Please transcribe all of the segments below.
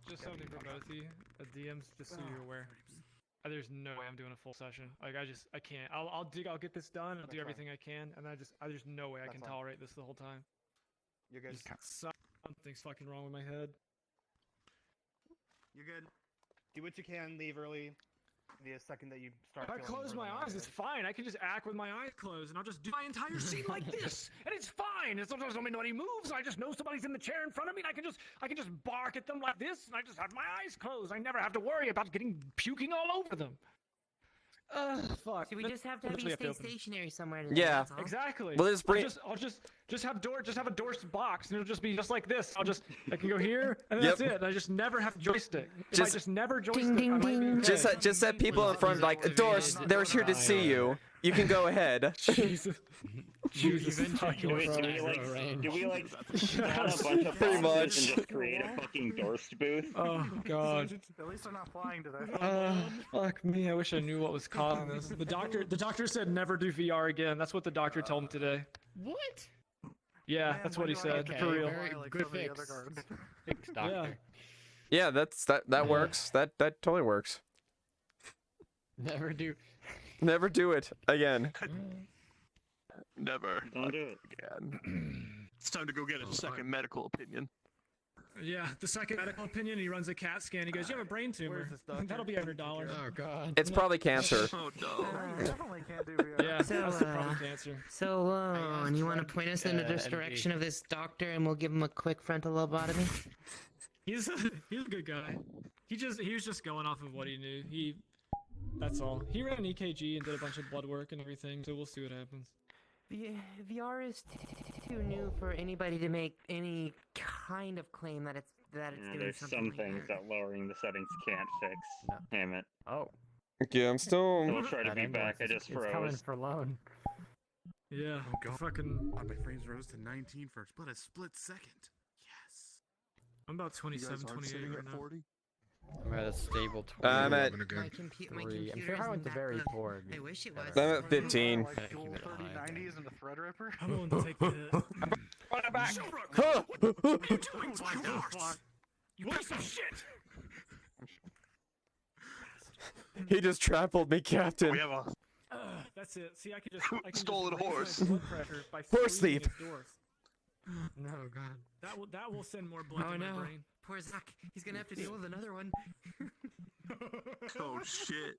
Just something for both of you. DMs, just so you're aware. There's no way I'm doing a full session. Like I can't. I'll get this done. I'll do everything I can, and there's no way I can tolerate this the whole time. You're good. Something's fucking wrong with my head. You're good. Do what you can. Leave early. The second that you start. If I close my eyes, it's fine. I can just act with my eyes closed, and I'll just do my entire scene like this, and it's fine. And sometimes when nobody moves, I just know somebody's in the chair in front of me, and I can just bark at them like this, and I just have my eyes closed. I never have to worry about puking all over them. Fuck. So we just have to have you stay stationary somewhere. Yeah. Exactly. Well, I'll just have a door box, and it'll just be just like this. I can go here, and that's it. And I just never have joystick. If I just never joystick, I might be okay. Just set people in front like doors. They're here to see you. You can go ahead. Jesus. Jesus fucking Christ. Do we like spawn a bunch of boxes and just create a fucking Dorst booth? Oh god. At least they're not flying today. Fuck me. I wish I knew what was causing this. The doctor said never do VR again. That's what the doctor told me today. What? Yeah, that's what he said. Okay, for real. Good fix. Fix doctor. Yeah, that works. That totally works. Never do. Never do it again. Never. Don't do it again. It's time to go get a second medical opinion. Yeah, the second medical opinion. He runs a CAT scan. He goes, "You have a brain tumor. That'll be $100." Oh god. It's probably cancer. Oh no. Definitely can't do VR. Yeah, that's probably cancer. So, and you want to point us in this direction of this doctor, and we'll give him a quick frontal lobotomy? He's a good guy. He was just going off of what he knew. That's all. He ran an EKG and did a bunch of blood work and everything, so we'll see what happens. VR is too new for anybody to make any kind of claim that it's doing there's something some like things that lowering the settings can't fix. No. Damn it. Oh. Yeah, I'm still. We'll try to be back. I just froze. It's coming for loan. Yeah. Oh god. Fucking. My frames rose to 19 for a split second. Yes. I'm about 27, 28 right now. 40? I'm at a stable 20. I'm at. My computer I'm sure Highwind's very poor. I wish it was. I'm at 15. Like dual 3090s and the Threadripper. I'm willing to take the hit. Run it back. You piece of shit! He just trampled me, Captain. We have a That's it. See, I can stolen just raise horse. my blood pressure by Horse squeezing sleep. his doors. No, God. That will send more blood to my brain. Poor Zach. He's gonna have to deal with another one. oh shit.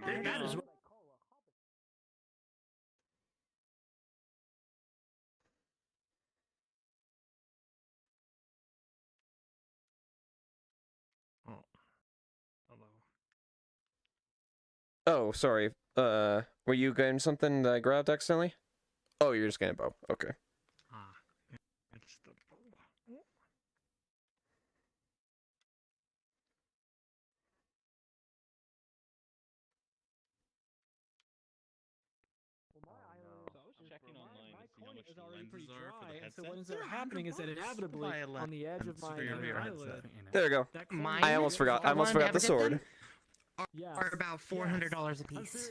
That is what Oh, sorry. Were you getting something that I grabbed accidentally? Oh, you're just getting a bow. Okay. It's the Checking online to see how much is the already pretty lenses are for dry, the and so headset. what ends up happening is that inevitably on the edge of my eyelid. There we go. I almost forgot. I almost forgot the sword. Are about $400 a piece.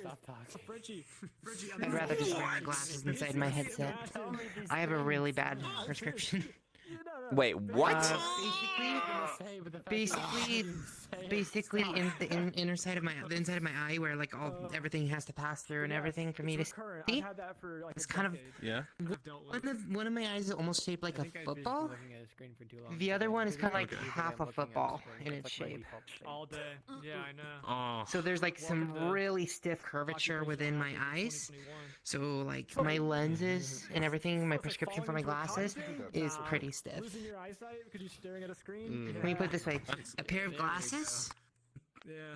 Frenchie, I'd rather just wear my glasses inside my headset. I have a really bad prescription. Wait, what? Basically, in the inner side of the inside of my eye, where like everything has to pass through and everything for me to see. It's kind of one of my eyes is almost shaped like a football. The other one is kind of like half a football in its shape. All day. Yeah, I know. So there's like some really stiff curvature within my eyes. So like my lenses and everything, my prescription for my glasses is pretty stiff. Losing your eyesight because you're staring at a screen? Let me put it this way: a pair of glasses,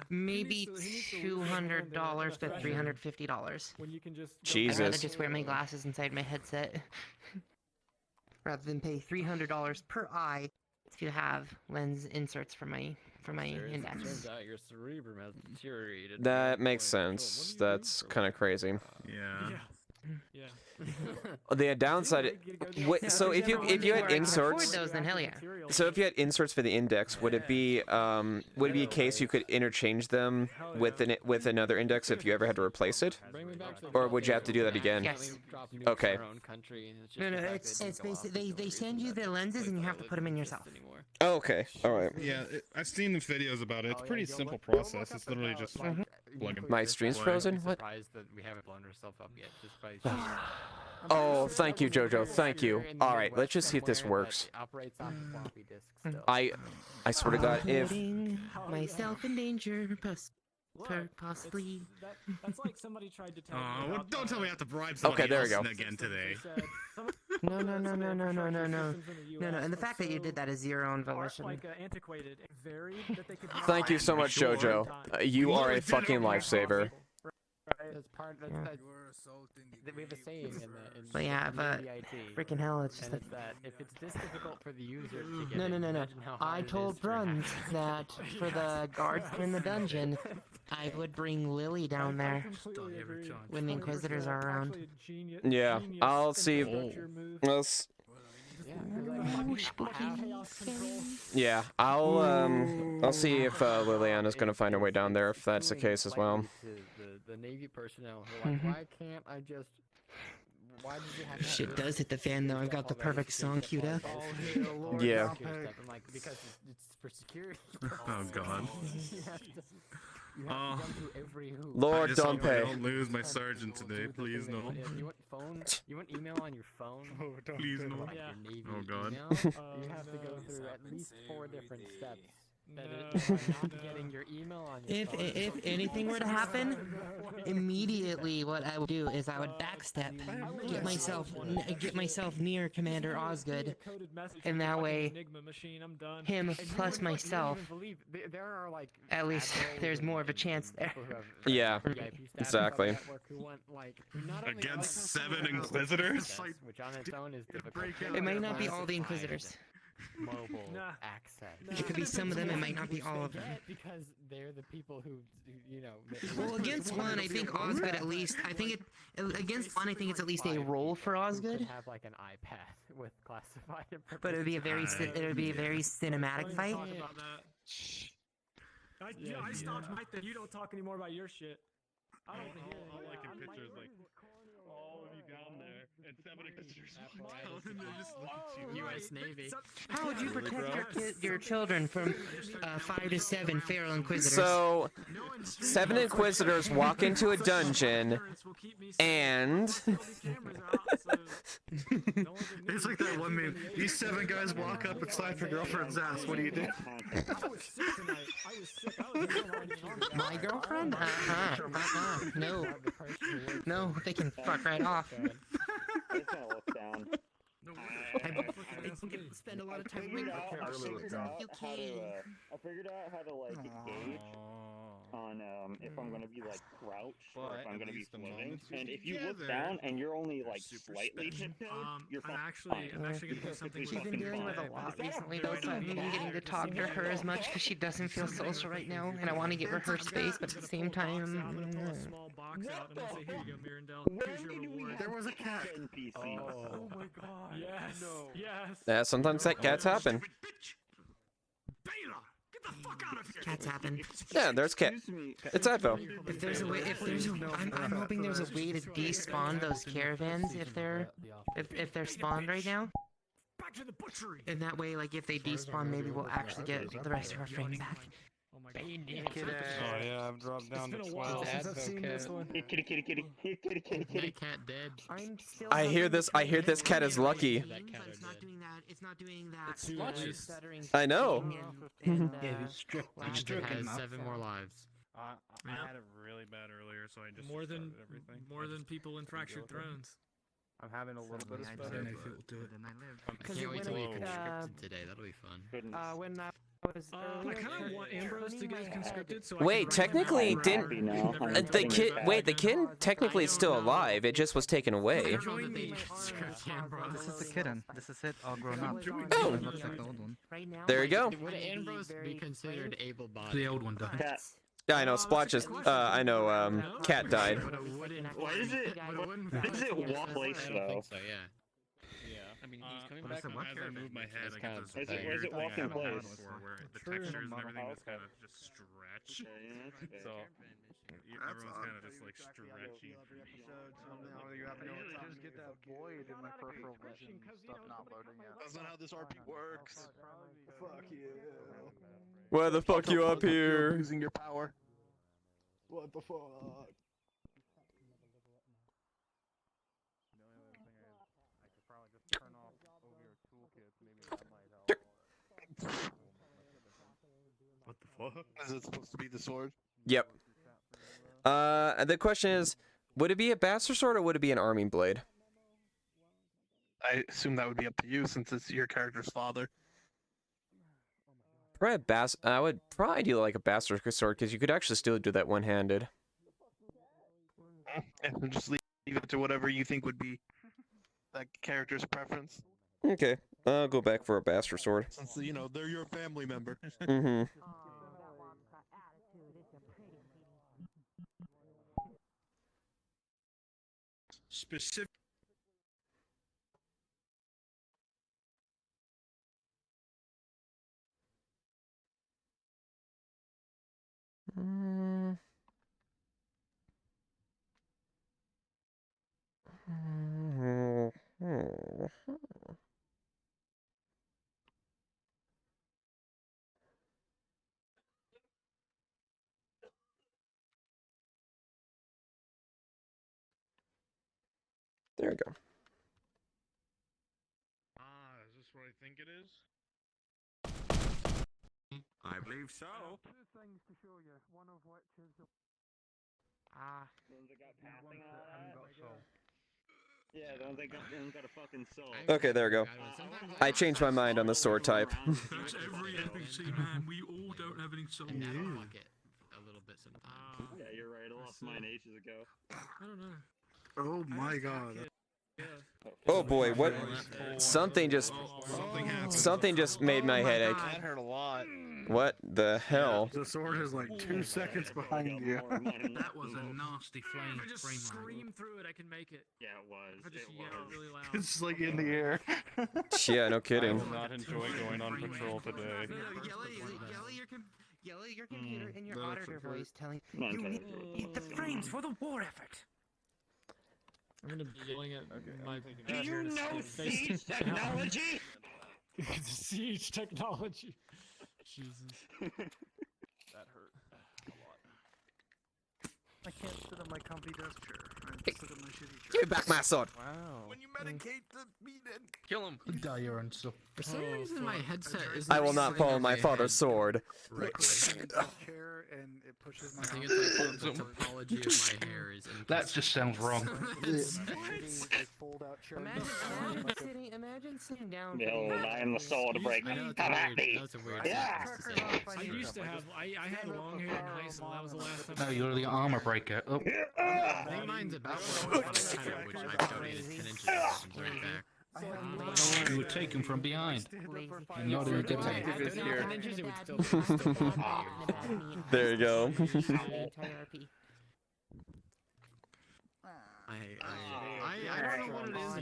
maybe $200 to $350. When you can just Jesus. I'd rather just wear my glasses inside my headset rather than pay $300 per eye to have lens inserts for my index. Turns out your cerebrum has deteriorated. That makes sense. That's kind of crazy. Yeah. The downside. Wait, so if you had inserts, those, then hell yeah. So if you had inserts for the index, would it be a case you could interchange them with another index if you ever had to replace it, or would you have to do that again? Yes. Okay. No, it's basically they send you the lenses and you have to put them in yourself. Oh, okay. All right. Yeah, I've seen the videos about it. It's a pretty simple process. It's literally just plug and My stream's frozen. What? That we haven't blown ourselves up yet just by Oh, thank you, Jojo. Thank you. All right, let's just see if this works. operates off of floppy disks still. I swear to God, if Putting myself in danger, possibly. That's like somebody tried to tell me. well, about, don't tell me I have to bribe somebody Okay, there we else go. again today. No. And the fact that you did that is your own volition. Antiquated, varied, that they could thank you so much, Jojo. You are a fucking lifesaver. That's part. That's, we have a saying in the. But yeah, but freaking hell, it's just and it's that if it's this difficult for the user to get no. imagine how hard I it told is for an Bruns that for the guards in the dungeon, I would bring Lily down there when the Inquisitors are around. Yeah, I'll see. Let's. Yeah, I'll see if Liliana's gonna find her way down there if that's the case as well. The Navy personnel who are like, why can't I just? Why did you have Shit does hit the fan though. I've got the perfect song queued up. Yeah. I'm like, because it's for security. Oh God. You have to jump through every hoop. Lord, I just don't hope I pay. don't lose my sergeant today. Please no. You want phone? You want email on your phone? Please no. Like your Navy Oh, God. email? You have to go through at least 4 different steps. That is not getting your email on your phone. If anything were to happen, immediately what I would do is I would backstep, get myself near Commander Osgood, and that way, him plus myself, There are like at least there's more of a chance there. Yeah, exactly. Against 7 Inquisitors? Which on its own is difficult. It might not be all the Inquisitors. Mobile access. It could be some of them, it might not be all of them. Because they're the people who, you know. Well, against one, I think Osgood at least. Against one, I think it's at least a role for Osgood. Have like an iPad with classified information. But it would be a very cinematic fight. I stopped right there. You don't talk anymore about your shit. I don't want to hear All I can picture is like all of you down there and 7 Inquisitors and they just look at you. U.S. Navy. How would you protect your children from 5 to 7 feral Inquisitors? So, 7 Inquisitors walk into a dungeon, and It's like that one meme. These 7 guys walk up and slap your girlfriend's ass. What do you do? My girlfriend? No, they can fuck right off. I just wanna look down. I spend a lot of time figured out how to like gauge on if I'm gonna be like crouched or if I'm gonna be floating. And if you look down and you're only like slightly tiptoed, you're fine. I'm actually gonna do something. She's been dealing with a lot recently, though, so I haven't been getting to talk to her as much because she doesn't feel social right now, and I want to give her space, but at the same time, Small box out and I say, here you go, Mirandel. Here's your reward. There was a cat. NPCs. Oh my god. Yes. Yes. yeah, sometimes that cats happen. cats happen. Yeah, there's cat. It's Advo. If there's a way, I'm hoping there's a way to despawn those caravans if they're spawned right now. Back to the butchery. And that way, like, if they despawn, maybe we'll actually get the rest of our frames back. Oh my god. Oh yeah, I've dropped down to 12. Since I've seen this one. Kitty, kitty, kitty, kitty, kitty, kitty, kitty. Cat dead. I hear this cat is lucky. It's not doing that. It's not doing that. It's I know. Yeah, he's stricken. Has 7 more lives. I had it really bad earlier, so I just more than restarted everything. more than people in Fractured Thrones. I'm having a little bit of I spell. I can't wait till we conscripted today. That'll be fun. When I was I kind of want Ambrose to get conscripted, so Wait, technically didn't the kid technically is still alive. It just was taken away. This is the kitten. This is it, all grown up. Oh. It looks like the old one. There you go. Would Ambrose be considered able-bodied? The old one died. Cat. Yeah, I know. Splotch just. I know. Cat died. Why is it? Why does it walk place I don't though? think so, yeah. I mean, he's coming But I back said, on what? as I move my head. I get this Is it- weird was it thing I walking haven't done place? before, where the True. textures and everything Oh, just okay. kind of just stretch. Okay, yeah, that's fair. So That's everyone's odd. kind of just like stretchy. Every episode, so now you have I to know usually what just time get it is. that void in my peripheral vision stuff not loading yet. That's not how this RP works. Fuck you. Why the fuck you up here? Using your power. What the fuck? What the fuck? Is it supposed to be the sword? Yep. The question is, would it be a bastard sword or would it be an arming blade? I assume that would be up to you since it's your character's father. Probably I would probably do like a bastard sword because you could actually still do that one-handed. And just leave it to whatever you think would be that character's preference. Okay, I'll go back for a bastard sword. Since, you know, they're your family member. Mm-hmm. Specific. There we go. Is this what I think it is? I believe so. Two things to show you. One of which is the The ones that got passing and all that? Yeah, the ones that got a fucking soul. Okay, there we go. I changed my mind on the sword type. That's every NPC, man. We all don't have any soul. A little bit sometimes. Yeah, you're right. I lost mine ages ago. I don't know. Oh my god. Oh boy, what? Something just made my head ache. That hurt a lot. What the hell? The sword is like 2 seconds behind you. That was a nasty flame. If I just scream through it, I can make it. Yeah, it was. If I just It yell was. really loud. It's like in the air. Yeah, no kidding. not enjoy going on patrol today. Yell at your computer in your auditor voice telling Not you entirely need the frames for the war effort. I'm gonna be yelling at my. Do you know siege technology? Siege technology. Jesus. That hurt a lot. I can't sit on my comfy desk chair. I sit on my shitty chair. Give me back my sword. wow. When you medicate the meat and Kill him. Die your own stuff. For some reason, my headset is. I will not follow my father's sword. Chair and it pushes my I think arm. it's like the topology of my hair is. That just sounds wrong. Imagine sitting down. Behold, I am the soul to break. Come at me. That's a weird. Yeah. I used to have. I had long hair in high school. That was the last time. No, you're the armor breaker. Oh. I think mine's about which I've donated 10 inches and put it back. You were taken from behind. And you're the detective is here. 10 inches, it would still There you go. I don't know what it is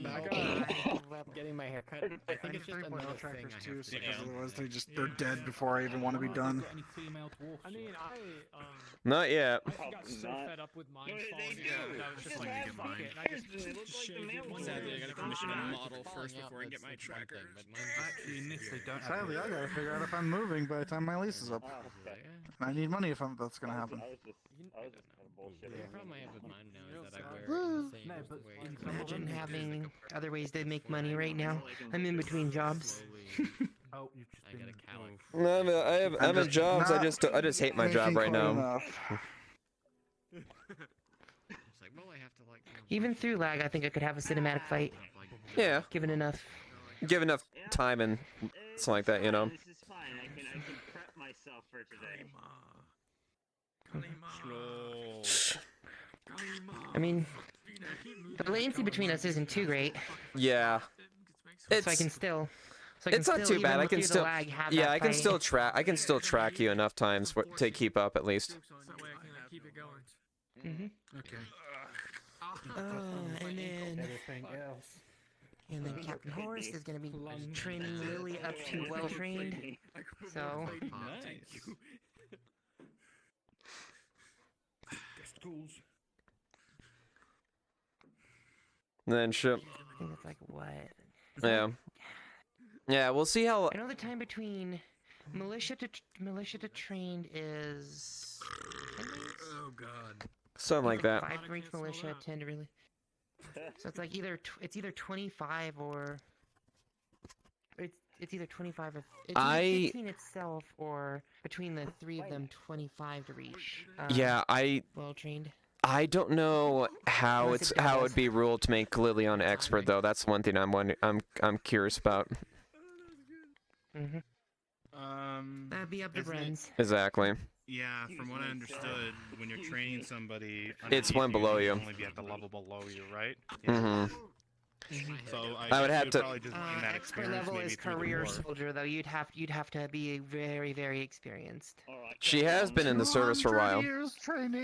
about getting my hair cut. I think it's just another thing I have too, to so do. otherwise they're dead before I even want to be done. I mean, Not yet. I got so fed up with mine falling down that I was just like, fuck it. And I just shaved it one Sadly, day. I gotta commission a model first before I get my tracker. Actually, in this, they don't have Sadly, I gotta figure out if I'm moving by the time my lease is up. And I need money if that's gonna happen. I was just kind of bullshitting. The problem I have with mine now is that I wear it in the same way. Imagine having other ways to make money right now. I'm in between jobs. Oh, you've just I got a cowlick. No, I'm in jobs. I just hate my job right now. It's like, well, I have to like. Even through lag, I think I could have a cinematic fight. Yeah, Given enough. give enough time and something like that, you know. This is fine. I can prep myself for today. I mean, the latency between us isn't too great, Yeah, so I can still. it's not too bad. I can still, yeah, I can fight. still track. I can still track you enough times to keep up at least. That way I can keep it going. Mhm. Okay. And then Everything else. And then Captain Horse is gonna be training Lily up to well trained. So. Nice. Then ship. I think it's like what? Yeah. Yeah, we'll see how. I know the time between militia to trained is. 10 days? Oh god. Something like that. 5 to reach militia, 10 to really. So it's like it's either 25 or. It's either 25 or it's either 15 itself or between the 3 of them 25 to reach. Yeah, well trained. I don't know how it would be ruled to make Leiliana expert though. That's one thing I'm curious about. That'd be up to friends. Exactly. Yeah, from what I understood, when you're training somebody, It's one below you. Only be at the level below you, right? So I would have to. Expert level is career soldier though. You'd have to be very experienced. She has been in the service for a while.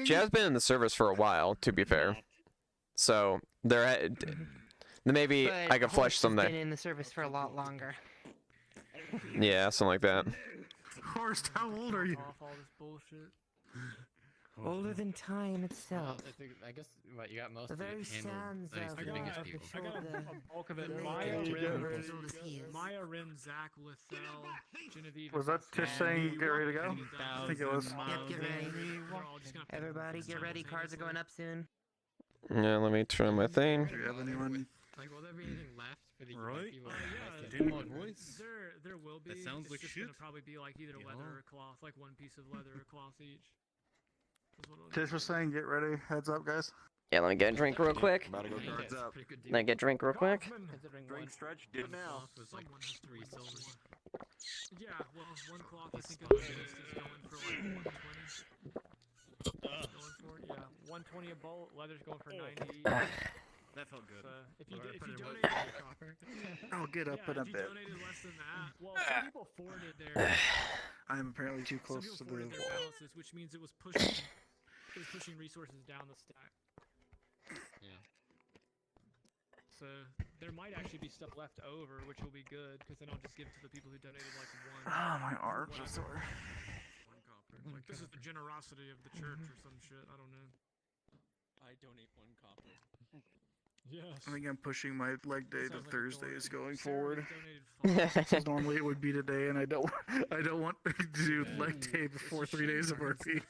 She has been in the service for a while, to be fair. So maybe But I could flush some Horse has there. been in the service for a lot longer. Yeah, something like that. Horst, how old are you? All this bullshit. Older than time itself. I guess what you got most The of it very handled. sounds At least of the the biggest of people. the I got shoulder. a bulk of it. the Maya, lady Rin, as old as he is. Maya, Rin, Zach, Lithel, Genevieve. Was that just saying get ready to go? I think it was. Yep, get ready. Everybody get ready. Cards are going up soon. Yeah, let me try my thing. Do you have anyone? Like, will there be anything left for the Right? people? Did my voice? There will be. That sounds It's like just shit. gonna probably be like either leather or cloth, like one piece of leather or cloth each. Tish was saying get ready. Heads up, guys. Yeah, let me get a drink real quick. About to go cards up. Let me get a drink real quick. Drink stretch, do it now. Someone has 3 silver. Yeah, well, one cloth I think is going for like 120. Going for, yeah, 120 a bolt. Leather's going for 90. That felt good. If you donated, I'll get up in a if you bit. donated less than that, well, some people forwarded their. I'm apparently too Some close people to the forwarded their wall. balances, which means it was pushing resources down the stack. Yeah. So there might actually be stuff left over, which will be good, because then I'll just give it to the people who donated like one. Oh, my arms are sore. One copper. Like this is the generosity of the church or some shit. I don't know. I donate 1 copper. Yes. I think I'm pushing my leg day to Sounds like a Thursdays going Sarah forward. donated 5. Because normally it would be today, and I don't want to do leg day before 3 days of RP.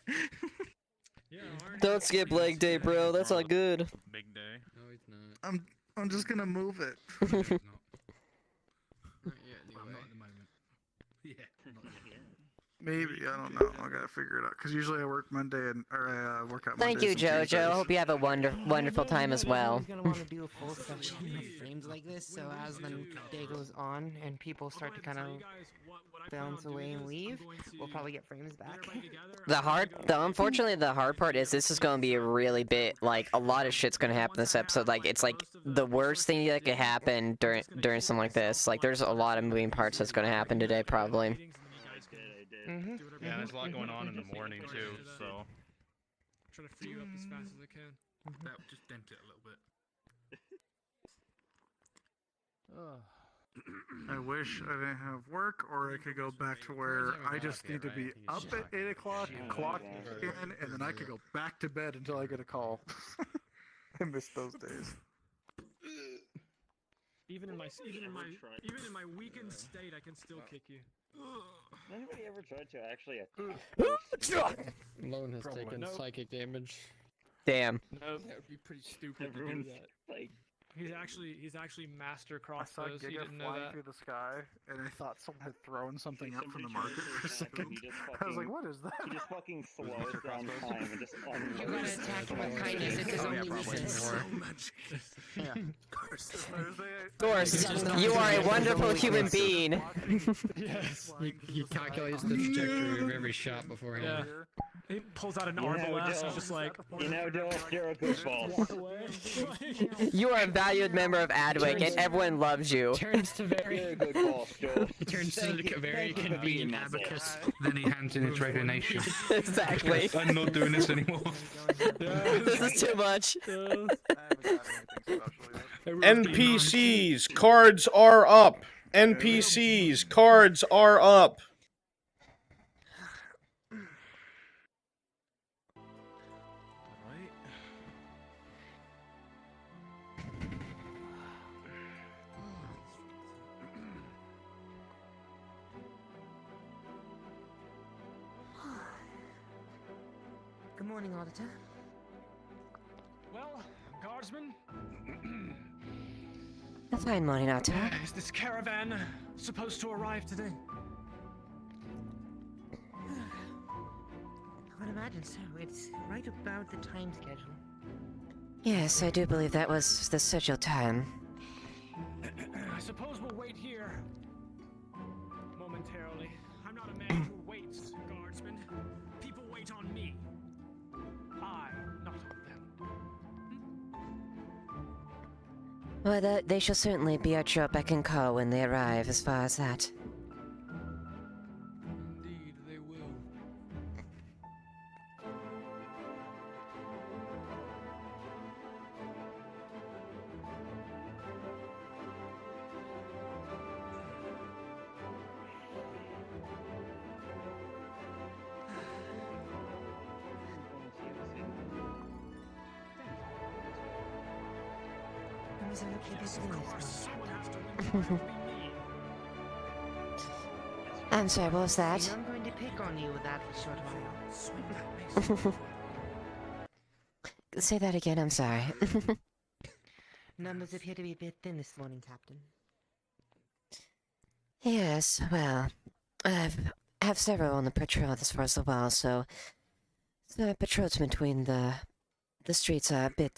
Yeah, Don't skip leg day, bro. That's not good. Big day. No, it's not. I'm just gonna move it. Not yet, anyway. Not at the moment. Yeah. Maybe, I don't know. I gotta figure it out. Because usually I work Monday or I work out Thank you, Mondays and Jojo. Tuesdays. Hope you have a wonderful time as well. Everyone's gonna want to do a full session of frames like this, so as the day goes on and people start to kind of bounce away and leave, we'll probably get frames back. Unfortunately, the hard part is this is going to be a really bit, like, a lot of shit's going to happen this episode. Like, it's like the worst thing that could happen during something like this. Like, there's a lot of moving parts that's going to happen today, probably. Yeah, there's a lot going on in the morning too, so. Try to free you up as fast as I can. That just dent it a little bit. I wish I didn't have work, or I could go back to where I just need to be up at 8 o'clock, clock in, and then I could go back to bed until I get a call. I miss those days. Even in my weakened state, I can still kick you. Anybody ever tried to actually Lone has taken psychic damage. Damn. Nope. That would be pretty stupid to do Everyone's that. like, He's actually master I saw crossbows. You Giga didn't know flying that. through the sky, and I thought someone had thrown something up from the somebody market for a tried to second. he just I was like, fucking- what is that? He just fucking slows down time and just You gotta unloads. attack him with kindness, it's his only weakness. Doris, you are a wonderful human being. Yes. He calculates the trajectory of every shot beforehand. Yeah. He pulls out an You know, arbalest, Joe. just like. You know, Joe, you're a good boss. Walk away. You are valued member of Adwick, and everyone loves you. Turns to very good call, Joe. He turns to a very convenient Abacus. Then he hands in his resignation. Exactly. I'm not doing this anymore. This is too much. NPCs, cards are up. NPCs, cards are up. Good morning, Auditor. Well, guardsman, A fine morning, Otto. is this caravan supposed to arrive today? I would imagine so. It's right about the time schedule. Yes, I do believe that was the scheduled time. I suppose we'll wait here momentarily. I'm not a man who waits, guardsman. People wait on me. Not on them. Well, they shall certainly be at your beck and call when they arrive, as far as that. Indeed, they will. Was I okay Yes, doing of this course. one? Someone has to win. It'll be me. I'm sorry, what was that? I'm going to pick on you with that for a short while. Say that again, I'm sorry. Numbers appear to be a bit thin this morning, Captain. Yes, well, I have several on the patrol as far as the wall, so the patrols between the streets are a bit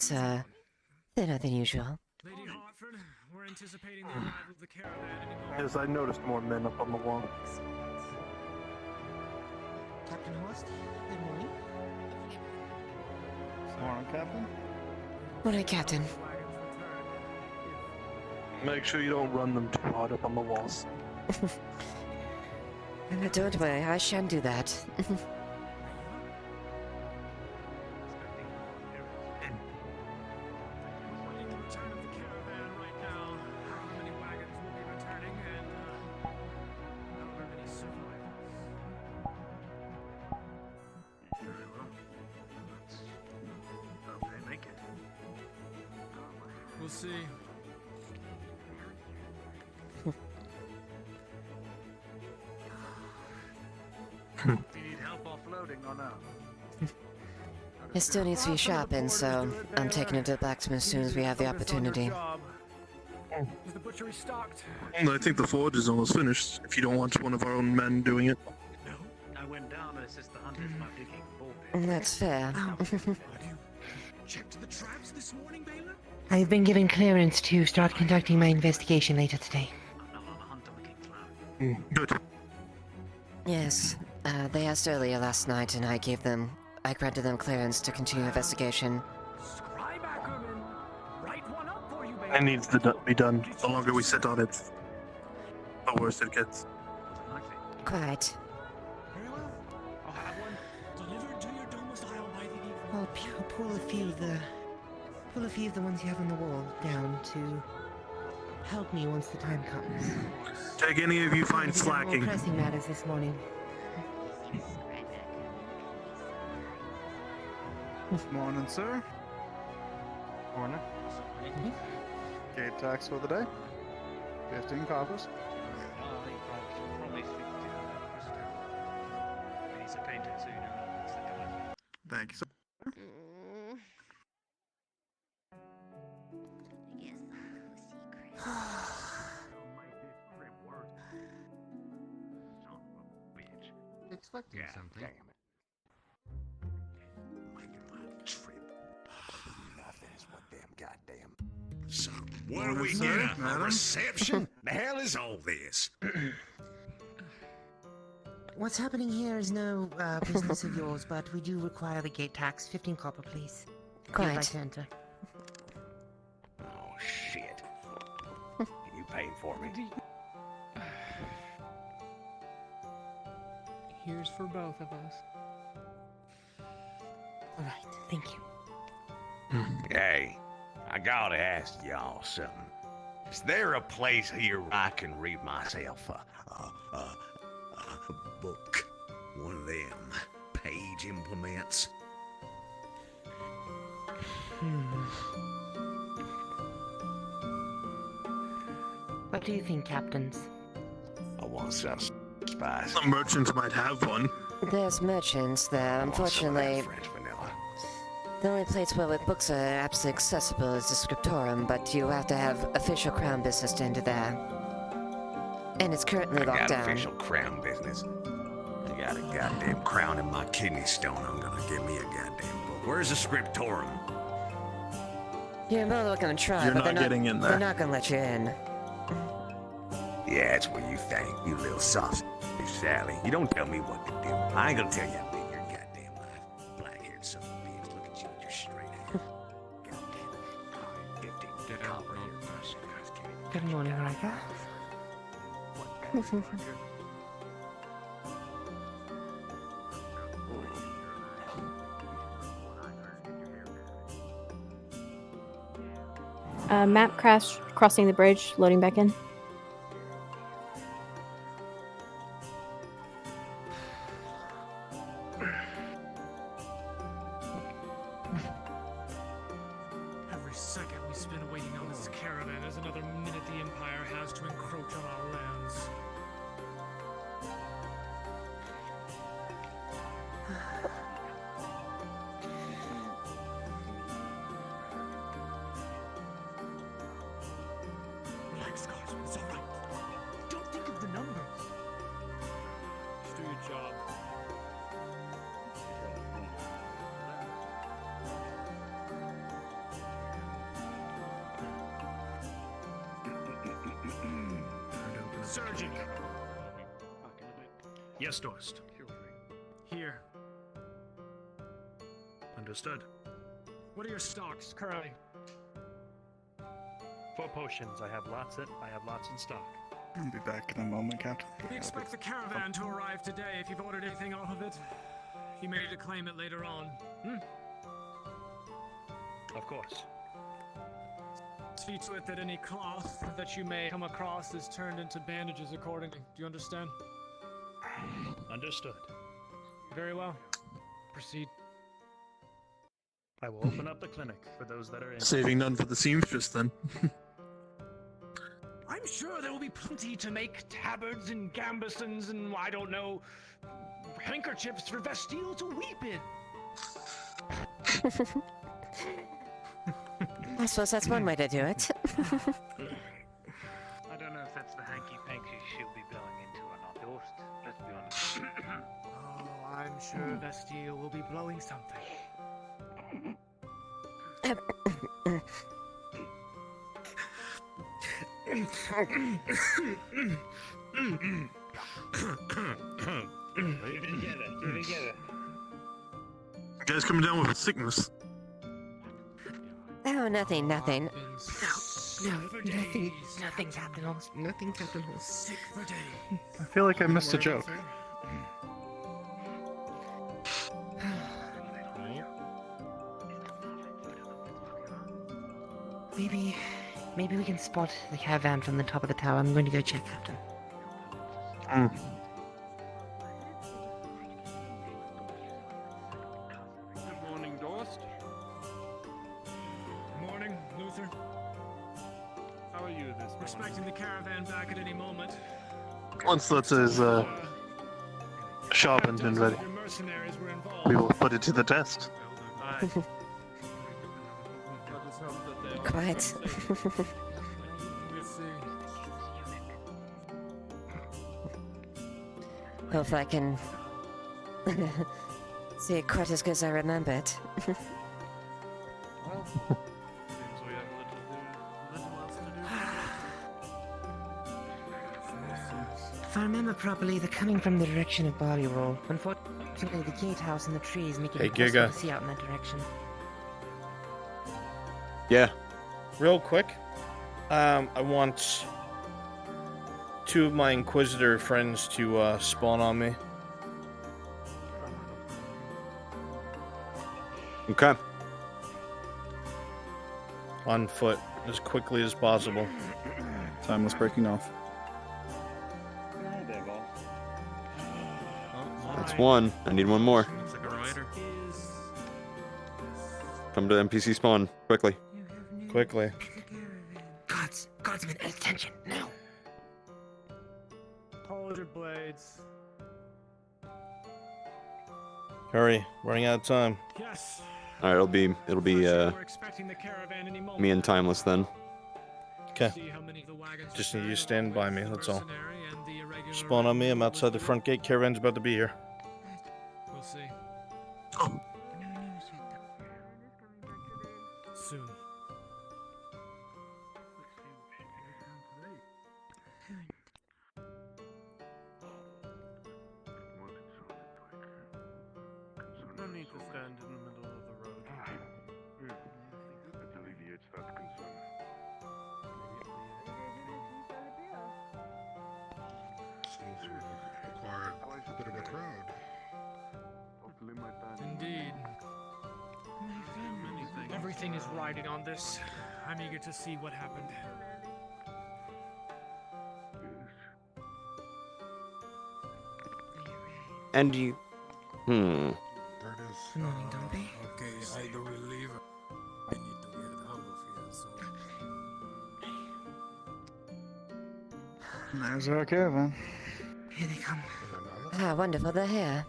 thinner than usual. Lady Hartford, we're anticipating the arrival of the caravan any moment. Yes, I noticed more men up on the wall. Captain Horst, good morning. Morning, Captain. Morning, Captain. Make sure you don't run them too hard up on the walls. Don't worry, I shan't do that. Awaiting the return of the caravan right now. However many wagons will be returning, and however many survivors. Very well. Hope they make it. We'll see. Do you need help offloading or not? It still needs to be sharpened, so I'm taking it to the blacksmith as soon as we have the opportunity. Is the butchery stocked? I think the forge is almost finished. If you don't want one of our own men doing it. No. I went down and assist the hunters by digging bull That's fair. Have you checked the traps this morning, Baylor? I've been given clearance to start conducting my investigation later today. Good. Yes, they asked earlier last night, and I granted them clearance to continue investigation. Scribe Ackerman, write one up for you, Baylor. It needs to be done. The longer we sit on it, the worse it gets. Quite. Very well. I'll have one delivered to your domicile by the evening. I'll pull a few of the ones you have on the wall down to help me once the time comes. Take any of you find More slacking. pressing matters this morning. Morning, sir. Morning. Gate tax for the day. 15 coppers. He's a painter, so you know that's the guy. Thank you, sir. Expecting something. So, what are we Sir, getting? A madam? reception? The hell is all this? What's happening here is no business of yours, but we do require the gate tax. 15 copper, please. If you'd like Quite. to enter. Oh, me. Here's for both of us. All right, thank you. Hey, I gotta ask y'all something. Is there a place here where I can read myself a book? One of them page implements? What do you think, captains? I want some spice. Some merchants might have one. There's merchants there. Unfortunately, French vanilla. the only place where books are absolutely accessible is the scriptorium, but you have to have official crown business to enter there. And it's currently I locked got down. official crown business. I got a goddamn crown in my kidney stone. I'm gonna give me a goddamn book. Where's the scriptorium? You're both looking to try, You're but not getting in there. They're not gonna let you in. Yeah, that's what you think, you little sausage, Sally. You don't tell me what to do. I ain't gonna tell you how to live your goddamn life. Black-haired son of a bitch, look at you with your straight hair. Good morning, Riker. Map crash crossing the bridge, loading back in. Every second we spend waiting on this caravan is another minute the Empire has to encroach on our lands. Relax, Scarsman. It's all right. Don't think of the numbers. Just do your job. Surgeon. Yes, Dorst. Here. Understood. What are your stocks currently? For potions, I have lots in stock. I'll be back in a moment, Captain. We expect the caravan to arrive today. If you've ordered anything off of it, you may need to claim it later on. Of course. See to it that any cloth that you may come across is turned into bandages accordingly. Do you understand? Understood. Very well. Proceed. I will open up the clinic for those that are in. Saving none for the seamstress, then. I'm sure there will be plenty to make tabards and gambesons and, I don't know, handkerchiefs for Vestile to weep in. I suppose that's one way to do it. I don't know if that's the hanky-panky she'll be blowing into or not, Dorst. Let's be honest. Oh, I'm sure Vestile will be blowing something. You guys coming down with a sickness? Oh, nothing. No, nothing, Captain Holmes. Nothing, Captain Holmes. Sick for days. I feel like I missed a joke. Maybe we can spot the caravan from the top of the tower. I'm going to go check, Captain. Good morning, Dorst. Morning, Luther. How are you this morning? Expecting the caravan back at any moment. Once that is sharpened and ready, Your mercenaries were involved. we will put it to the test. Quite. Hopefully I can see it quite as good as I remembered. If I remember properly, they're coming from the direction of Barley Roll. Unfortunately, the gatehouse and the trees make it Hey, impossible Giga. to see out in that direction. Yeah. Real quick, I want 2 of my Inquisitor friends to spawn on me. Okay. On foot, as quickly as possible. Timeless breaking off. That's one. I need one more. It's like a rider. Come to NPC spawn quickly. Quickly. Godsman, attention now. Hold your blades. Hurry, running out of time. Yes. All right, it'll be me and Timeless then. Okay. Just need you to stand by me, that's all. Spawn on me, I'm outside the front gate, caravan's about to be here. We'll see. Soon. No need to stand in the middle of the road. It alleviates that concern. Seems to require a bit of a crowd. Indeed. Everything is riding on this. I'm eager to see what happened. And you... There it is. Good morning, Dumpy. Okay, I do believe I need to get out of here, so... There's our caravan. Here they come. Ah, wonderful, they're here.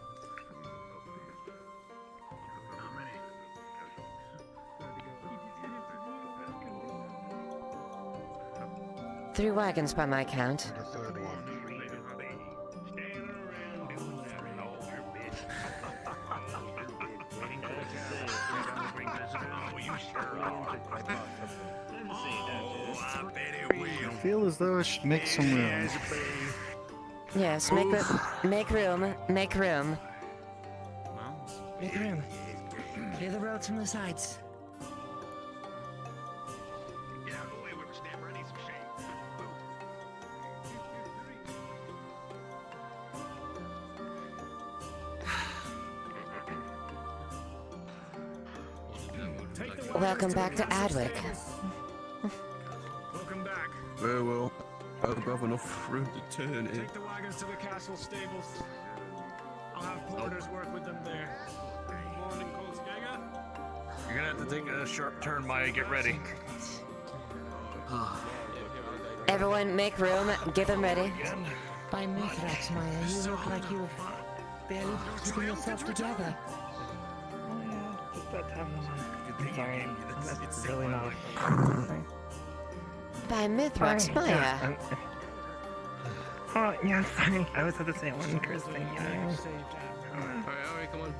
Three wagons by my count. The third one. I feel as though I should make some room. Yes, make room, make room. Make room. Clear the roads from the sides. Welcome back to Adwick. Welcome back. Very well. I hope I have enough room to turn in. Take the wagons to the castle stables. I'll have porters work with them there. Morning, Coltsgager. You're gonna have to take a sharp turn, Maya. Get ready. Everyone, make room. Get them ready. By Mithrax, Maya, you look like you were barely keeping yourself together. Sorry, that's really not. By Mithrax, Maya. Oh, yeah, sorry. I was at the same one, Kristen. Alright, come on.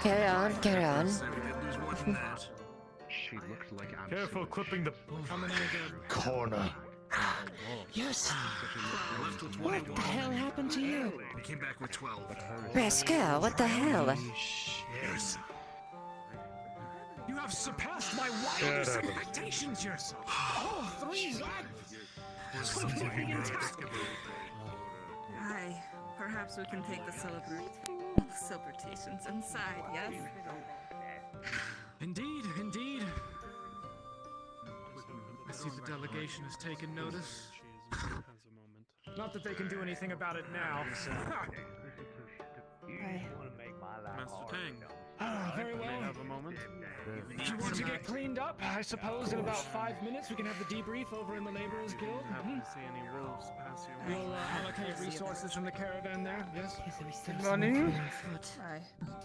Carry on, carry on. She looked like I'm Careful clipping the corner. Yes. What the hell happened to you? We came back with 12. Rascal, what the hell? Yes. You have surpassed my wildest expectations, yourself. All three wagons. Completely intact. Aye, perhaps we can take the celebrations inside, yes? Indeed, indeed. I see the delegation has taken notice. Not that they can do anything about it now. Master Tang. Very well. Have a moment. If you want to get cleaned up, I suppose in about 5 minutes we can have the debrief over in the Laborers Guild. Happen to see any wolves pass you. We'll allocate resources from the caravan there, yes? Good morning.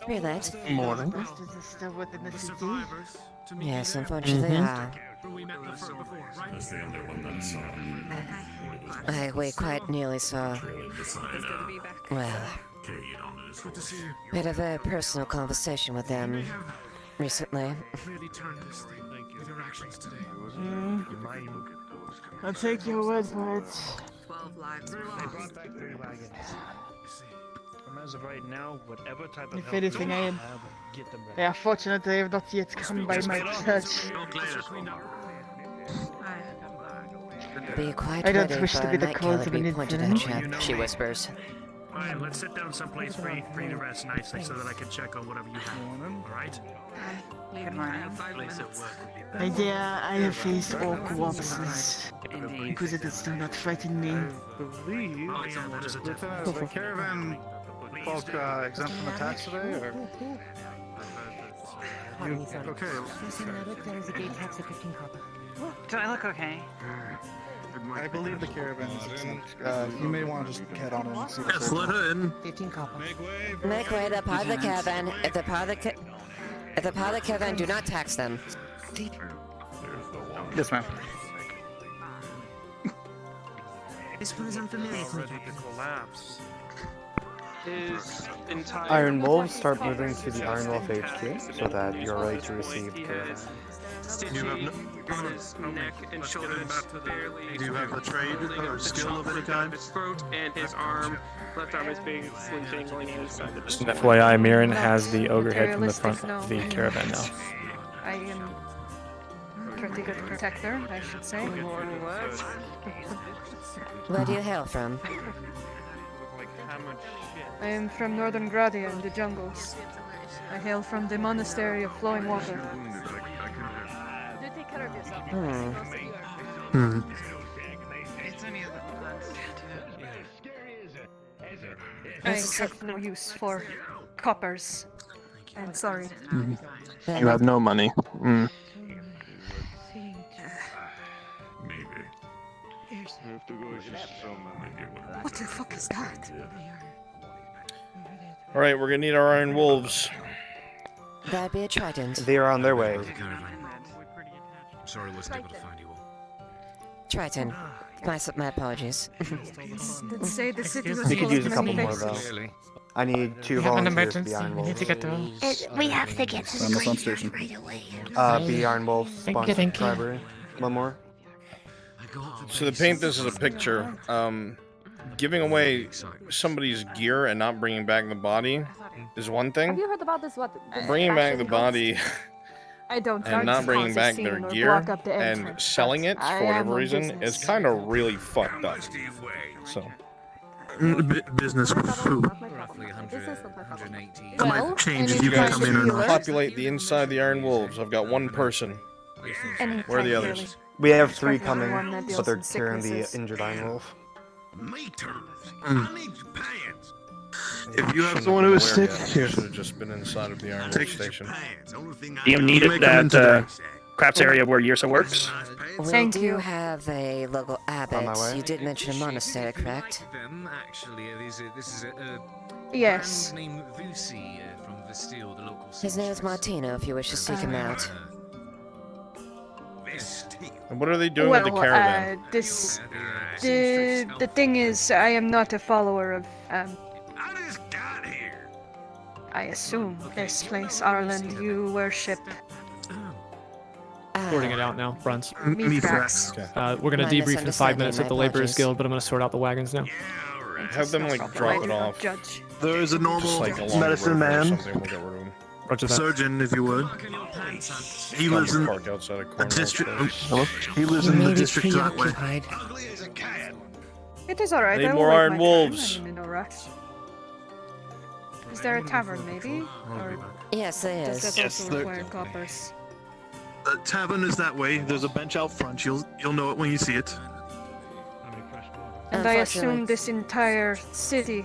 Relate. Morning. Is still within the The city? survivors to meet Yes, you there. unfortunately they are. Where we met before, right? That's the only one that saw. We quite nearly saw. It's good to be back. Well, Good to see you. we had a very personal conversation with them recently. Really turned this thing with your actions today. I'll take your word for it. 12 lives were lost. As of right now, whatever type of If help anything, you I am have, Yeah, fortunately, I have not yet come by my church. Be quite I don't ready wish for to a be the night cause killer of to be an pointed at incident. you, she whispers. Alright, let's sit down someplace for you to rest nicely so that I can check on whatever you have. Alright? Good morning. My dear, I have faced all corpses. Because it does not frighten me. Believe Lieutenant, the caravan folk exempt from attacks today, or you, okay? Do I look okay? I believe the caravan is exempt. You may want to just head on in and see Yes, let her in. 15 copper. Make way, they're part of the caravan. If they're part of the caravan, do not tax them. Yes, ma'am. This one is unfamiliar to me. Collapse. Is entire Iron Wolves, start moving to the Iron Wolf HQ so that you're ready to receive caravan. You have his neck and shoulders barely. Do you have a trade or skill of any kind? His throat and his arm, left arm is being dangling in his side. Just an FYI, Mirren has the ogre head from the front of the caravan now. I am pretty good protector, I should say. Where do you hail from? I am from Northern Gradia in the jungles. I hail from the monastery of Flowing Water. Do take care of yourself. I have no use for coppers. I'm sorry. You have no money. What the fuck is that? Alright, we're gonna need our Iron Wolves. That'd be a trident. They are on their way. I'm sorry I wasn't able to find you all. Triton. My apologies. Let's say the city was We could full use a of couple many more faces. though. I need 2 We have an volunteers for emergency. the Iron We need Wolves. to get to him. We have to get to the Almost on graveyard station. right away. Be Iron Wolf, Thank you, sponsored thank you. bribery. One more. So to paint this as a picture, giving away somebody's gear and not bringing back the body is one Have thing. you heard about this? What? Bringing back the body I don't and not bringing back their gear and selling it for whatever reason is kind of really fucked up. So. Business with who? Roughly 100, 180. That might change if you can come in or not. Populate the inside of the Iron Wolves. I've got one person. Where are the others? We have 3 coming, Everyone that but deals they're in carrying the sicknesses. injured Iron Wolf. If you have someone who is sick, here. Should have just been inside of the Iron Wolf station. Do you need it that crafts area where Yursa works? We do have a local my abbot. way. You did mention a monastery, correct? Them, actually, this is a Yes. named Vusi from Vestille, the local. His name is Martino, if you wish to seek him out. And what are they doing with the caravan? The thing is, I am not a follower of, I assume this place, Ireland, you worship. Sorting it out now, fronts. Mithrax. We're gonna My debrief in 5 minutes misunderstanding, at the my Laborers apologies. Guild, but I'm gonna sort out the wagons now. Have them like drop it off. Judge. There is a normal Just like along medicine the road or man, something, we'll get rid of them. Roger that. surgeon, if you would. He Come lives in park outside of a Cornwall district. Station. Hello? He lives in the district that way. preoccupied. It is alright. Need I will more wait Iron my Wolves. Turn. I'm in no rush. Is there a tavern, maybe? Or Yes, there does is. that Yes, also there- require coppers? The tavern is that way. There's a bench out front. You'll know it when you see it. And I Unfortunately. assume this entire city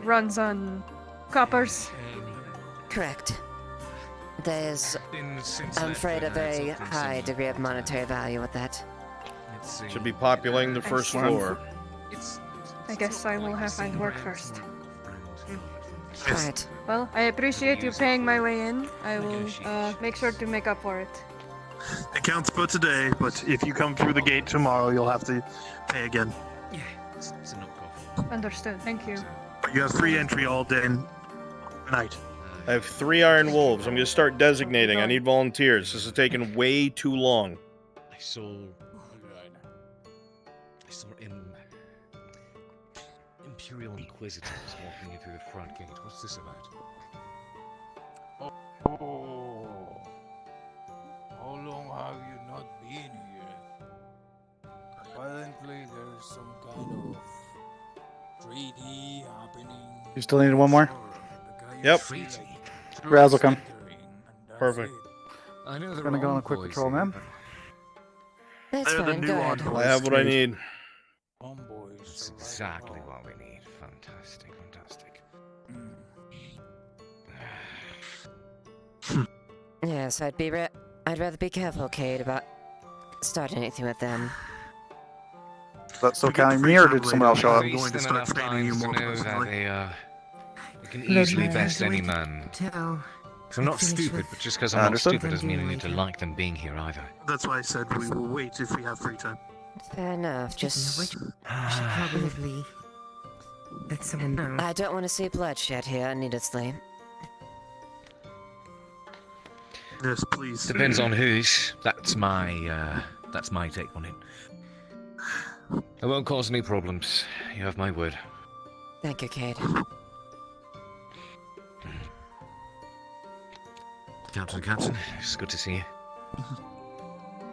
runs on coppers. Correct. There's, I'm afraid, a very high degree of monetary value with that. Should be populating the first floor. I guess I will have to find work first. Right. Well, I appreciate you paying my way in. I will make sure to make up for it. It counts for today, but if you come through the gate tomorrow, you'll have to pay again. Yeah, it's a knockoff. Understood. Thank you. But you have free entry all day and night. I have 3 Iron Wolves. I'm going to start designating. I need volunteers. This is taking way too long. I saw Imperial Inquisitors walking in through the front gate. What's this about? Oh. How long have you not been here? Apparently there's some kind of treaty happening. You still need one more? Yep. Raz will come. Perfect. I know Gonna go on a quick patrol, man. That's fine, go ahead. I have what I need. That's exactly what we need. Fantastic, fantastic. Yes, I'd rather be careful, Cade, about starting anything with them. Is that still counting me, or did someone else show up? I'm going to start training you more personally. They can easily best any man. So I'm not stupid, but just because I'm not stupid doesn't mean I need to like them being here either. That's why I said we will wait if we have free time. Fair enough, just... Probably let someone know. I don't want to see bloodshed here, needlessly. Yes, please. Depends on whose. That's my take on it. I won't cause any problems. You have my word. Thank you, Cade. Captain, it's good to see you.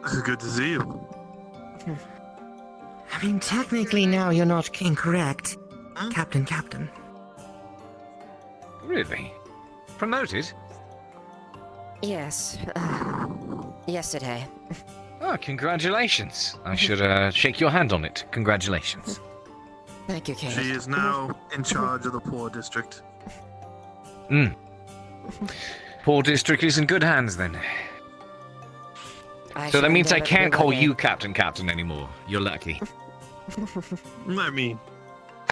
It's good to see you. I mean, technically now you're not incorrect. Captain. Really? Promoted? Yes. Yesterday. Oh, congratulations. I should shake your hand on it. Congratulations. Thank you, Cade. She is now in charge of the poor district. Poor district is in good hands then. So that means I can't call you Captain anymore. You're lucky. I mean,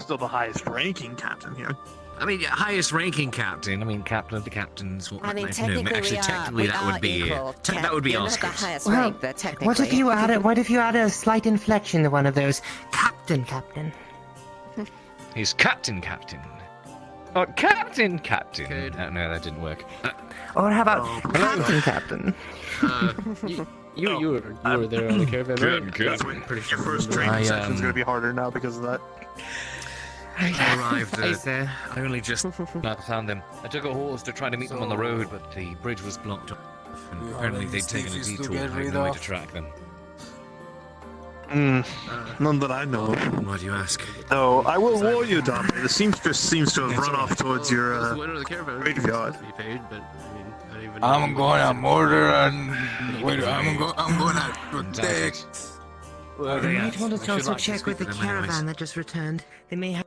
still the highest ranking captain here. I mean, highest ranking captain. I mean, captain of the captains. I mean, technically that would be equal. that would be You're not Oscars. the highest Well, rank, but technically. what if you add a slight inflection to one of those? Captain. He's captain. Oh, captain. No, that didn't work. Or how about Captain? You were there on the caravan, right? Good. Your first training section's gonna be harder now because of that. I arrived. I only just found them. I took a horse to try to meet them on the road, but the bridge was blocked off, and apparently they'd taken a detour. I had no way to track them. None that I know of. Why do you ask? No, I will warn you, Dominic. The seamstress seems to have run off towards your graveyard. I'm gonna murder and wait. I'm gonna protect. You might want to also check with the caravan that just returned. They may have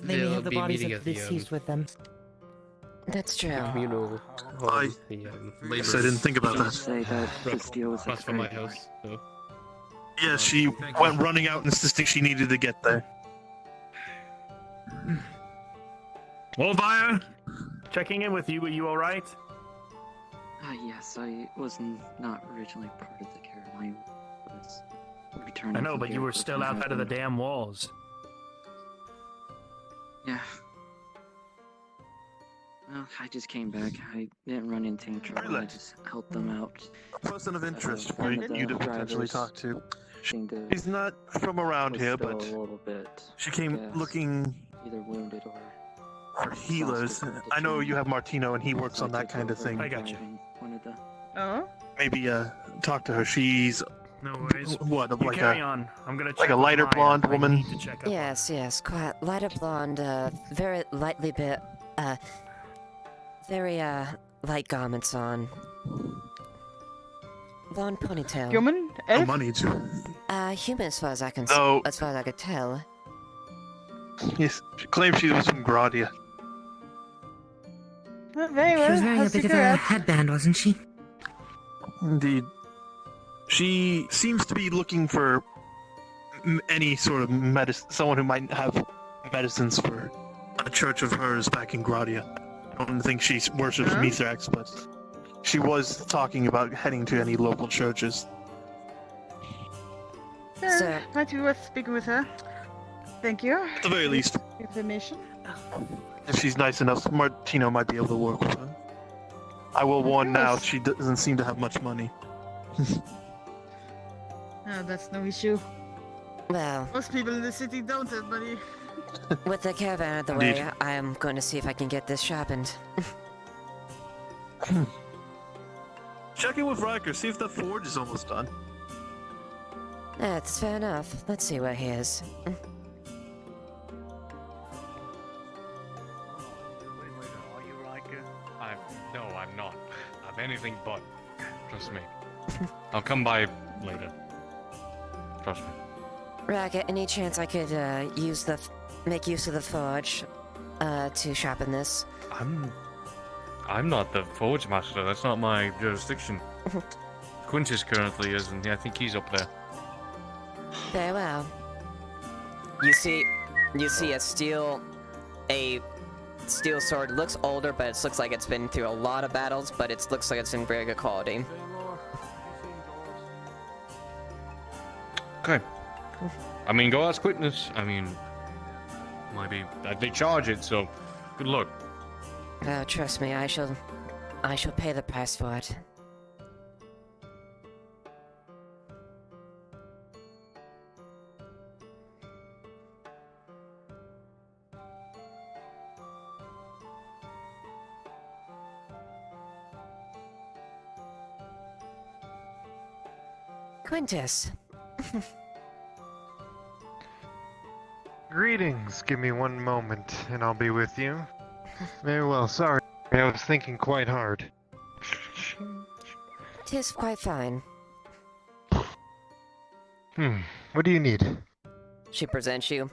the bodies of the deceased with them. That's true. I didn't think about that. Say that this deal was from my house. So. Yeah, she went running out insisting she needed to get there. Well, Vaya, checking in with you. Are you all right? Yes, I was not originally part of the caravan. I was returning. I know, but you were still outside of the damn walls. Yeah. Well, I just came back. I didn't run into any trouble. I just helped them out. A person of interest for you to potentially talk to. She's not from around here, but she came looking either wounded or for healers. I know you have Martino, and he works on that kind of thing. I got you. Maybe talk to her. She's no worries. What? You carry on. I'm gonna check like a lighter blonde woman. Yes, quite lighter blonde, very lightly bit, very light garments on. Blonde ponytail. Human? Elf? Money too. Human as far as I can as far as I could tell. Yes, she claims she was from Gradia. Very well. She was wearing a bit of a headband, wasn't she? Indeed. She seems to be looking for any sort of medicine, someone who might have medicines for a church of hers back in Gradia. I don't think she worships Mithrax, but she was talking about heading to any local churches. Might be worth speaking with her. Thank you. At the very least. Information. If she's nice enough, Martino might be able to work with her. I will warn now, she doesn't seem to have much money. Oh, that's no issue. Well, most people in the city don't have money. With the caravan out of the way, I am going to see if I can get this sharpened. Check in with Riker, see if that forge is almost done. That's fair enough. Let's see where he is. No, I'm not. I'm anything but. Trust me. I'll come by later. Trust me. Racket, any chance I could make use of the forge to sharpen this? I'm not the forge master. That's not my jurisdiction. Quintus currently is, and I think he's up there. Very well. You see a steel sword. Looks older, but it looks like it's been through a lot of battles, but it looks like it's in very good quality. Okay. I mean, go ask Quintus. I mean, maybe they charge it, so good luck. Oh, trust me, I shall pay the price for it. Quintus. Greetings. Give me one moment, and I'll be with you. Very well. Sorry, I was thinking quite hard. 'Tis quite fine. What do you need? She presents you.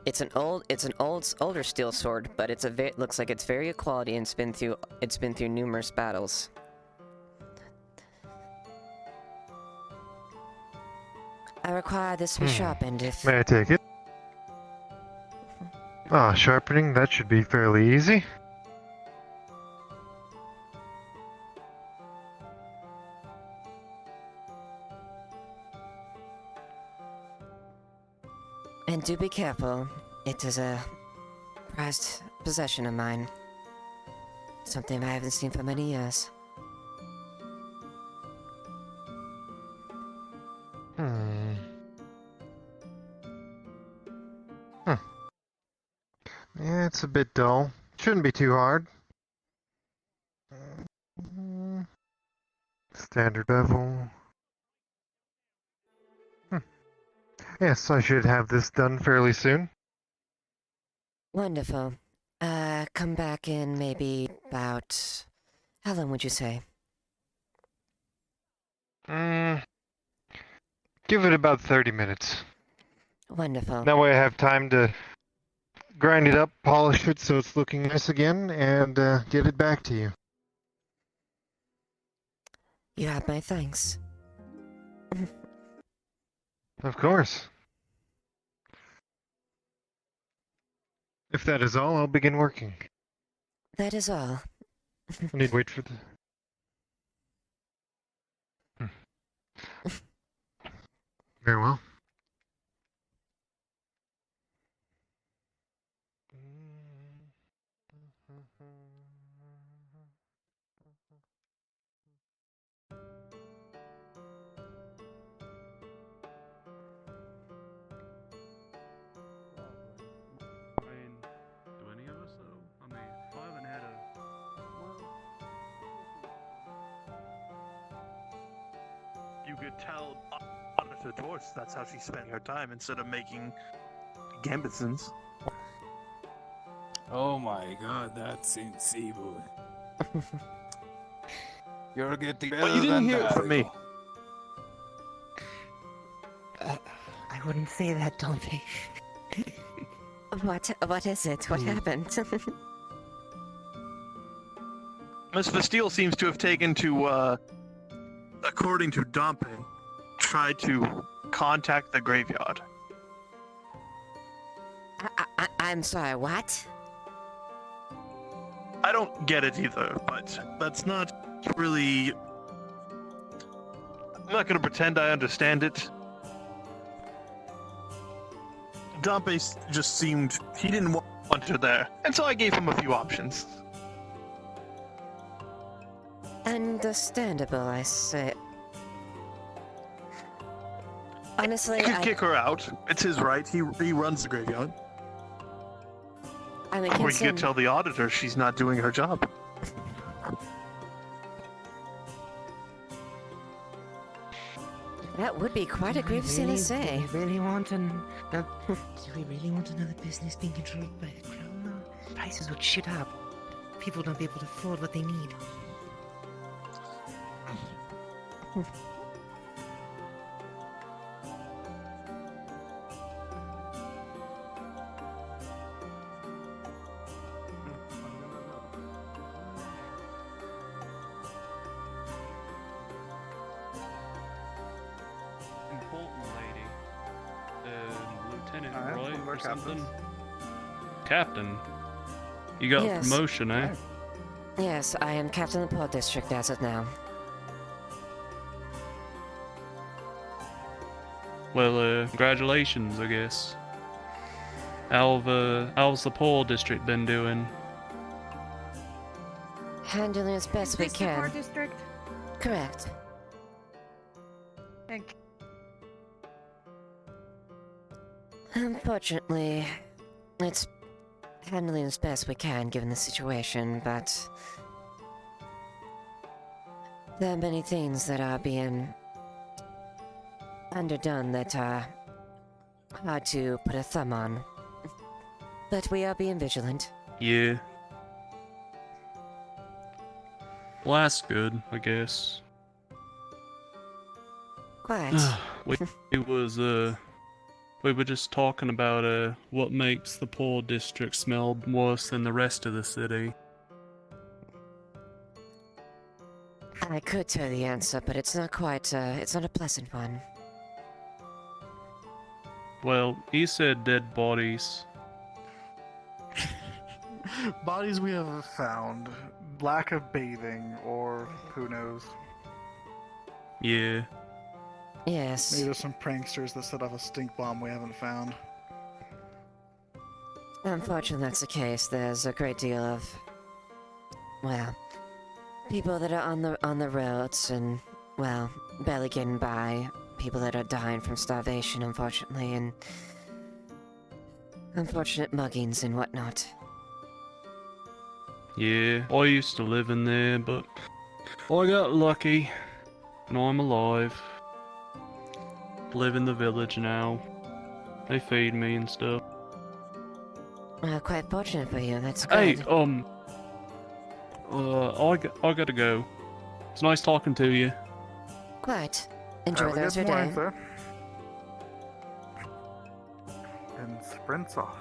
It's an older steel sword, but looks like it's very good quality and it's been through numerous battles. I require this to be sharpened if... May I take it? Ah, sharpening, that should be fairly easy. And do be careful. It is a prized possession of mine. Something I haven't seen for many years. Yeah, it's a bit dull. Shouldn't be too hard. Standard level. Yes, I should have this done fairly soon. Wonderful. Come back in maybe about... How long would you say? Give it about 30 minutes. Wonderful. That way I have time to grind it up, polish it so it's looking nice again, and get it back to you. You have my thanks. Of course. If that is all, I'll begin working. That is all. I need to wait for the... Very well. Do any of us though? I mean, I haven't had a... You could tell Auditor Dorse that's how she's spending her time instead of making gambitsons. Oh my god, that's insensible. You're getting better But you didn't than hear it that. from me. I wouldn't say that, Dante. What is it? What happened? Miss Vastille seems to have taken to, according to Dompe, tried to contact the graveyard. I'm sorry, what? I don't get it either, but that's not really... I'm not gonna pretend I understand it. Dompe just seemed... he didn't want her there, and so I gave him a few options. Understandable, I say. Honestly, He could kick her out. It's his right. He runs the graveyard. I mean, Or he could tell the auditor she's not doing her job. That would be quite a grievous thing to say. Do we really want do we really want another business being controlled by the crown? Though? Prices would shit up. People don't be able to afford what they need. Important lady. Lieutenant, Alright, right? one of our Or something? captains. Captain. You got a Yes. promotion, eh? Yes, I am captain of the Port District as of now. Well, congratulations, I guess. How's the Pole District been doing? Handling as best we This the can. Port District? Correct. Thank Unfortunately, it's handling as best we can given the situation, but there are many things that are being underdone that are hard to put a thumb on. But we are being vigilant. Yeah. Well, that's good, I guess. Quite. We were just talking about what makes the Pole District smell worse than the rest of the city. I could tell the answer, but it's not quite, it's not a pleasant one. Well, he said dead bodies. Bodies we haven't found, lack of bathing, or who knows. Yeah. Yes. Maybe there's some pranksters that set off a stink bomb we haven't found. Unfortunately, that's the case. There's a great deal of, well, people that are on the roads and, well, barely getting by. People that are dying from starvation, unfortunately, and unfortunate muggings and whatnot. Yeah, I used to live in there, but I got lucky. And I'm alive. Live in the village now. They feed me and stuff. Quite fortunate for you, that's good. Hey, I gotta go. It's nice talking to you. Quite. Enjoy Have the a rest good of your morning, day. sir. And sprints off.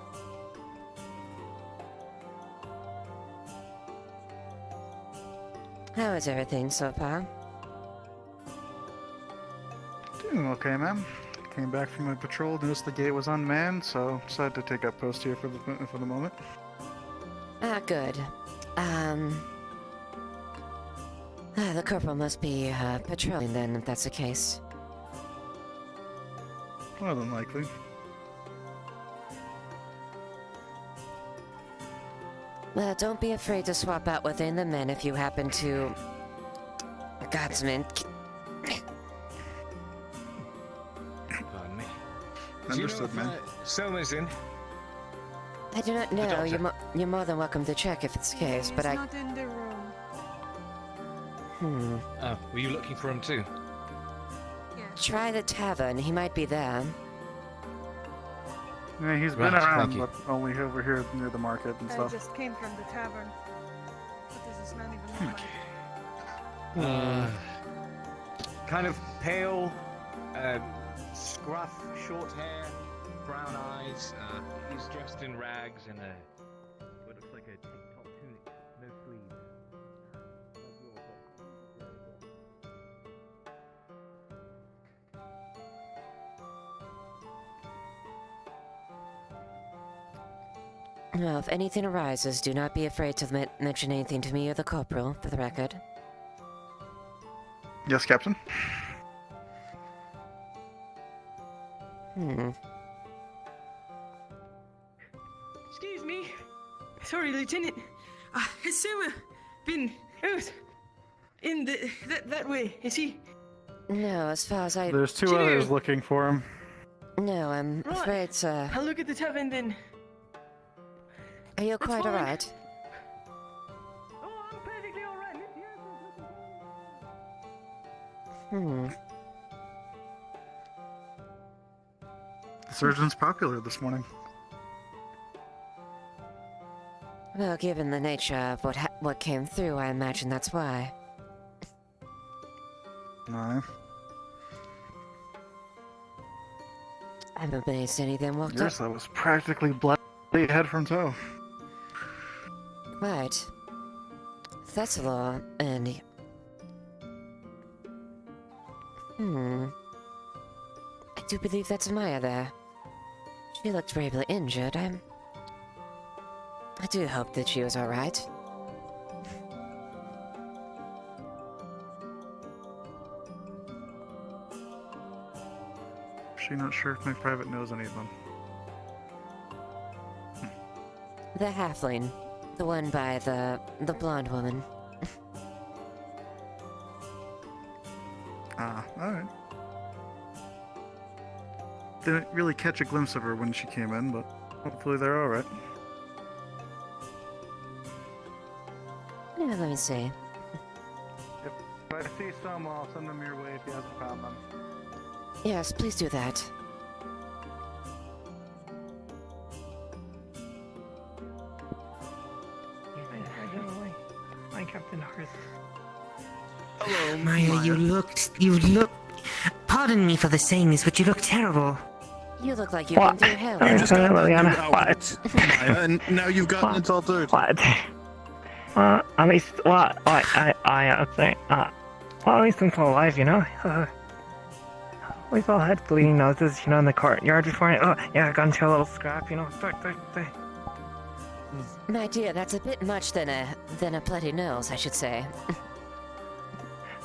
How is everything so far? Doing okay, ma'am. Came back from my patrol, noticed the gate was unmanned, so decided to take up post here for the moment. Ah, good. The corporal must be, patrolling then, if that's the case. More than likely. Well, don't be afraid to swap out within the men if you happen to... Godsman. Pardon me. Understood, man. Selma's in. I do not know. You're more than welcome to check if it's the case, but He's I... not in the room. Oh, were you looking for him too? Try the tavern. He might be there. Yeah, he's Right, been around, thank you. but only over here near the market and I stuff. just came from the tavern. What does this man even look like? Kind of pale, scruff, short hair, brown eyes. He's dressed in rags and what looks like a tank-top tunic, no sleeves. Well, if anything arises, do not be afraid to mention anything to me or the corporal, for the record. Yes, Captain. Excuse me. Sorry, Lieutenant. Has Soma been out in that way? Is he? No, as far as I... There's two others looking for him. No, I'm afraid, sir. I'll look at the tavern then. Are you quite fine. alright? Oh, I'm perfectly alright. The surgeon's popular this morning. Well, given the nature of what came through, I imagine that's why. No. I haven't been able to see anything walked up. Yours, that was practically bloody head from toe. Right. That's a law, and... I do believe that's Maya there. She looked gravely injured. I do hope that she was alright. She not sure if my private knows any of them. The halfling. The one by the blonde woman. Ah, alright. Didn't really catch a glimpse of her when she came in, but hopefully they're alright. Yeah, let me see. If I see some, I'll send them your way if he hasn't found them. Yes, please do that. Hi, Captain Hearth. Hello, Maya. You look. Pardon me for the saying this, but you look terrible. You look like you've been through hell. You just got Leiliana, a new outfit, Maya, and now you've gotten it altered. What? At least, I think, well, at least I'm still alive, you know? We've all had bleeding noses, you know, in the courtyard before. I got into a little scrap, you know. My dear, that's a bit much than a bloody nose, I should say.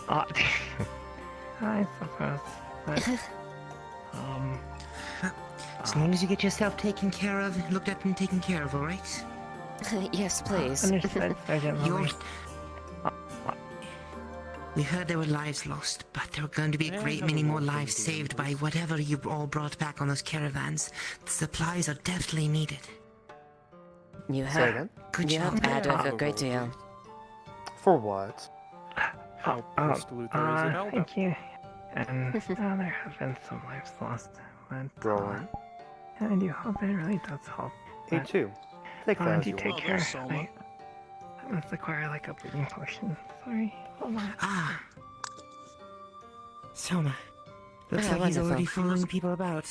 I suppose. But, as long as you get yourself taken care of, looked at and taken care of, alright? Yes, please. Understood, Sergeant Lily. We heard there were lives lost, but there were going to be a great many more lives saved by whatever you all brought back on those caravans. The supplies are definitely needed. You Say have. again? Good job. Add a great deal. For what? Thank you. And there have been some lives lost. But, Rolling. I do hope it really does help. A2. Take that as you you take want. care. I must acquire like a bleeding potion. Sorry. Hold on. Ah. Soma. Looks like he's wonderful. already following people about.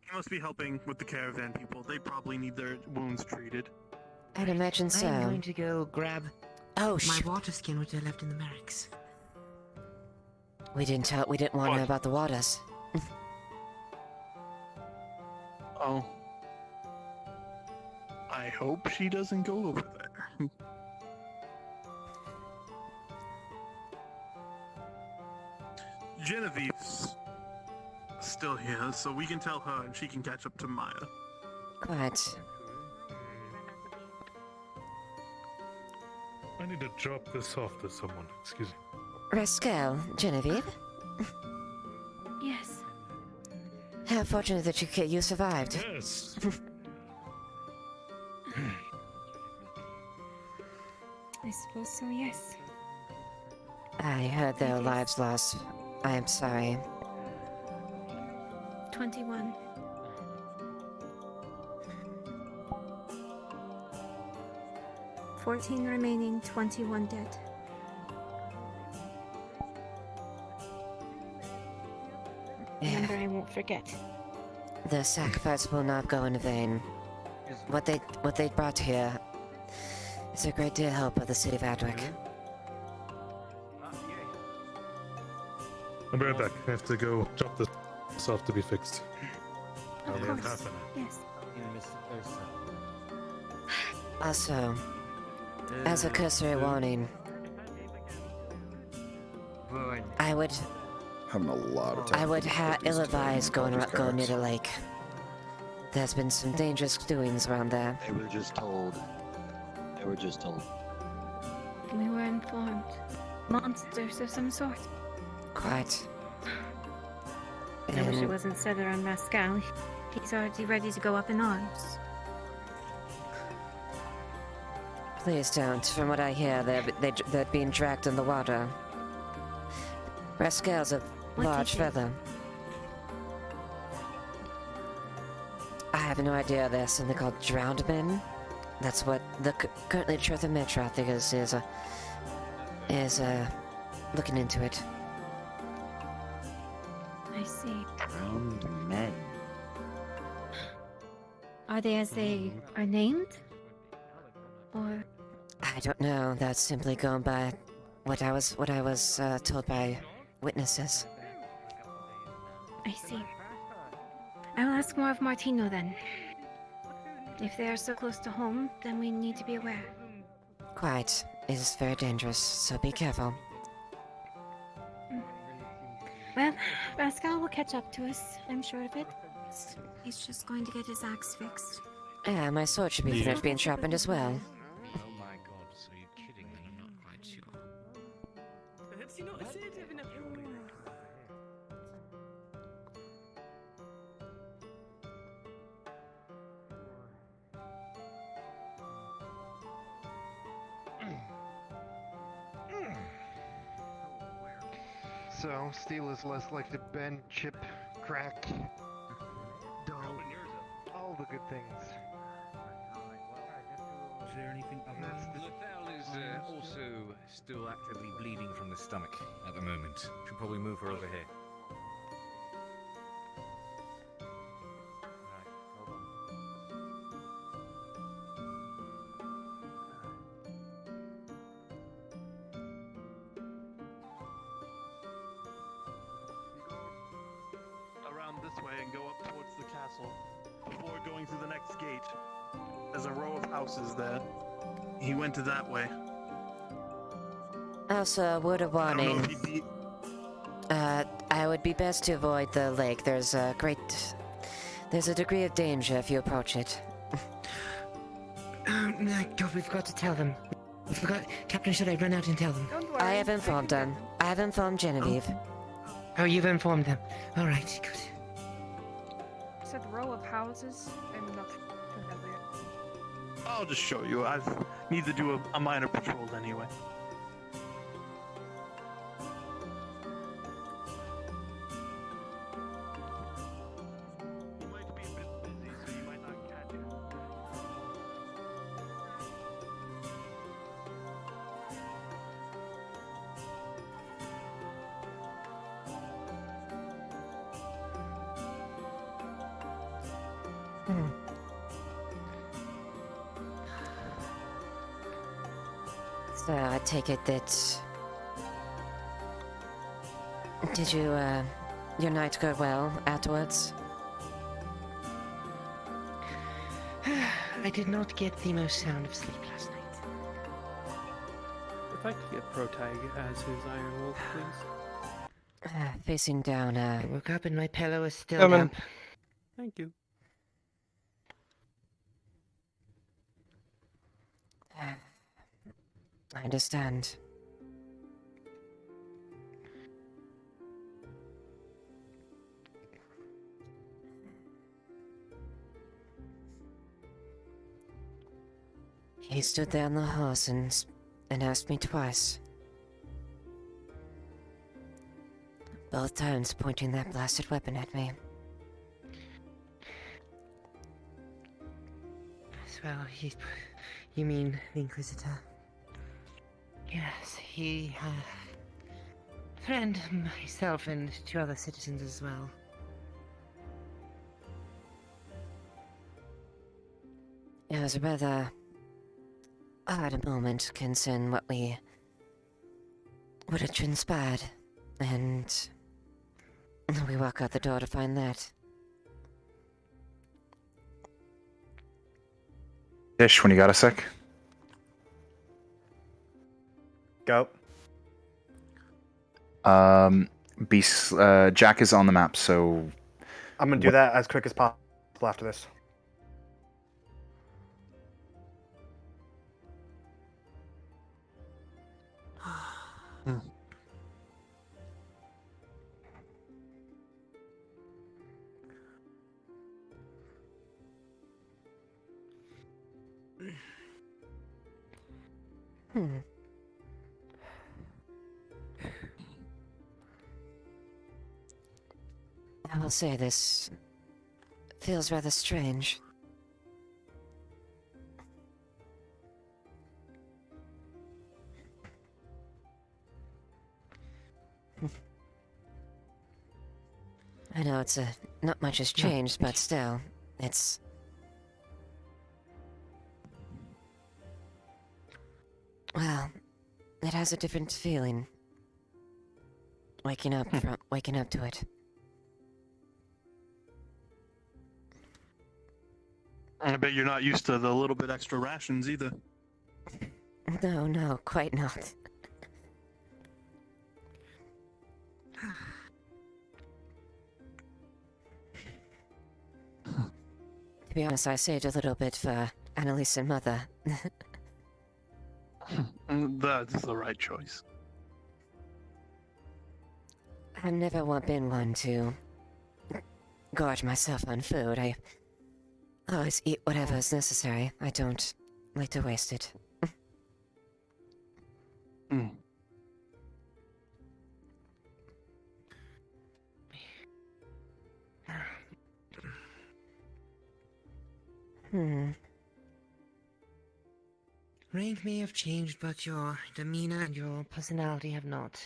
He must be helping with the caravan people. They probably need their wounds treated. I'd imagine so. I'm going to go grab Oh, my water skin which I left in the barracks. We didn't want to know about the waters. Oh. I hope she doesn't go over there. Genevieve's still here, so we can tell her and she can catch up to Maya. Quite. I need to drop this off to someone. Excuse me. Rascal, Genevieve? Yes. How fortunate that you survived. Yes. I suppose so, yes. I heard there were lives lost. I am sorry. 21. $14 remaining, 21 dead. Remember, I won't forget. The sacrifice will not go in vain. What they brought here is a great deal of help of the city of Adwick. I'll be right back. I have to go drop this off to be fixed. Of I'll be in course. half an hour. Yes. Also, as a cursory warning, I would Having a lot of time. I would ill advise going near the lake. There's been some dangerous doings around there. They were just told. We were informed. Monsters of some sort. Quite. I wish it And wasn't said around Rascal. He's already ready to go up in arms. please don't. From what I hear, they're being dragged in the water. Rascal's a large feather. I have no idea. There's something called drowned men. That's what the currently Church of Metro, I think, is looking into it. I see. Drowned men. Are they as they are named? Or I don't know. That's simply going by what I was told by witnesses. I see. I will ask more of Martino then. If they are so close to home, then we need to be aware. Quite. It is very dangerous, so be careful. Well, Pascal will catch up to us, I'm sure of it. He's just going to get his axe fixed. Yeah, my sword should be finished being sharpened as well. Oh my god, so you're kidding me? I'm not quite sure. So, steel is less likely to bend, chip, crack, dull, all the good things. Is there anything other? Lethal is also still actively bleeding from the stomach at the moment. Should probably move her over here. Around this way and go up towards the castle before going through the next gate. There's a row of houses there. He went to that way. Also, a word of warning. I would be best to avoid the lake. There's a degree of danger if you approach it. God, we've got to tell them. We forgot. Captain, should I run out and tell them? I have informed them. I have informed Genevieve. Oh, you've informed them. All right, good. You said row of houses? I'm not familiar. I'll just show you. I need to do a minor patrol anyway. So I take it that... Did you, your night go well afterwards? I did not get the most sound of sleep last night. If I could get Protag as his Iron Wolf, please. Facing down, I woke up and my pillow is still Coming. damp. Thank you. I understand. He stood there on the horse and asked me twice. Both times pointing that blasted weapon at me. Well, you mean the Inquisitor? Yes, he threatened myself and 2 other citizens as well. It was a rather odd moment considering what had transpired, and we walk out the door to find that. Dish, when you got a sec. Go. Jack is on the map, so... I'm gonna do that as quick as possible after this. I will say this. feels rather strange. I know it's not much has changed, but still, it's... Well, it has a different feeling. Waking up to it. I bet you're not used to the little bit extra rations either. No, quite not. To be honest, I saved a little bit for Annalise and Mother. That's the right choice. I've never been one to gorge myself on food. I always eat whatever is necessary. I don't like to waste it. Rank may have changed, but your demeanor and your personality have not.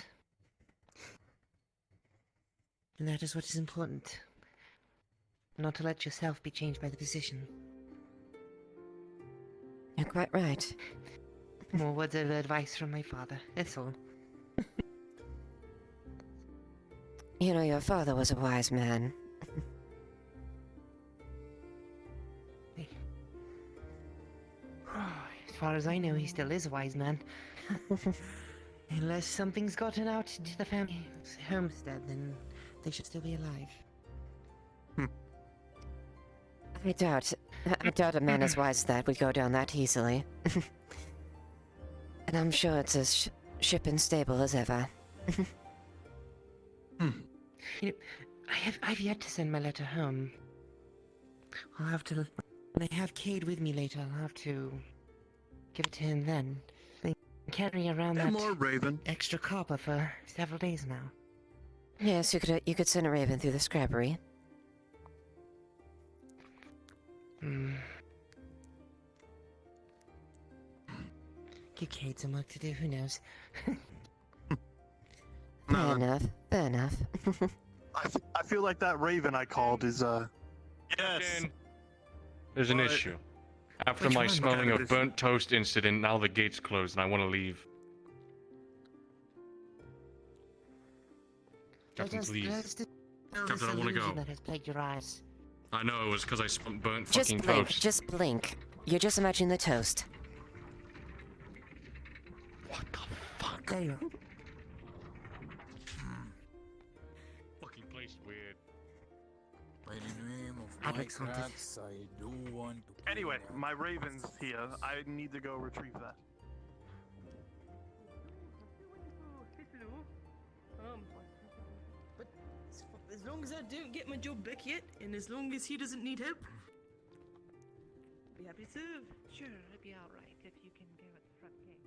And that is what is important. Not to let yourself be changed by the position. You're quite right. More words of advice from my father, that's all. You know, your father was a wise man. As far as I know, he still is a wise man. Unless something's gotten out to the family's homestead, then they should still be alive. I doubt a man as wise as that would go down that easily. And I'm sure it's as ship and stable as ever. You know, I've yet to send my letter home. I'll have to... When I have Cade with me later, I'll have to give it to him then. Been carrying around that more Raven. extra copper for several days now. Yes, you could send a raven through the scrappery. Give Cade some work to do, who knows? Fair enough. I feel like that raven I called is Yes. There's an issue. After Which my one? smelling What of burnt toast incident, now the gate's closed and I want to leave. Captain, please. Captain, I want to go. That has plagued your eyes. I know, it was because I smelled burnt Just fucking blink, toast. just blink. You're just imagining the toast. Fuck. There you go. Fucking place weird. By the name of I'd my like something. cracks, I do want to... Anyway, my raven's here. I need to go retrieve that. But as long as I don't get my job back yet, and as long as he doesn't need help, I'll be happy to serve. Sure, it'll be alright if you can go at the front gate.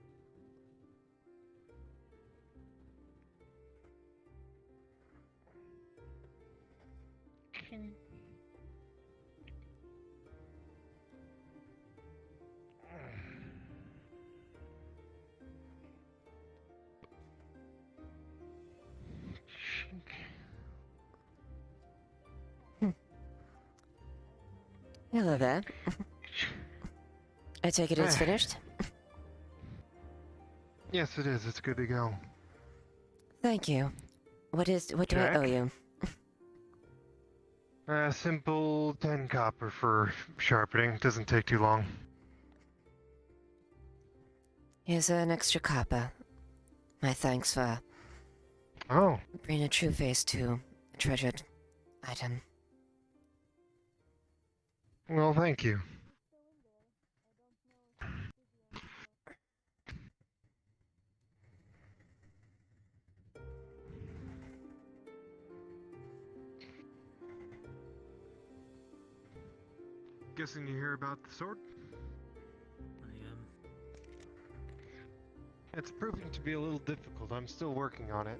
Hello there. I take it it's finished? Yes, it is. It's good to go. Thank you. What do I owe you? Simple 10 copper for sharpening. Doesn't take too long. Here's an extra copper. My thanks for bringing a true face to a treasured item. Well, thank you. Guessing you hear about the sword? I am. It's proving to be a little difficult. I'm still working on it.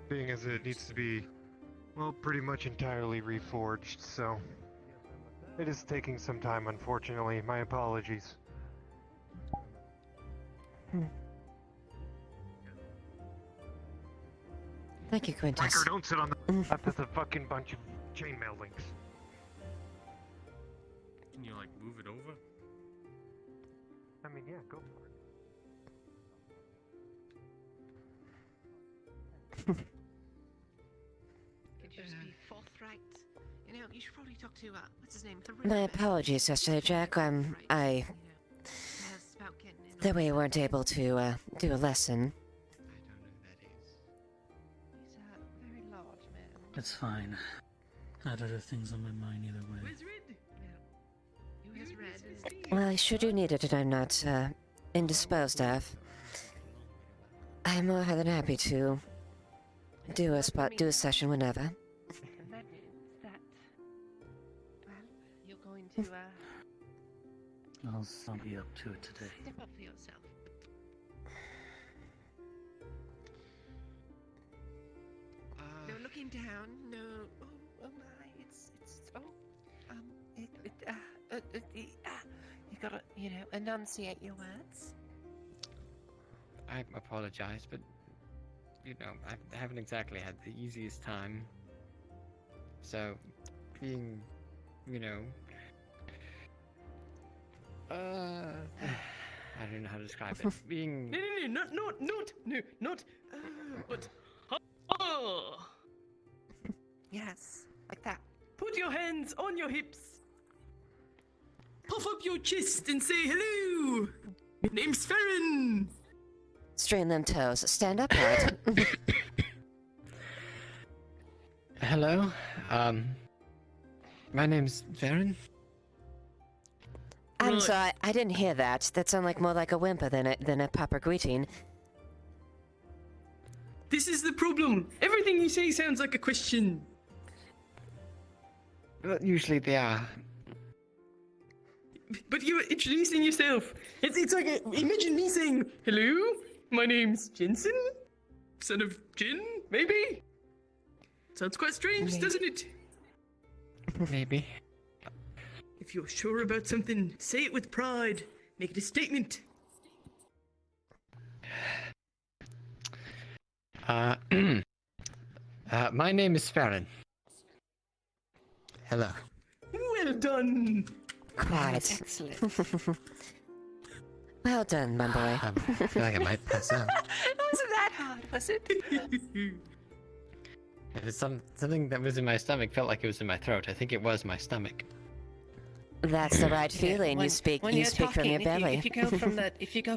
Being as it needs to be well, pretty much entirely reforged, so it is taking some time, unfortunately. My apologies. Thank you, Quintus. Riker, don't sit on the lap. That's a fucking bunch of chainmail links. Can you like move it over? I mean, yeah, go for it. Could you just be forthright? You know, you should probably talk to, what's his name? My apologies yesterday, Jack. That we weren't able to, do a lesson. Very large man. It's fine. I had other things on my mind either way. Where's Red? Who has Red? Well, should you need it and I'm not, indisposed of, I'm more than happy to do a session whenever. And that means that, well, you're going to, I'll be up to it today. step up for yourself. No looking down, no, oh my, you gotta, you know, enunciate your words. I apologize, but, you know, I haven't exactly had the easiest time. So, being, you know, I don't know how to describe it. Being... But, oh! Yes, like that. Put your hands on your hips. Puff up your chest and say hello. My name's Farron. Strain them toes. Stand up hard. Hello, my name's Farron. I'm Right. sorry, I didn't hear that. That sounded more like a whimper than a proper greeting. This is the problem. Everything you say sounds like a question. Well, usually they are. But you're introducing yourself. It's like imagine me saying, hello, my name's Jensen, son of Jin, maybe? Sounds quite strange, Maybe. doesn't it? Maybe. If you're sure about something, say it with pride. Make it a statement. My name is Farron. Hello. Well done. Quite. Excellent. Well done, my boy. I feel like I might pass out. It wasn't that hard, was it? If it's something that was in my stomach felt like it was in my throat. I think it was my stomach. That's the right feeling. When You speak you're from your talking, belly. If you go from the, if you go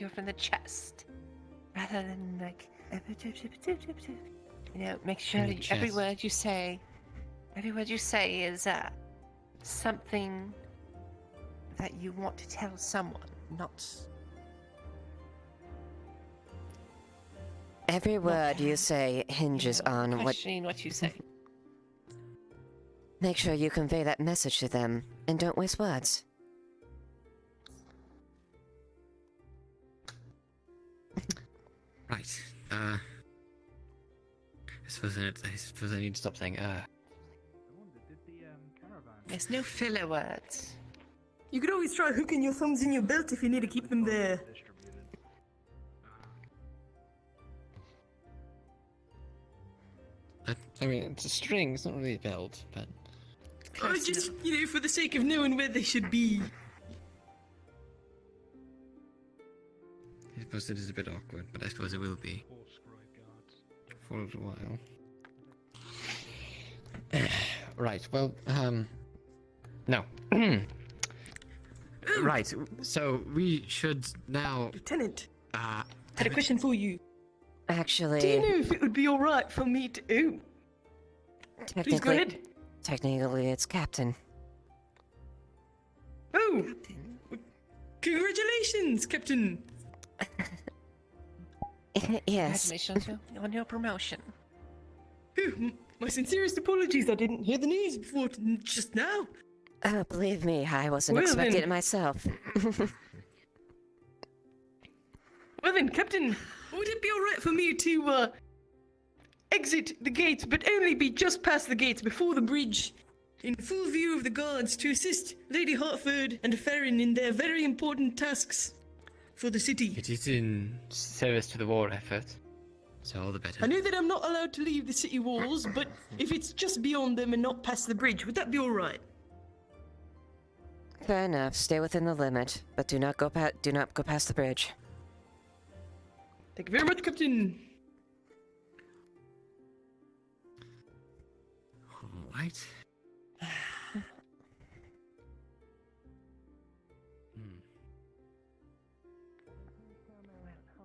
from the chest, rather than like, you know, make sure From the that every chest. word you say is something that you want to tell someone, not. Every word you say hinges on what. Questioning what you say. Make sure you convey that message to them, and don't waste words. Right. I suppose I need to stop saying There's no filler words. You could always try hooking your thumbs in your belt if you need to keep them there. I mean, it's a string. It's not really a belt, but. I just, you know, for the sake of knowing where they should be. I suppose it is a bit awkward, but I suppose it will be. For a little while. Right, well, no. Right, so we should now... Lieutenant, Uh, had a question for you. Actually, Do you know if it would be alright for me to... Oh, please go ahead. Technically, it's Captain. Oh, congratulations, Captain. Yes. Congratulations on your promotion. Oh, my sincerest apologies. I didn't hear the news before just now. Oh, believe me, I wasn't Well, expecting then. it myself. Well then, Captain, would it be alright for me to exit the gate, but only be just past the gate before the bridge, in full view of the guards to assist Lady Hartford and Farron in their very important tasks for the city. It is in service to the war effort, so all the better. I know that I'm not allowed to leave the city walls, but if it's just beyond them and not past the bridge, would that be alright? Fair enough. Stay within the limit, but do not go past the bridge. Thank you very much, Captain. Alright. I'll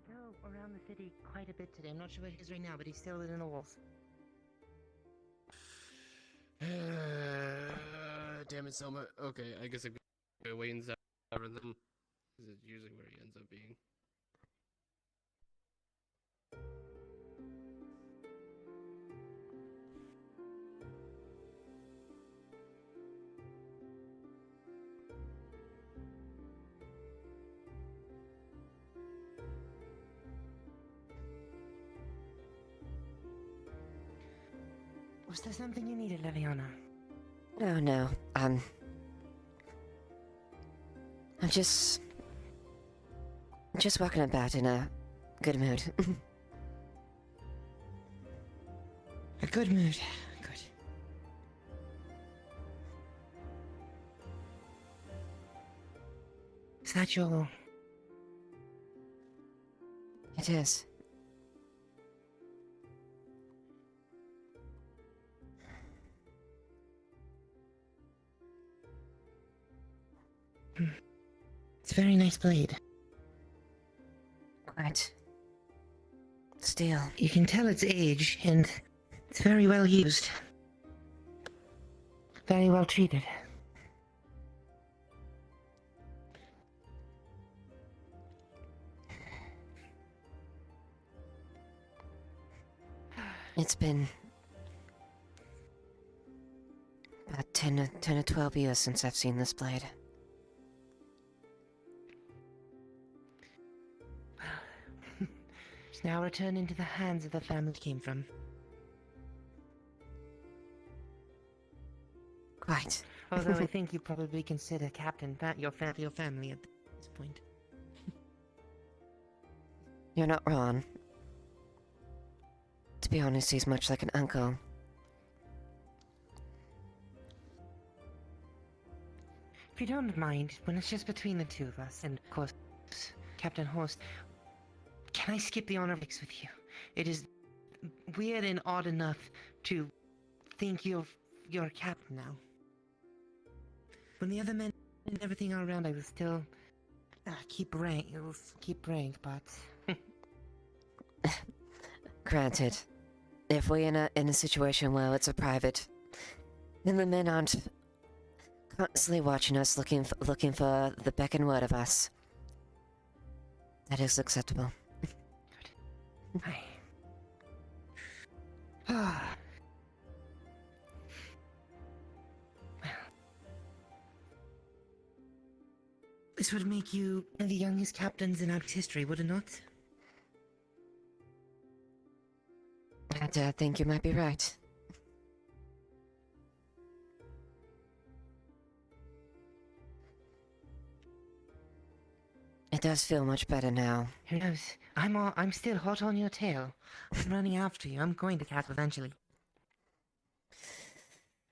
go around the city quite a bit today. I'm not sure where he is right now, but he's still within the walls. Damn it, Selma. Okay, I guess I go away in Zara then. This is usually where he ends up being. Was there something you needed, Leiliana? Oh no. I'm just walking about in a good mood. A good mood. Good. Is that your... It is. It's a very nice blade. Quite. Steel. You can tell its age, and it's very well used. Very well treated. It's been about 10 to 12 years since I've seen this blade. It's now returned into the hands of the family it came from. Quite. Although I think you probably consider Captain your family at this point. You're not wrong. To be honest, he's much like an uncle. If you don't mind, when it's just between the two of us, and of course, Captain Horst, can I skip the honor mix with you? It is weird and odd enough to think you're a captain now. When the other men and everything are around, I will still keep rank, but... Granted. If we're in a situation where it's a private, and the men aren't constantly watching us, looking for the beck and word of us, that is acceptable. This would make you one of the youngest captains in Alp's history, would it not? I think you might be right. It does feel much better now. Who knows? I'm still hot on your tail. I'm running after you. I'm going to Cap eventually.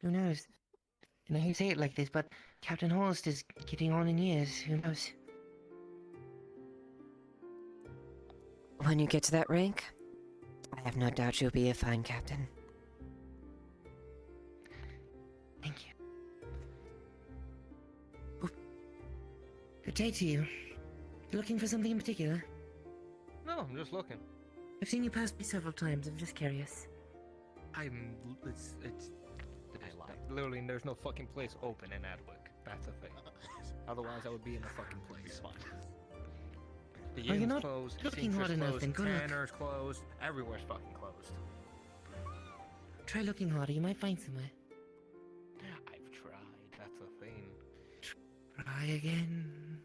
Who knows? And I hate to say it like this, but Captain Horst is getting on in years. Who knows? When you get to that rank, I have no doubt you'll be a fine captain. Thank you. Oh. Good day to you. You looking for something in particular? No, I'm just looking. I've seen you pass me several times. I'm just curious. It's literally, there's no fucking place open in Adwick. That's a thing. Otherwise, I would be in the fucking place. The you're inn's not closed, looking Seamstress hard enough, closed, then go look. Tanner's closed, everywhere's fucking closed. Try looking harder. You might find somewhere. I've tried, that's a thing. Try again.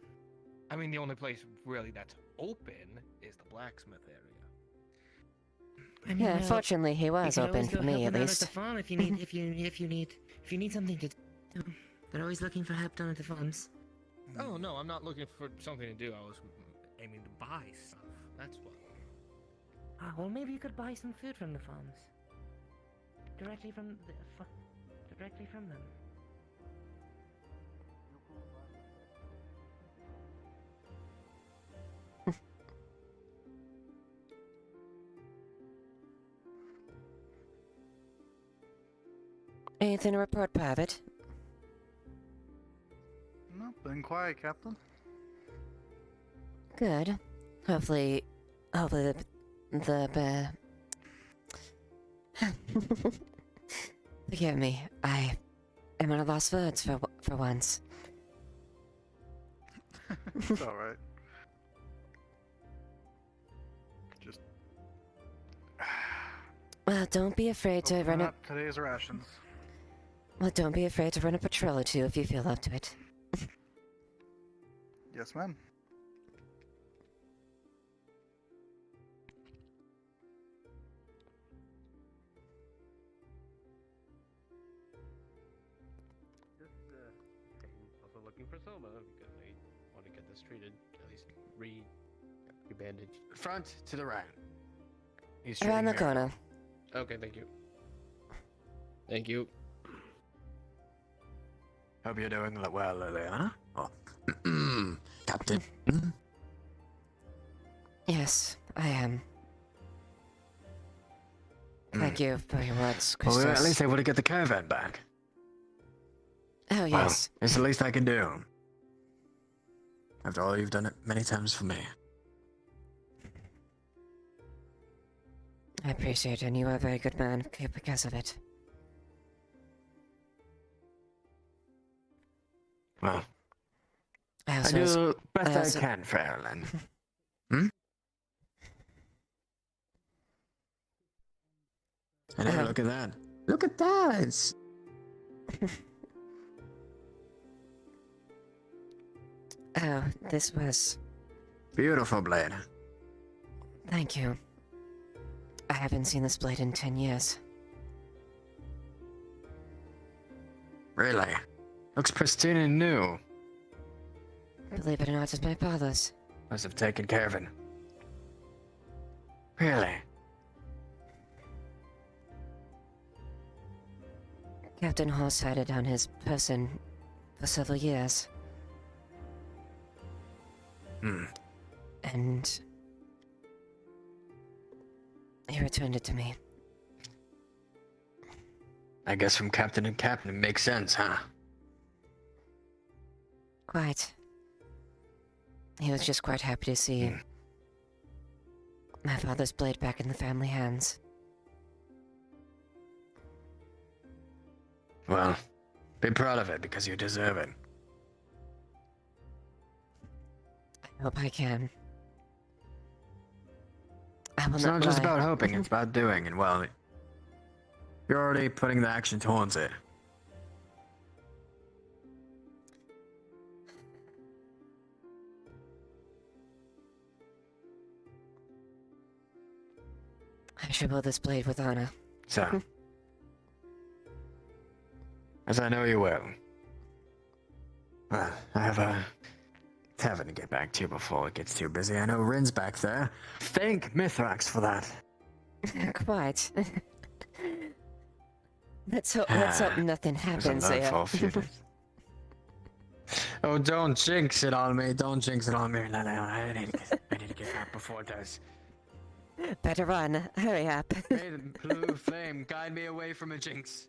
I mean, the only place really that's open is the blacksmith area. I mean, Yeah, fortunately he was you could open always for go me help at him out least. at the farm if you need something to do. They're always looking for help down at the farms. Oh no, I'm not looking for something to do. I was aiming to buy stuff. That's what. Ah, well, maybe you could buy some food from the farms. Directly from them. Anything to report, Private? No, been quiet, Captain. Good. Hopefully the bear. Forgive me. I am at a lost for words for once. It's alright. Just. Well, don't be afraid to Open run a. up today's rations. Well, don't be afraid to run a patrol or two if you feel up to it. Yes, ma'am. Also looking for Soma because I want to get this treated. At least re-bandaged. Front to the right. He's Around the treating me. corner. Okay, thank you. Thank you. Hope you're doing well, Leiliana. Oh. Captain. Yes, I am. Thank you for your words, Well, we're Christos. at least able to get the caravan back. Oh, yes. Well, it's the least I can do. After all, you've done it many times for me. I appreciate it, and you are a very good man because of it. Well, I I also do was- the best I I also- can for Erlen. Hmm? And hey, look at that. Look at that! Oh, this was... Beautiful blade. Thank you. I haven't seen this blade in 10 years. Really? Looks pristine and new. Believe it or not, it's my father's. Must have taken care of it. Really? Captain Horse had it on his person for several years. Hmm. And... he returned it to me. I guess from captain to captain it makes sense, huh? Quite. He was just quite happy to see my father's blade back in the family hands. Well, be proud of it because you deserve it. I hope I can. I will It's not not just lie. about hoping, it's about doing, and well, you're already putting the action towards it. I should wield this blade with honor. So, as I know you will, I have a tavern to get back to before it gets too busy. I know Rin's back there. Thank Mithrax for that. Quite. Let's hope nothing happens there. For a few days. Oh, don't jinx it on me. Don't jinx it on me. I need to get back before it does. Better run. Hurry up. May the blue flame guide me away from a jinx.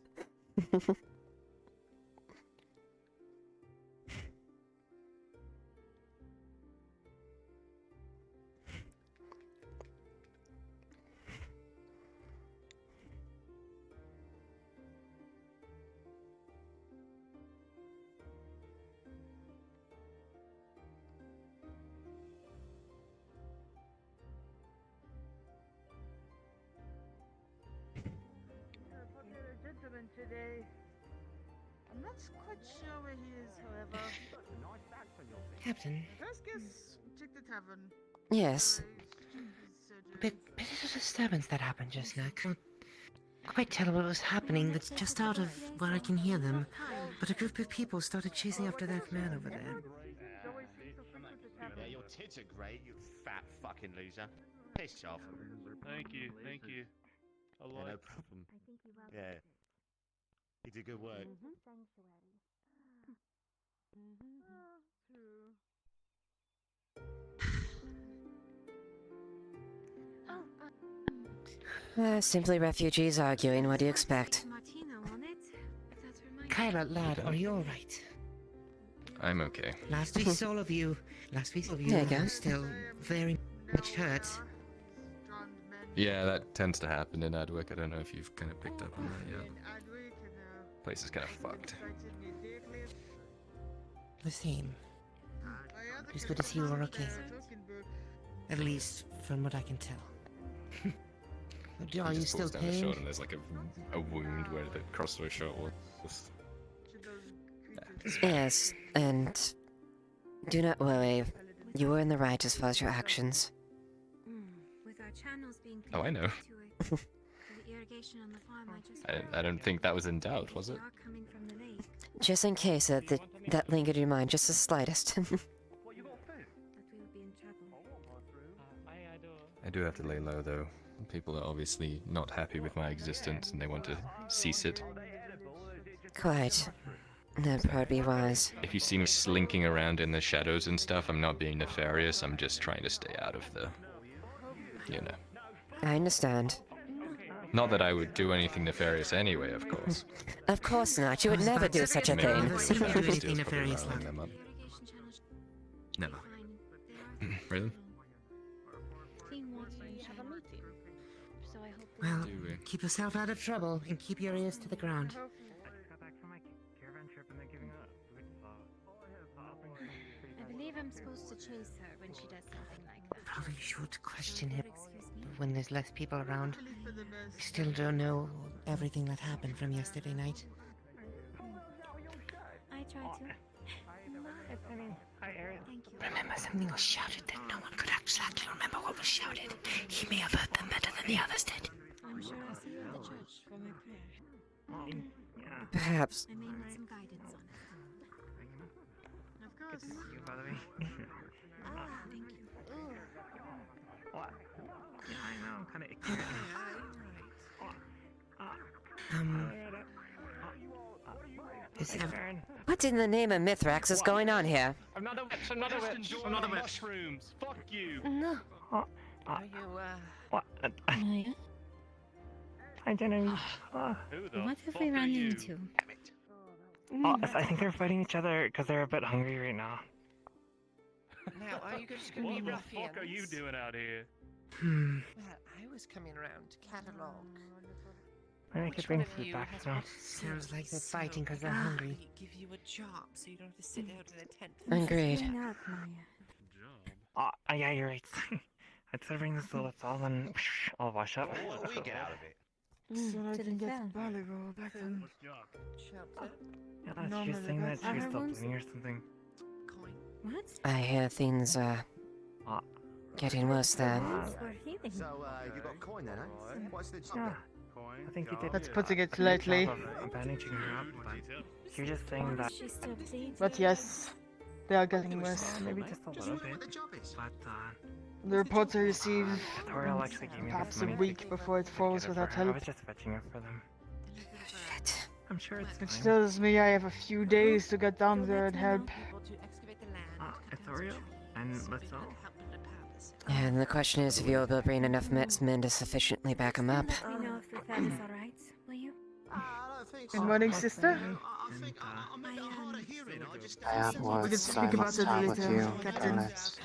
Gentleman today. I'm not quite sure where he is, however. Captain. Let's guess check the tavern. Yes. He said bit of a disturbance that happened just now. I can't quite tell what was happening. That's just out of where I can hear them. But a group of people started chasing after that man over there. Yeah, your tits are great, you fat fucking loser. Piss off. Thank you, thank you. I Yeah, like. no problem. Yeah. You did good work. Simply refugees arguing. What do you expect? Kyra, lad, are you alright? I'm okay. Last we saw of you, There you go. were still very much hurt. Yeah, that tends to happen in Adwick. I don't know if you've kind of picked up on that yet. Place is kind of fucked. The same. It's good to see you are okay. At least from what I can tell. Are you Just still pulls down the pained? shot and there's like a wound where the crossbow shot was. Yes, and do not worry. You were in the right as far as your actions. With our channels being Oh, I know. the irrigation on the farm, I don't think that was in doubt, was it? coming from the lake. Just in case that lingered in your mind, just the slightest. That we will be in trouble. I do have to lay low though. People are obviously not happy with my existence and they want to cease it. Quite. That'd probably be wise. If you see me slinking around in the shadows and stuff, I'm not being nefarious, I'm just trying to stay out of the... you know. I understand. Not that I would do anything nefarious anyway, of course. Of course not. You would never do such a Maybe thing. people Seem to do steals anything probably nefarious, riling lad. them up. Never. Really? Well, keep yourself out of trouble and keep your ears to the ground. I believe I'm supposed to chase her when she does something like that. Probably should question it when there's less people around. We still don't know everything that happened from yesterday night. I try to. Thank you. Remember, something was shouted that no one could exactly remember what was shouted. He may have heard them better than the others did. I'm sure I'll see you at the church for my prayer. Perhaps. I may need some guidance on it. Of course. Good to see you, by the way. Thank you. What? Yeah, I know, I'm kind of icky. Is Aaron. What in the name of Mithrax is going on here? Another witch, another witch, another witch. Mushrooms, fuck you. No. Are you, What? Hi, Genevieve. What have we run into? I think they're fighting each other because they're a bit hungry right now. Now, are you just going to be What the fuck are you ruffians? doing out here? Hmm. Well, I was coming around to catalogue. I could bring food back, so. Sounds like they're fighting because they're Ah, hungry. Give you a job so you don't have to sit out in a tent. Agreed. Yeah, you're right. I'd say bring this to all and I'll wash up. What do we get out of it? So I to can the get cell. the volleyball back then. Yeah, she was saying that she was still bleeding or something. What? I hear things getting worse there. We're healing. So, you got coin then, eh? What's the job? Yeah. I think he did. That's putting it a good lightly. job of bandaging her up, but she was just saying that. She still bleeds. But yes, they are getting worse. Maybe just a little bit. But The reports I receive Toriel actually gave me perhaps this a money week before it falls to get it without for her. I help. was just fetching it for them. Shit. I'm sure it's Which fine. tells me I have a few days to get down there and help. It's Toriel and Little. And the question is if you'll be able to bring enough men to sufficiently back him up. Let me know if the fed is alright, will you? Good morning, sister. I have We words can speak about must it have with later, you, Captain. Alex.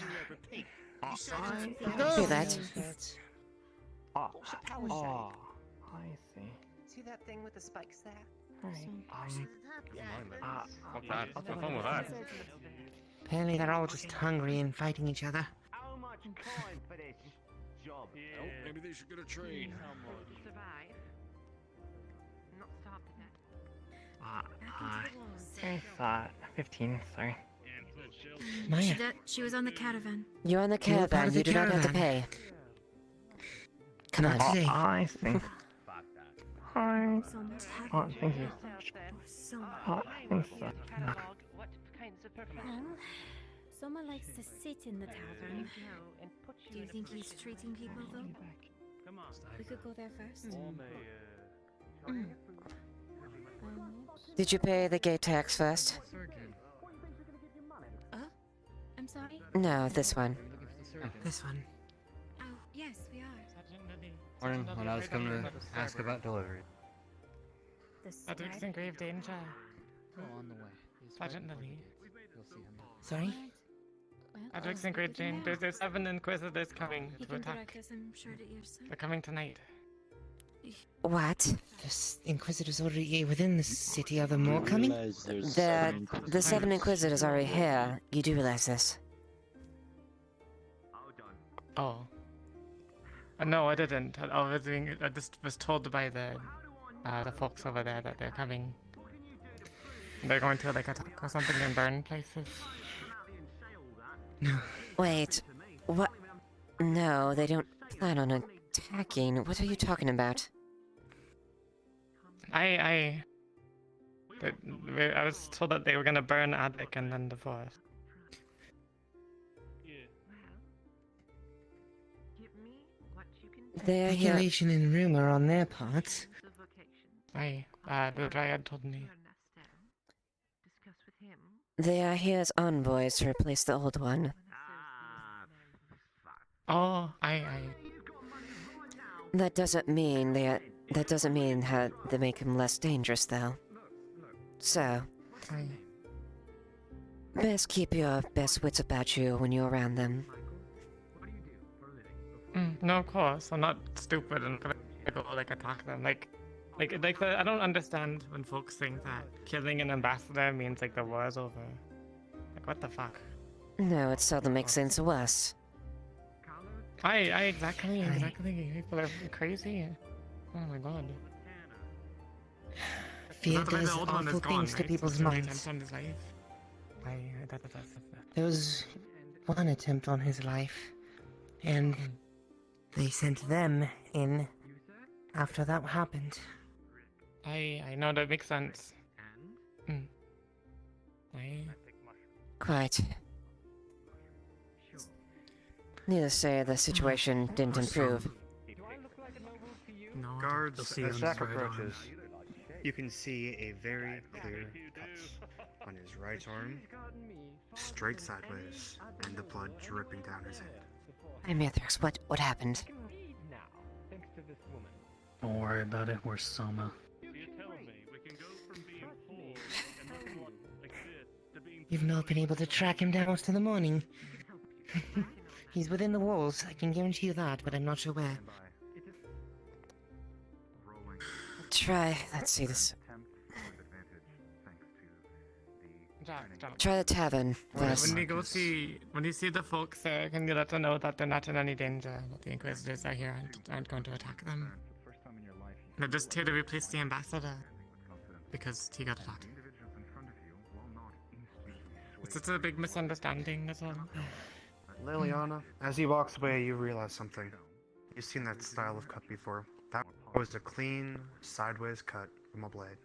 Hear that? Oh, power I see. See that thing with the spikes there? Alright, What's that? What's fun with that? Apparently they're all just hungry and fighting each other. How much coin for this job? Oh, maybe they should get a trade. Survive. Not starve to death. There's 15, sorry. Maya. She was on the caravan. You're on the You were part caravan, of the you do not have to caravan. pay. Come on, today. I think. I. Oh, thank you. I think so. Well, Soma likes to sit in the tavern. Do you think he's treating people though? We could go there first. Did you pay the gate tax first? I'm sorry? No, this one. This one. Oh, yes, we are. Morning, when I was coming to ask about delivery. Adric's in grave danger. On the way. Sergeant Lily. You'll see him. Sorry? Adric's in grave danger. There's 7 Inquisitors coming You to can attack. direct us, I'm sure that you're They're coming tonight. What? There's Inquisitors already within the city. Are there more coming? The 7 Inquisitors are already here. You do realize this? Oh. No, I didn't. I just was told by the folks over there that they're coming. They're going to like attack or something and burn places. No. Wait. What? No, they don't plan on attacking. What are you talking about? I was told that they were gonna burn Adric and then the forest. They're here. Speculation and rumor on their part. The Dryad told me. They are here as envoys to replace the old one. Oh, That doesn't mean that doesn't mean how they make him less dangerous, though. So, best keep your best wits about you when you're around them. No, of course. I'm not stupid and gonna go like attack them. I don't understand when folks think that killing an ambassador means like the war's over. Like, what the fuck? No, it seldom makes sense to us. Exactly. People are crazy. Oh my god. Fear That's why does the old one is awful gone, things to right? people's It's an minds. attempt on his life. There was one attempt on his life, and they sent them in after that happened. I know that makes sense. Quite. Needless to say, the situation didn't improve. Guards, see as him Jack right approaches, you can see a very clear cut on his right arm, straight sideways, and the blood dripping down his head. Hey, Matrix, what happened? Don't worry about it, we're Soma. You've not been able to track him down most of the morning. He's within the walls, I can guarantee you that, but I'm not sure where. Let's see this. Jack. Try the tavern first. When you see the folks there, can you let them know that they're not in any danger, that the Inquisitors are here and aren't going to attack them? They're just here to replace the ambassador, because he got attacked. It's just a big misunderstanding, that's all. Leiliana, as he walks away, you realize something. You've seen that style of cut before. That was a clean, sideways cut from a blade.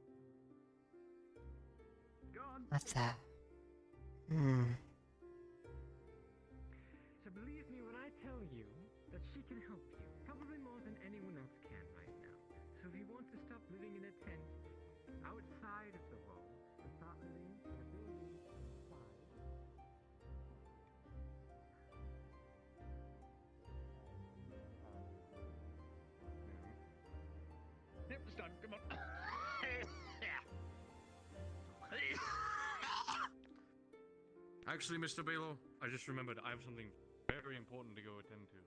What's that? So believe me when I tell you that she can help you, probably more than anyone else can right now. So if you want to stop living in a tent outside of the walls and start living in a building inside. Yep, it's done. Come on. Actually, Mr. Balo, I just remembered I have something very important to go attend to.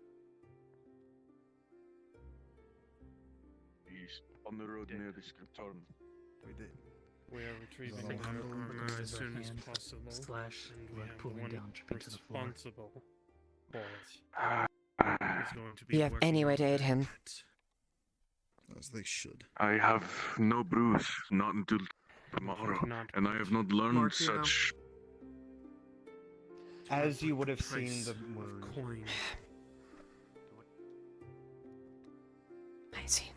He's on the road near the Scriptorium. We did. We are retrieving So, the handle as soon as hand possible. slash and we blood have pooling one down into the floor. responsible for it. He's going to be Do you have working any way to aid him? As they should. I have no bruise, not until tomorrow, and I have not learned Martino. such. As you would have seen the wound, see.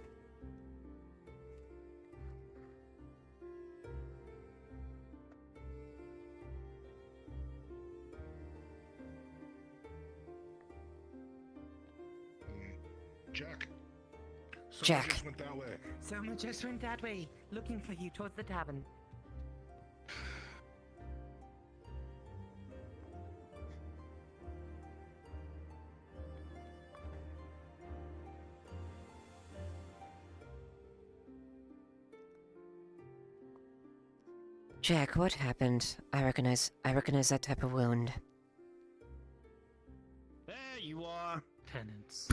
Jack. Jack. Just went that way. Someone just went that way, looking for you towards the tavern. Jack, what happened? I recognize that type of wound. There you are. Penance.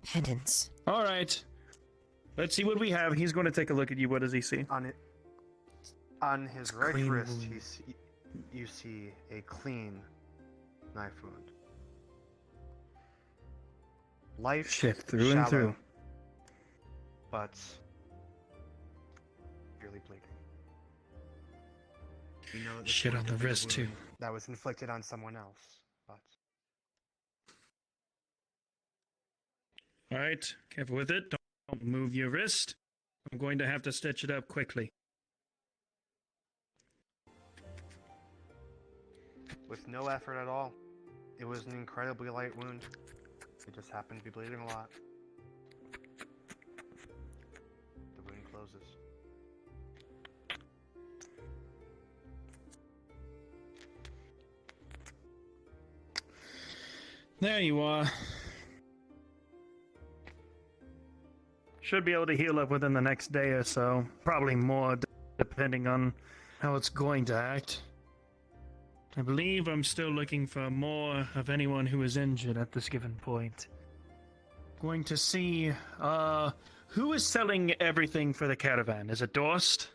Penance. All right. Let's see what we have. He's going to take a look at you. What does he see? On his It's right clean wrist, wound. you see a clean knife wound. Life Shit, through and shallow, through. but severely bleeding. You know that this Shit wound on the could be a wrist, too. wound that was inflicted on someone else, but All right. Careful with it. Don't move your wrist. I'm going to have to stitch it up quickly. with no effort at all. It was an incredibly light wound. It just happened to be bleeding a lot. The wound closes. There you are. Should be able to heal up within the next day or so. Probably more, depending on how it's going to act. I believe I'm still looking for more of anyone who is injured at this given point. Going to see, who is selling everything for the caravan? Is it Dorst?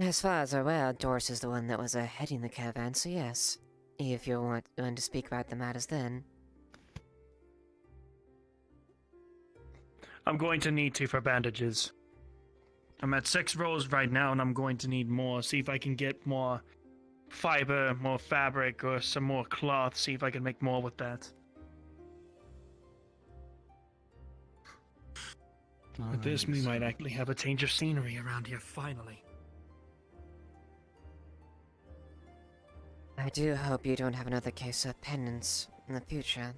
As far as I'm aware, Doris is the one that was heading the caravan, so yes. If you want to speak about the matters then. I'm going to need to for bandages. I'm at 6 rolls right now, and I'm going to need more. See if I can get more fiber, more fabric, or some more cloth. See if I can make more with that. With this, we might actually have a change of scenery around here, finally. I do hope you don't have another case of penance in the future.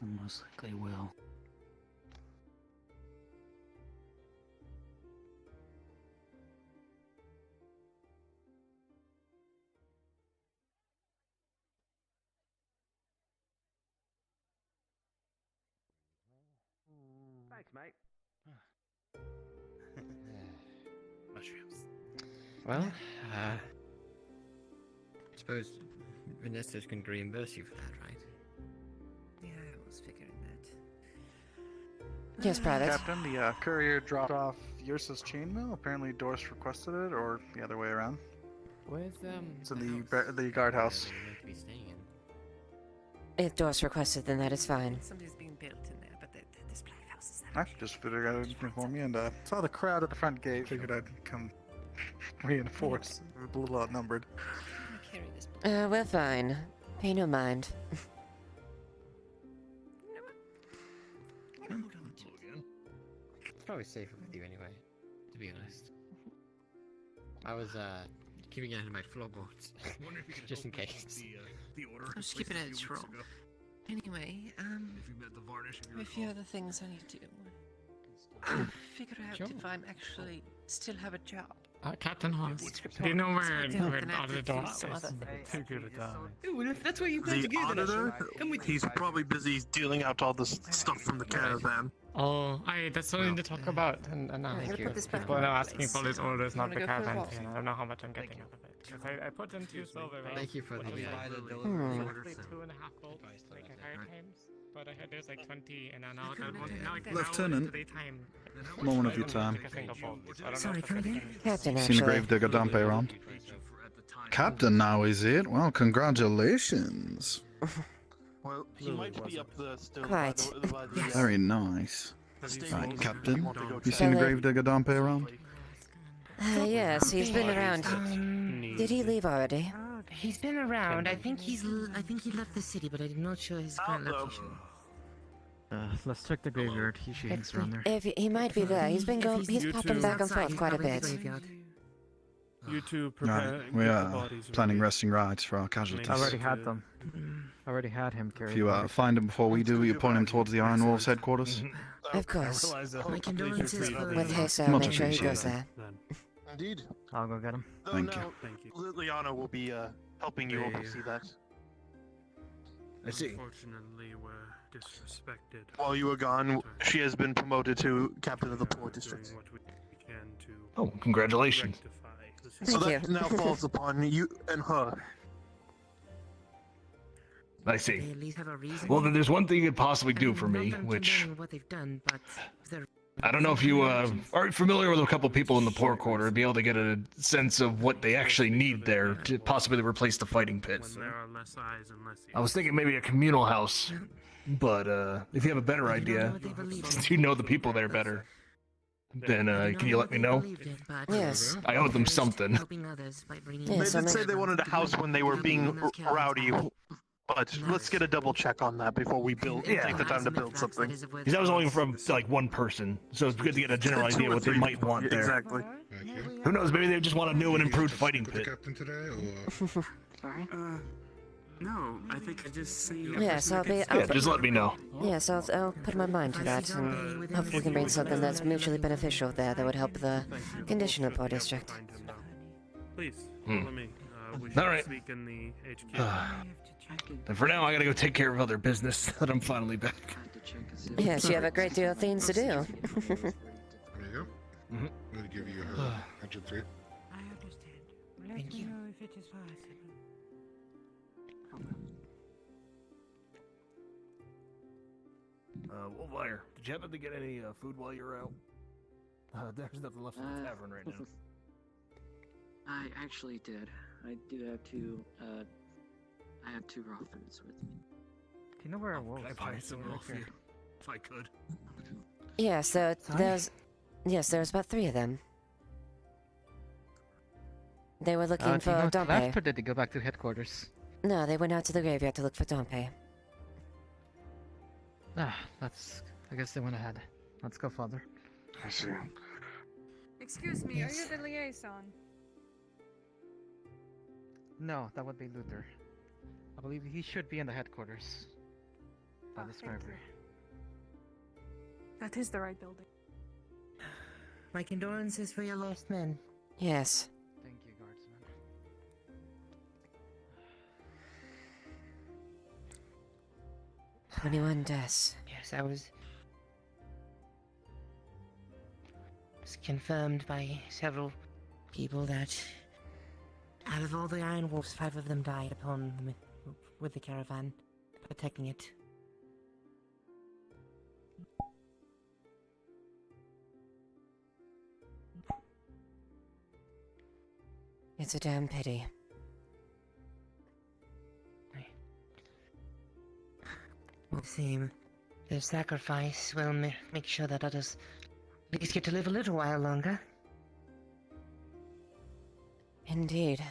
I most likely will. Thanks, mate. Mushrooms. Well, I suppose Vanessa's can reimburse you for that, right? Yeah, I was figuring that. Yes, Private. Captain, the courier dropped off Yursa's chainmail. Apparently, Doris requested it, or the other way around. Where's It's in the guardhouse. To be staying in. If Doris requested, then that is fine. Something's being built in there, but this playhouse is I just figured I'd inform you, and saw the crowd at the front gate. Figured I'd come reinforce. We're a little outnumbered. carry this. We're fine. Pay no mind. It's probably safer with you anyway, to be honest. I was keeping it in my floorboards, just in case. I was keeping it at roll. Anyway, a few other things I need to figure out if I'm actually still have a job. Captain Hoss, do you know where auditor is? Figure it out. Well, if that's where you plan to go, then auditor? come with He's probably busy dealing out all the stuff from the caravan. Oh, that's something to talk about, and now people are now asking for these orders, not the caravan fee, and I don't know how much I'm getting out of it. Because I put in 2 silver. Thank you for the Hmm. 2.5 gold, like in higher times. But I heard there's like 20, and now Lieutenant, time. moment of your time. Sorry, come again? Captain, Seen a actually. gravedigger dump around? Captain now, is it? Well, congratulations. Well, he might be up there still. Quite. By the, Very nice. Right, Captain, you seen a Shall I- gravedigger dump around? Yes, he's been around. Um, Did he leave already? He's been around. I think he left the city, but I'm not sure his current location. Let's check the graveyard. He usually hangs around there. If he might be there, he's been going. He's popping back and forth quite a bit. You two Right, prepare. we get the are bodies planning ready. resting rides for our casualties. I already had them. I already had him carry. If you find him before we do, will you point him towards the Iron Wolves headquarters? Of course. My condolences for With haste, I'll Much make sure he goes appreciated. there. Indeed. I'll go get him. Though Thank now, you. Liliana will be helping you oversee that. I see. Unfortunately, we're disrespected. While you were gone, she has been promoted to captain of the Port District. What we can to Oh, congratulations. So Thank that you. now falls upon you and her. I They see. at least have a reason. Well, then there's one thing you could possibly do for me, Not that I'm which condoning what they've done, but they're I don't know if you are familiar with a couple people in the Port Quarter to be able to get a sense of what they actually need there to possibly replace the fighting pit. when there are less eyes and less ears. I was thinking maybe a communal house, but if you have a better idea, you know the people there better, then can you let me know? Yes. I owe them something. They did say they wanted a house when they were being rowdy, but let's get a double check on that before we take the time to build something. Because that was only from like one person, so it's good to get a general idea what they might want there. Exactly. Who knows? Maybe they just want a new and improved fighting With the pit. captain today, or Sorry? No, I think I just sent you. Yes, I'll be. Yeah, just let me know. Yes, I'll put my mind to that, and hopefully we can bring something that's mutually beneficial there that would help the condition of our district. Please, Hmm. follow me. We should All right. speak in the HQ. And for now, I gotta go take care of other business that I'm finally back. Yes, you have a great deal of things to do. there you go. I'm gonna give you her engine 3. I understand. Let Thank me you. know if it is possible. Wolfire, did you happen to get any food while you were out? There's nothing left in the tavern right now. I actually did. I do have two. I have 2 raw foods with me. Do you know where our wolves Can I buy are? some Right off here. you? If I could. Yeah, so there's about 3 of them. They were looking Do you for know to left, Dompe. or did they go back to headquarters? No, they went out to the graveyard to look for Dompe. I guess they went ahead. Let's go, Father. I see. Excuse me, are you the liaison? No, that would be Luther. I believe he should be in the headquarters. By the thank scribe. That is the right building. My condolences for your lost men. Yes. Thank you, guardsman. 21 deaths. Yes, I was confirmed by several people that out of all the Iron Wolves, 5 of them died upon with the caravan protecting it. It's a damn pity. We'll see. Their sacrifice will make sure that others at least get to live a little while longer. Indeed.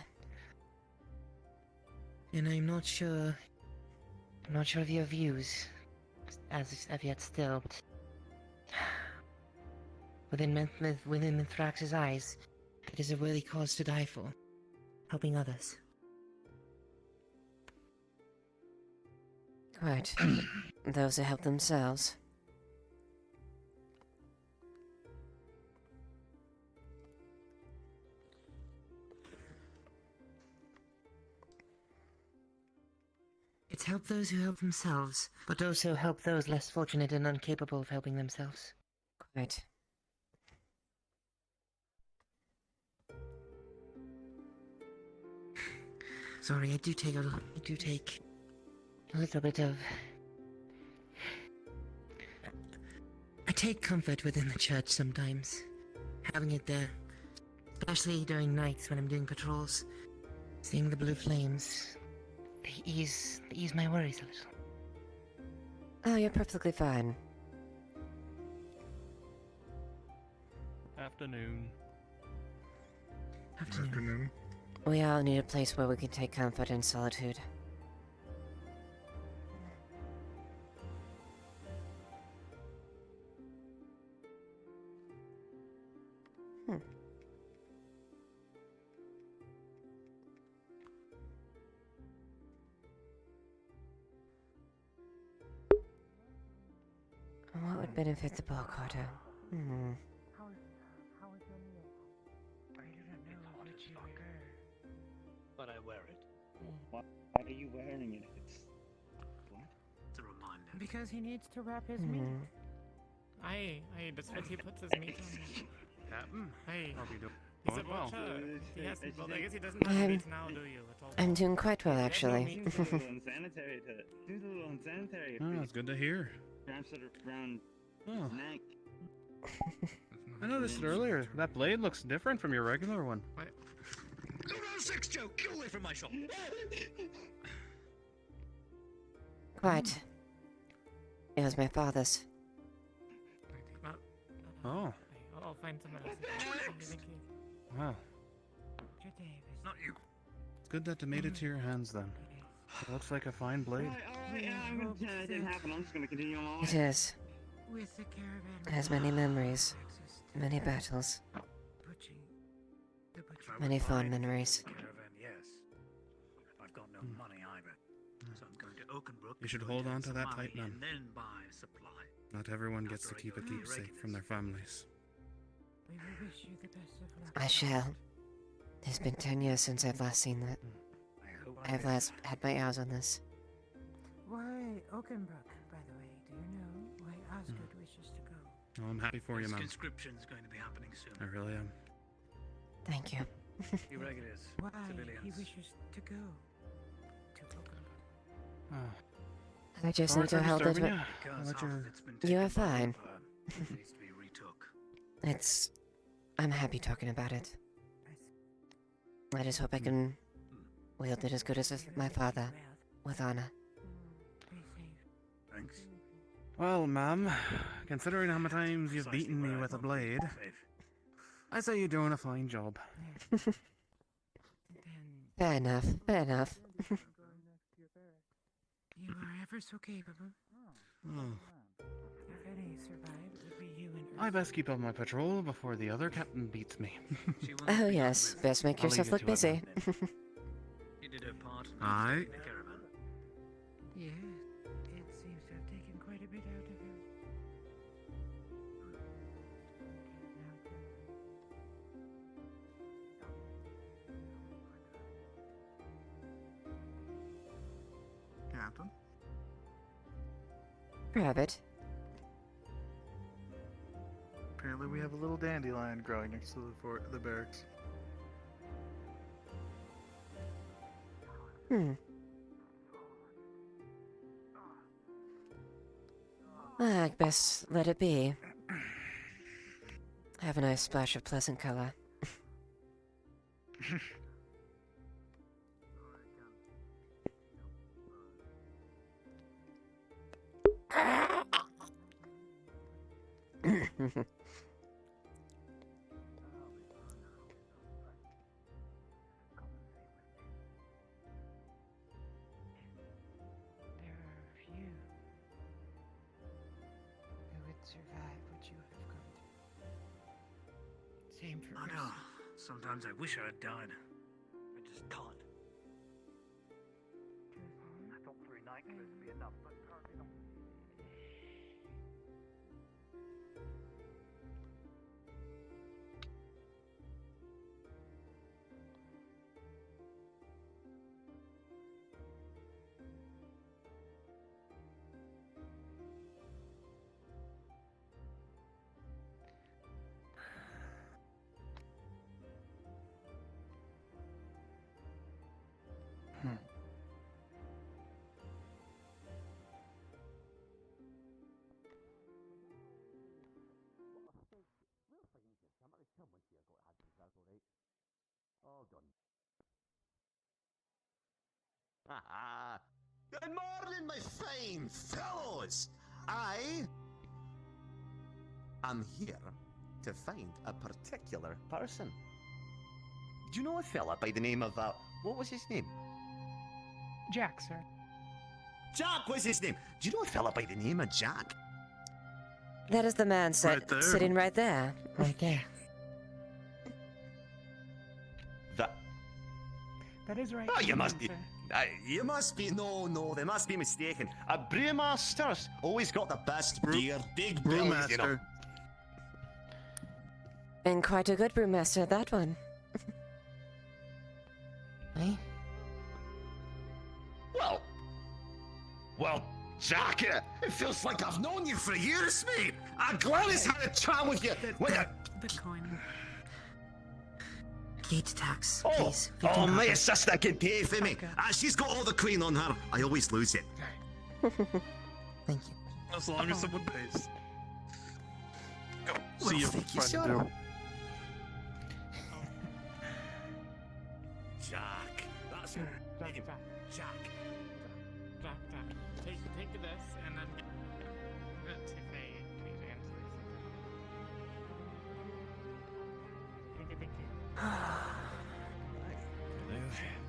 And I'm not sure of your views as of yet still, but within Mithrax's eyes, it is a worthy cause to die for, helping others. Quite. Those who help themselves. It's help those who help themselves, but also help those less fortunate and incapable of helping themselves. Quite. Sorry, I do take a little bit of. I take comfort within the church sometimes, having it there, especially during nights when I'm doing patrols, seeing the blue flames. They ease my worries a little. Oh, you're perfectly fine. Afternoon. Afternoon. We all need a place where we can take comfort in solitude. What would benefit the ball quarter? Hmm. But I wear it. Why are you wearing it? It's what? It's a reminder. Because he needs to wrap his Hmm. meat. Aye, that's what he puts his meat on. Captain, Hey, hope you're doing he's a well. butcher. He has, well, I guess he doesn't have meat now, do you? At all? I'm doing quite well, actually. Seems a little unsanitary to. Seems a little unsanitary. Oh, that's good to hear. Wraps it around Oh. his neck. I noticed it earlier. That blade looks different from your regular one. Go round 6, Joe! Get away from my shop! Quite. It was my father's. Oh, I'll find someone else. Thank you. wow. Not you. It's good that it made it to your hands then. It looks like a fine blade. Alright, yeah, I'm gonna pretend it didn't happen. I'm just gonna continue on my way. It is. With the caravan. It has many memories. Many battles. Many fond memories. Caravan, yes. I've got no money either. So I'm going to Oakenbrook. You should hold on to that tight, man. And then buy a supply. Not everyone gets to keep a keepsake from their families. We will wish you the best of luck. I shall. It's been 10 years since I've last seen that. I've last had my eyes on this. Why, Oakenbrook, by the way, do you know why Osgood wishes to go? Oh, I'm happy for you, This man. conscription's going to be happening soon. I really am. Thank you. Irregulars, Why civilians. he wishes to go to Oakenbrook. Oh. I just Sorry need to for hold it. disturbing you. Because I'll let half you- of it's been You taken are by fine. Emperor. It needs to be retook. It's. I'm happy talking about it. I just hope I can wield it as good as my father, with honor. Thanks. Well, ma'am, considering how many times you've beaten me with a blade, I say you're doing a fine job. Fair enough, fair enough. You are ever so capable. Oh. If any survive, it would be you and I best keep up my patrol before the other captain beats me. Oh yes, best make I'll leave yourself it look to it, busy. She did her part. Aye. in the caravan. Yeah, it seems to have taken quite a bit out of him. Captain? Grab it. Apparently we have a little dandelion growing next to the barracks. I best let it be. Have a nice splash of pleasant color. There are few who would survive what you have gone through. Same for I us. know. Sometimes I wish I had died. I just can't. I thought 3 nightclubs would be enough, but apparently not. Good morning, my fine fellows! I am here to find a particular person. Do you know a fella by the name of, what was his name? Jack, sir. Jack was his name. Do you know a fella by the name of Jack? That is the man sitting right there. Right there. That is right. Oh, you must be. You must be. No, they must be mistaken. A brewmaster's always got the best beer. Big bellies, you know. And quite a good brewmaster, that one. Hey? Well, Jack, it feels like I've known you for years, mate. I'm glad he's had a chat with you. Bitcoin. Gate tax, Oh, please. my assistant can pay for me. She's got all the coin on her. I always lose it. Thank you. As long as someone pays. Go. Well, See you, thank you, friend. sir. Jack. That's your name. Jack. Jack. Take this and then take Thank you.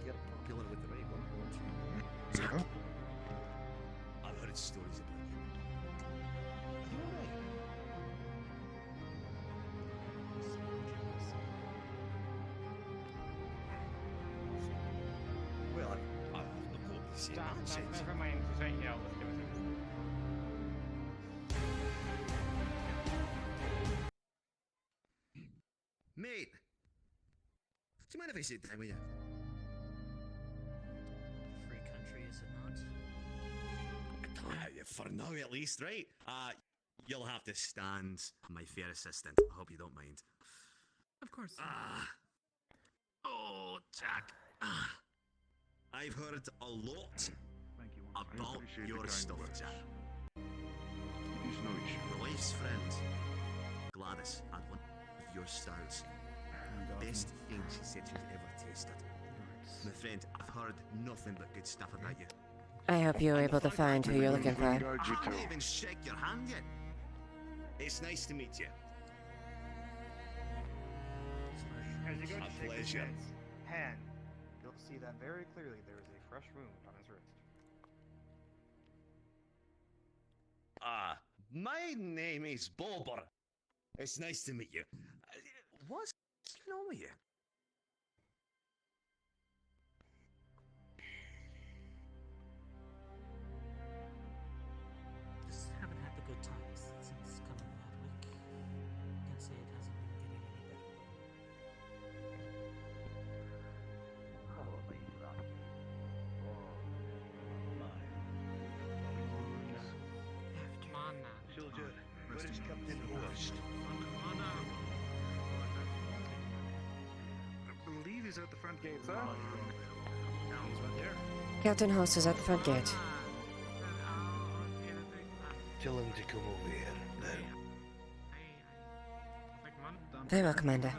You're popular with the right one, aren't you? Jack. I've heard stories about you. Are you alright? Well, I've not got the same accent. Never mind. He's right here. Let's give it to him. Mate, do you mind if I sit down with you? Free country, is it not? For now, at least, right? You'll have to stand, my fair assistant. I hope you don't mind. Of course. Oh, Jack. I've heard a lot about your stuff, Jack. My wife's friend, Gladys, had one of your stouts. Best thing she said she's ever tasted. My friend, I've heard nothing but good stuff about you. I hope you're able to find who you're looking for. I haven't even shook your hand yet. It's nice to meet you. As you go to A shake his pleasure. hand, you'll see that very clearly there is a fresh wound on his wrist. My name is Bobber. It's nice to meet you. What's going on with you? Just haven't had the good times since coming to Hardwick. Can say it hasn't been getting any better. Holy fuck. Soldier, where is Captain Horst? I believe he's at the front gate, sir. He's right there. Captain Host is at the front gate. Tell him to come over here now. Very well, Commander.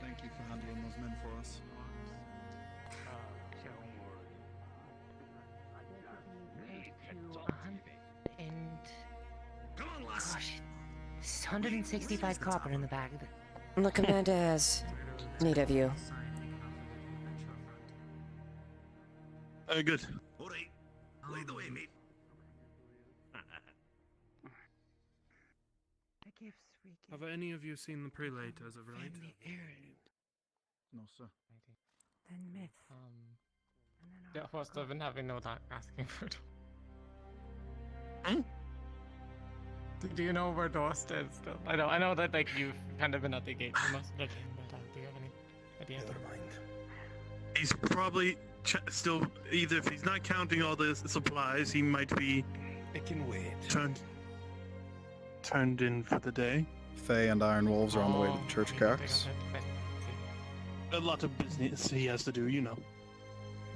Thank you for handling those men for us. Come on, lass. Gosh, this is 165 copper in the bag of it. The Commander has need of you. Good. All right. Lead the way, mate. Have any of you seen the prelate as of late? No, sir. Then myth. Yeah, first I've been having no luck asking for it. Do you know where Dorst is still? I know that like you've kind of been at the gate for most of the time, but do you have any idea? Never mind. He's probably still, either if he's not counting all the supplies, he might be It can wait. turned in for the day. Faye and Iron Wolves are on the way to the church carcass. A lot of business he has to do, you know.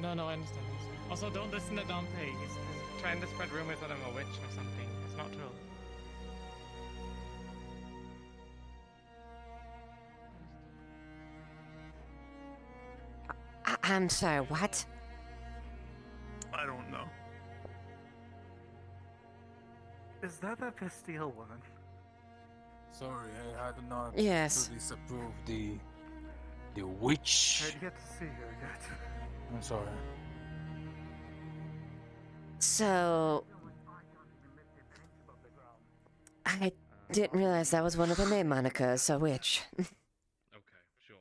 No, I understand. Also, don't listen to Dante. He's trying to spread rumors that I'm a witch or something. It's not true. I'm sorry, what? I don't know. Is that Bastille woman? sorry, I had not Yes. to disapprove the witch. I'd get to see her yet. I'm sorry. So I didn't realize that was one of the name monikers, a witch. Okay, sure.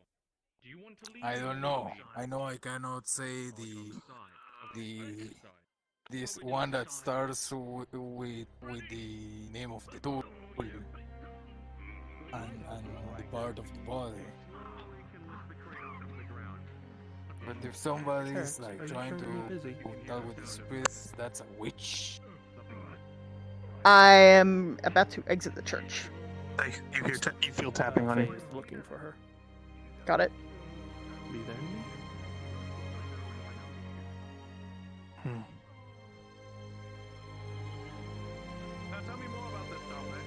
Do you want to leave? I don't know. I know I cannot say this one that starts with the name of the tool and the part of the body. But if somebody is like trying to talk with the spirits, that's a witch. I am about to exit the church. Hey, you feel tapping on it. Looking for her. Got it. Be there. Now tell me more about this, Dominic.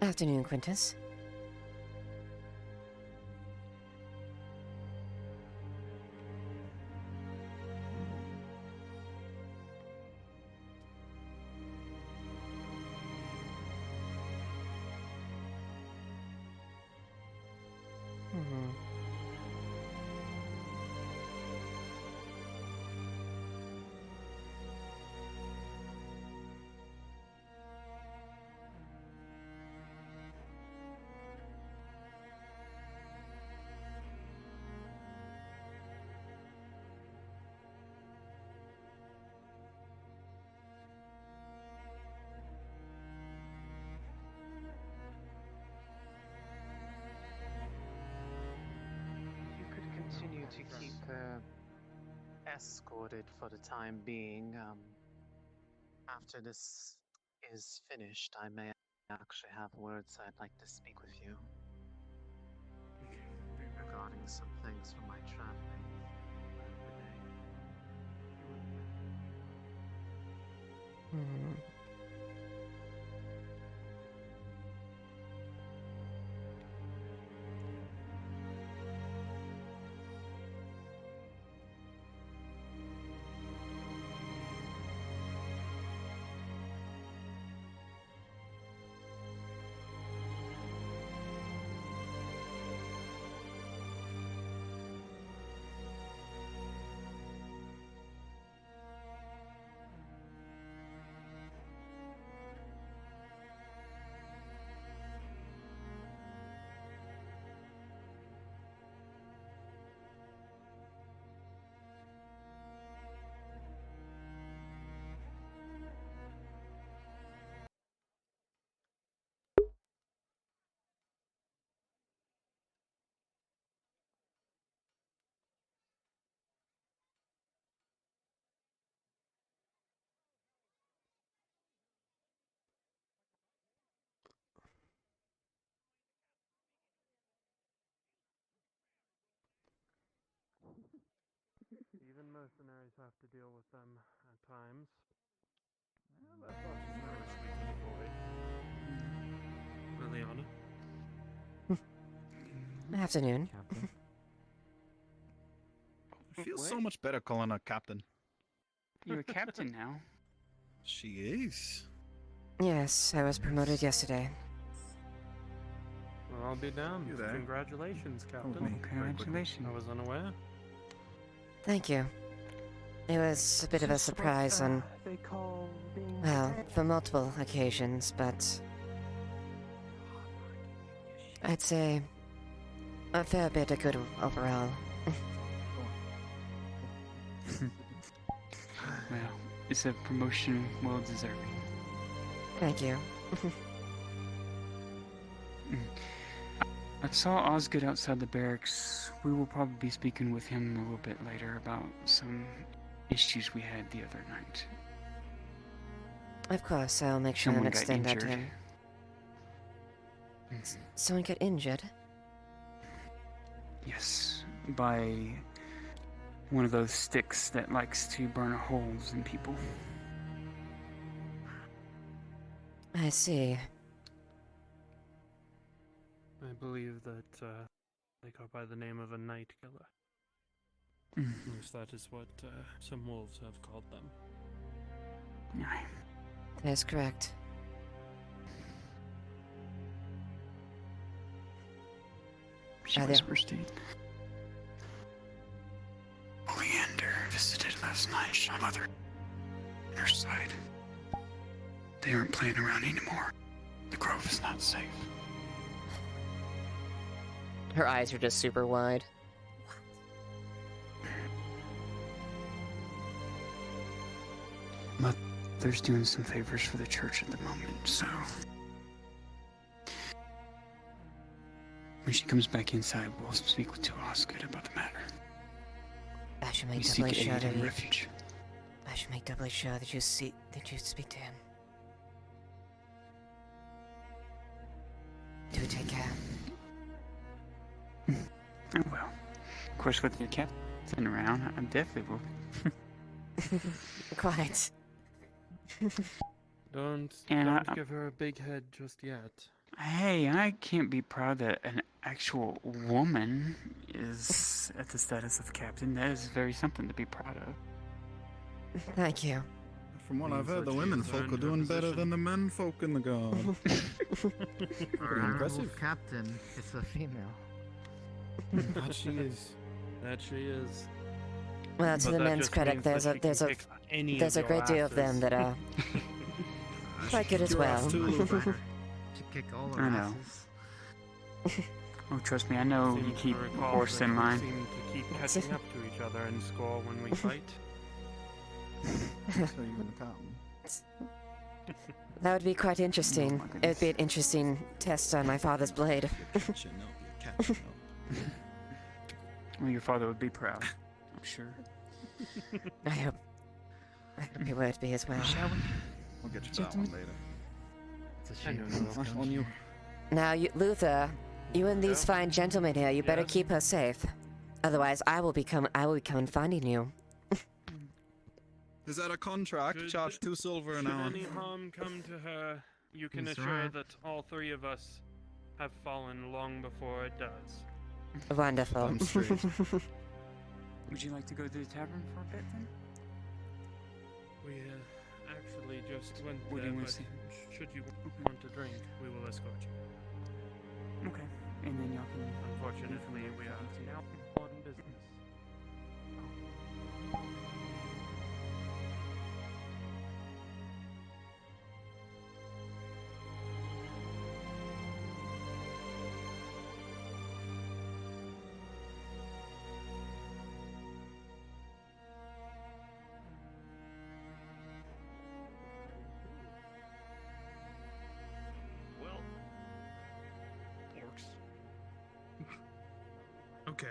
Afternoon, Quintus. You could continue to keep her escorted for the time being. After this is finished, I may actually have words I'd like to speak with you regarding some things from my traveling today. Even mercenaries have to deal with them at times. Well, that's not just very sweet little boy. Leiliana? Afternoon. It feels so much better calling her captain. You're a captain now. She is. Yes, I was promoted yesterday. Well, I'll be damned. You there? Congratulations, Captain. Congratulations. I was unaware. Thank you. It was a bit of a surprise on, well, for multiple occasions, but I'd say a fair bit of good overall. it's a promotion well deserving. Thank you. I saw Osgood outside the barracks. We will probably be speaking with him a little bit later about some issues we had the other night. Of course, I'll make sure Someone and got extend that to injured. him. Someone got injured? Yes, by one of those sticks that likes to burn holes in people. I see. I believe that they go by the name of a night killer. At least that is what some wolves have called them. That's correct. She whispers to you. Leander visited last night. Shot mother on her side. They aren't playing around anymore. The grove is not safe. Her eyes are just super wide. Mother's doing some favors for the church at the moment, so when she comes back inside, we'll speak to Osgood about the matter. I should We make seek doubly sure aid that and you... refuge. I should make doubly sure that you speak to him. Do take care. Oh well. Of course, with your captain around, I definitely will. Quite. Don't give her a big head just yet. Hey, I can't be proud that an actual woman is at the status of captain. That is very something to be proud of. Thank you. From what I've heard, the women folk are doing better than the men folk in the guard. Pretty impressive. Captain, it's a female. That she is. That she is. Well, to But the that men's just credit, means there's that a she can there's a kick any there's of a great your deal of them asses. that are quite good as Your ass well. too, Luther. To kick all I our know. asses. Oh, trust me, I know Seem you to keep recall horse that in we line. seem to keep catching up to each other and score when we fight. So you and the captain. That would be quite interesting. It would be an interesting test on my father's blade. Well, your father would be proud, I'm sure. I hope he would be as well. Shall we? We'll get you that one later. It's a shame. On you. Now, Luther, you and these fine gentlemen here, you better keep her safe. Otherwise, I will be coming and finding you. Is that a contract? Charge 2 silver an Should hour. any harm come to her, you can He's assure right. that all three of us have fallen long before it does. Wonderful. I'm straight. Would you like to go to the tavern for a bit then? We actually just went What do there, you want but to see? should you want to drink, we will escort you. Okay. And then y'all can... Unfortunately, we are now on business. Well, orcs. Okay.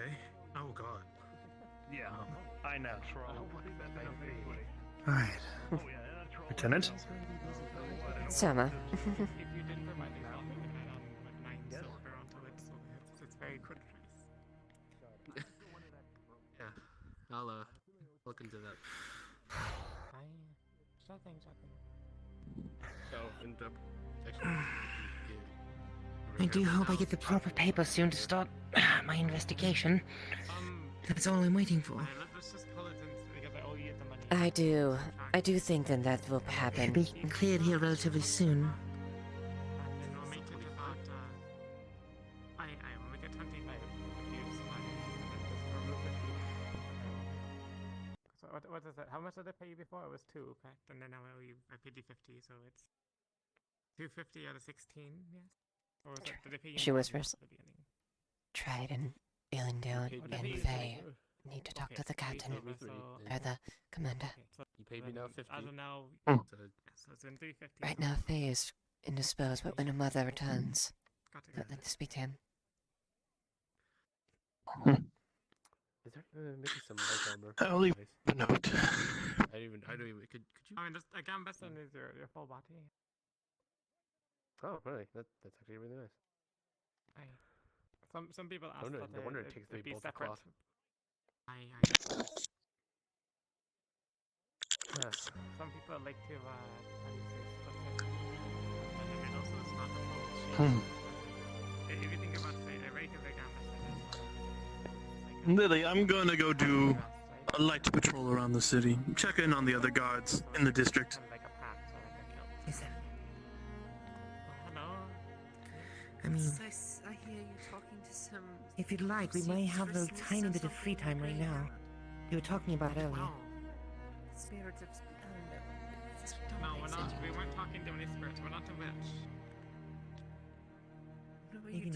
Oh god. Yeah, I know. Alright. Lieutenant? Summer. It's very quick. Yeah, I'll look into that. So, in the I do hope I get the proper paper soon to start my investigation. That's all I'm waiting for. let's just call it because I owe you the money. I do think that that will happen. Be cleared here relatively soon. And then we'll make it about, I will make it 25 if you smile. And then just remove the fee. So what is that? How much did I pay you before? It was 2, correct? And then now I paid you 50, so it's 250 out of 16, yes? Or was it, did I pay you She more whispers. at the beginning? Trident, Illendale, Okay, and okay, Faye so- need to talk okay, to the so captain, so- or the commander. okay, so You paid me now 50. As of now, Hmm. so it's in 350. Right now, Faye is indisposed, but when her mother returns, let me speak to him. Is there maybe some light armor? I'll leave Nice. a note. I don't even. Could you? I mean, just again, best one is your full body. Oh, really? That's actually really nice. Some people ask No that wonder it takes they 3 be bolts of separate. cloth. Some people like to how do you say, split it in the middle, so it's not a full shape. If you think about say a regular gambit, Lily, I'm going to go do a light patrol around the city. Check in on the other guards in the district. I mean, I hear you talking to some. if you'd like, we might have a tiny bit of free time right now. You were talking about earlier. Spirits of. No, we're not. We weren't talking to any spirits. We're not a witch. Maybe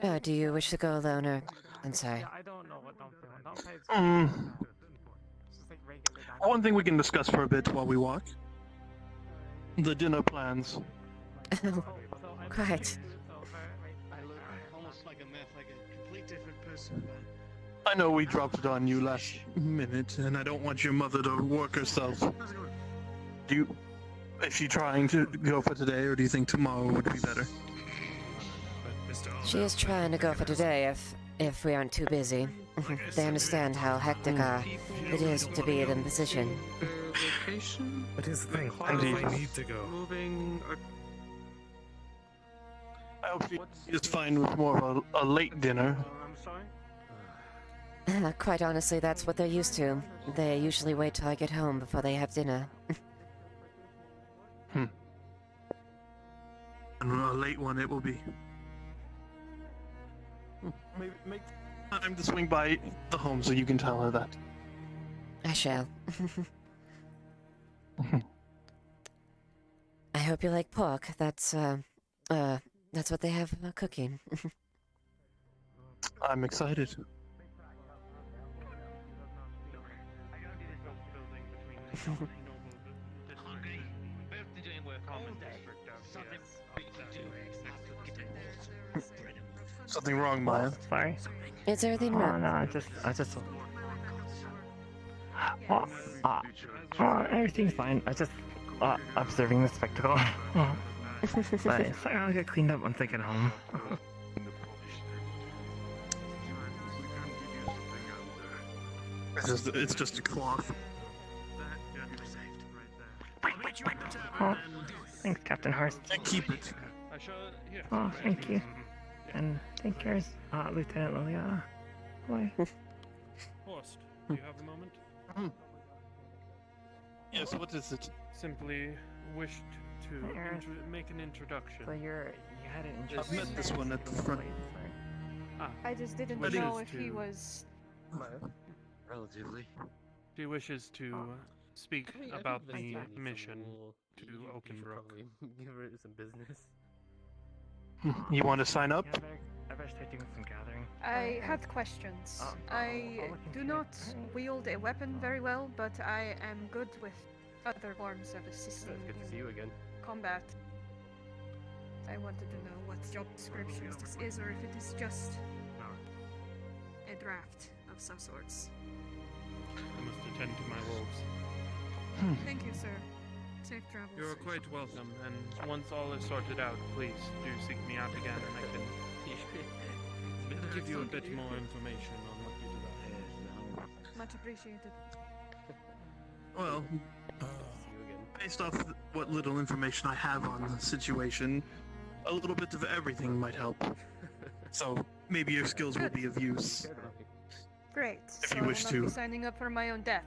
not. Do you wish to go alone, or... I'm sorry. Yeah, I don't know what don't do. Don't pay It's just like regular One thing we can discuss for a bit while we walk. The dinner plans. Quite. I look almost like a complete different person. I know we dropped it on you last minute, and I don't want your mother to work herself. Is she trying to go for today, or do you think tomorrow would be better? She is trying to go for today if we aren't too busy. They understand how hectic it is to be in a position. But here's the thing, I need to go. I hope she's fine with more of a late dinner. Quite honestly, that's what they're used to. They usually wait till I get home before they have dinner. And a late one it will be. Maybe make time to swing by the home so you can tell her that. I shall. I hope you like pork. That's what they have cooking. I'm excited. Something wrong, Maya? Sorry. Is everything Oh wrong? no, I just. Well, everything's fine. I just observing the spectacle. But I'll get cleaned up once I get home. It's just a cloth. Oh, thanks, Captain Horst. And keep it. Oh, thank you. And take care, Lieutenant Leiliana. Boy. Horst, do you have a moment? Yes, what is it? Simply wished to make an introduction. So you had an I've introduction. met this one at the front. I just didn't What know is if he was. Relatively. She wishes to speak about the mission to Oakenbrook. Give her some business. You want to sign up? Yeah, I better start doing some gathering. I had questions. I do not wield a weapon very well, but I am good with other forms of assisting It's good to see in you again. combat. I wanted to know what job descriptions this is, or if it is just a draft of some sorts. I must attend to my wolves. Thank you, sir. Safe travels. You're quite welcome, and once all is sorted out, please do seek me out again, and I can give you a bit more information on what you do about it. Much appreciated. Well, based off what little information I have on the situation, a little bit of everything might help. So maybe your skills will be of use. Great. If so you wish I will not to. be signing up for my own death.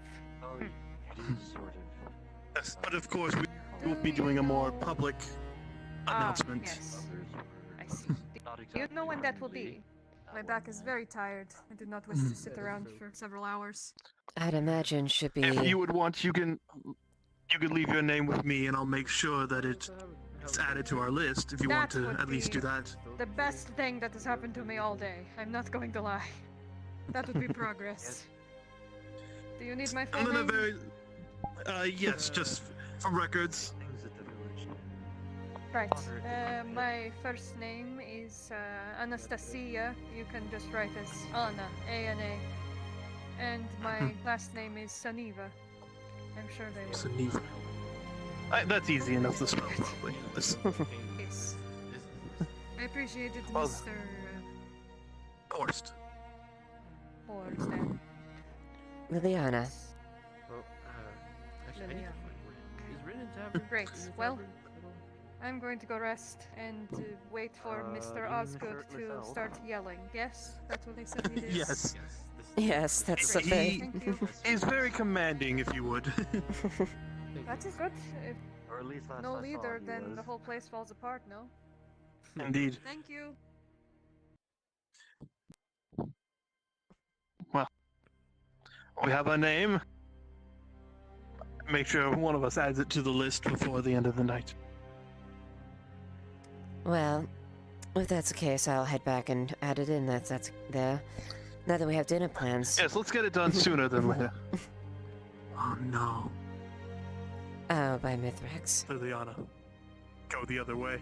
Yes, but of course we will be doing a more public announcement. Yes. I see. Do you know when that will be? My back is very tired. I do not wish to sit around for several hours. I'd imagine should be. If you would want, you can leave your name with me, and I'll make sure that it's added to our list. If you want That to would at least be do that. The best thing that has happened to me all day. I'm not going to lie. That would be progress. Do you need my full Elena name? very. Yes, just for records. Right. My first name is Anastasia. You can just write as Anna, A-N-A. And my last name is Saniva. I'm sure they will. Saniva. That's easy enough to spell, probably. Yes. I appreciate it, Well, Mr. Horst. Horst. And Leiliana. Well, actually, I need to Leiliana. find where. Is Rin in Tavern? Great. Rin in Well, Tavern? I'm going to go rest and wait for Mr. you Osgood shirtless to elf. start yelling. Yes? That's what he said he did? Yes. Yes, that's the thing. Thank you. He's very commanding, if you would. That is good. If Or at least last no I saw leader, he then was. the whole place falls apart, no? Indeed. Thank you. Well, we have a name. Make sure one of us adds it to the list before the end of the night. Well, if that's the case, I'll head back and add it in. That's there. Now that we have dinner plans. Yes, let's get it done sooner than later. Oh no. Oh, by Mithrax. Liliana, go the other way.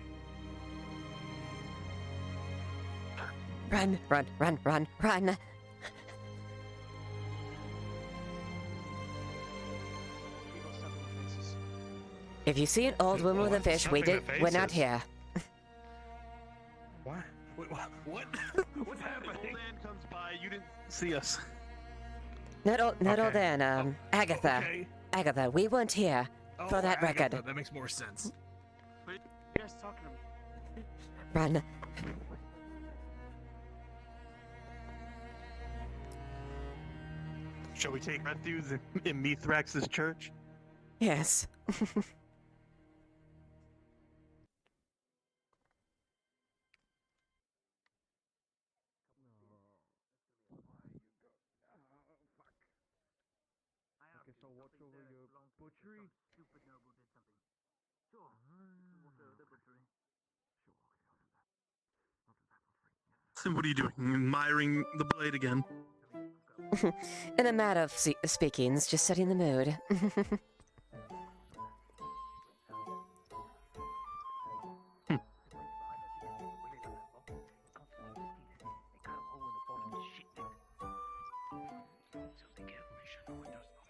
Run, run, run, run, run! If you see an old woman with a fish, we're not here. What? Wait, what? What's happening? Old man comes by. You didn't see us. Not old Anne, Agatha. Okay. Agatha, we weren't here. For that Agatha, record. That makes more sense. What are you guys talking about? Run. Shall we take refuge in Mithrax's church? Yes. Okay, so watch over your butchery. Stupid noble did something. Sure. Watch over the butchery. Sure, okay, I'll do that. I'll do that for free. And what are you doing? Admiring the blade again? In a matter of speakings, just setting the mood.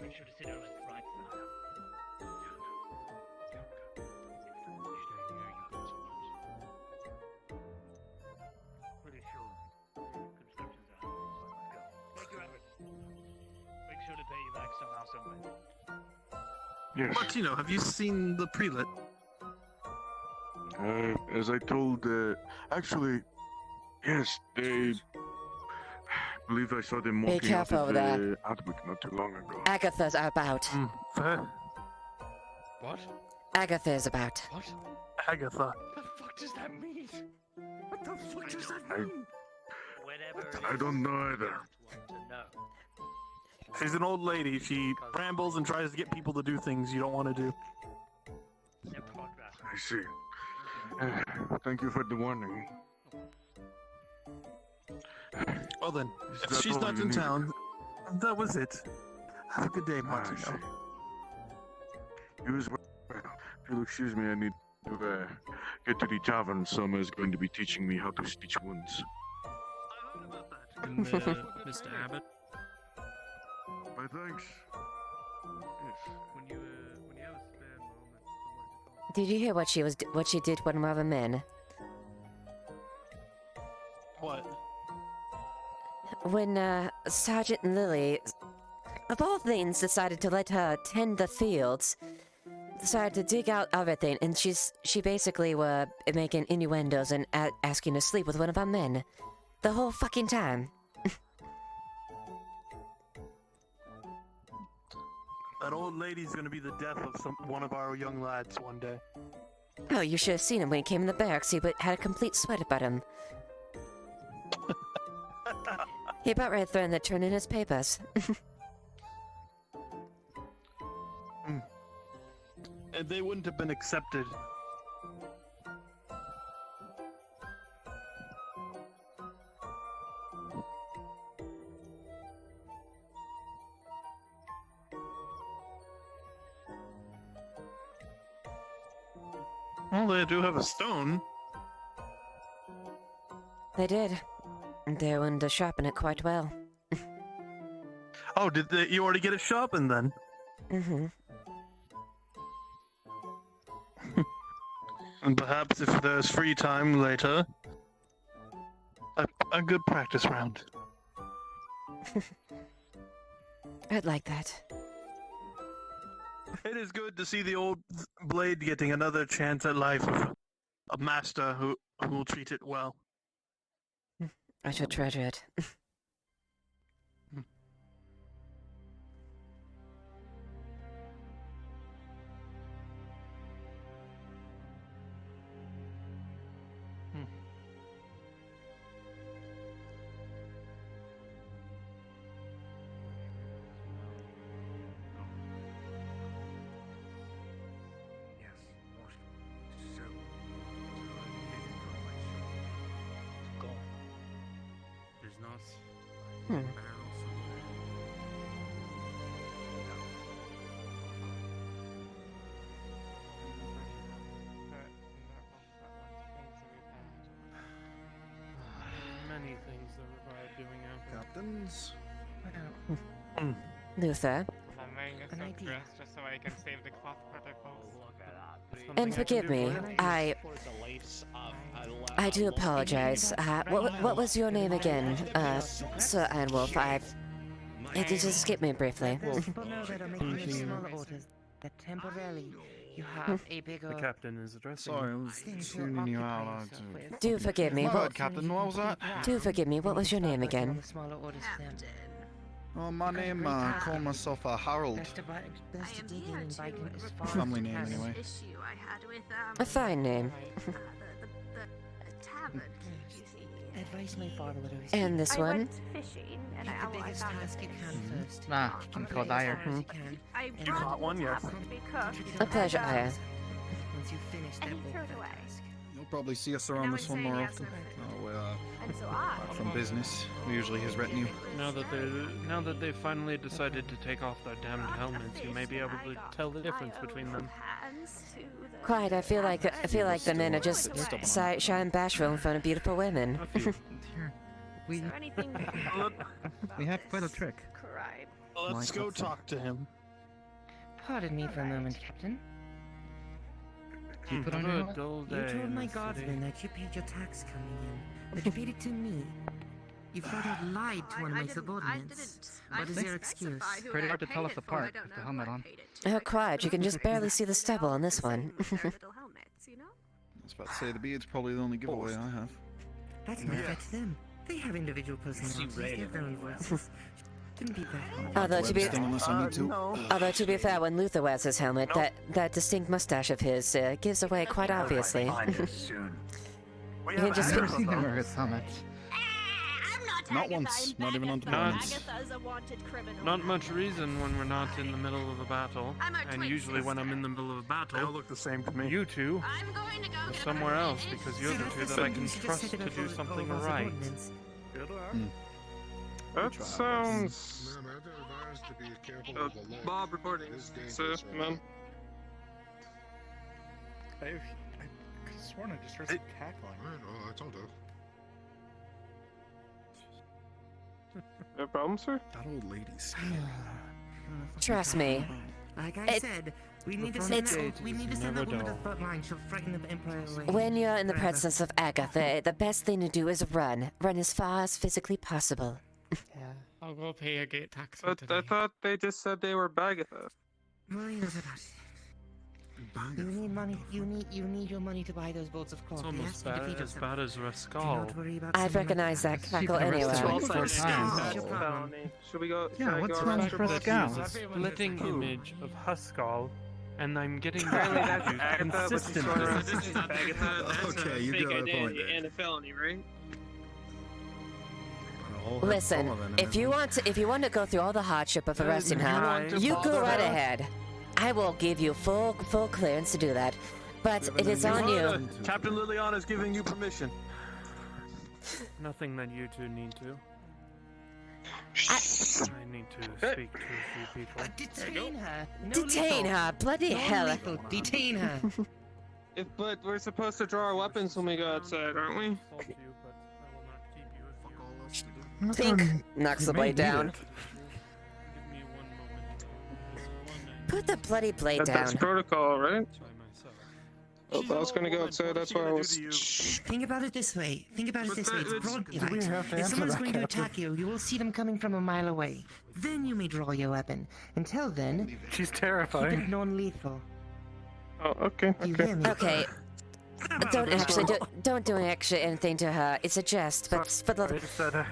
Make sure to sit on his right side. Pretty sure. Constructions are happening, so let's go. Take your efforts. Make sure to pay you back somehow, someway. Yes. Martino, have you seen the prelate? As I told, actually, yes, they believe I saw them Be walking out careful of with that. the Atwick not too long ago. Agatha's about. What? Agatha's about. What? Agatha. What the fuck does that mean? What the fuck does that mean? I don't know either. She's an old lady. She rambles and tries to get people to do things you don't want to do. I see. Thank you for the warning. Well then, Is if that she's all not you in needed? town, that was it. Have a good day, I Martino. see. You as well. If you'll excuse me, I need to get to the tavern. Summer's going to be teaching me how to stitch wounds. And, Mr. Abbott, My thanks. Yes. when you have a spare moment, Did you hear what she did when we were men? What? When Sergeant Lily, of all things, decided to let her tend the fields, decided to dig out everything, and she basically were making innuendos and asking to sleep with one of our men, the whole fucking time. That old lady's gonna be the death of one of our young lads one day. Oh, you should have seen him when he came in the barracks. He had a complete sweat about him. He about ready to threaten to turn in his papers. And they wouldn't have been accepted. Well, they do have a stone. They did. They went to sharpen it quite well. Oh, did you already get it sharpened then? Mm-hmm. And perhaps if there's free time later, a good practice round. I'd like that. It is good to see the old blade getting another chance at life with a master who will treat it well. I shall treasure it. There's not. Many things that require doing after. Captains? Luther, I'm wearing a silk dress just so I can save the cloth protocols. and forgive me, I do apologize. What was your name again, Sir Anwolf? It did just skip me briefly. People know that I'm making smaller orders, that temporarily you have a bigger... The captain is addressing. Sorry, I was tuning you out. Do forgive me. My bad, Captain. What was that? Do forgive me. What was your name again? Smaller orders for them. Oh, my name, call myself Harold. Best to dig in and bite in as far Family as you name, can. anyway. Issue I had with A fine name. the tavern. You see. Advice my father would always And this I one? went fishing and Pick I the biggest found task you can first. Nah, can call Dyer. I You caught one, yes. to be cooked. A pleasure, Aya. Once you finish that And he will threw it away. You'll probably see us around this one more often. Oh, And so I. apart from business, we're usually his retinue. Now that they've finally decided to take off their damned helmets, you may be able to tell the difference between them. Quiet. I feel like the men are just shy and bashful in front of beautiful women. We have quite a trick. Let's go talk to him. Pardon me for a moment, Captain. You put on Have your a helmet? dull You day told in my the guardsmen city. that you paid your tax coming in, but you paid it to me. You flat out lied to one of my subordinates. What is your excuse? Pretty hard to tell us apart with the helmet on. Oh, quiet. You can just barely see the stubble on this one. I was about to say, the beard's probably the only giveaway I have. That's not fair to them. They have individual personalities. They have their own voices. Shouldn't be that hard. Although to be fair, when Luther wears his helmet, that distinct mustache of his gives away quite obviously. I've never seen him wear his helmet. Not once, not even on deployments. Not much reason when we're not in the middle of a battle, and usually when I'm in the middle of a battle, They all look the same to me. you two are somewhere else because you're the two that I can trust to do something right. That sounds. Bob reporting, sir, ma'am. I could have sworn I just heard some cackling. Oh, I told her. No problem, sir? That old lady's. Trust me. Like I said, we need to send that woman to the front line. She'll frighten the Emperor away. When you're in the Forever. presence of Agatha, the best thing to do is run. Run as far as physically possible. I'll go pay a gate tax. But I thought they just said they were Bagatha. Well, he knows about it. You need money. You need your money to buy those bolts of cloth. It's almost as bad as Rascal. I'd recognize that cackle anywhere. Should we go? Yeah, what's wrong with That Rascal? is a splitting image of Huskal, and I'm getting Apparently that's Agatha, but she's consistently. going around. This is Bagatha. That's Okay, a you fake got a point identity there. and a felony, right? Listen, if you want to go through all the hardship of arresting her, you go right ahead. I will give you full clearance to do that, but it is on you. Captain Liliana's giving you permission. Nothing that you two need to. I need to speak to a few people. Detain her. No Detain lethal. her, bloody No hell! lethal. Detain her. But we're supposed to draw our weapons when we go outside, aren't we? Tink knocks the blade down. Put the bloody blade That's down. protocol, right? Oh, I was gonna go outside, that's why I was... Think about it this way. Think about it this way. It's broad Do we daylight. have to If answer someone's that, going to Captain? attack you, you will see them coming from a mile away. Then you may draw your weapon. Until then, she's keep terrifying. it non-lethal. Oh, okay, Do you okay. hear me? Okay. Don't do actually anything to her. It's a jest, but for the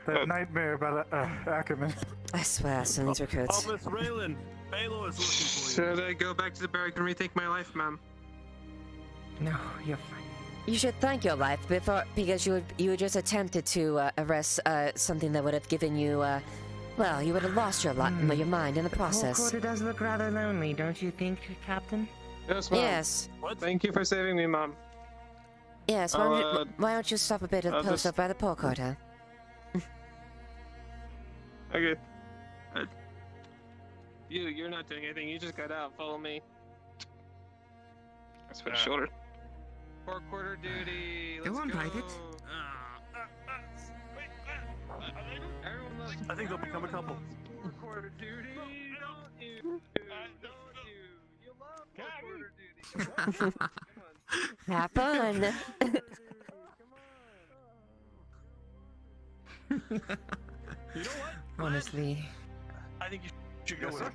That nightmare about Ackerman. I swear, some of these recruits. Oh, Miss Raylan, Balo is looking for you. Should I go back to the barrack and rethink my life, ma'am? No, you're fine. You should thank your life because you just attempted to arrest something that would have given you well, you would have lost your your mind in the process. The quarter does look rather lonely, don't you think, Captain? Yes, ma'am. Yes. Thank you for saving me, ma'am. Yes. Why don't you stop a bit of the post up by the poor quarter? Okay. You're not doing anything. You just got out. Follow me. That's for shoulder. Four quarter duty. Let's Go on, Private. I think they'll become a couple. Four quarter duty. Have fun. You know what? Honestly. I think you should go with her.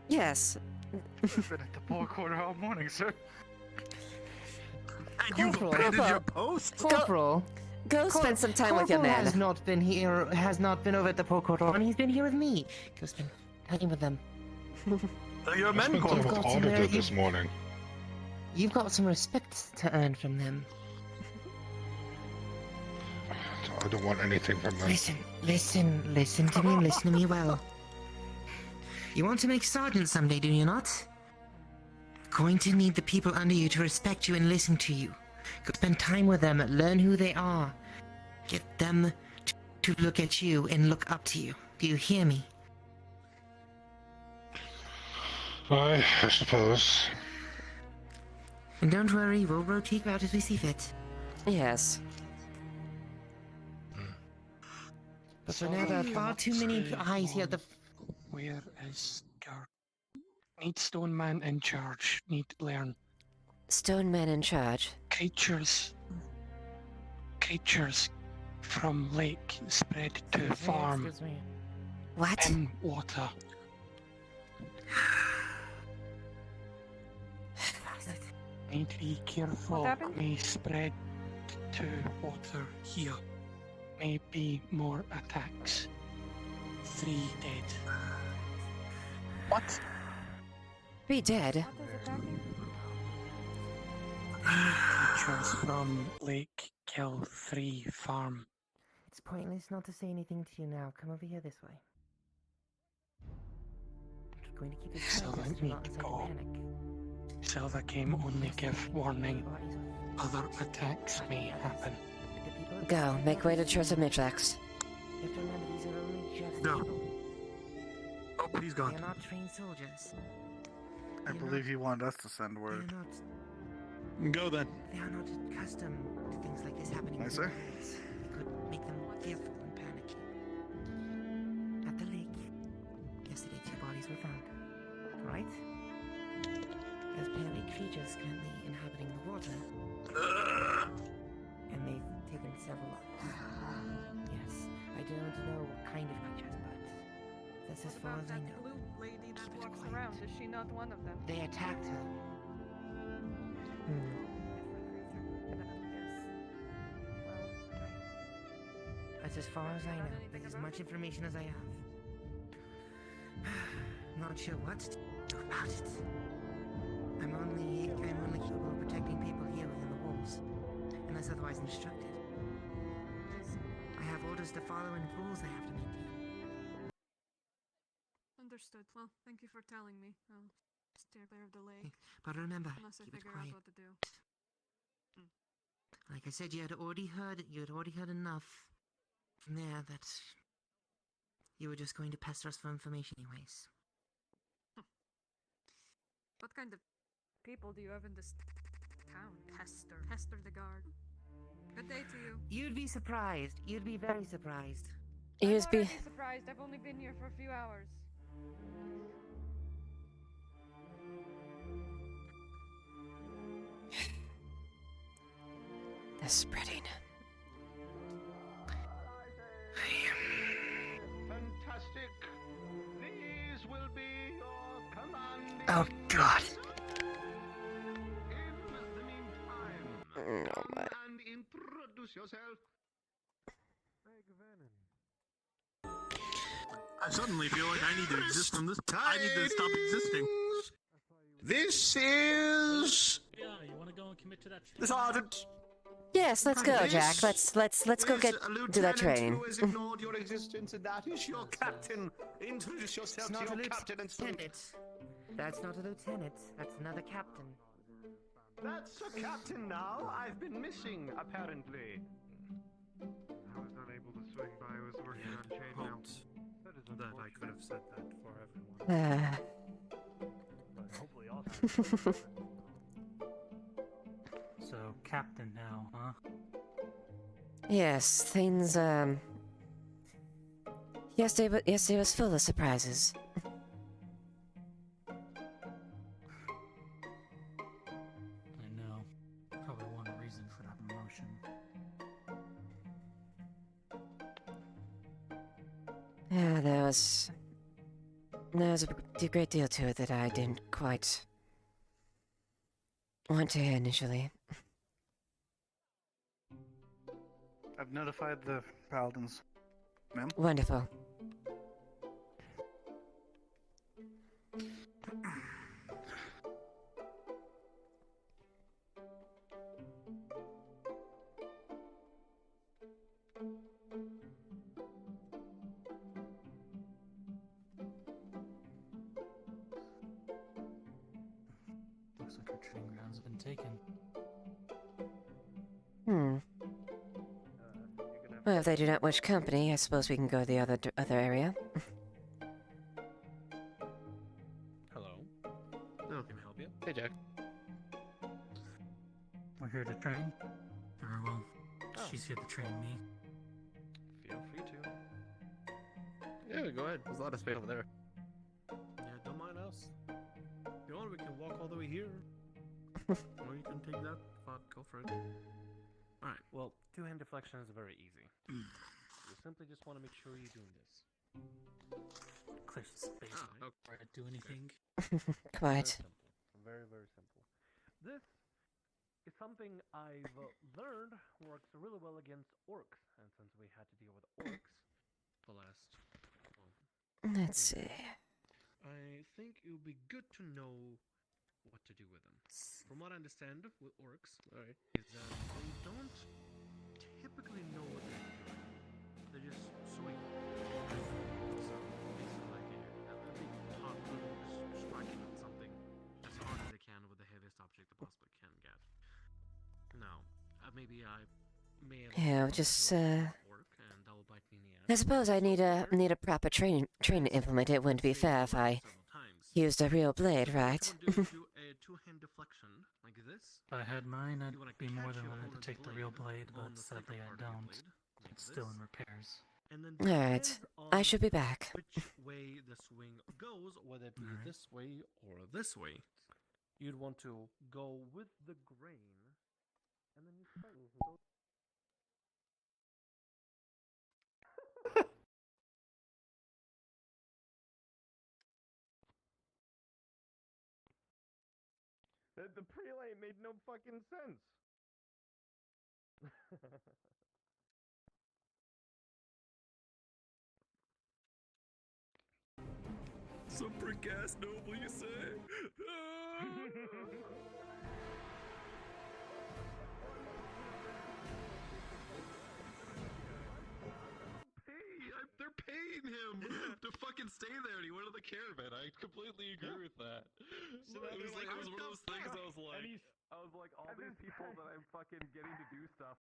Yes. I've been at the poor quarter all morning, sir. And you've Corporal. abandoned your post? Corporal. Go spend some time with your Corporal man. has not been here, has not been over at the poor quarter, and he's been here with me. Go spend time with them. You're a man, You've got Corporal. some, this morning. You've got some respect to earn from them. I don't want anything from them. Listen to me and listen to me well. You want to make sergeant someday, do you not? Going to need the people under you to respect you and listen to you. Go spend time with them, learn who they are. Get them to look at you and look up to you. Do you hear me? I suppose. And don't worry, we'll rotate out as we see fit. Yes. But for now, there are far too many eyes here at the... Where is Gert? Need Stone Man in charge. Need to learn. Stone Man in charge. Creatures from lake spread to farm. Excuse me. What? In water. Need to be careful. What happened? May spread to water here. Maybe more attacks. 3 dead. What? 3 dead? Creatures from Lake Kill 3 farm. It's pointless not to say anything to you now. Come over here this way. I'm going to keep this Silver quiet, need not to inside a go. panic. Silver came only give warning. Other attacks may happen. Go, make way to Church of Mitrax. You have to remember these are only just No. people. Oh, he's gone. They are not trained soldiers. I believe he wanted us to send word. They are not. Go then. They are not accustomed to things like this happening. I in say? place. It could make them fearful and panicky. At the lake, yesterday 2 bodies were found. Right? There's apparently creatures currently inhabiting the water. And they've taken several lives. Yes, I don't know what kind of creatures, but that's as far About as I that know. blue lady that walks around, is she not one of them? They attacked her. That's as far as I know. That's as much information as I have. I'm not sure what to do about it. I'm only capable of protecting people here within the walls, unless otherwise instructed. I have orders to follow and rules I have to maintain. Understood. Well, thank you for telling me. I'll steer clear of the lake. But remember, Unless I keep it figure quiet. out what to do. Like I said, you had already heard enough from there that you were just going to pester us for information anyways. What kind of people do you have in this town? Pester the guard. Good day to you. You'd be surprised. You'd be very surprised. I'm USB. already surprised. I've only been here for a few hours. The spreading. Fantastic. These will be your commanding. Oh God. In the meantime, Oh my. and introduce yourself. I suddenly feel like I need to exist from this. I need to stop existing. This is Yeah, you want to go and commit to that? the sergeant. Yes, let's go, Jack. Let's go Is get a do that lieutenant training. who has ignored your existence, and that is your captain. Introduce yourself It's to not a your captain and lieutenant. That's not a lieutenant. That's another captain. That's a captain now. I've been missing, apparently. I was unable to swing by. I was working on chain mail. That I could have said that for everyone. But hopefully also. So, captain now, huh? Yes, things yesterday was full of surprises. I know. Probably one reason for that promotion. Yeah, there was a great deal to it that I didn't quite want to hear initially. I've notified the paladins. Ma'am? Wonderful. Looks like our training grounds have been taken. Well, if they do not wish company, I suppose we can go to the other area. Hello. Oh, can I help you? Hey, Jack. We're here to train. Very well. Oh. She's here to train me. Feel free to. Yeah, go ahead. There's a lot of space over there. Yeah, don't mind us. If you want, we can walk all the way here. Or you can take that thought. Go for it. Alright, well, two-hand deflection is very easy. You simply just want to make sure you're doing this. Clear some space before I do anything. Quite. Very, very simple. This is something I've learned works really well against orcs. And since we had to deal with orcs the last... Let's see. I think it would be good to know what to do with them. From what I understand with orcs, is that they don't typically know what they're doing. They just swing. So basically like a big toddler just striking at something as hard as they can with the heaviest object they possibly can get. Now, maybe I may have Yeah, just orc and that will bite me in the ass. I suppose I need a proper training to implement it. Wouldn't be fair if I used a real blade, right? A two-hand deflection like this. If I had mine, I'd be more than willing to take the real blade, but sadly I don't. It's still in repairs. Alright, I should be back. Which way the swing goes, whether it be this way or this way, you'd want to go with the grain, and then you start. The prelay made no fucking sense. Some prick ass noble, you say? They're paying him to fucking stay there, and he went to the caravan. I completely agree with that. So it was like it was one of those things. I was like, all these people that I'm fucking getting to do stuff.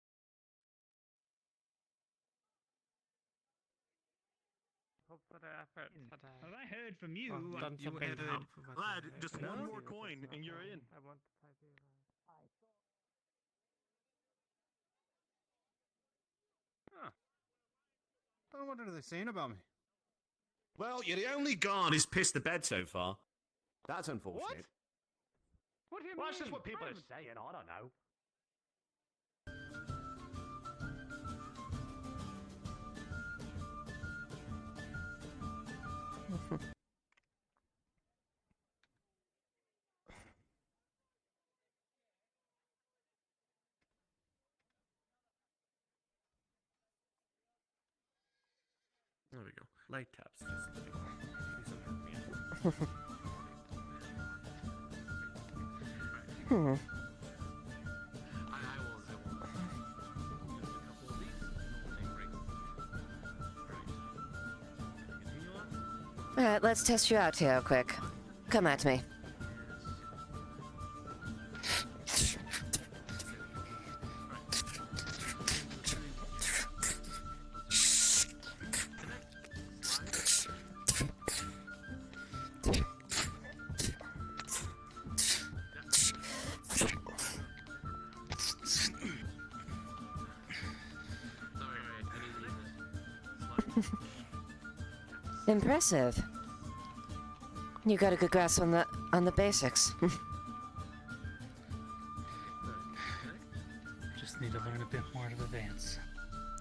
for the effort today. Well, I heard from you. Well, done You something headed, helpful, but lad, I just think one I'll more see if it's coin not and you're done. in. I want to type you Huh. What are they saying about me? Well, you're the only guard who's pissed the bed so far. That's unfortunate. What do you mean? That's just what people are saying. I don't know. There we go. Light taps. Just please don't hurt me. Hmm. I won't. Just a couple of these, and we'll take breaks. Alright. Continue on. Alright, let's test you out here, quick. Come at me. Impressive. You got a good grasp on the basics. Just need to learn a bit more to advance.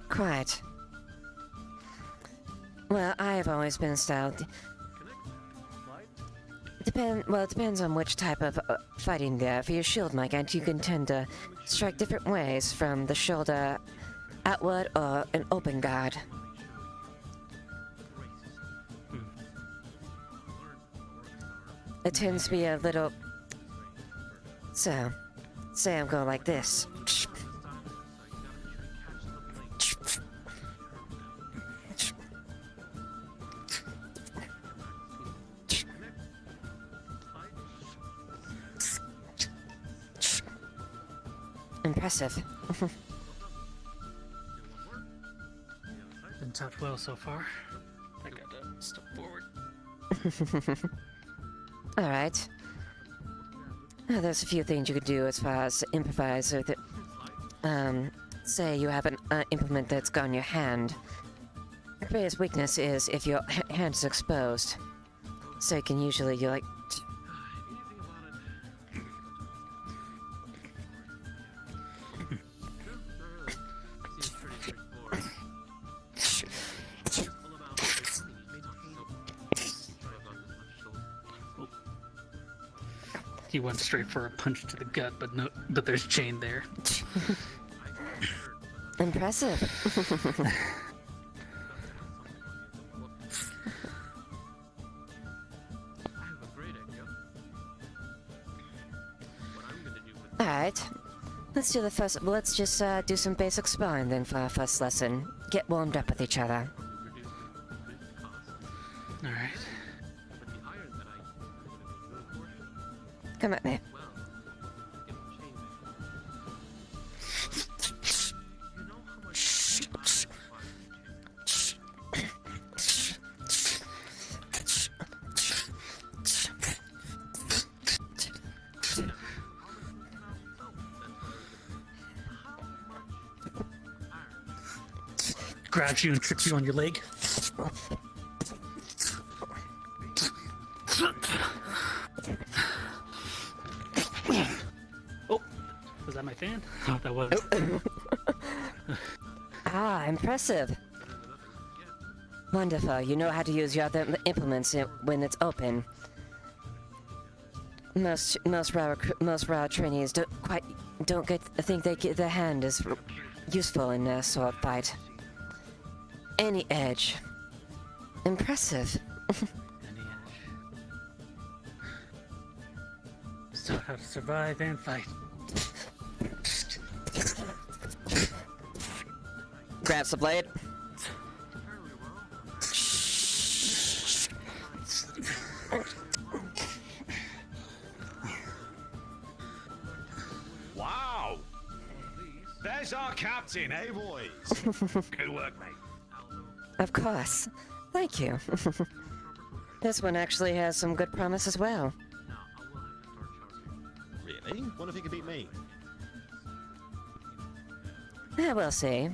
Quite. Well, I have always been styled. It depends on which type of fighting there. For your shield Mike, you can tend to strike different ways, from the shoulder outward or an open guard. It tends to be a little... So, say I'm going like this. Impressive. Been taught well so far. I gotta step forward. Alright. There's a few things you could do as far as improvise with it. Say you have an implement that's got in your hand. Your greatest weakness is if your hand is exposed. So you can usually, you like... He went straight for a punch to the gut, but there's chain there. Impressive. Alright. Let's do the first. Let's just do some basic sparring then for our first lesson. Get warmed up with each other. Alright. Come at me. Grabs you and trips you on your leg. Oh, was that my fan? Oh, that was. Ah, impressive. Wonderful. You know how to use your other implements when it's open. Most raw trainees don't think their hand is useful in a sword fight. Any edge. Impressive. So how to survive and fight. Grabs the blade. Wow! There's our captain, eh, boys? Good work, mate. Of course. Thank you. This one actually has some good promise as well. Really? What if he could beat me? Yeah, we'll see.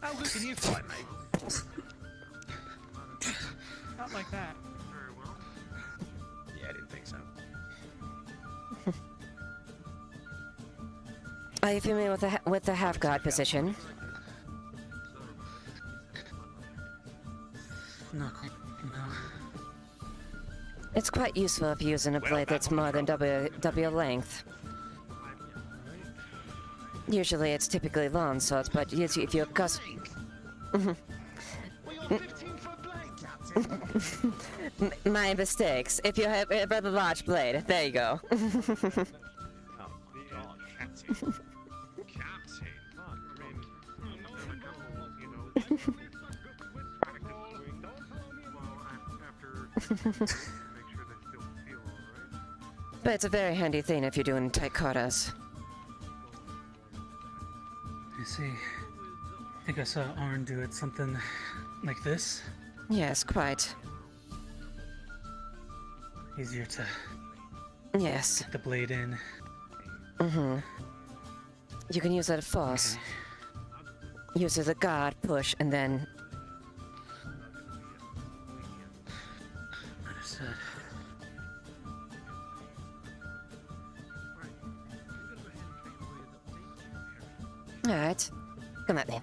How good can you fight, mate? Not like that. Yeah, I didn't think so. Are you familiar with the half-god position? Not quite, no. It's quite useful if you're using a blade that's more than double your length. Usually it's typically long swords, but if you're my mistakes. If you have a rather large blade, there you go. But it's a very handy thing if you're doing tight quarters. You see, I think I saw Arn do it something like this. Yes, quite. Easier to Yes. get the blade in. Mm-hmm. You can use that force. Use it as a guard, push, and then... Understood. Alright. Come at me.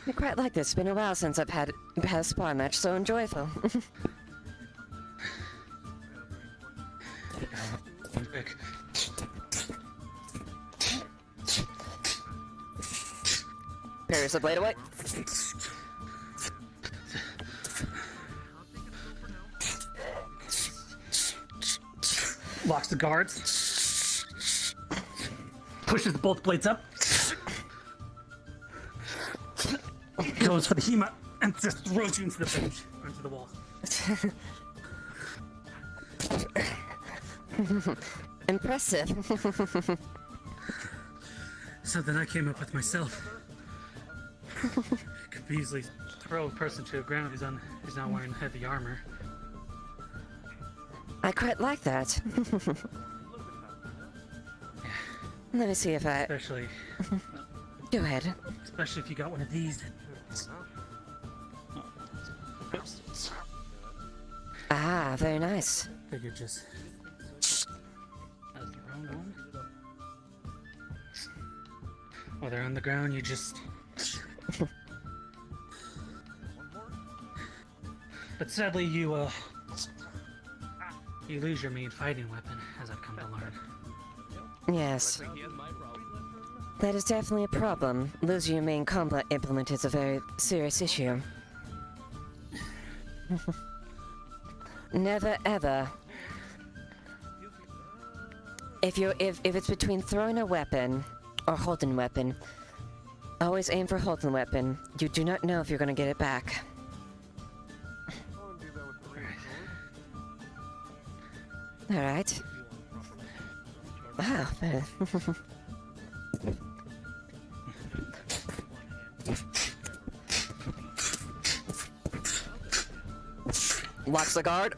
I quite like this. It's been a while since I've had a spar match so enjoyable. Parries the blade away. Locks the guards. Pushes both blades up. Goes for the Hema and just throws you into the bench, into the wall. Impressive. Something I came up with myself. Could easily throw a person to the ground who's not wearing heavy armor. I quite like that. Let me see if I... Especially... Go ahead. Especially if you got one of these. Ah, very nice. Figured just... That's the wrong one. While they're on the ground, you just... But sadly, you lose your main fighting weapon, as I've come to learn. Yes. That is definitely a problem. Losing your main combat implement is a very serious issue. Never ever. If it's between throwing a weapon or holding a weapon, always aim for holding the weapon. You do not know if you're gonna get it back. Alright. Wow. Locks the guard.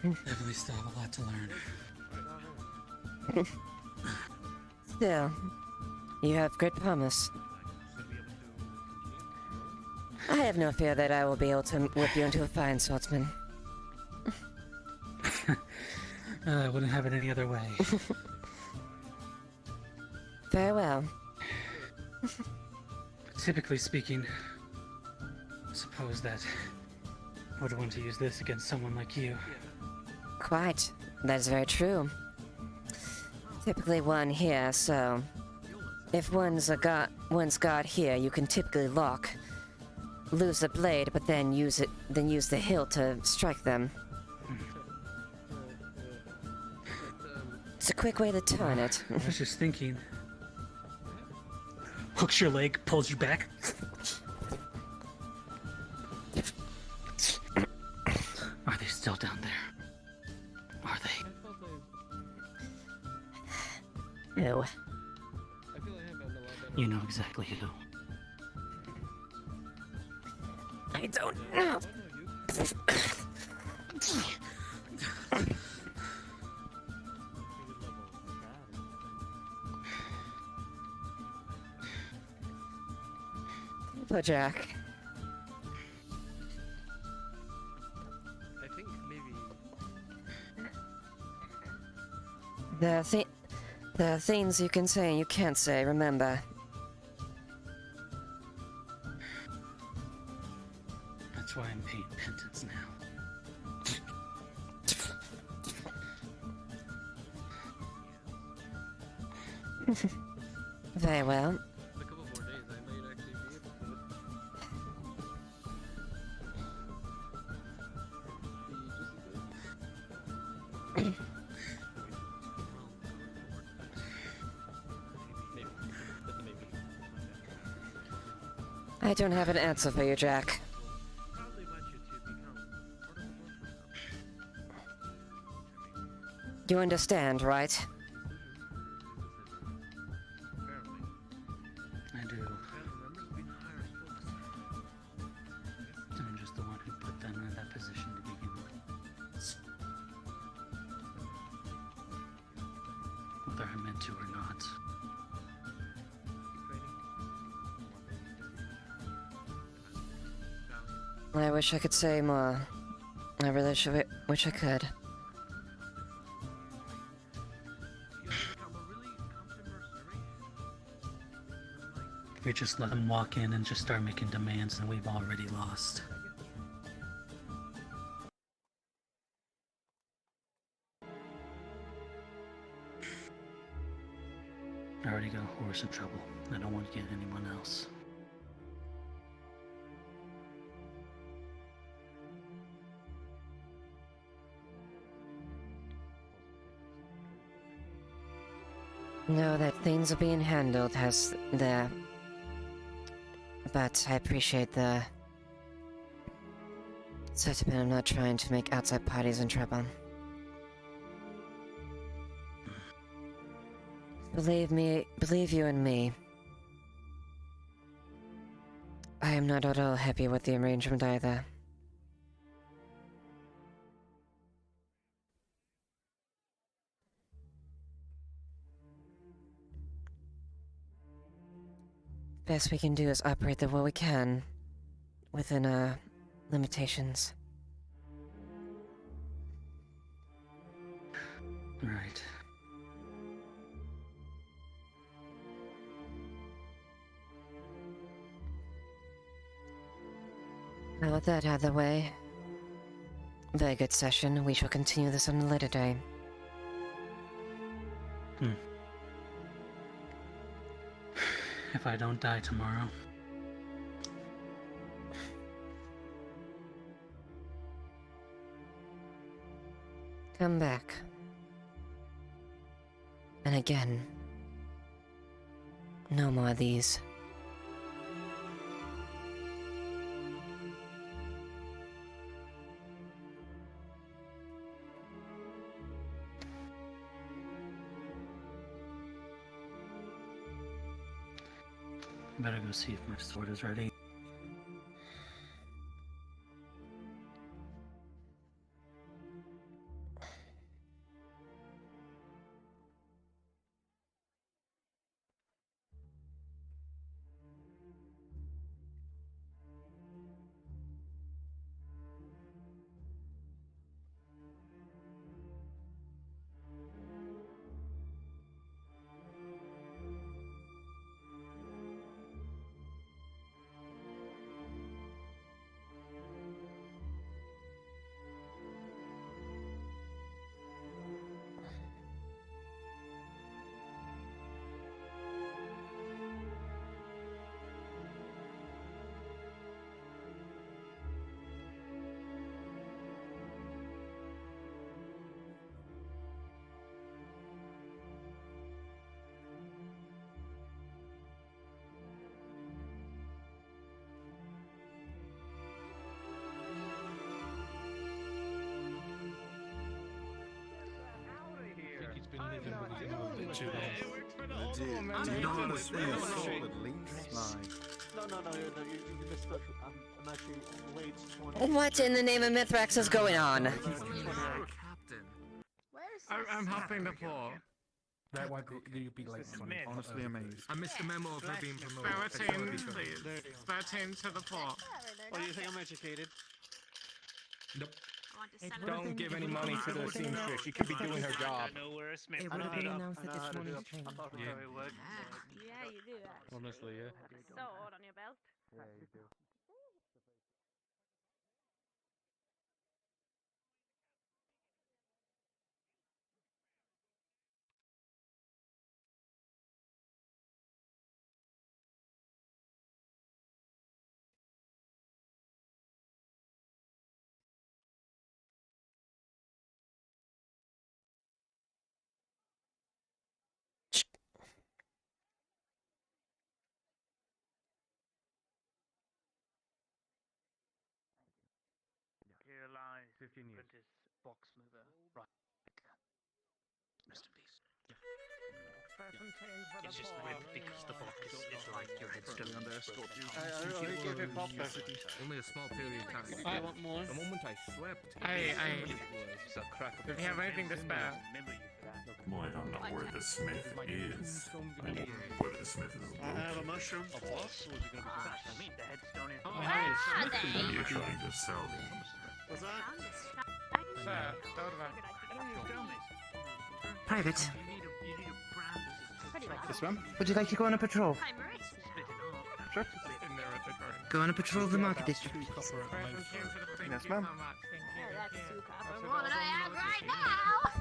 We still have a lot to learn. Still, you have great promise. I have no fear that I will be able to whip you into a fine swordsman. I wouldn't have it any other way. Very well. Typically speaking, I suppose that I would want to use this against someone like you. Quite. That is very true. Typically one here, so if one's guard here, you can typically lock, lose the blade, but then use the hilt to strike them. It's a quick way to turn it. I was just thinking. Hooks your leg, pulls you back. Are they still down there? Are they? Who? You know exactly who. I don't know. Poor Jack. I think maybe. There are things you can say and you can't say, remember. That's why I'm paying penance now. Very well. A couple more days, I might actually be able to. I don't have an answer for you, Jack. Probably want you to become part of the world. You understand, right? I do. I'm just the one who put them in that position to begin with. Whether I meant to or not. I wish I could say more. I really wish I could. We just let them walk in and just start making demands, and we've already lost. I already got a horse in trouble. I don't want to get anyone else. Know that things are being handled as the... But I appreciate the... sentiment. I'm not trying to make outside parties in trouble. Believe you and me. I am not at all happy with the arrangement either. Best we can do is operate the way we can, within our limitations. Right. Now with that out of the way, very good session. We shall continue this on a later day. If I don't die tomorrow. Come back. And again. No more of these. Better go see if my sword is ready. too long. Do you know how to swing a sword at least? Like, No, you missed the. I'm actually late 20. What in the name of Mithrax is going on? I'm helping the poor. that might you be late 20. Honestly amazed. I missed the memo of her being promoted. 13, please. 13 to the poor. Oh, you think I'm educated? Nope. Don't give any money to the seamstress. She could be doing her job. It would have been announced at this morning's training. Yeah, you do that. Honestly, yeah. So old on your belt. Yeah, you do. Here lies 15 years. This box mover. Right. Rest in peace. It's just weird because the box is like your headstone. Only a small period of time. I want more. The moment I slept, I- was a crack of If you have anything to spare. Well, I don't know where the smith is. I know where the smith is. I have a mushroom. A what? I mean, the headstone is. Oh, nice. You're trying to sell them. What's that? Sir, don't worry. I don't use dummies. Private, You need a brand. Yes, ma'am. would you like to go on a patrol? Hi, Marie. Sure. Go on a patrol of the market district. Yes, ma'am. Yeah, that's 2 copper more than I have right now.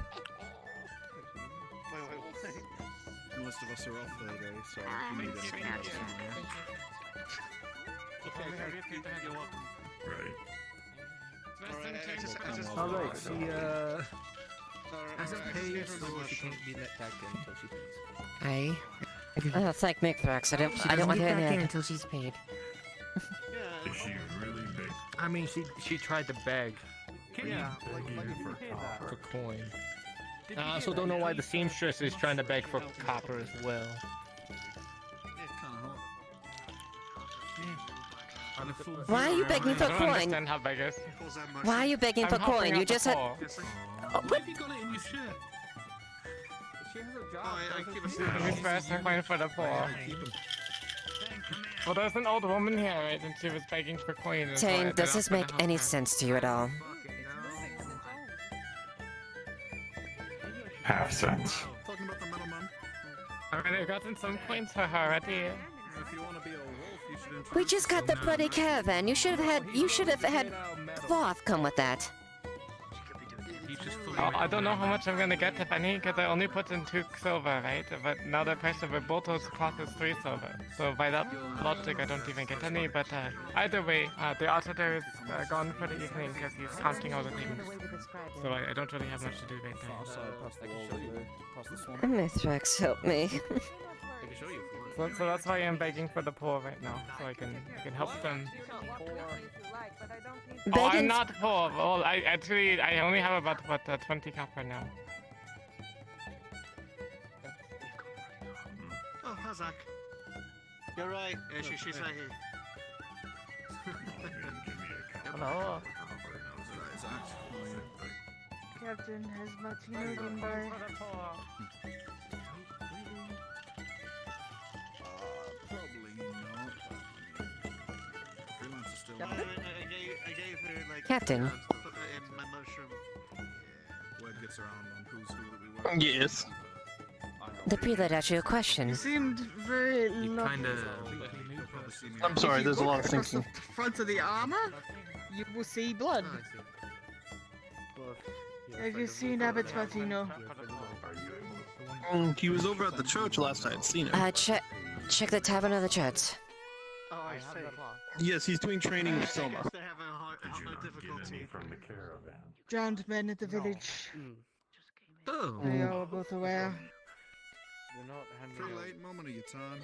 Wait. Most of us are off for the day, so Ah, if you need it's anything not else, true. yeah. Right. Alright, she, hasn't paid, so she can't be let back in until she pays. Aye. Thank Mithrax. I don't She want doesn't to get hear back in that. until she's paid. Is she really big? I mean, she tried to beg yeah, for coin. I also don't know why the seamstress is trying to beg for copper as well. Why are you begging for I don't coin? understand how big it is. Why are you begging for I'm helping coin? out You the just had. poor. Why have you got it in your shirt? she has a job. I keep a He's first coin for the poor. Well, there's an old woman here, right? And she was begging for coin. and so I Tane, ended does up this with make the any house sense to you at all? Half cents. Talking about the metal man. I mean, I've gotten some coins for her already. If you want to be a wolf, you should introduce We just got the bloody caravan. You should have had cloth come with that. Oh, I don't know how much I'm gonna get if any, because I only put in 2 silver, right? But now the price of a Bolto's cloth is 3 silver. So by that logic, I don't even get any. But either way, the auditor is gone for the evening because he's counting all the things. So I don't really have much to do right now. Mithrax, help me. So that's why I'm begging for the poor right now, so I can help them. Oh, I'm not poor. Well, I only have about 20 copper now. Oh, hi, Zach. You're right. She's right here. Hello. Captain, has Martino been by? Probably not. Freelance is still I gave her like. Captain. In my mushroom. Word gets around on who's who that we work. Yes. The prelate asked you a question. You seemed very lovely. I'm sorry, there's a lot of Across thinking. the front of the armor, you will see blood. Have you seen Abbot Martino? He was over at the church last I had seen him. Check the tavern of the church. Oh, I see. Yes, he's doing training with Soma. They're having a hard difficulty. From the caravan. Drowned men at the village. Oh. They are both aware. They're not handing late moment of your time.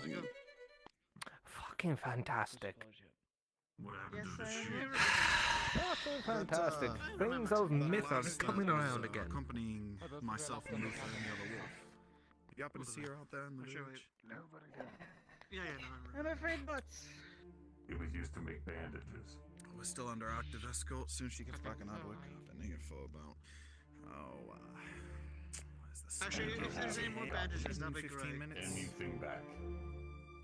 Fucking fantastic. What happened to the Yes, ship? Fucking fantastic. Things of myth are coming around again. Accompanying myself and Luther and the other wolf. You happen to see her out there in the village? Yeah, no. I'm afraid not. It was used to make bandages. We're still under active escort. Soon as she gets back in Adwick. I've been here for about, what is this? Actually, if there's any more bandages, that'd be 15 great. minutes. Anything back?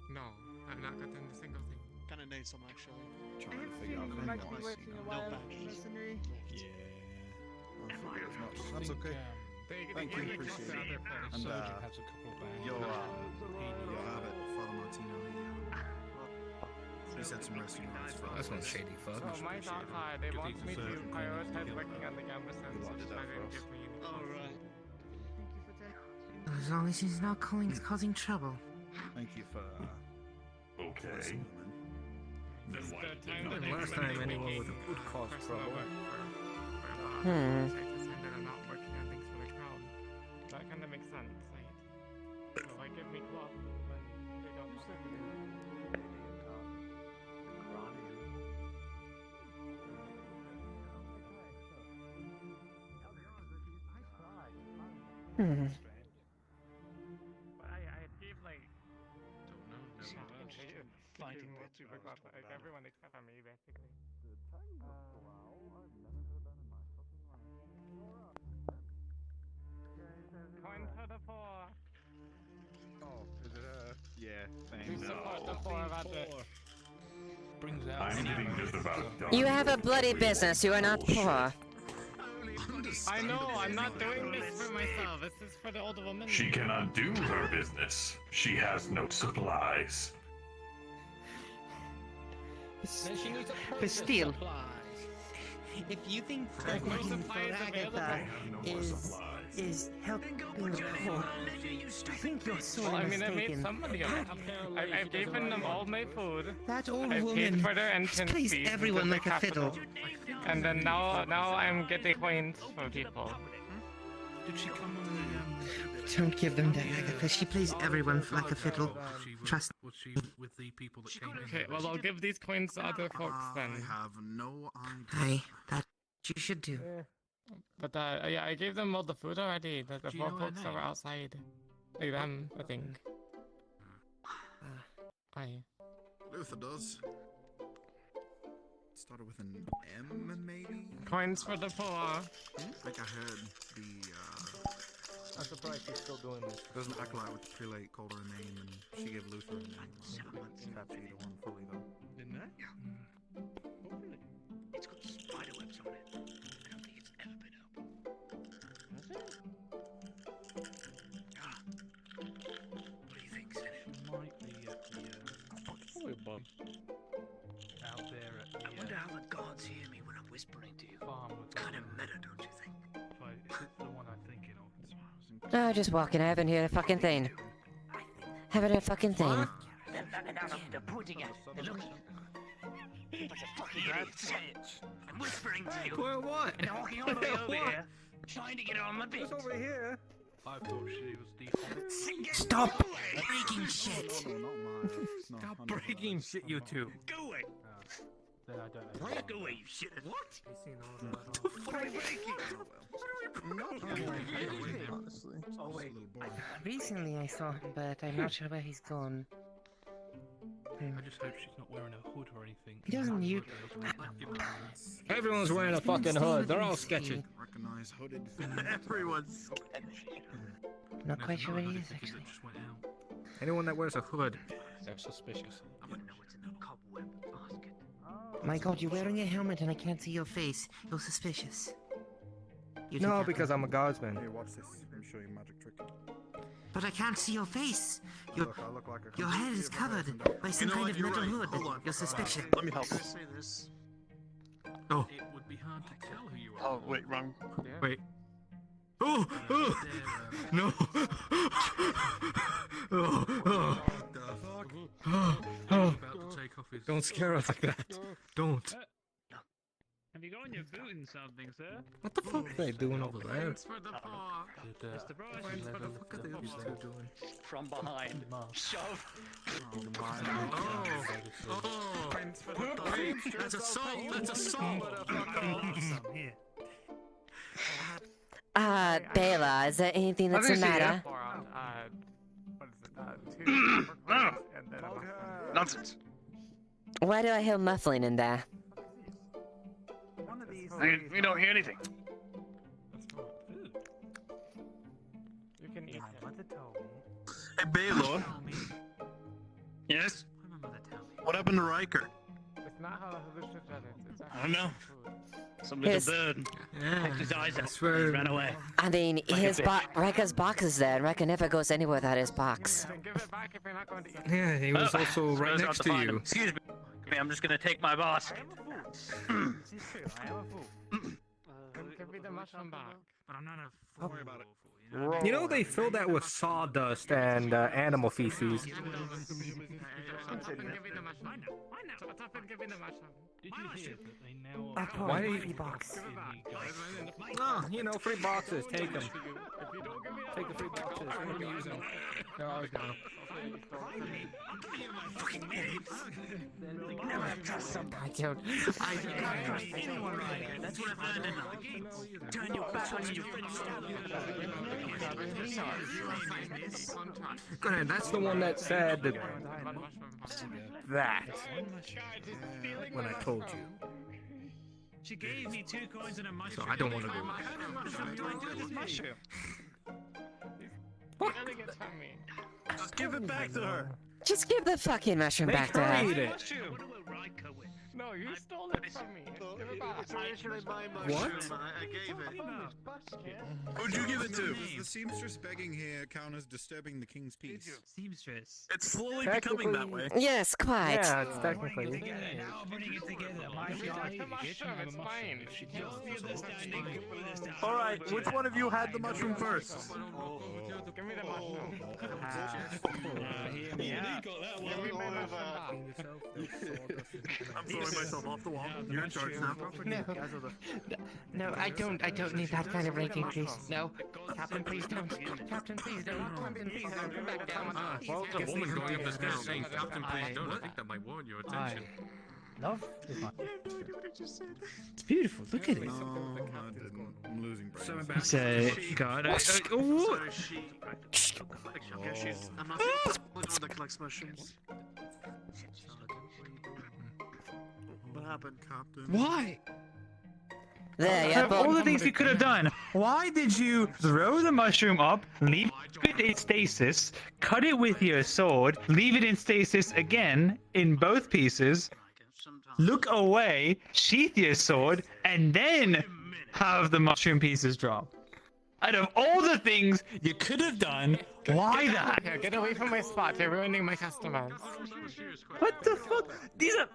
No, I've not gotten a single thing. Kind of need some actually. Trying to figure out if You might anyone be wants, working no a while in bandages. mercenary. Yeah. That's okay. Thank you, appreciate it. And you'll have it, Father Martino. He said some resting rights for us. That's one shady fuck. So my thoughts are, they want me to prioritize working on the campuses, which I didn't give me any. Alright. As long as he's not causing trouble. Thank you for Okay. Then why time did that not Last they time make anyone it? with a food caused trouble. I just said that I'm not working on things for the crowd. That kind of makes sense, right? So why give me cloth when they don't want it? But I gave like finding more super close, like everyone except for me basically. Coin for the poor. Oh, is it yeah, We same. support the poor about it. Brings out. I'm getting just about done. You have a bloody business. You are not poor. I know, I'm not doing this for myself. This is for the older woman. She cannot do her business. She has no supplies. But still, if you think that no working for supplies Agatha available. is helping the poor, I think you're sorely Well, I mean, I made mistaken. some money on it. I've given them all my food. That old I woman paid for their entrance plays fees everyone into the like a fiddle. capital. And then now I'm getting coins for people. Did she come on the Don't give them that, Agatha. She plays everyone like a fiddle. Trust Was she with the people that came in? Okay, well I'll give these coins to other folks then. I have no idea. Aye, that you should do. But yeah, I gave them all the food already. The Do you four know her folks that were name? outside. Like them, I think. Aye. Luther does. Started with an M, maybe? Coins for the poor. I think I heard the, I'm surprised she's still doing this. there's an acolyte with the prelate called her a name, and she gave Luther a name. Capture either one fully, though. Didn't it? Yeah. Oh, really? It's got spider webs on it. I don't think it's ever been opened. Has it? Ah. What do you think, Senate? Might be at the Probably a bum. out there at the I wonder how the gods hear me when I'm whispering to you. farm with It's kind of meta, don't you think? Is it the one I'm thinking of? No, just walking. I haven't heard a fucking thing. Haven't heard a fucking thing. They're pointing at it. They're looking. But a fucking idiot. Say it. I'm whispering to you. Where what? And they're walking all the way over here, trying to get on my bit. What's over here? I thought she was default. Stop breaking shit. Stop breaking shit, you two. Go away. Then I don't know. Go away, you shit. What? What are you breaking? Honestly. Oh, wait. Recently I saw him, but I'm not sure where he's gone. I just hope she's not wearing a hood or anything. He doesn't use. Everyone's wearing a fucking hood. They're all sketchy. Recognize hooded. Everyone's Not quite sure where he is, Because actually. it just went out. Anyone that wears a hood, they're suspicious. I wouldn't know what's in the cobweb basket. My god, you're wearing a helmet and I can't see your face. You're suspicious. You No, think because I'm a guardsman. Here, watch this. Let me show you a magic trick. But I can't see your face. Your Look, I look like a your head is covered by some kind of metal hood. You're suspicious. Let me help. Can I say this? Oh. It would be hard to tell who you are. Oh, wait, wrong. Wait. Oh, no. About to take off his. Don't scare us like that. Don't. Have you gotten your boot in something, sir? What the fuck are they doing over there? Coins for the poor. Mr. Bryce, Coins for the What are these two doing? from behind. Shove. Coins for the poor. That's assault! That's assault! Bela, is there anything that's the matter? what is it? 2 copper coins and then a mushroom. Nonsense. Why do I hear muffling in there? We don't hear anything. You can eat it. Hey, Baylor. Yes? What happened to Riker? It's not how hallucinogens. It's I don't know. Some little Yes. bird. Picked his eyes out. He ran away. I mean, Riker's box is there, and Riker never goes anywhere without his box. Give it back if you're not going to eat it. Yeah, he was also right Suppose I'll next have to find you. him. Excuse me, I'm just gonna take my basket. This is true. I am a fool. Give me the mushroom back. But I'm not a Oh. fool. Worry about it. You know they fill that with sawdust and animal feces. Shut up and give me the mushroom. Shut up and give me the mushroom. Did you hear that they now Why do you box? Oh, you know, free boxes. Take them. Take the free boxes. I'm gonna use them. They're always gone. I don't. That's what I've learned in life. Turn your back on your friends. Go ahead. That's the one that said that when I told you. She gave me 2 coins and a mushroom. So I don't want to go. What do I do with this mushroom? Just give it back to her. Just give the fucking mushroom back to her. Eat it. No, you stole it from me. Give it back. What? I gave it. Who'd you give it to? Does the seamstress begging here count as disturbing the king's peace? Seamstress. It's slowly becoming that way. Yes, quite. Yeah, it's technically. Now putting it together. My The mushroom, it's fine. Alright, which one of you had the mushroom first? Give me the mushroom. Hear me out. Give me my mushroom back. I'm throwing myself off the wall. You're in charge now. No, I don't need that kind of rate increase. No, Captain, please don't. Captain, please don't. Captain, please don't. Come back down. Well, the woman going up the stairs saying, Captain, please don't. I think that might warrant your attention. Love is my. It's beautiful. Look at it. I'm losing brains. It's a god. I'm not the one that collects mushrooms. What happened, Captain? Why? There, yeah, Of all the things you could have done, why did you throw the mushroom up, leave it in stasis, cut it with your sword, leave it in stasis again in both pieces, look away, sheath your sword, and then have the mushroom pieces drop? Out of all the things you could have done, why that? Here, get away from my spot. You're ruining my customers. What the fuck? These are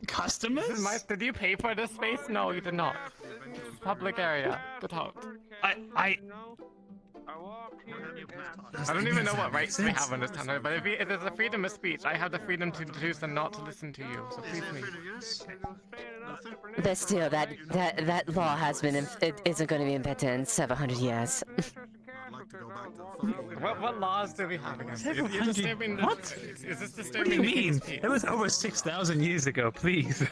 customers? This is did you pay for this space? No, you did not. It's a public area. Get out. I don't even know what rights we have on this town, but if there's a freedom of speech, I have the freedom to choose and not to listen to you. So please leave. But still, that law has been it isn't going to be invented in 700 years. What laws do we have against it? You're disturbing the, What? Is this What do disturbing you the mean? king's peace? It was over 6,000 years ago, please.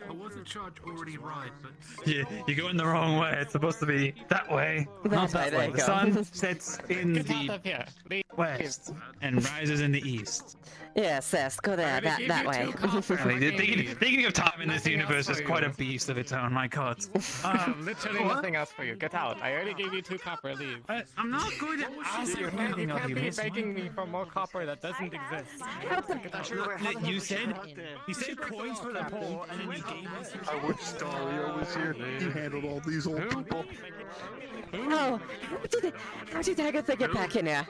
I wasn't charged already right, but You go in the wrong way. It's supposed to be that way, not that There way. you The go. sun sets in Get out the of here. Leave. west and rises in the east. Yes, go there, that way. Apparently, thinking of time in this universe is quite a beast of its own. My God. Literally nothing else for you. Get out. I already gave you 2 copper. Leave. I'm not going to ask you You can't be begging me for more copper that doesn't exist. You said coins for the poor, and then you gave us. I wish Dario was here. You handled all these old people. Oh, how did Agatha get back in here?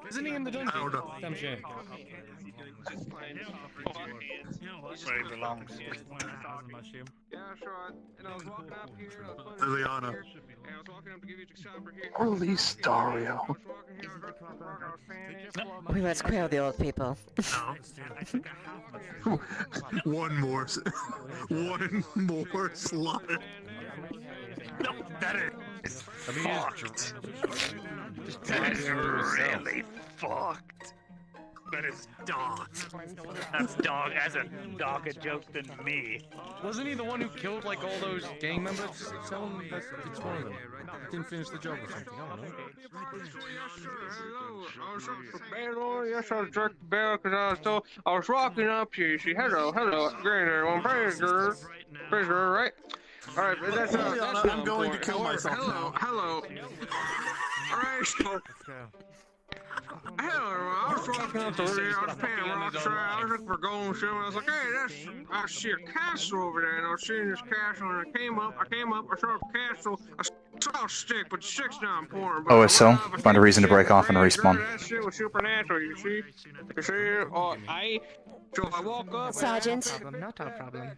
Isn't he in the dungeon? I don't know. Damn shame. Where he belongs. Leiliana. Release Dario. We must quail the old people. One more slaughter. No, that is fucked. That is really fucked. That is dog. That's dog. That's a darker joke than me. Wasn't he the one who killed like all those gang members? Tell him that it's one of them. Didn't finish the job or something. I don't know. Yes, I was jerking the bell because I was walking up to you. See, hello, great everyone, prisoner, right? All right, but that's I'm going to kill myself now. Hello. All right, so. Hello, I was walking up the road, I was paying rocks, I was looking for gold and silver, I was like, hey, I see a castle over there, and I was seeing this castle, and I came up, I saw a castle, I saw a stick, but the stick's not important. But OSO, find a reason to break off and respawn. That shit was supernatural, you see? So I woke up, Sergeant. Not our problem.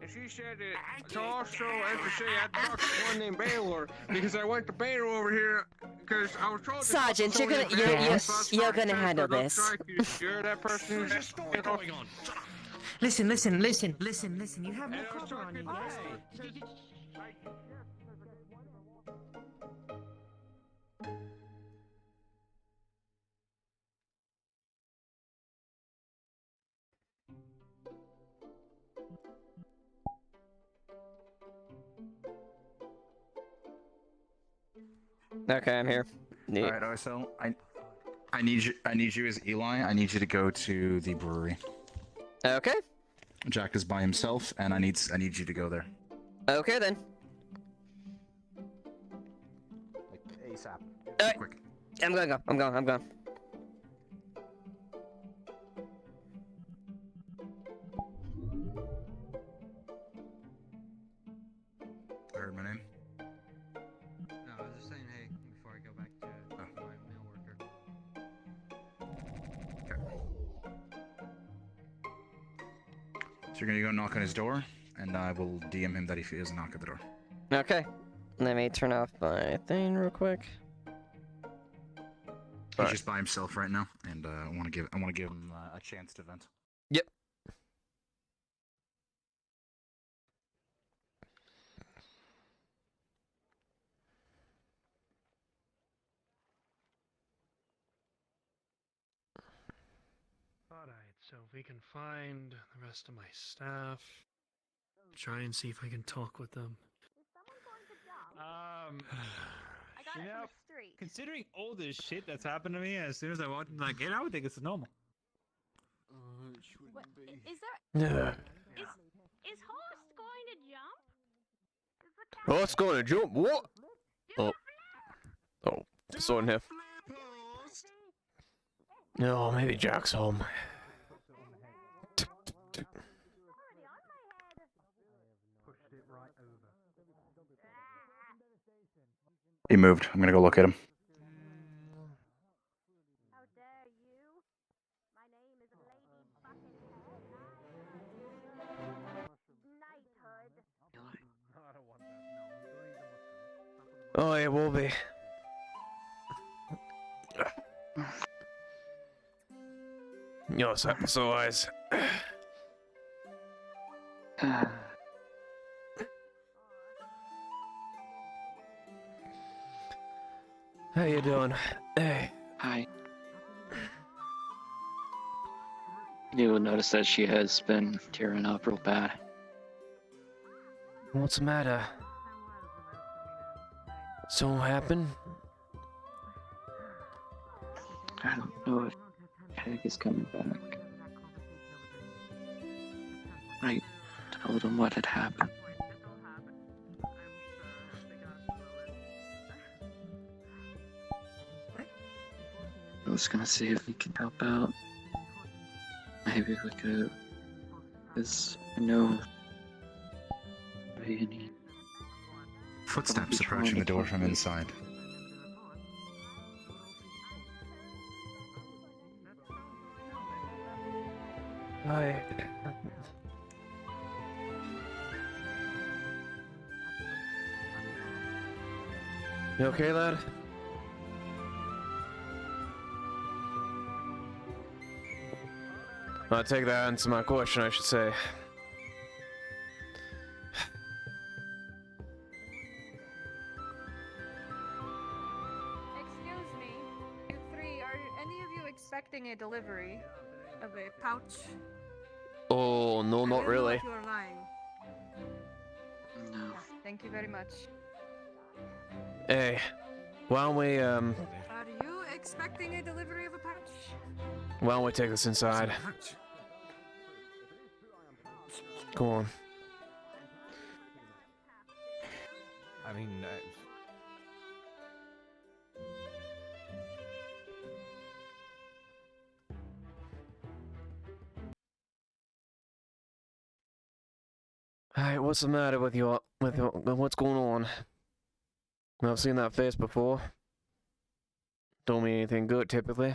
and she said that to also emphasize I had to talk to one named Baylor because I went to Baylor over here because I was told. Sergeant, you're gonna handle this. You're that person who's just going on. Listen. You have no cover on you, yes? Okay, I'm here. All right, OSO, I need you as Eli. I need you to go to the brewery. Okay. Jack is by himself, and I need you to go there. Okay then. Like ASAP. Alright. Quick. I'm going. I heard my name. No, I was just saying hey before I go back to my mail worker. So you're gonna go knock on his door, and I will DM him that he feels a knock at the door. Okay. Let me turn off my thing real quick. He's just by himself right now, and I want to give him a chance to vent. Yep. Alright, so if we can find the rest of my staff, try and see if I can talk with them. You know, considering all this shit that's happened to me, as soon as I walked into that gate, I would think it's normal. Is there? Yeah. Is Horst going to jump? Horse going to jump? What? Oh, sorting here. No, maybe Jack's home. He moved. I'm gonna go look at him. How dare you? My name is Lady Buckethead. Knighthood. Oh, it will be. Yes, so eyes. How you doing? Hey. Hi. You will notice that she has been tearing up real bad. What's the matter? Something happened? I don't know if Peg is coming back. I told him what had happened. I was gonna see if we could help out. Maybe we could, because I know any Footsteps approaching the door from inside. Hi. You okay, lad? I'll take that to answer my question, I should say. Excuse me, you three pouch? Oh, no, I not will know really. if you are lying. No. Yeah, thank you very much. Hey, why don't we, Are you expecting a delivery of a pouch? why don't we take this inside? Go on. I mean, Alright, what's the matter with your, what's going on? I've seen that face before. Don't mean anything good, typically.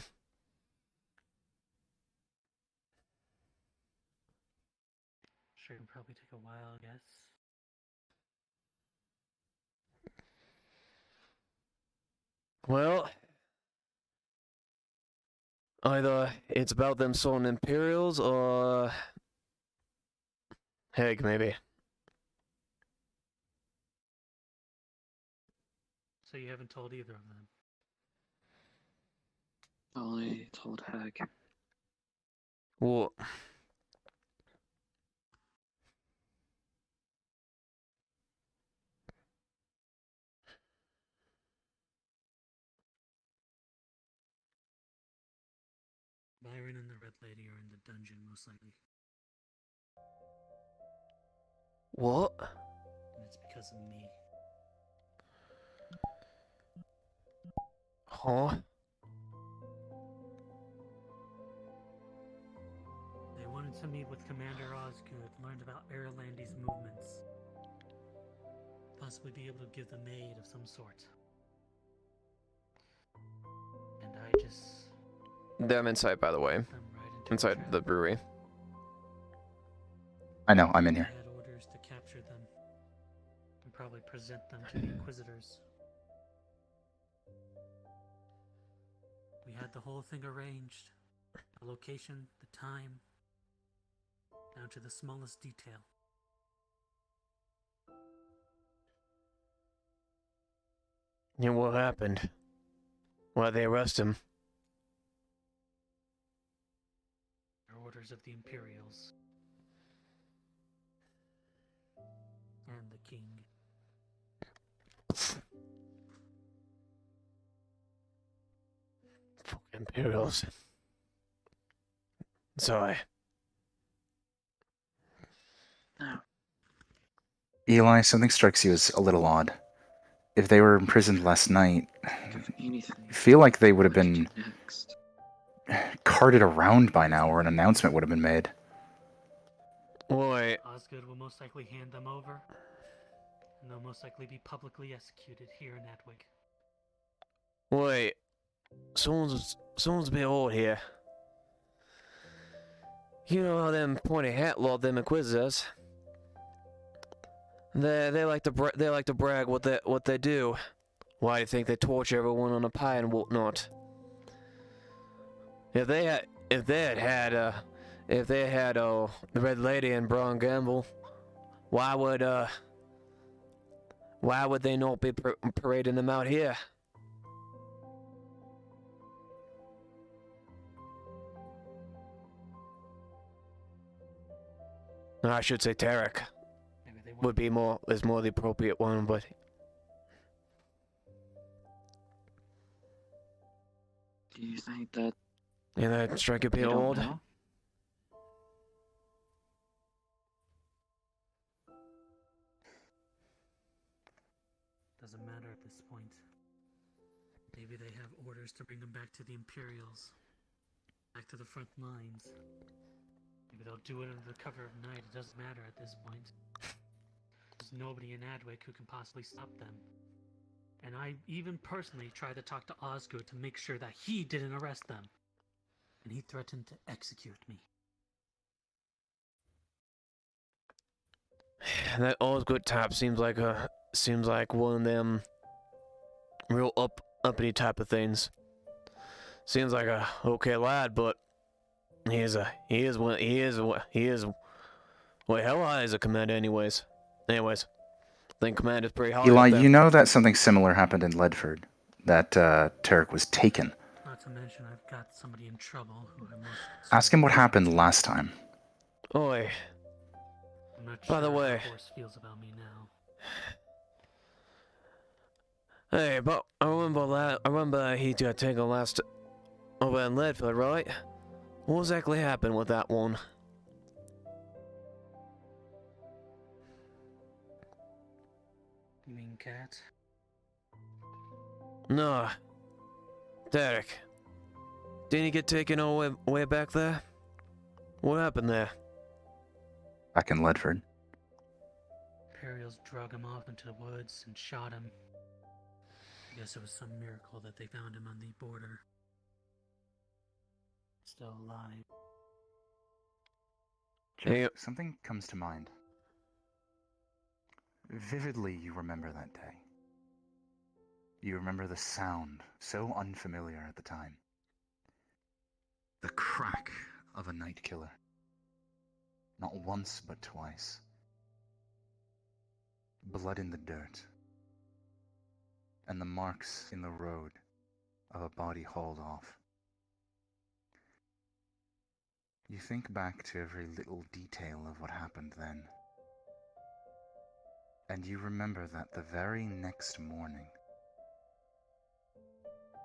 Sure, it'll probably take a while, I guess. Well, either it's about them stolen Imperials, or... Heck, maybe. So you haven't told either of them? Only told Hag. What? Byron and the Red Lady are in the dungeon, most likely. What? And it's because of me. Huh? They wanted to meet with Commander Osgood, learn about Erlandi's movements. Possibly be able to give them aid of some sort. And I just... Them inside, by the way. Inside the brewery. I know, I'm in here. I had orders to capture them. And probably present them to the Inquisitors. We had the whole thing arranged. The location, the time, down to the smallest detail. And what happened? Why'd they arrest him? They're orders of the Imperials. And the King. Fucking Imperials. Sorry. Eli, something strikes you as a little odd. If they were imprisoned last night, I feel like they would have been carted around by now, or an announcement would have been made. Wait. Osgood will most likely hand them over. And they'll most likely be publicly executed here in Atwig. Wait. Someone's a bit old here. You know how them pointy hat lord, them Inquisitors. They like to brag what they do. Why do you think they torture everyone on a pie and whatnot? If they had the Red Lady and Braun Gamble, why would they not be parading them out here? I should say Tarek would be more the appropriate one, but Do you think that... yeah, that strike a bit old. Know? Doesn't matter at this point. Maybe they have orders to bring them back to the Imperials. Back to the front lines. Maybe they'll do it under the cover of night. It doesn't matter at this point. There's nobody in Adwick who can possibly stop them. And I even personally tried to talk to Osgood to make sure that he didn't arrest them. And he threatened to execute me. That Osgood type seems like one of them real uppity type of things. Seems like a okay lad, but he is what hell I is a commander anyways. I think commander's pretty high. Eli, you know that something similar happened in Ledford. That Tarek was taken. to mention I've got somebody in trouble who I'm most Ask him what happened last time. Oi. I'm not By sure the how way. the horse feels about me now. Hey, but I remember he got taken last over in Ledford, right? What exactly happened with that one? You mean Cat? No. Derek. Didn't he get taken all the way back there? What happened there? Back in Ledford. Imperials drug him off into the woods and shot him. I guess it was some miracle that they found him on the border. Still alive. Jeff, something comes to mind. Vividly, you remember that day. You remember the sound, so unfamiliar at the time. The crack of a night killer. Not once, but twice. Blood in the dirt. And the marks in the road of a body hauled off. You think back to every little detail of what happened then. And you remember that the very next morning,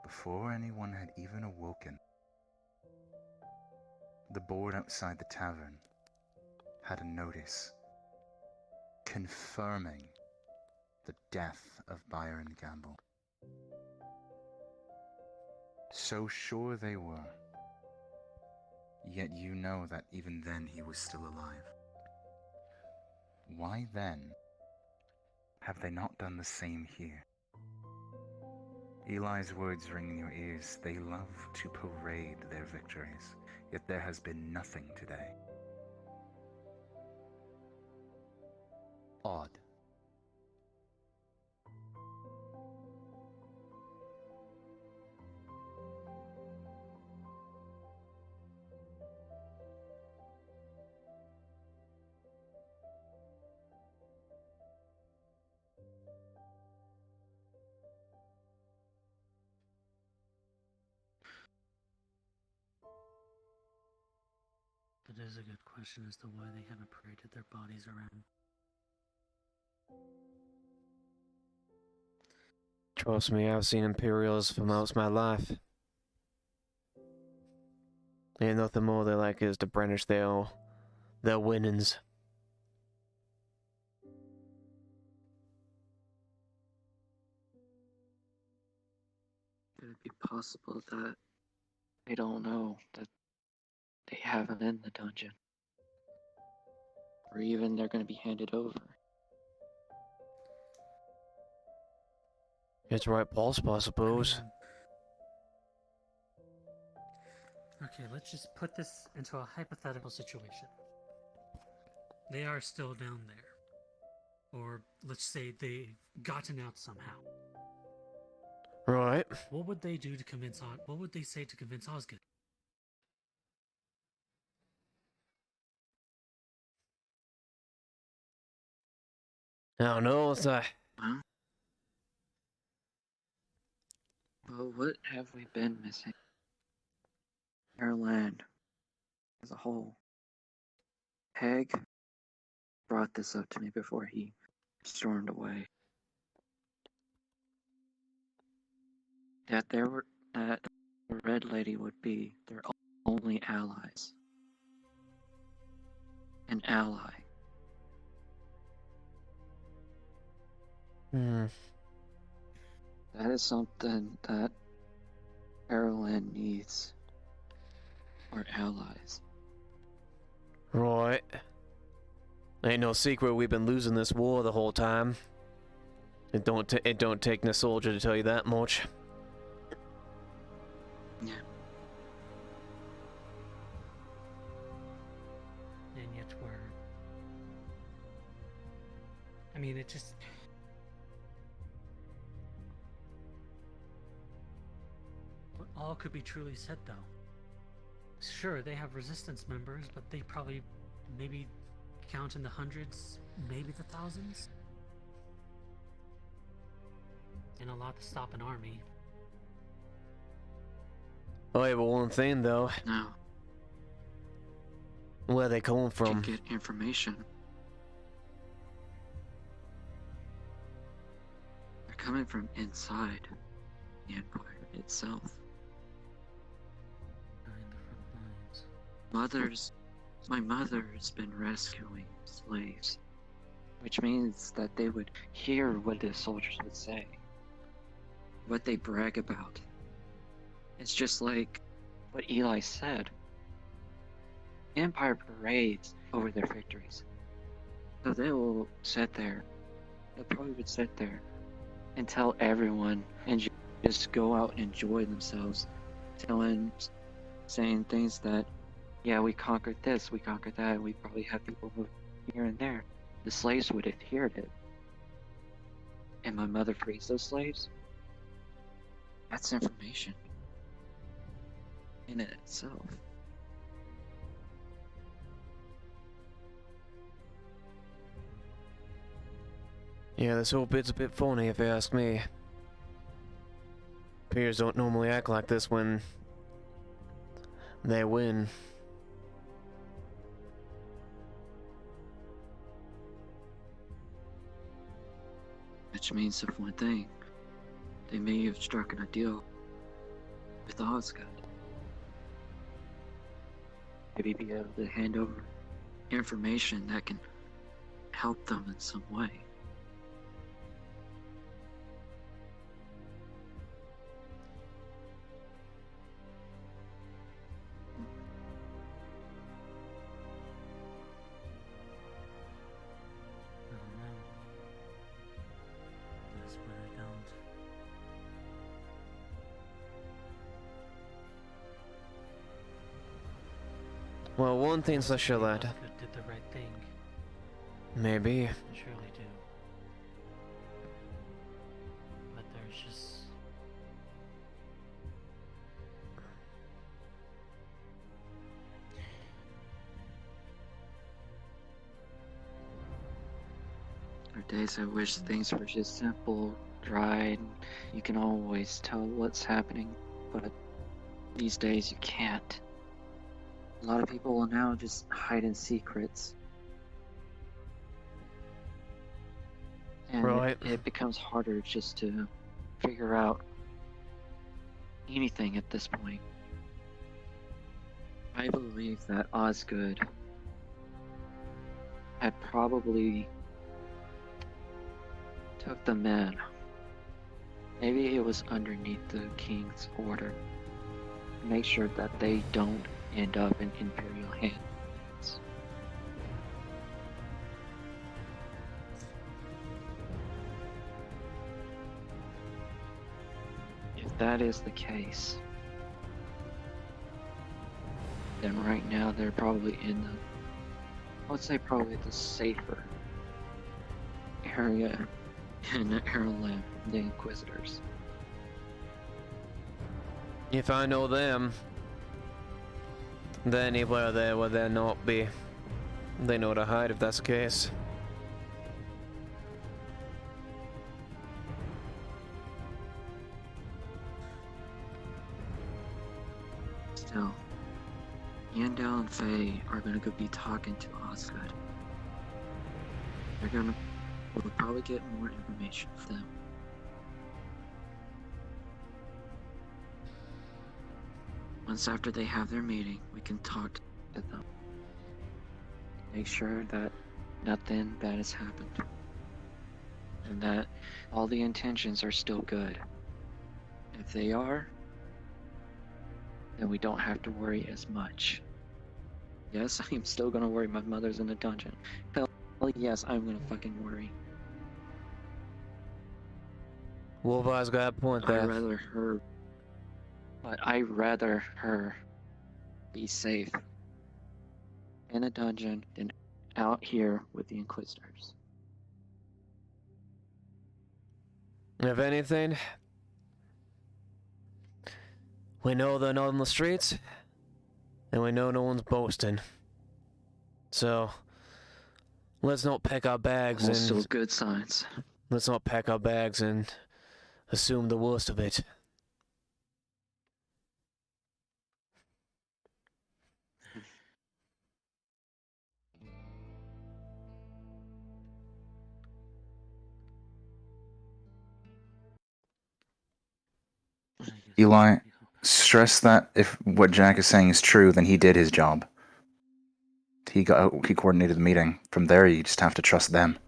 before anyone had even awoken, the board outside the tavern had a notice confirming the death of Byron Gamble. So sure they were, yet you know that even then he was still alive. Why then have they not done the same here? Eli's words ring in your ears. They love to parade their victories, yet there has been nothing today. Odd. It is a good question as to why they haven't paraded their bodies around. Trust me, I've seen Imperials for most of my life. Ain't nothing more they like is to brandish their winnings. Could it be possible that they don't know that they have him in the dungeon? Or even they're going to be handed over? It's right possible, I suppose. Okay, let's just put this into a hypothetical situation. They are still down there. Or let's say they've gotten out somehow. Right. What would they do to convince what would they say to convince Osgood? I don't know, it's Well, what have we been missing? Our land as a whole. Peg brought this up to me before he stormed away. That the Red Lady would be their only allies. An ally. That is something that Carolyn needs. Our allies. Right. Ain't no secret we've been losing this war the whole time. It don't take no soldier to tell you that much. Yeah. And yet I mean, it just... What all could be truly said, though? Sure, they have resistance members, but they probably maybe count in the hundreds, maybe the thousands. And a lot to stop an army. Oh, yeah, but one thing though. No. Where are they coming You from? can get information. They're coming from inside the Empire itself. My mother's been rescuing slaves, which means that they would hear what the soldiers would say, what they brag about. It's just like what Eli said. The Empire parades over their victories. So they will sit there. They probably would sit there and tell everyone and just go out and enjoy themselves, saying things that, yeah, we conquered this, we conquered that, we probably have people here and there. The slaves would have heard it. And my mother frees those slaves? That's information in it itself. Yeah, this whole bit's a bit phony if you ask me. Peers don't normally act like this when they win. Which means of one thing, they may have struck a deal with Osgood. Maybe be able to hand over information that can help them in some way. Well, one thing's for sure, lad. Did the right thing. Maybe. I surely do. But there's just... There are days I wish things were just simple, dry, and you can always tell what's happening, but these days you can't. A lot of people will now just hide in secrets. And right. it becomes harder just to figure out anything at this point. I believe that Osgood had probably took the men. Maybe it was underneath the king's order. Make sure that they don't end up in Imperial hands. If that is the case, then right now they're probably in the, I would say probably the safer area in Ireland, the Inquisitors. If I know them, then anywhere there where they'll not be, they know to hide if that's the case. Still, Yandel and Faye are gonna go be talking to Osgood. We'll probably get more information from them. Once after they have their meeting, we can talk to them. Make sure that nothing bad has happened. And that all the intentions are still good. If they are, then we don't have to worry as much. Yes, I'm still gonna worry my mother's in the dungeon. Hell yes, I'm gonna fucking worry. Wolfire's got a point there. I'd rather her be safe in a dungeon than out here with the Inquisitors. If anything, we know they're not on the streets, and we know no one's boasting. So, let's not pack our bags Also good signs. Let's not pack our bags and assume the worst of it. Eli, stress that if what Jack is saying is true, then he did his job. He coordinated the meeting. From there, you just have to trust them.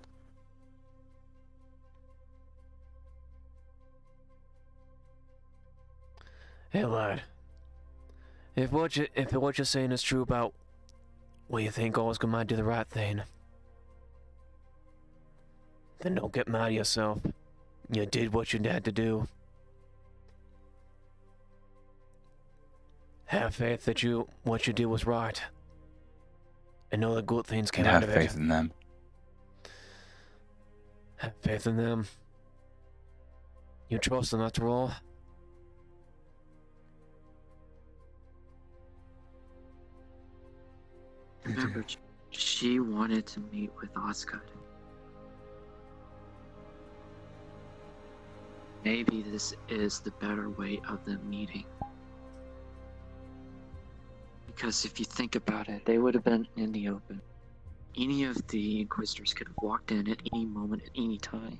Hey, lad. If what you're saying is true about what you think Oscar might do the right thing, then don't get mad at yourself. You did what you had to do. Have faith that what you did was right. And know that good things came out of it. Have faith in them. Have faith in them. You trust them after all. Remember, she wanted to meet with Oscar. Maybe this is the better way of them meeting. Because if you think about it, they would have been in the open. Any of the Inquisitors could have walked in at any moment, at any time.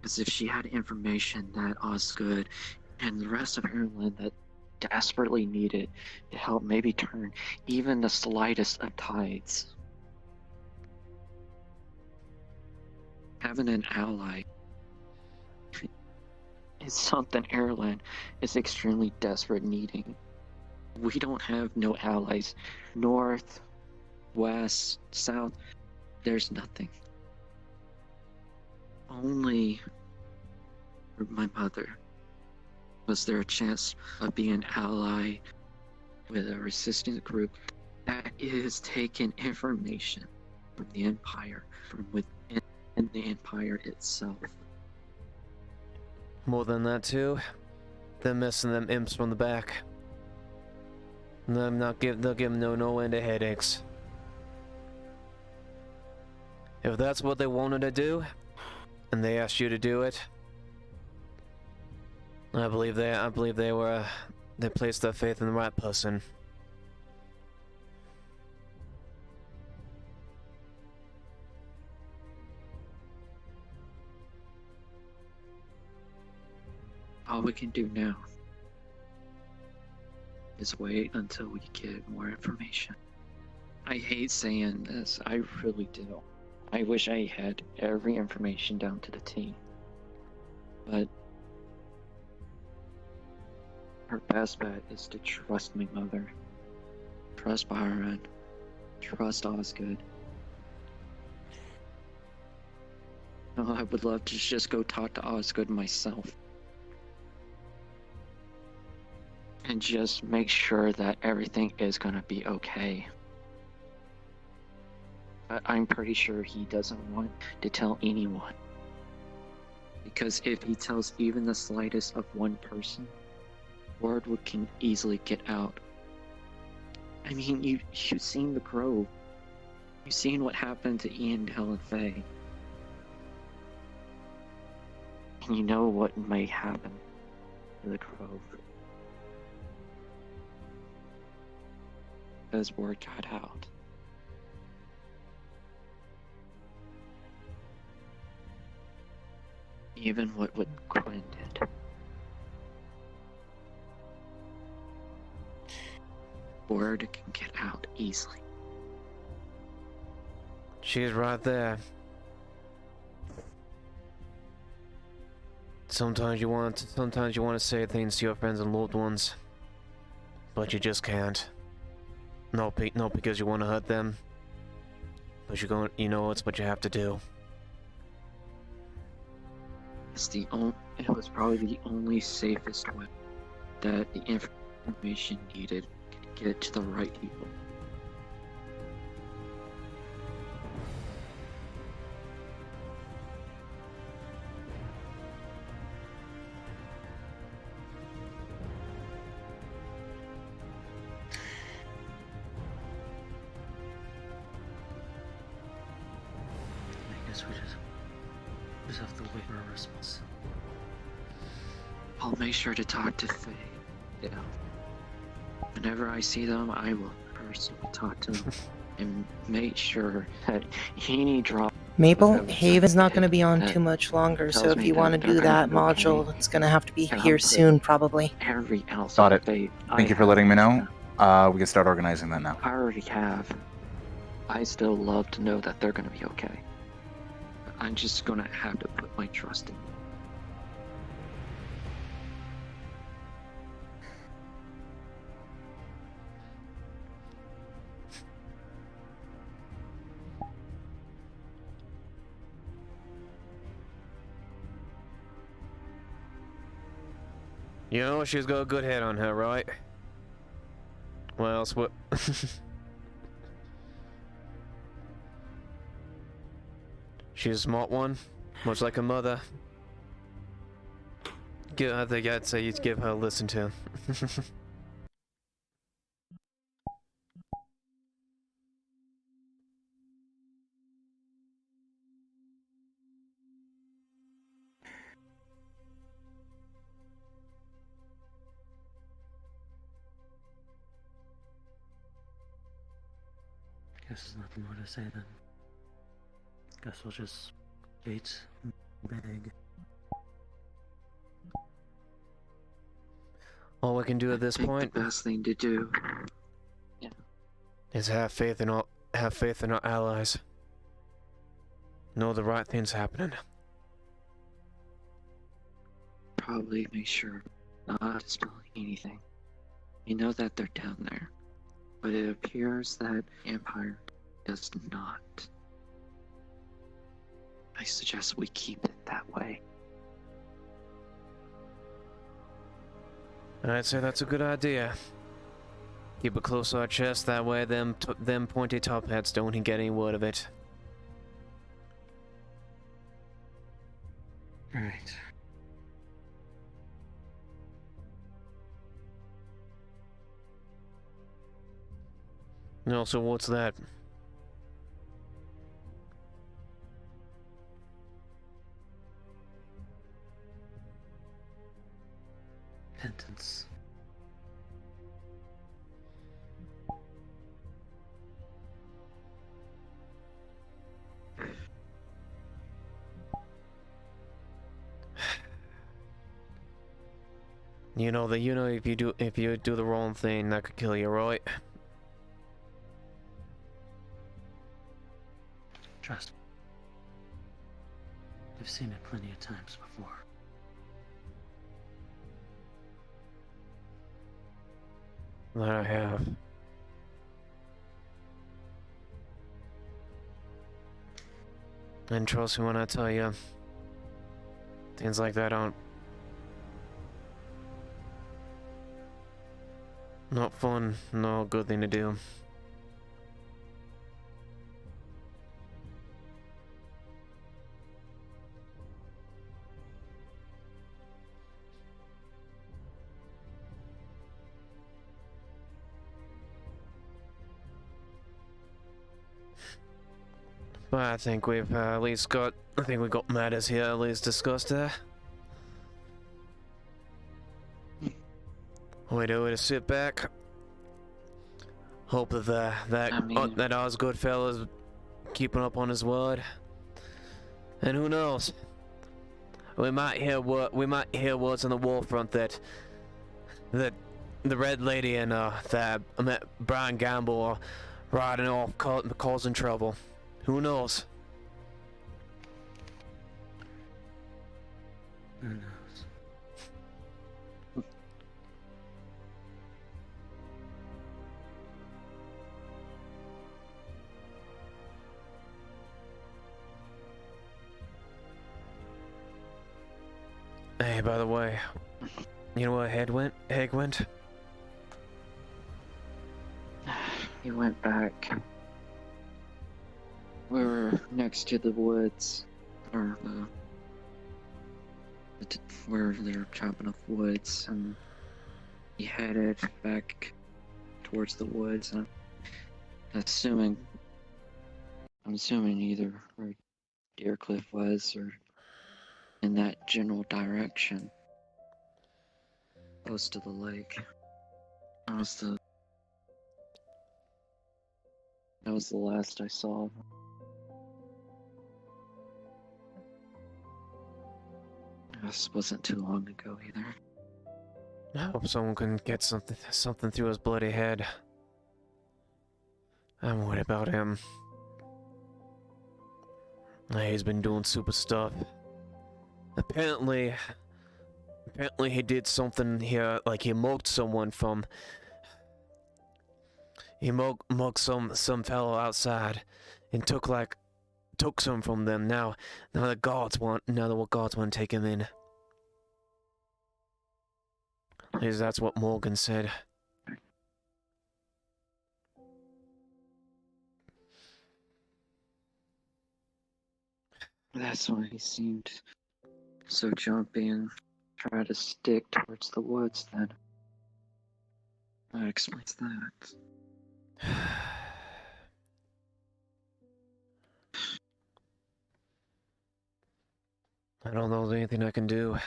Because if she had information that Osgood and the rest of Ireland that desperately needed to help maybe turn even the slightest of tides, having an ally is something Ireland is extremely desperate needing. We don't have no allies. North, west, south, there's nothing. Only for my mother was there a chance of being an ally with a resistance group that is taking information from the Empire, from within the Empire itself. More than that too, they're missing them imps from the back. They'll give them no end of headaches. If that's what they wanted to do, and they asked you to do it, I believe they placed their faith in the right person. All we can do now is wait until we get more information. I hate saying this, I really do. I wish I had every information down to the T. But her best bet is to trust my mother. Trust Byron. Trust Osgood. Oh, I would love to just go talk to Osgood myself. And just make sure that everything is gonna be okay. But I'm pretty sure he doesn't want to tell anyone. Because if he tells even the slightest of one person, word can easily get out. I mean, you've seen the Grove. You've seen what happened to Ian, Del, and Faye. And you know what may happen to the Grove. Because word got out. Even what Quinn did. Word can get out easily. She's right there. Sometimes you want to say things to your friends and loved ones, but you just can't. Not because you want to hurt them, but you know it's what you have to do. It was probably the only safest way that the information needed to get to the right people. I guess we just have to wait for a response. I'll make sure to talk to Faye. Yeah. Whenever I see them, I will personally talk to them and make sure that any drop Maple, was Haven's not going to tip be on that too much longer, so tells if me you want to that they're do gonna that be okay, module, it's going to have to be and here I'll put soon, probably. every ounce Got of it. faith Thank I you for have letting me in know. them. We can start organizing that now. I already have. I still love to know that they're gonna be okay. I'm just gonna have to put my trust in them. You know, she's got a good head on her, right? Well, else what? She's a smart one, much like her mother. I think I'd say you'd give her a listen to. Guess there's nothing more to say then. Guess we'll just wait and beg. All we can do at this point The best thing to do. Yeah. is have faith in our allies. Know the right thing's happening. Probably make sure not dispelling anything. You know that they're down there, but it appears that Empire does not. I suggest we keep it that way. I'd say that's a good idea. Keep it close to our chest, that way them pointy top hats don't get any word of it. Right. No, so what's that? Repentance. You know that if you do the wrong thing, that could kill you, right? Trust me. I've seen it plenty of times before. That I have. And trust me when I tell you, things like that aren't not fun, no good thing to do. But I think we've at least got, I think we got matters here at least discussed there. We do is sit back. Hope that that Osgood fella's keeping up on his word. And who knows? We might hear words on the war front that the Red Lady and Brian Gamble are riding off, causing trouble. Who knows? Who knows? Hey, by the way, you know where Heg went? He went back. We were next to the woods, or where they were chopping up woods, and he headed back towards the woods. And I'm assuming either where Deercliff was, or in that general direction, close to the lake. That was the last I saw. This wasn't too long ago either. I hope someone can get something through his bloody head. I'm worried about him. He's been doing super stuff. Apparently he did something here, like he mugged someone from... He mugged some fellow outside and took some from them. Now the guards want to take him in. At least that's what Morgan said. That's why he seemed so jumpy and tried to stick towards the woods then. That explains that. I don't know if there's anything I can do.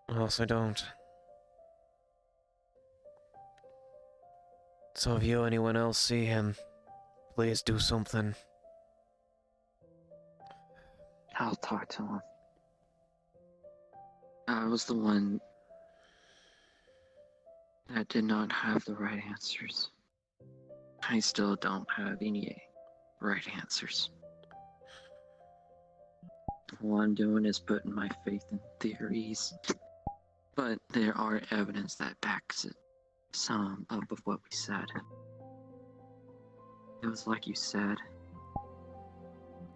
Else I don't. So if you or anyone else see him, please do something. I'll talk to him. I was the one that did not have the right answers. I still don't have any right answers. All I'm doing is putting my faith in theories. But there are evidence that backs it. Some of what we said. It was like you said.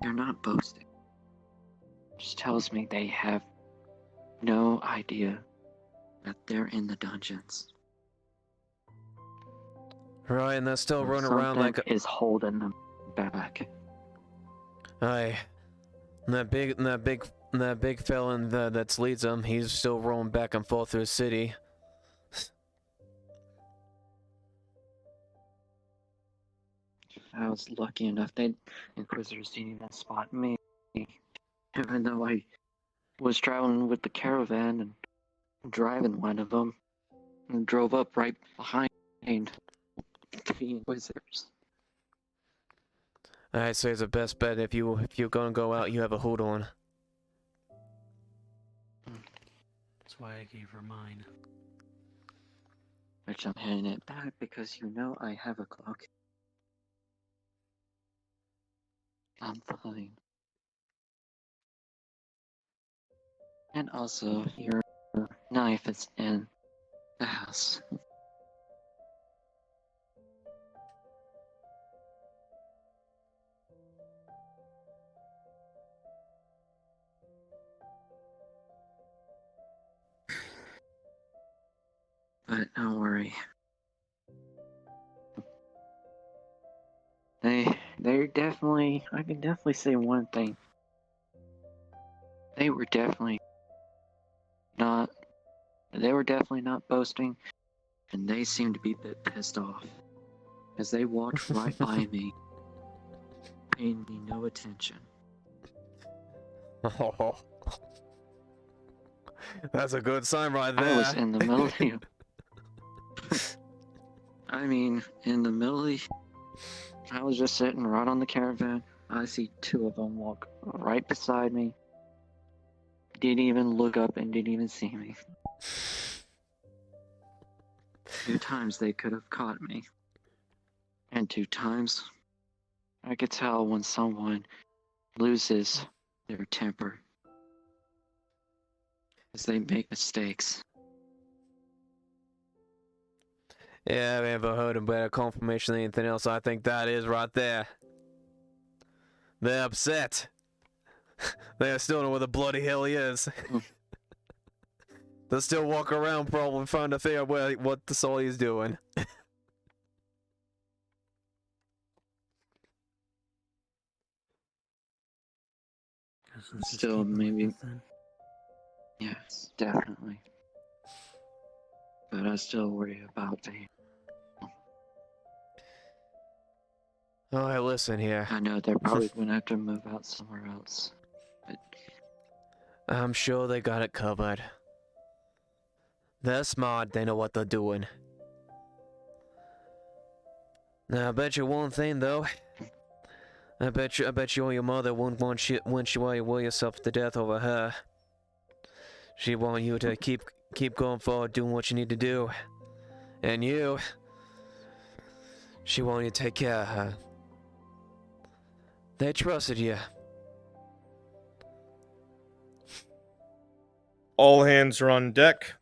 They're not boasting. Just tells me they have no idea that they're in the dungeons. Right, and they're still running around like Something is holding them back. Aye. And that big fella that leads them, he's still rolling back and forth through the city. I was lucky enough that Inquisitors didn't even spot me. Even though I was traveling with the caravan and driving one of them, and drove up right behind the Inquisitors. I'd say it's the best bet if you're gonna go out, you have a hood on. That's why I gave her mine. Which I'm handing it back because you know I have a cloak. I'm fine. And also, your knife is in the house. But don't worry. They're definitely, I can definitely say one thing. They were definitely not boasting, and they seemed to be a bit pissed off. As they walked right by me, paying me no attention. Oh, that's a good sign right there. I was in the middle of you. I mean, in the middle of I was just sitting right on the caravan. I see two of them walk right beside me. Didn't even look up and didn't even see me. 2 times they could have caught me. And 2 times, I could tell when someone loses their temper. As they make mistakes. Yeah, I haven't ever heard a better confirmation than anything else. I think that is right there. They're upset. They still don't know where the bloody hell he is. They'll still walk around probably trying to figure out what the soul he's doing. Still, maybe. Yes, definitely. But I still worry about the. Alright, listen here. I know they're probably gonna have to move out somewhere else. But I'm sure they got it covered. They're smart, they know what they're doing. Now, I bet you one thing, though. I bet you or your mother wouldn't want you will yourself to death over her. She want you to keep going forward, doing what you need to do. And you, she want you to take care of her. They trusted you. All hands are on deck.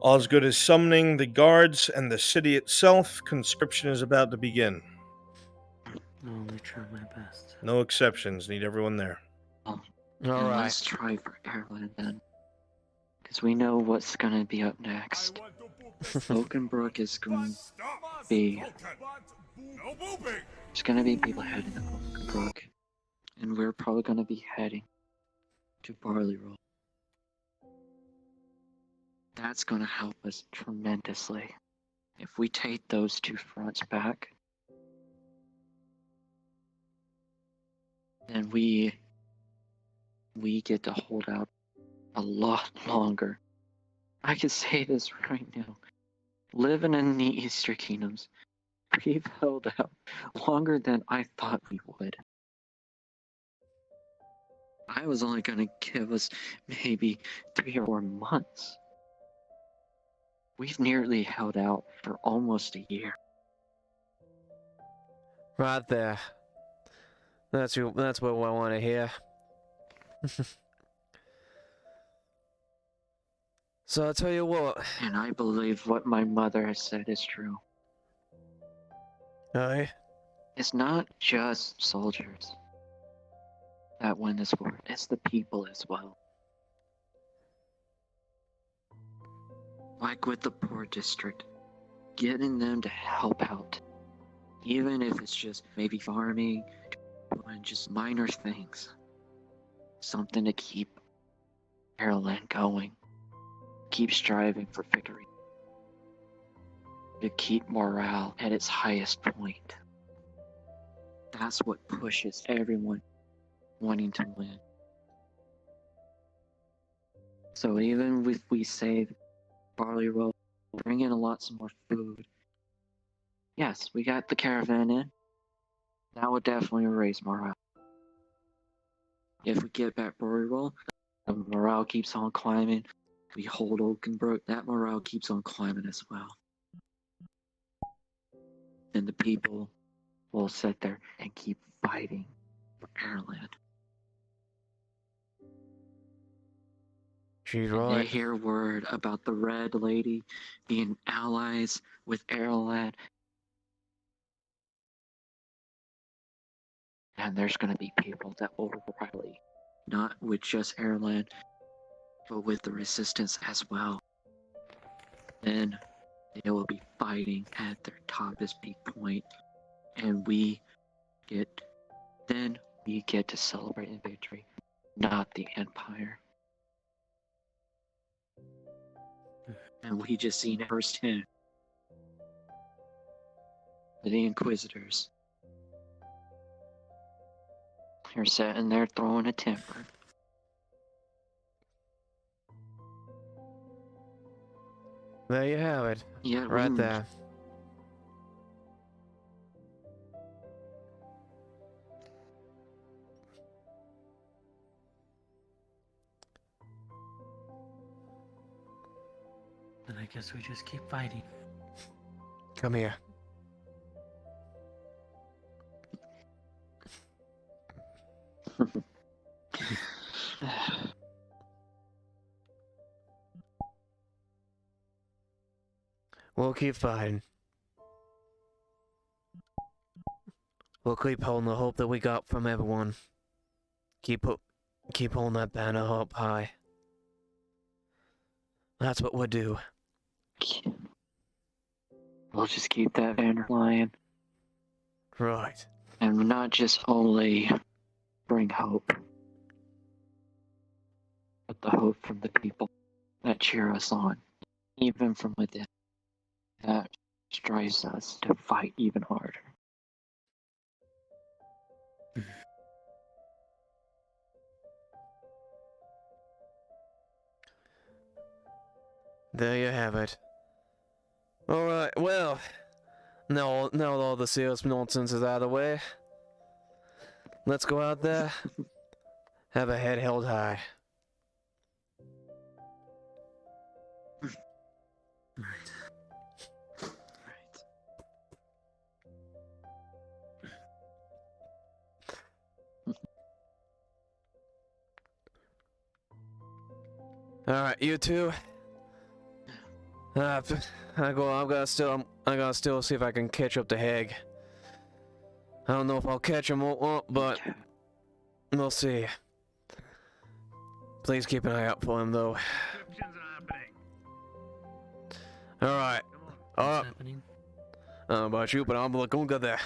Osgood is summoning the guards and the city itself. Conscription is about to begin. I'll only try my best. No exceptions. Need everyone there. Let's try for Ireland then. Because we know what's gonna be up next. Oakenbrook is going to be... There's gonna be people heading to Oakenbrook. And we're probably gonna be heading to Barley Roll. That's gonna help us tremendously. If we take those two fronts back, then we get to hold out a lot longer. I can say this right now. Living in the Eastern Kingdoms, we've held out longer than I thought we would. I was only gonna give us maybe 3 or 4 months. We've nearly held out for almost a year. Right there. That's what I want to hear. So I'll tell you what. And I believe what my mother has said is true. Aye? It's not just soldiers that win this war, it's the people as well. Like with the poor district, getting them to help out. Even if it's just maybe farming, doing just minor things. Something to keep Ireland going. Keep striving for victory. To keep morale at its highest point. That's what pushes everyone wanting to win. So even if we save Barley Roll, bring in lots more food. Yes, we got the caravan in. That would definitely raise morale. If we get back Barley Roll, the morale keeps on climbing. We hold Oakenbrook, that morale keeps on climbing as well. And the people will sit there and keep fighting for Ireland. She's They right. hear word about the Red Lady being allies with Ireland. And there's going to be people that will rally, not with just Ireland, but with the resistance as well. Then they will be fighting at their toppest peak point, and we get to celebrate in victory, not the Empire. And we just seen it firsthand. The Inquisitors. They're sitting there throwing a temper. There you have it. Yeah, right there. Then I guess we just keep fighting. Come here. We'll keep fighting. We'll keep holding the hope that we got from everyone. Keep holding that banner up high. That's what we'll do. We'll just keep that banner flying. Right. And not just only bring hope, but the hope from the people that cheer us on, even from within. That drives us to fight even harder. There you have it. Alright, well, now all the serious nonsense is out of the way. Let's go out there. Have a head held high. All right, you two. I'm gonna still see if I can catch up to Heg. I don't know if I'll catch him or won't, but we'll see. Please keep an eye out for him, though. All right. I don't know about you, but I'm gonna go there.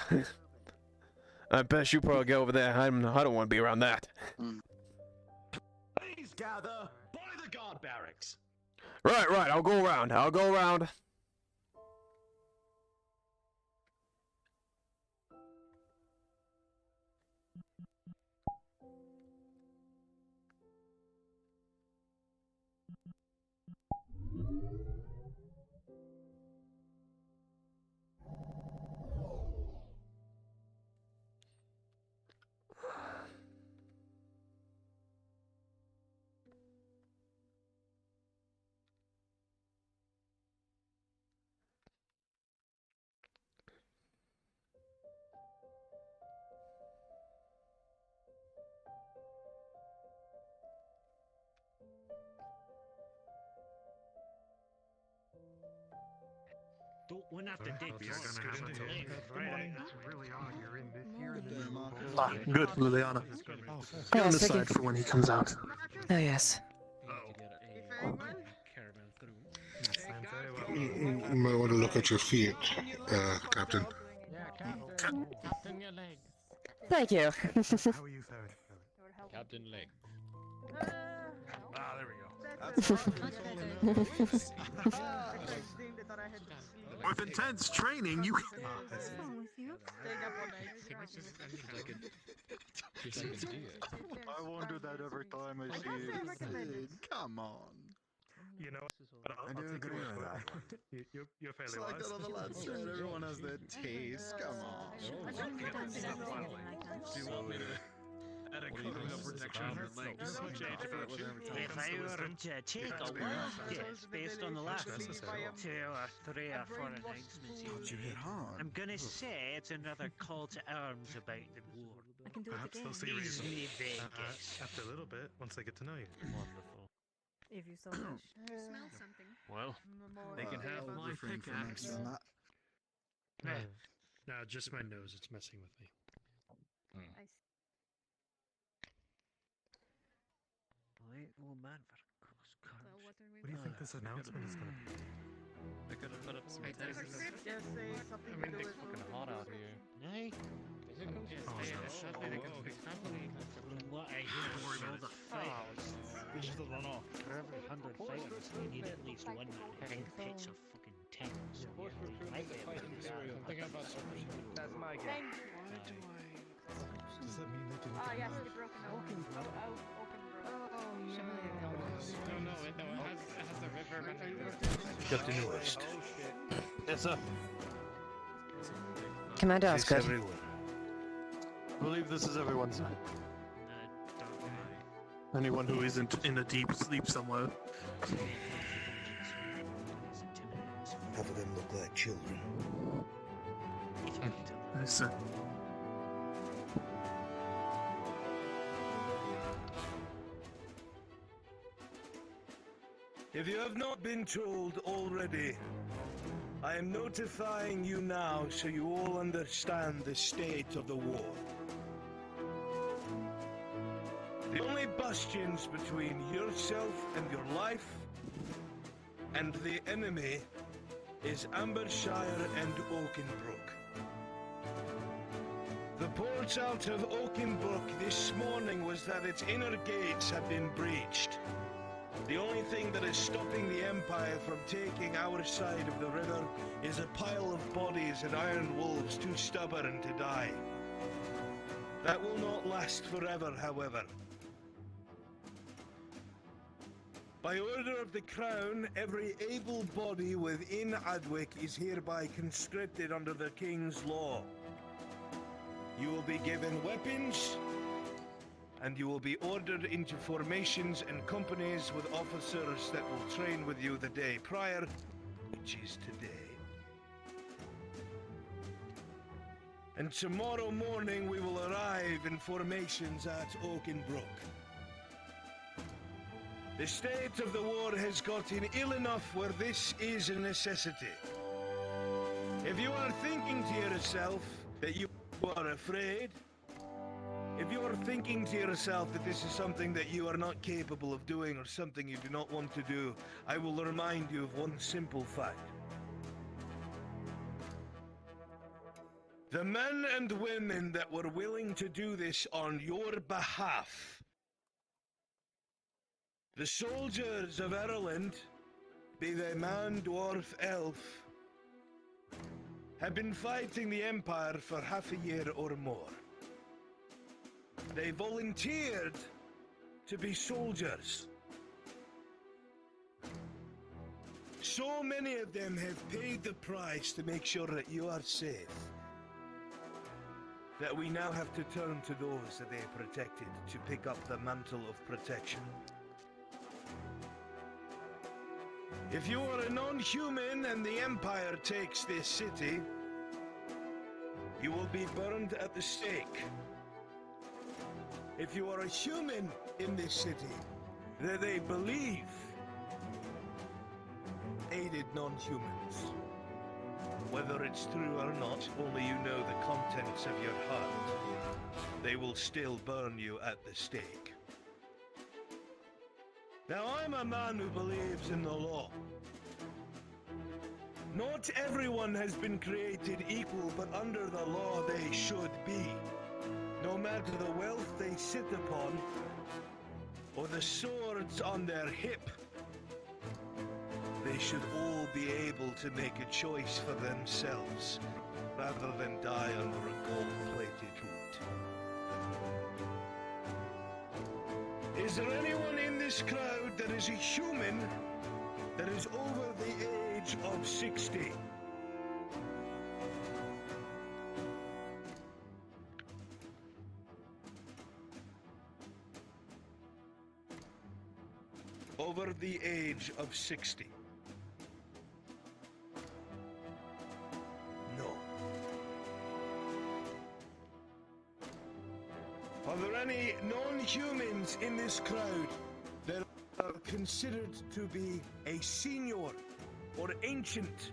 I bet you probably go over there. I don't want to be around that. Please gather by the guard barracks. Right. I'll go around. Don't have to dig It's really odd. You're in this year and Good, Liliana. Get on the side for when he comes out. Oh, yes. You might want to look at your feet, Captain. Captain, your leg. Thank you. How are you faring? Captain Leg. Ah, there we go. With intense training, you. What's wrong with you? I won't do that every time I see you. Come on. You know, but I do agree with that. You're fairly It's like wise. that other lad said, everyone has their taste. Come on. At a covenant of protection, your leg. Just much age about you. If I were to take a wild guess based on the last 2 or 3 or 4 announcements you made, I'm gonna say it's another call to arms about the war. I can do Perhaps it they'll again. see reason. Easily vague guess. After a little bit, once they get to know you. Wonderful. If you so wish. Smell something. Well, they can have my pickaxe. No, just my nose. It's messing with me. I see. Right, old man for cross So what are we What do you think this announcement is going to be? I could have put up some Just tents. say something I mean, it's fucking hot out here. Nay. From what I hear, all the fighters. We just run off. For every 100 fighters, we need at least one man who pitch a fucking tent. So we might be able to do that. That's my guess. Does that mean they can? Ah, yes, you broken out. Open broke. No, it has a river. Captain Newest. Yes, sir. Commander This Osgood. everyone. I believe this is everyone's. Anyone who isn't in a deep sleep somewhere. Half of them look like children. I said. If you have not been told already, I am notifying you now so you all understand the state of the war. The only bastions between yourself and your life and the enemy is Ambershire and Oakenbrook. The port out of Oakenbrook this morning was that its inner gates had been breached. The only thing that is stopping the Empire from taking our side of the river is a pile of bodies and iron wolves too stubborn to die. That will not last forever, however. By order of the Crown, every able body within Adwick is hereby conscripted under the King's law. You will be given weapons, and you will be ordered into formations and companies with officers that will train with you the day prior, which is today. And tomorrow morning we will arrive in formations at Oakenbrook. The state of the war has gotten ill enough where this is a necessity. If you are thinking to yourself that you are afraid, if you are thinking to yourself that this is something that you are not capable of doing or something you do not want to do, I will remind you of one simple fact. The men and women that were willing to do this on your behalf, the soldiers of Ireland, be they man, dwarf, elf, have been fighting the Empire for half a year or more. They volunteered to be soldiers. So many of them have paid the price to make sure that you are safe, that we now have to turn to those that they protected to pick up the mantle of protection. If you are a non-human and the Empire takes this city, you will be burned at the stake. If you are a human in this city, that they believe aided non-humans. Whether it's true or not, only you know the contents of your heart. They will still burn you at the stake. Now, I'm a man who believes in the law. Not everyone has been created equal, but under the law they should be. No matter the wealth they sit upon, or the swords on their hip, they should all be able to make a choice for themselves, rather than die under a gold-plated hood. Is there anyone in this crowd that is a human that is over the age of 60? Over the age of 60. No. Are there any non-humans in this crowd that are considered to be a senior or ancient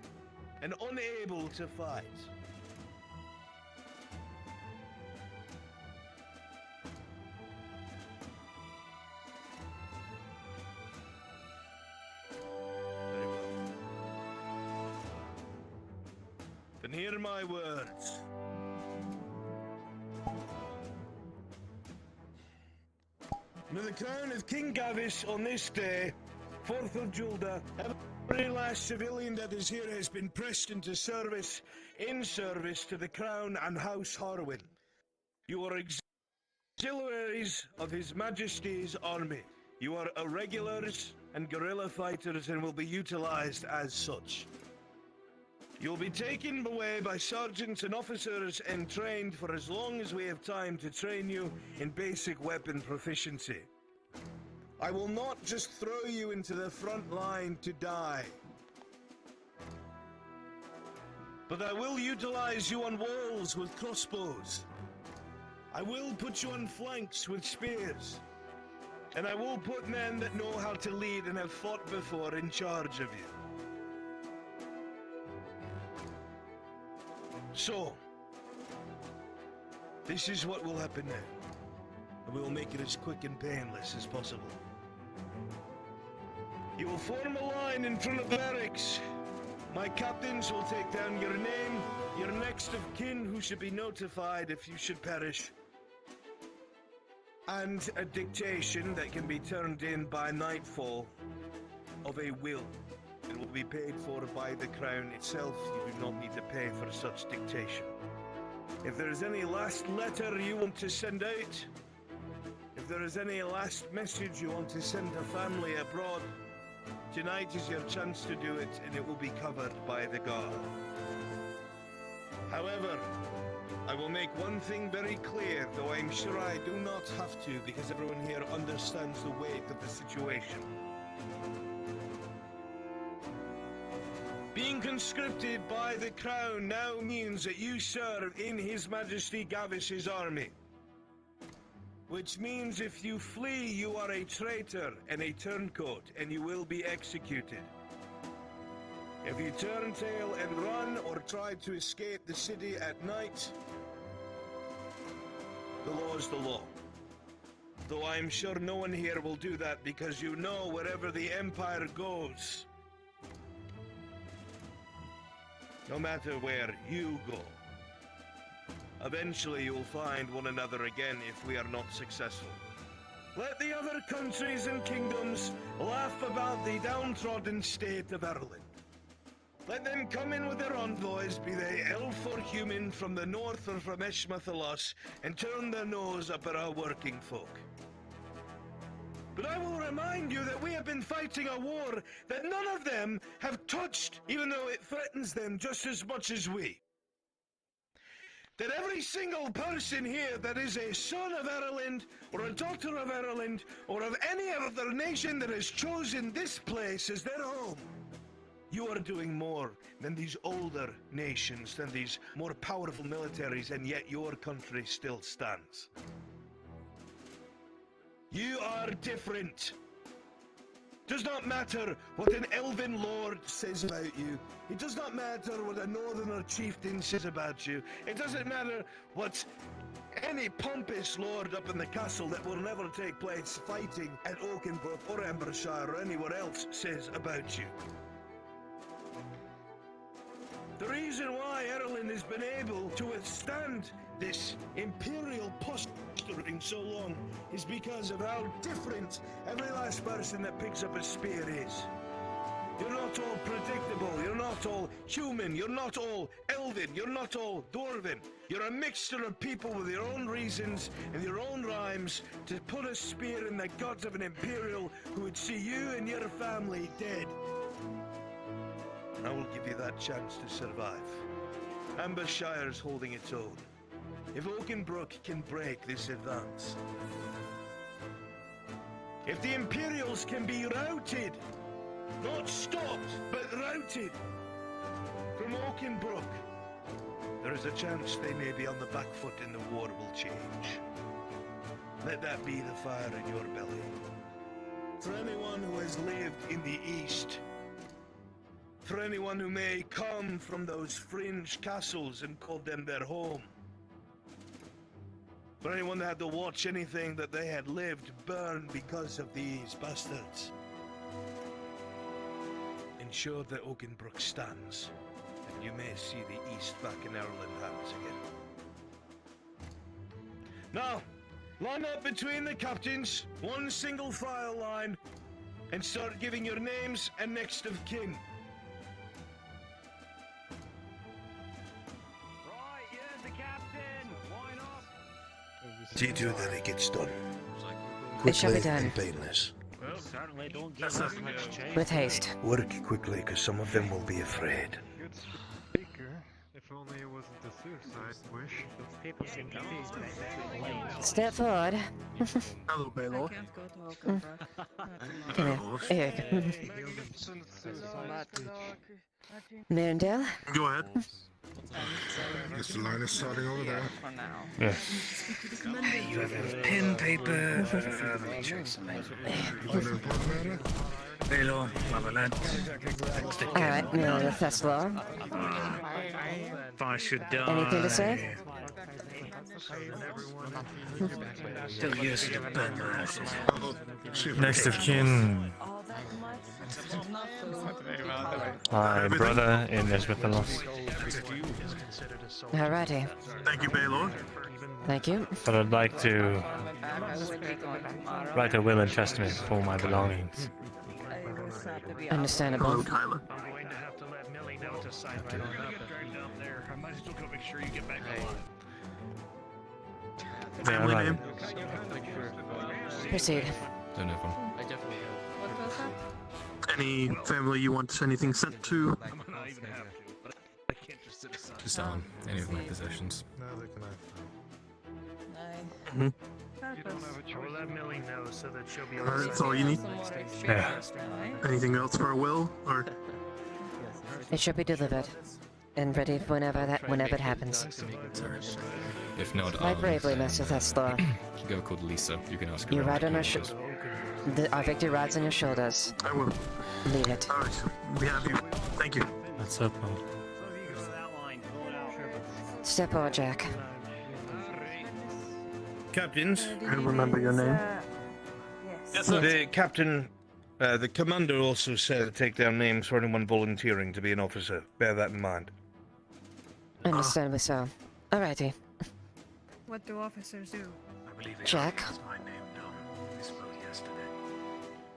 and unable to fight? Very well. Then hear my words. May the crown of King Gavis on this day, 4th of Julda, every last civilian that is here has been pressed into service, in service to the crown and House Highwind. You are auxiliaries of His Majesty's army. You are irregulars and guerrilla fighters and will be utilized as such. You'll be taken away by sergeants and officers and trained for as long as we have time to train you in basic weapon proficiency. I will not just throw you into the front line to die, but I will utilize you on walls with crossbows. I will put you on flanks with spears, and I will put men that know how to lead and have fought before in charge of you. So, this is what will happen now, and we will make it as quick and painless as possible. You will form a line in front of barracks. My captains will take down your name, your next of kin who should be notified if you should perish, and a dictation that can be turned in by nightfall of a will. It will be paid for by the crown itself. You do not need to pay for such dictation. If there is any last letter you want to send out, if there is any last message you want to send to family abroad, tonight is your chance to do it, and it will be covered by the guard. However, I will make one thing very clear, though I'm sure I do not have to, because everyone here understands the weight of the situation. Being conscripted by the crown now means that you serve in His Majesty Gavish's army. Which means if you flee, you are a traitor and a turncoat, and you will be executed. If you turn tail and run, or try to escape the city at night, the law is the law. Though I'm sure no one here will do that, because you know wherever the Empire goes, no matter where you go, eventually you'll find one another again if we are not successful. Let the other countries and kingdoms laugh about the downtrodden state of Ireland. Let them come in with their envoys, be they elf or human, from the north or from Ishmathalos, and turn their nose up at our working folk. But I will remind you that we have been fighting a war that none of them have touched, even though it threatens them just as much as we. That every single person here that is a son of Ireland, or a daughter of Ireland, or of any other nation that has chosen this place as their home, you are doing more than these older nations, than these more powerful militaries, and yet your country still stands. You are different. Does not matter what an elven lord says about you. It does not matter what a northerner chieftain says about you. It doesn't matter what any pompous lord up in the castle that will never take place fighting at Oakenbrook or Embershire or anywhere else says about you. The reason why Ireland has been able to withstand this imperial posturing so long is because of how different every last person that picks up a spear is. You're not all predictable, you're not all human, you're not all elven, you're not all dwarven. You're a mixture of people with your own reasons and your own rhymes to put a spear in the guts of an imperial who would see you and your family dead. I will give you that chance to survive. Ambershire's holding its own. If Oakenbrook can break this advance, if the Imperials can be routed, not stopped, but routed from Oakenbrook, there is a chance they may be on the back foot and the war will change. Let that be the fire in your belly. For anyone who has lived in the East, for anyone who may come from those fringe castles and call them their home, for anyone that had to watch anything that they had lived burn because of these bastards, ensure that Oakenbrook stands, and you may see the East back in Ireland hands again. Now, line up between the captains, one single file line, and start giving your names and next of kin. See to that it gets done. It shall be Quickly done. and painless. Well, certainly don't Yes, give sir. us much change. With haste. Work quickly, because some of them will be afraid. Good speaker. If only it wasn't a suicide wish. Those people seem to be Step forward. Hello, Baylor. Come here. Here. Mirandale? Go ahead. Yes, the line is starting over there. Yeah. Pen, paper. Baylor, my lad. Alright, Miranda Thessalor. If I should die. Anything to say? Still used to burn my ashes. Next of kin. My brother in Ishmathalos. Alrighty. Thank you, Baylor. Thank you. But I'd like to write a will and testament for my belongings. Understandable. Hello, Tyler. I'm going to have to let Millie know to sign right on up. Dragged down there. I might as well go make sure you get back alive. Yeah, Family right. name? Proceed. Don't have one. What was that? Any family you want anything sent to? I might not even have to, but I can't just sit aside. Just on any of my possessions. Now they can act. Mhm. I will let Millie know so that she'll be Alright, that's all you need. Yeah. Anything else for a will, or? It should be delivered and ready whenever it happens. If not, Fight bravely, Master Thestor. a girl called Lisa. You can ask her. You about ride on our it. our victory rides on your shoulders. I will. Lead it. Alright, we have you. Thank you. That's up. Step forward, Jack. Captains. I remember your name. Yes, sir. The captain, the commander also said to take down names for anyone volunteering to be an officer. Bear that in mind. Understandably so. Alrighty. What do officers do? Jack.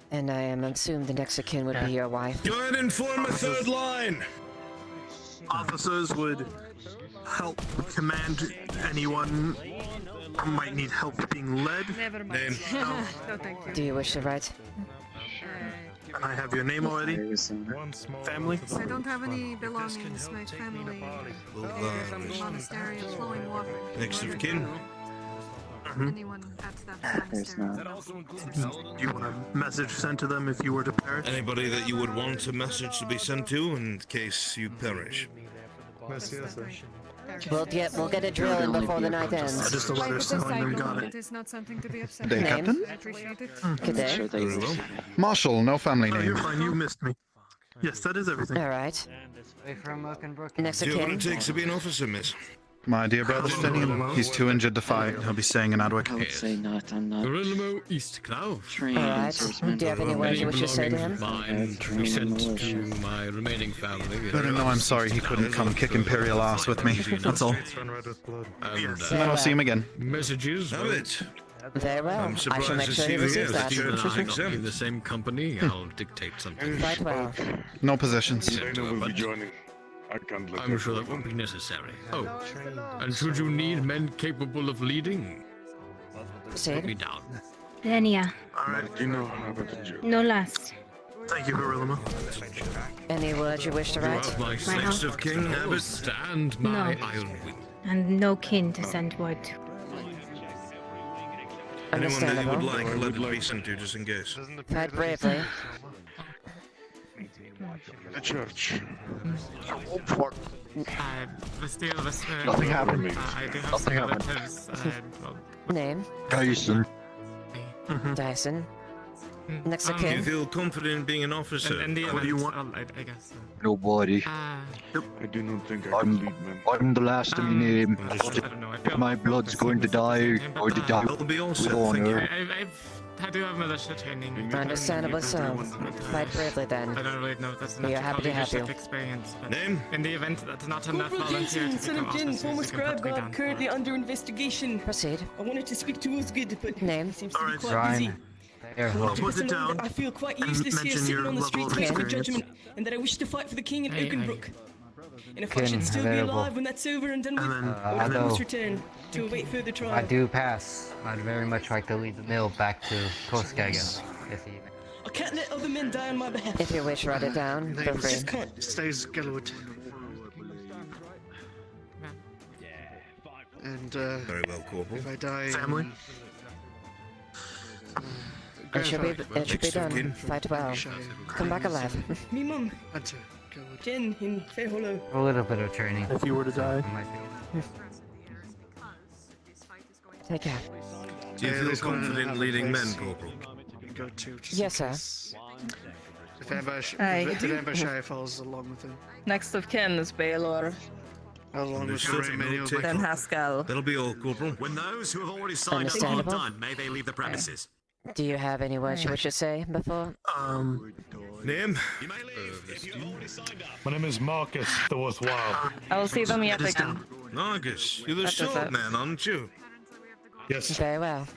And I am assumed the next of kin would be your wife. Go ahead and form a third line! Officers would help command anyone who might need help being led. Never mind. No. No, thank you. Do you wish to write? I have your name already. Family. I don't have any belongings. My family lives in the monastery of flowing water. Next of kin. Anyone at that monastery. Do you want a message sent to them if you were to perish? Anybody that you would want a message to be sent to in case you perish. We'll get a drill in before the night ends. Just a letter telling them got It is not something to be upset Good day, about. Captain. I appreciate it. Good day. Very well. Marshall, no family Oh, name. you're fine. You missed me. Yes, that is everything. Alright. Next Do of you know what kin. it takes to be an officer, miss? My dear brother Stenian, he's too injured to fight. He'll be staying in Adwick. I would say not. I'm not Relmo East Cloud. trained Alright. swordsman. Do you have any words you wish to say to him? Mine to be sent to my remaining family. Let him know I'm sorry he couldn't come kick Imperial ass with me. That's all. And, Then I'll see him again. Messages. Have it. Very well. I'm I surprised shall make to sure see he you receives here. that. You're Not in exempt. the same company, I'll dictate something. Quite well. No positions. Dana will be joining. I'm sure that won't be necessary. Oh, and should you need men capable of leading, put me down. Denia. Alright. No last. Thank you, Hirilima. Any words you wish to You write? have my My next house. of king Abbott and my No. iron will. And no kin to send word to. Anyone that you would Understandable. like, let it be sent to, just in case. Fight bravely. The church. Nothing happened. I do have Nothing some happened. relatives. Name? Dyson. Dyson. Next of Do you kin. feel confident in being an officer? In the What do you event, want? I guess. Nobody. Uh, I do not think I can lead men. I'm the last of my name. I don't know. I feel My blood's going to die, or to die That'll be all with set, thank you. honor. I do have militia training. Understandable so. Fight bravely then. I don't really know if that's We enough are happy to have leadership you. experience. But Name? in the event that not enough Corporal volunteer Jensen, to son become of Jin, officers, former you can scribe put me guard, down. currently under investigation. Proceed. I wanted to speak to Osgood, but Name? he seems to be Alright. quite busy. I'll put Just it know down. that I feel quite and useless here mention sitting your on the level streets of waiting for experience. judgment, and that I wish to fight for the king at Hey, Oakenbrook. And if I Kin, should still be available. alive when that's over and done with, And then- I will and then- almost return to await further trial. I do pass. I'd very much like to lead the mill back to Koskagen this evening. I can't let other men die on my behalf. If you wish, write it down. Feel free. Just can't. Stays Gilwood. And Very well, Corporal. if I die, Family. It should be Next of done. kin. Fight well. Come back alive. Me mum, Hunter, Gilwood. Jen in Fair Hollow. A little bit of training. If you were to die. Might be- Take care. Do you feel confident leading men, Corporal? Go to just Yes, sir. if ever, Aye. if ever Shire falls along with him. Next of kin is Baylor. Along with the Understood. remaining No of take. Then Haskell. That'll be all, Corporal. When those who have already signed up are Understandable. done, may they leave the premises. Do you have any words you wish to say before? Name? My name is Marcus the Worthwhile. I will see them yet again. Marcus, you're the That is short it. man, aren't you? Yes. Very well.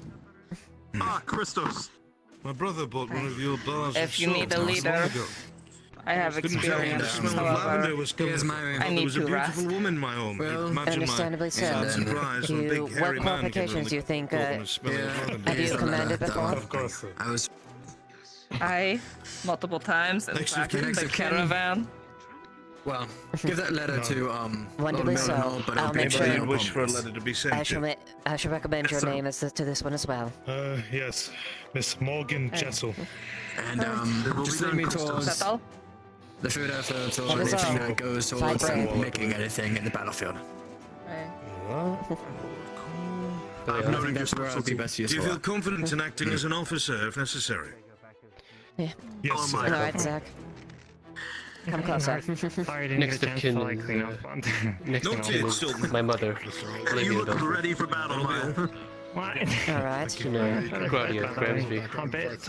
Christos. My brother bought one of your bars If of you need salt a not leader, long ago. I have Couldn't tell when the experience. smell of lavender However, was coming from. I There need was a to beautiful rest. woman in my home. Imagine my Understandably so. sad surprise when a You, big what hairy man came around qualifications the do you think? corner and smelled of lavender. Have you commanded before? Of course, sir. I was I, multiple times, in Next of fact, kin. the caravan. Well, give that letter to Wonderfully Lord so. Millennium, but I'll make Anybody sure. would wish for a letter to be sent I to? shall recommend your name as to this one as well. Yes, Miss Morgan Jessel. And just lead me towards the food effort or That is anything all. that goes Fine towards bread. making anything in the battlefield. I've I noted think your that's where I'll be specialty. best Do you useful. feel confident in acting as an officer if necessary? Yeah. Yes, All right, Zach. Come closer. Sorry, I didn't Next get a of chance kin to like is, clean up on. next of kin is my mother, You Olivia look Dover. ready for battle, Maya. What? All right. You know, Claudia Gramsby. A bit.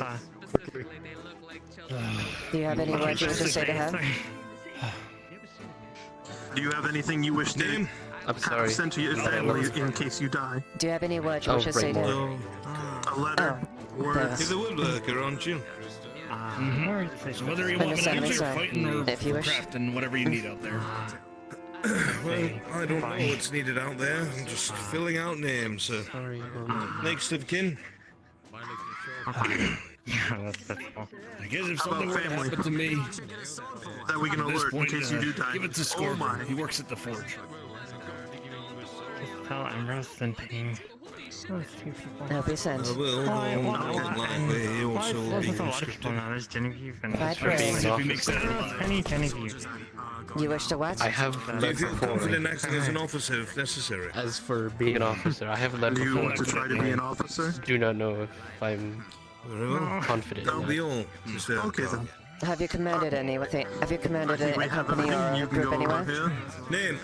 Do you have any words you wish to say to her? Do you have anything you wish to I'm sorry. send to your family in case you die? Do you have any words you wish to say to her? A letter? Words? He's a woodworker, aren't you? So whether you want me to Understandably use so. or fighting or If you wish. crafting, whatever you need out there. Well, I don't know what's needed out there. I'm just filling out names. Next of kin. I guess if something were to happen to me, that we can at this alert in point, case you do die. give it to Oh Scorpion. my. He works at the forge. Tell Ambrose and Ping. Those two people. That'll be sent. I will. Why- Don't why- like they why- also there's being a lot of people restricted. now. There's Genevieve and Fight For being bread. an He makes officer. that alive. Genevieve. You wish to what? I have Do you led feel confident before. acting as an officer if necessary? As for being an officer, I have led Do you before. want to try to be an officer? Do not know if I'm Very well. confident. That'll in be that. all, Mr. Okay then. Have you commanded any with it? Have you commanded I think a we have company or everything. a You can group go over anywhere? here. Name.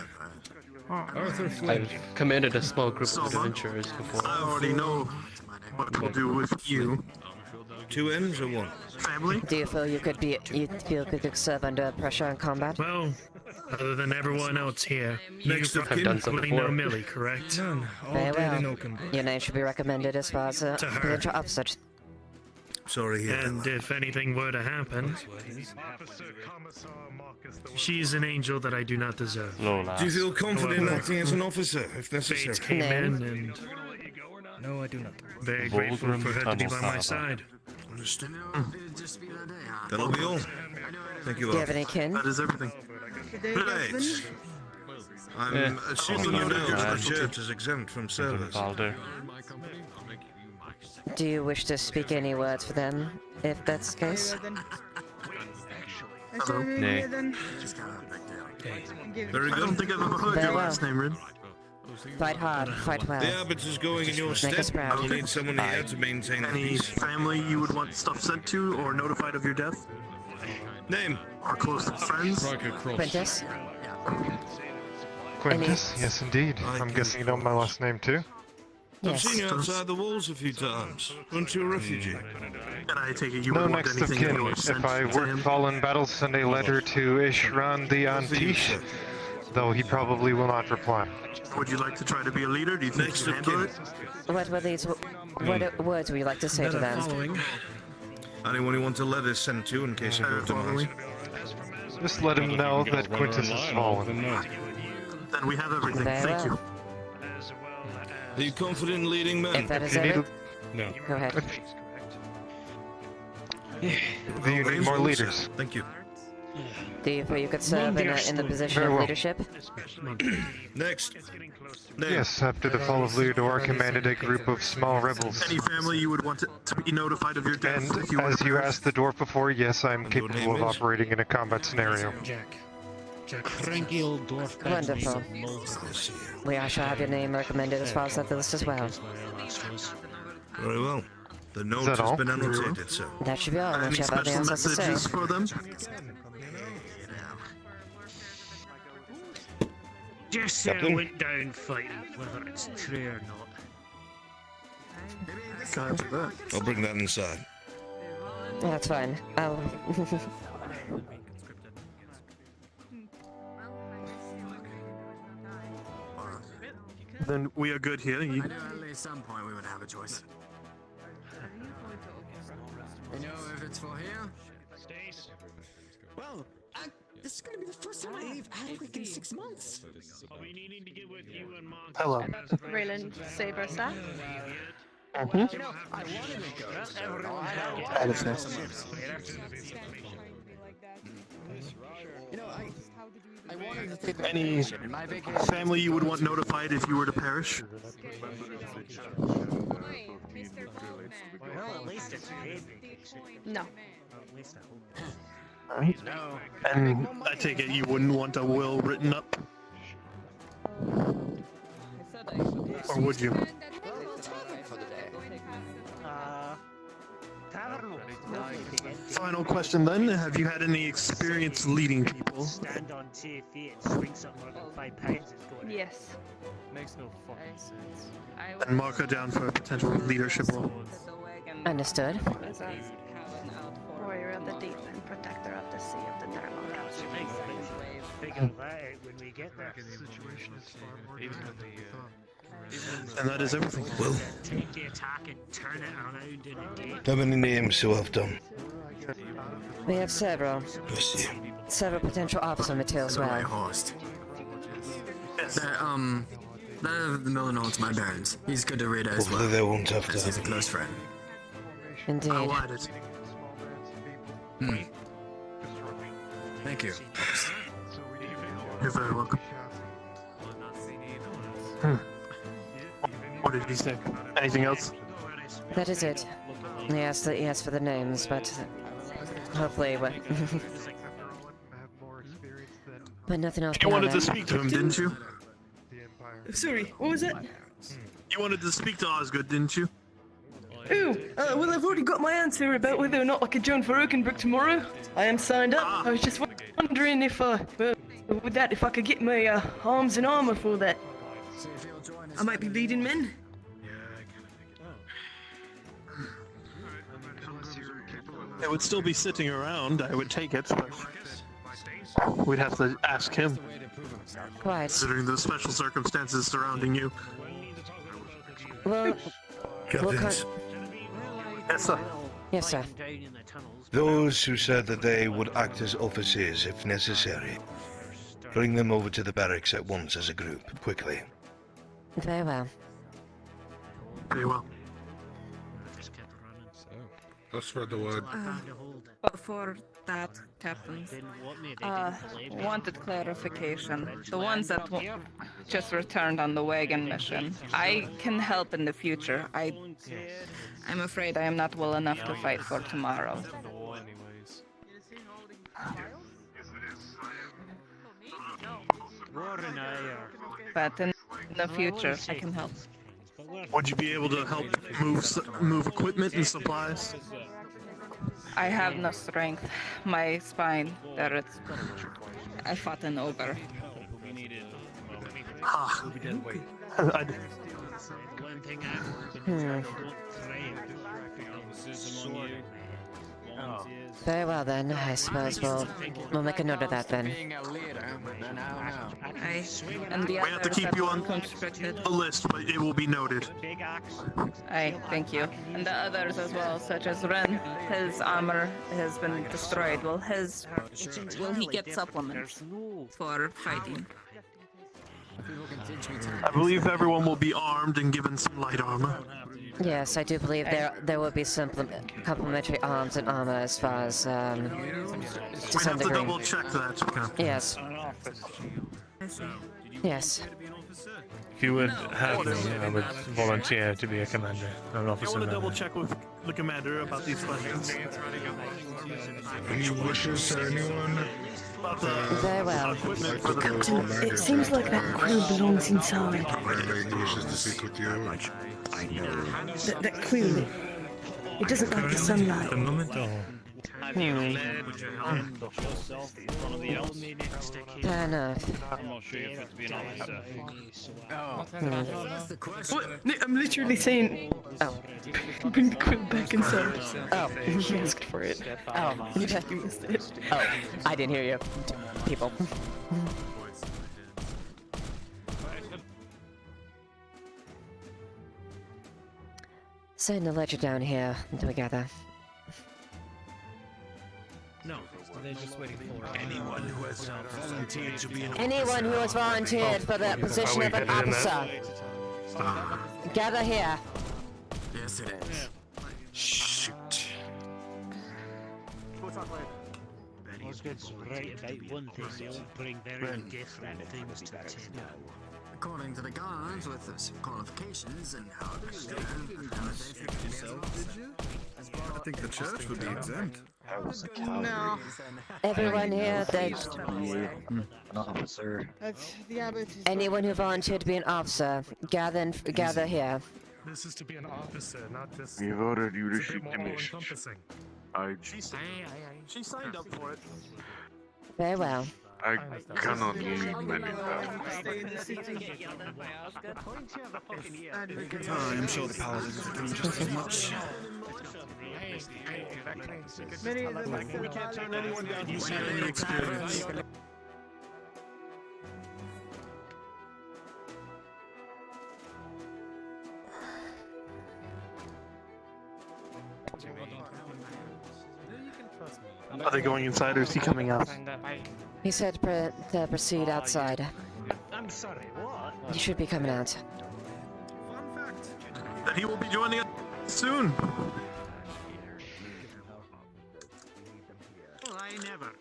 Arthur Flint. I've commanded a small group of Soma. adventurers before. I already know what we'll do with you. 2 N's or 1? Family? Do you feel you could serve under pressure in combat? Well, other than everyone else here, Next you of probably kin. I've done so know before. Millie, correct? None. All Very dead in well. Oakenbrook. Your name should be recommended as far as a To her. potential officer. Sorry, here. And if anything were to happen, she's an angel that I do not deserve. No, Do you feel confident However, acting as an officer if Fates necessary? came Name. in and No, I do not. very grateful for her to be by my side. Understood. That'll be all. Thank you, Do you have Arthur. any kin? That is everything. Right. I'm assuming you know that the church is exempt from service. Valder. Do you wish to speak any words for them, if that's the case? Nay. Very I don't good. think I've ever heard Very your well. last name, Rid. Fight hard, fight well. The abbot is going in your Make step. us proud. We'll need someone here to maintain the Any peace. family you would want stuff sent to or notified of your death? Name. Or close friends? Quintus? Quintus, yes indeed. I'm guessing you know my last name too? I've Yes. seen you outside the walls a few times. Weren't you a refugee? And I take it you No would want next of anything kin. that was sent If I to were him? fall in battle, send a letter to Ishran the Antish, though he probably will not reply. Would you like to try to be a leader? Do you think Next you can of handle kin. it? What were these? What words would you like to say to them? Anyone who wants a letter sent to in case I go to Mars. Just let him know that Quintus has fallen. Then we have everything. Very Thank well. you. Are you confident in leading men? If that is You need it, No. go ahead. Do you need more leaders? Thank you. Do you feel you could serve in the position Very of well. leadership? Next. Name. Yes, after the fall of Leodor, I commanded a group of small rebels. Any family you would want to be notified of your death And if you were as to you perish? asked the dwarf before, yes, I'm And your capable of name is? operating in a combat scenario. Jack. Jack. Cranky old dwarf. Wonderful. I shall have your name recommended as far as that list as well. Very well. The note that has all? been annotated, sir. That should be all, unless Any you have anything special else to say. messages for them? Just say I went down fighting, whether it's true or not. Copy that. I'll bring that inside. That's fine. I'll... Then we are good here. You... At some point we would have a choice. You know if it's for here? Well, this is going to be the first time I leave Highwind in 6 months. Are we needing to get with you and Mark? Hello. Raylan Saber staff. You know, I wanted to go. You know, Any family you would want notified if you were to perish? Well, at least it's paid. No. Alright. And I take it you wouldn't want a will written up? Or would you? Final question then, have you had any experience leading people? Stand on 2 feet and swing something more than 5 pounds is going. Yes. Makes no fucking sense. And mark her down for a potential leadership role. Understood. Warrior of the deep and protector of the sea of the Thermal. Figure that out when we get there. And that is everything. Well, Take the attack and turn it around and engage. how many names do I have done? We have several. I see. Several potential officer materials as well. Host. The Miller knows my barons. He's good to read as Hopefully well. they won't have to. He's a close friend. Indeed. I'll add it. Thank you. You're very welcome. What did he say? Anything else? That is it. He asked for the names, but hopefully, but nothing else. You wanted to beyond that. speak to him, didn't you? Sorry, what was it? You wanted to speak to Osgood, didn't you? Ooh, well, I've already got my answer about whether or not I could join for Oakenbrook tomorrow. I am signed up. I was just wondering if, if I could get my arms and armor for that. I might be leading men. It would still be sitting around, I would take it, but we'd have to ask him. Quite. Considering the special circumstances surrounding you. Well, Captains, Yes, sir. yes, sir. those who said that they would act as officers if necessary, bring them over to the barracks at once as a group, quickly. Very well. Very well. I'll spread the word. Before that, Captains, wanted clarification. The ones that just returned on the wagon mission, I can help in the future. I'm afraid I am not well enough to fight for tomorrow. But in the future, I can help. Would you be able to help move equipment and supplies? I have no strength. My spine, I fought an ogre. Very well then. I suppose we'll make a note of that then. And the We have to keep you on the list, but it will be noted. Thank you. And the others as well, such as Ren. His armor has been destroyed. Will he get supplements for fighting? I believe everyone will be armed and given some light armor. Yes, I do believe there will be some complimentary arms and armor as far as to We some have to degree. double check that, Captain. Yes. Yes. If you would have me, I would volunteer to be a commander, an I officer. want to member. double check with the commander about these questions. Any wishes, anyone? Very well. Captain, it seems like that quill belongs inside. Any wishes to speak with you? That quill. It doesn't like the sunlight. The moment all. Fair enough. I'm not sure if it's being officer. What? I'm literally saying. Oh. Bring the quill back inside. Oh. He asked for it. Oh. You missed it. Oh. I didn't hear you. People. Send the ledger down here together. No, they're just waiting for anyone who has volunteered to be an Anyone who has volunteered for the position of an officer, gather here. Yes, it is. Shoot. gets right about one thing, they all bring very different things to the table. According to the guards, with his qualifications and how they Did you? I think the church would be exempt. I was a coward. No. Everyone here, An officer. The abbot is anyone who volunteered to be an officer, gather here. This is to be an officer, not just. We've ordered you to it's a bit shoot the more mission. all-encompassing. She signed up for it. Very well. I cannot leave many I'm sure the paladins are doing just as much. Many of them We can't turn anyone down. You see any experience? Are they going inside or is he coming out? He said to proceed outside. I'm sorry, what? You should be coming out. That he will be joining us soon. Well, I never.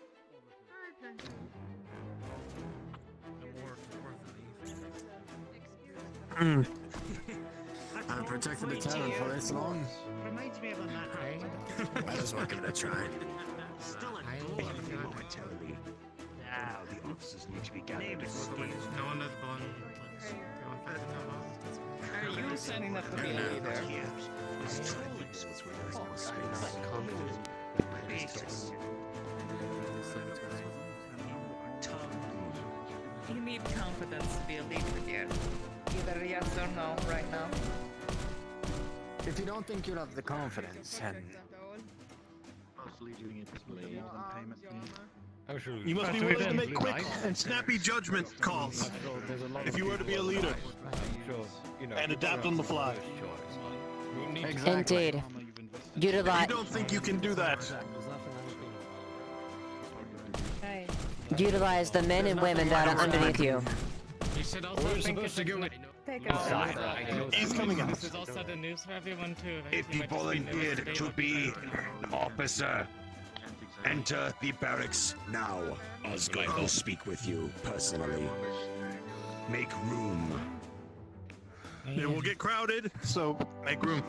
I've protected the town for this long. Reminds me of a matter. Might as well give it a try. Still a goal. Now the officers need to be gathered. No one is born. Are you signing up to be a leader? You need confidence to be a leader here. Either yes or no right now. If you don't think you have the confidence, and You must be willing to make quick and snappy judgment calls if you were to be a leader and adapt on the fly. Indeed. You don't think you can do that? Utilize the men and women that are underneath you. You should also We're think supposed to go in. He's coming out. This is also the news for everyone too, right? If he volunteered to be an officer, enter the barracks now. Osgood will speak with you personally. Make room. It will get crowded, so make room.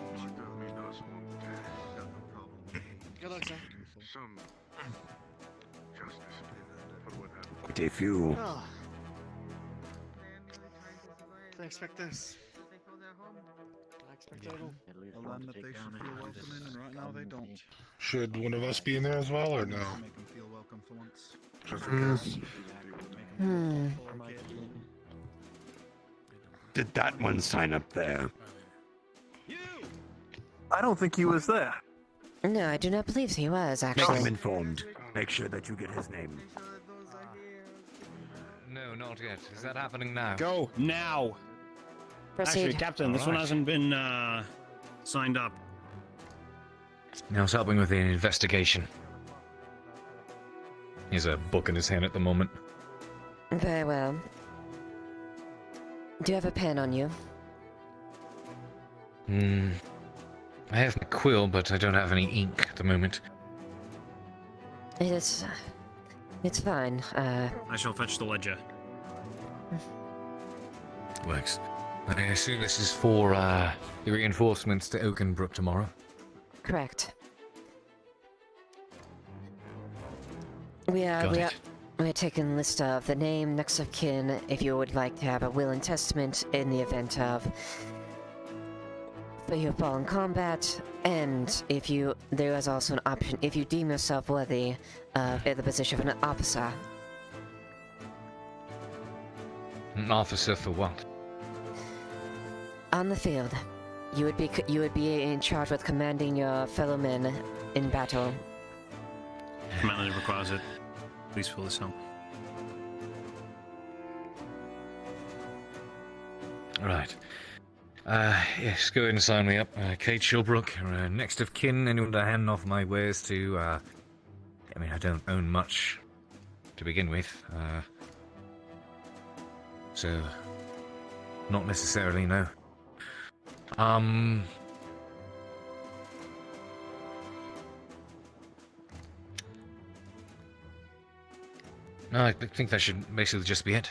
Good luck, sir. Quite a few. Oh. Didn't expect this. I expect Well, then that they should feel welcome in, and right now they don't. Should one of us be in there as well, or no? Make them feel welcome for once. Just in case. Did that one sign up there? I don't think he was there. No, I do not believe he was, Make him actually. informed. Make sure that you get his name. No, not yet. Is that happening now? Go now. Proceed. Actually, Captain, this one Alright. hasn't been signed up. I was helping with the investigation. He has a book in his hand at the moment. Very well. Do you have a pen on you? I have my quill, but I don't have any ink at the moment. It's fine. I shall fetch the ledger. Works. I assume this is for the reinforcements to Oakenbrook tomorrow. Correct. Got it. We're taking a list of the name, next of kin, if you would like to have a will and testament in the event of for your fall in combat, and if you there is also an option if you deem yourself worthy of the position of an officer. An officer for what? On the field, you would be in charge with commanding your fellow men in battle. Commander requires it. Please fill this out. Right. Yes, go ahead and sign me up. Kate Shilbrook, next of kin, anyone to hand off my wares to, I mean, I don't own much to begin with, so, not necessarily, no. No, I think that should basically just be it.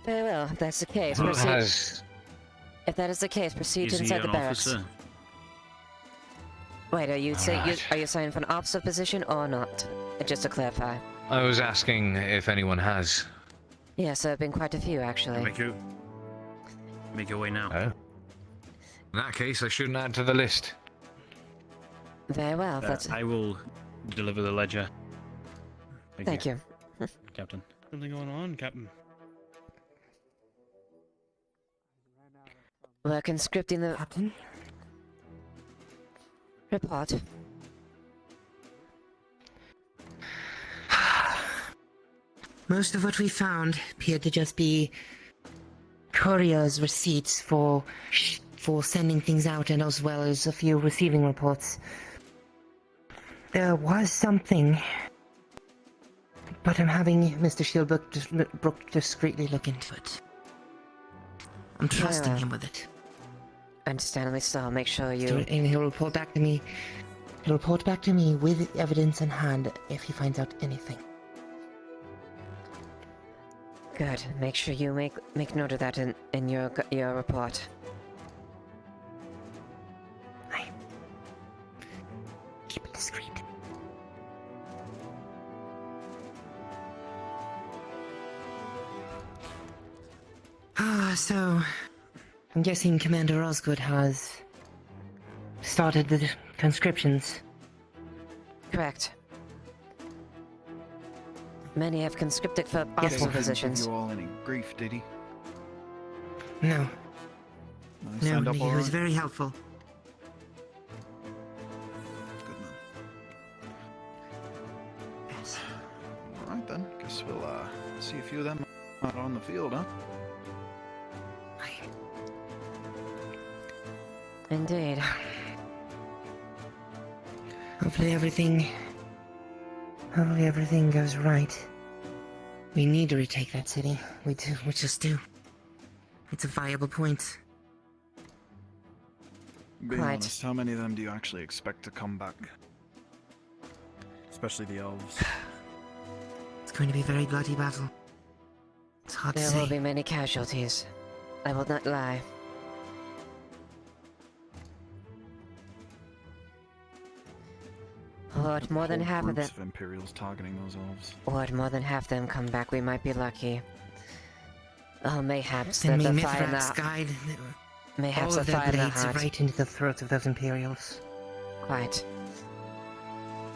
Very well, if that's the case, Who proceed. has... If that is the case, proceed Is he inside the an barracks. officer? Wait, are you Alright. are you signing for an officer position or not? Just to clarify. I was asking if anyone has. Yes, there have been quite a few actually. Make your way now. Oh. In that case, I shouldn't add to the list. Very well. That's. I will deliver the ledger. Thank you. Captain. Something going on, Captain? We're conscripting the Captain. Report. Most of what we found appeared to just be couriers' receipts for sending things out, and as well as a few receiving reports. There was something, but I'm having Mr. Shieldbrook discreetly look into it. I'm trusting him with it. Understandably so. Make sure you. And he'll report back to me. He'll report back to me with evidence in hand if he finds out anything. Good. Make sure you make note of that in your report. Keep it discreet. So I'm guessing Commander Osgood has started the conscriptions. Correct. Many have conscripted for officer positions. Give you all any grief, did he? No. I signed No, up he all was right? very helpful. Good man. All right then. Guess we'll see a few of them out on the field, huh? Indeed. Hopefully everything goes right. We need to retake that city. We do. We just do. It's a viable point. Being Right. honest, how many of them do you actually expect to come back? Especially the elves. It's going to be a very bloody battle. It's hard to There say. will be many casualties. I will not lie. Lord, more than Whole half of them. groups of Imperials targeting those elves. Lord, more than half them come back. We might be lucky. Oh, mayhaps And the may fire in Mithrax the guide mayhaps all the of their fire in the blades heart. right into the throats of those Imperials. Quite.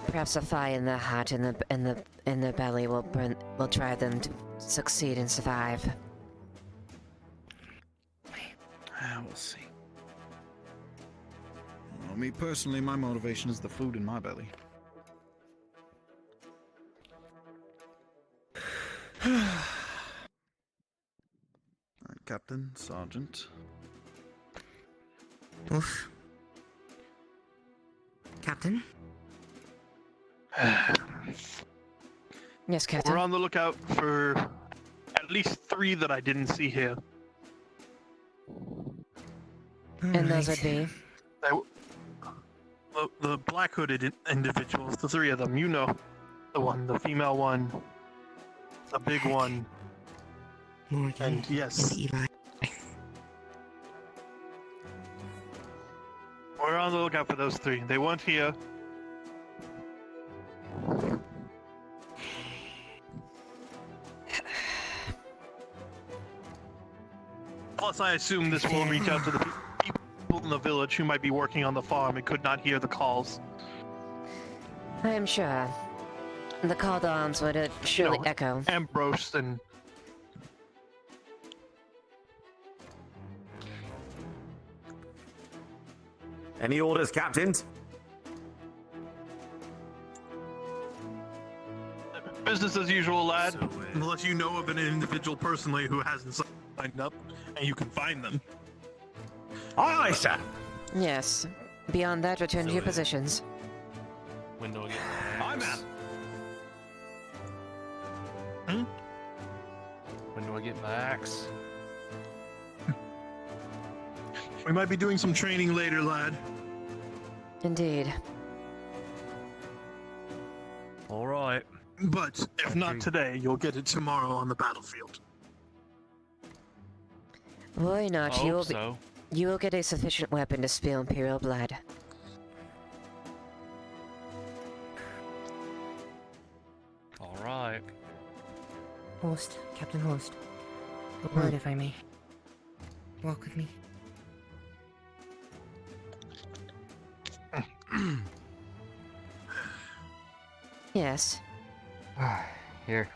Perhaps a fire in their heart and in their belly will drive them to succeed and survive. We'll see. Well, me personally, my motivation is the food in my belly. Alright, Captain, Sergeant. Oof. Captain? Yes, Captain. We're on the lookout for at least 3 that I didn't see here. And those would be? The black hooded individuals, the 3 of them. You know, the female one, the big one, Morgan, and yes, and Eli. we're on the lookout for those 3. They weren't here. Plus, I assume this will reach out to the people in the village who might be working on the farm and could not hear the calls. I am sure. The called arms would surely echo. Ambrose and... Any orders, captains? Business as usual, lad. Unless you know of an individual personally who hasn't signed up, and you can find them. Aye, aye, sir. Yes. Beyond that, return to your positions. When do I get I'm out. When do I get my axe? We might be doing some training later, lad. Indeed. All right. But if not today, you'll get it tomorrow on the battlefield. Why not? I hope so. You will get a sufficient weapon to spill Imperial blood. All right. Host, Captain Host. A word, if I may. Walk with me. Yes. Here.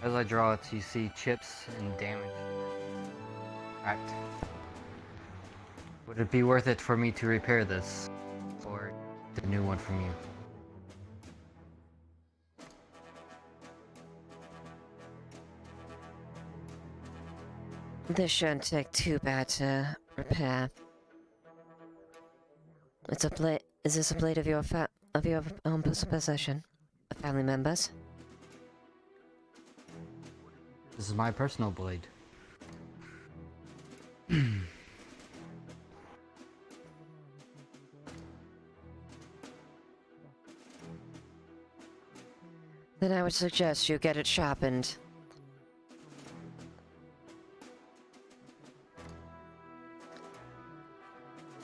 As I draw it, you see chips and damage. Right. Would it be worth it for me to repair this? Or the new one from you? This shouldn't take too bad to repair. It's a blade. Is this a blade of your own possession? A family member's? This is my personal blade. Then I would suggest you get it sharpened.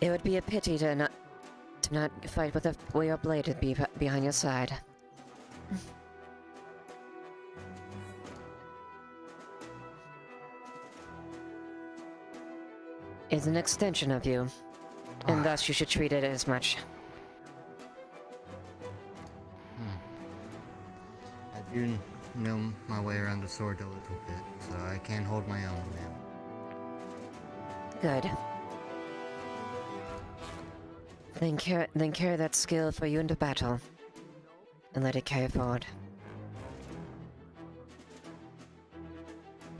It would be a pity to not fight with your blade would be behind your side. It's an extension of you, and thus you should treat it as much. I do know my way around the sword a little bit, so I can hold my own now. Good. Then carry that skill for you into battle, and let it carry forward.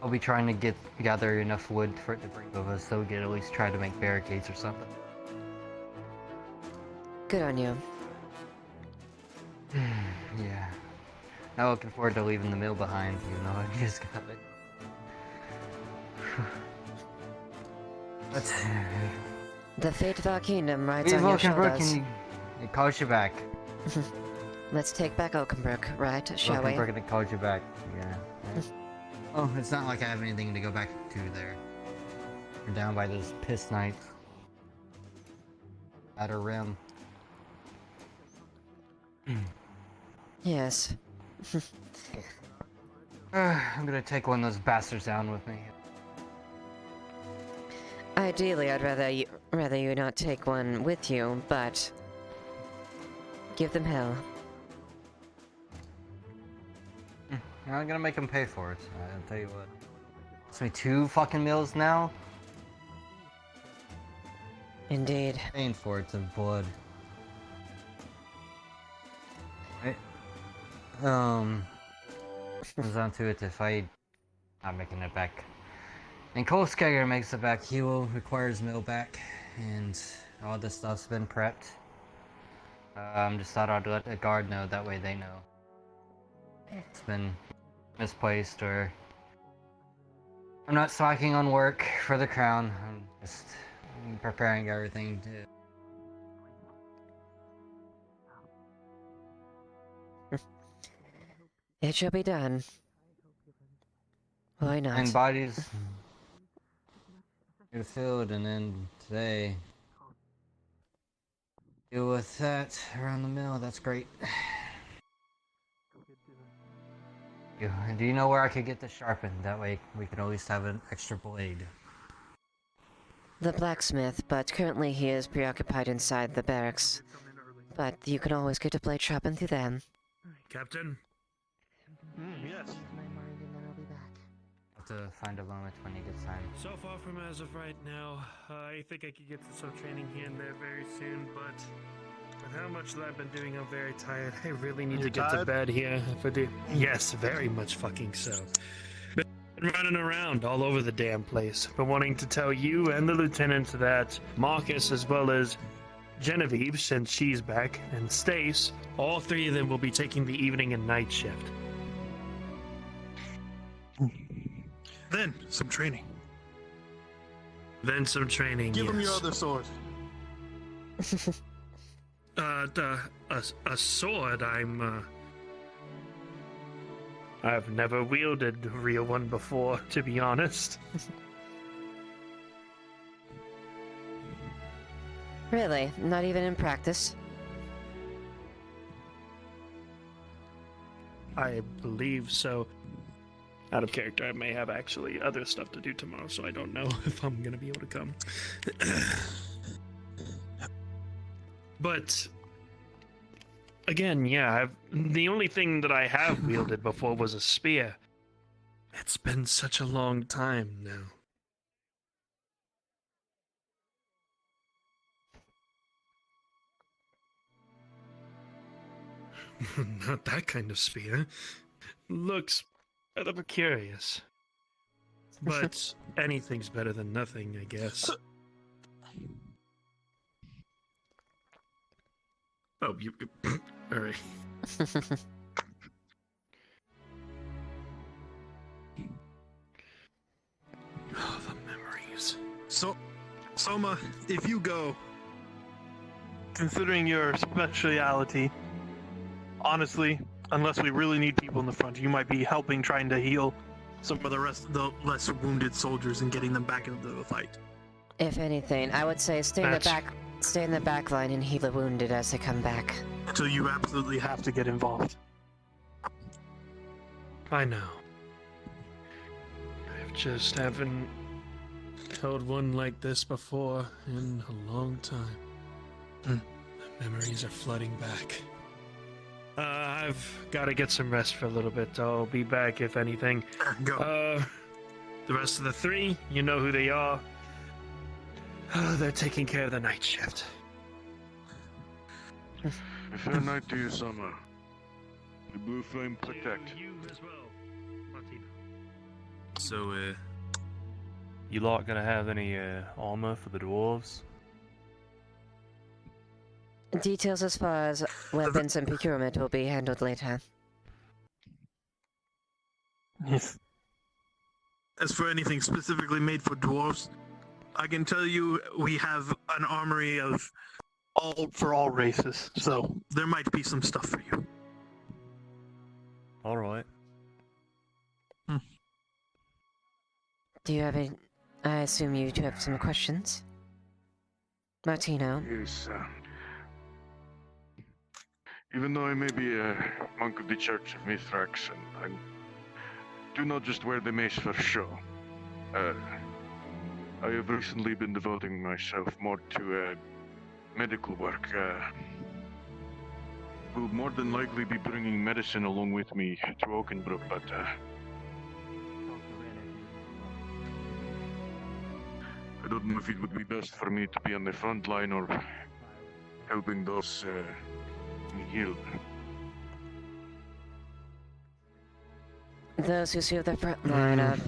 I'll be trying to gather enough wood for it to bring over, so we can at least try to make barricades or something. Good on you. Yeah. Not looking forward to leaving the mill behind, even though I just got it. But The fate of our kingdom rides on your shoulders. It calls you back. Let's take back Oakenbrook, right? Shall we? Oakenbrook, it calls you back. Yeah. Oh, it's not like I have anything to go back to there. We're down by those piss knights. Outer Rim. Yes. I'm gonna take one of those bastards down with me. Ideally, I'd rather you not take one with you, but give them hell. I'm gonna make them pay for it. I'll tell you what. It's me 2 fucking meals now. Indeed. Paying for it of blood. Right. Comes down to it, if I'm making it back. And Cole Skager makes it back, he will require his meal back, and all this stuff's been prepped. Just thought I'd let the guard know, that way they know. It's been misplaced, or I'm not slacking on work for the crown. I'm just preparing everything to... It shall be done. Why not? And bodies get filled, and then today deal with that around the mill. That's great. Do you know where I could get this sharpened? That way we can at least have an extra blade. The blacksmith, but currently he is preoccupied inside the barracks. But you can always get a blade sharpened through them. Captain? Yes. I'll have to find a moment when you get time. So far from as of right now, I think I could get to some training here and there very soon, but with how much that I've been doing, I'm very tired. I really need to get to bed here. Yes, very much fucking so. Been running around all over the damn place. Been wanting to tell you and the lieutenant that Marcus, as well as Genevieve, since she's back, and Stace, all 3 of them will be taking the evening and night shift. Then, some training. Then some training, Give him your yes. other sword. A sword. I've never wielded a real one before, to be honest. Really? Not even in practice? I believe so. Out of character, I may have actually other stuff to do tomorrow, so I don't know if I'm gonna be able to come. But again, yeah, the only thing that I have wielded before was a spear. It's been such a long time now. Not that kind of spear. Looks kind of curious. But anything's better than nothing, I guess. Oh, you... Alright. Oh, the memories. So, Soma, if you go, considering your speciality, honestly, unless we really need people in the front, you might be helping trying to heal some of the less wounded soldiers and getting them back into the fight. If anything, I would say stay in the back line and heal the wounded as they come back. So you absolutely have to get involved. I know. I just haven't held one like this before in a long time. The memories are flooding back. I've got to get some rest for a little bit. I'll be back if anything. Go. The rest of the three, you know who they are. They're taking care of the night shift. A fair night to you, Summer. The Blue Flame protect. You as well, Martina. So, you lot gonna have any armor for the dwarves? Details as far as weapons and procurement will be handled later. Yes. As for anything specifically made for dwarves, I can tell you we have an armory of all races, so there might be some stuff for you. Alright. Do you have any... I assume you do have some questions? Martino? Yes, even though I may be a monk of the Church of Mithrax, and I do not just wear the mace for show. I have recently been devoting myself more to medical work. Will more than likely be bringing medicine along with me to Oakenbrook, but I don't know if it would be best for me to be on the front line or helping those heal. Those who serve the front line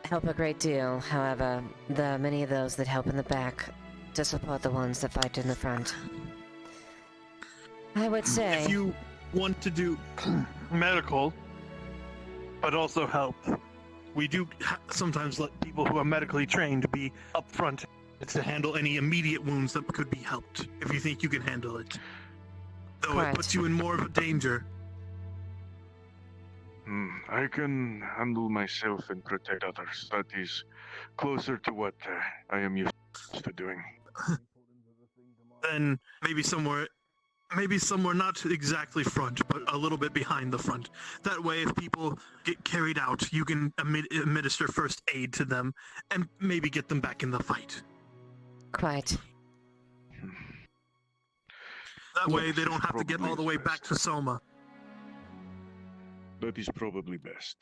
help a great deal. However, there are many of those that help in the back to support the ones that fight in the front. I would say... If you want to do medical, but also help, we do sometimes let people who are medically trained be up front to handle any immediate wounds that could be helped, if you think you can handle it. Though it puts you in more of a danger. I can handle myself and protect others. That is closer to what I am used to doing. Then maybe somewhere not exactly front, but a little bit behind the front. That way, if people get carried out, you can administer first aid to them and maybe get them back in the fight. Quite. That way, they don't have to get all the way back to Soma. That is probably best.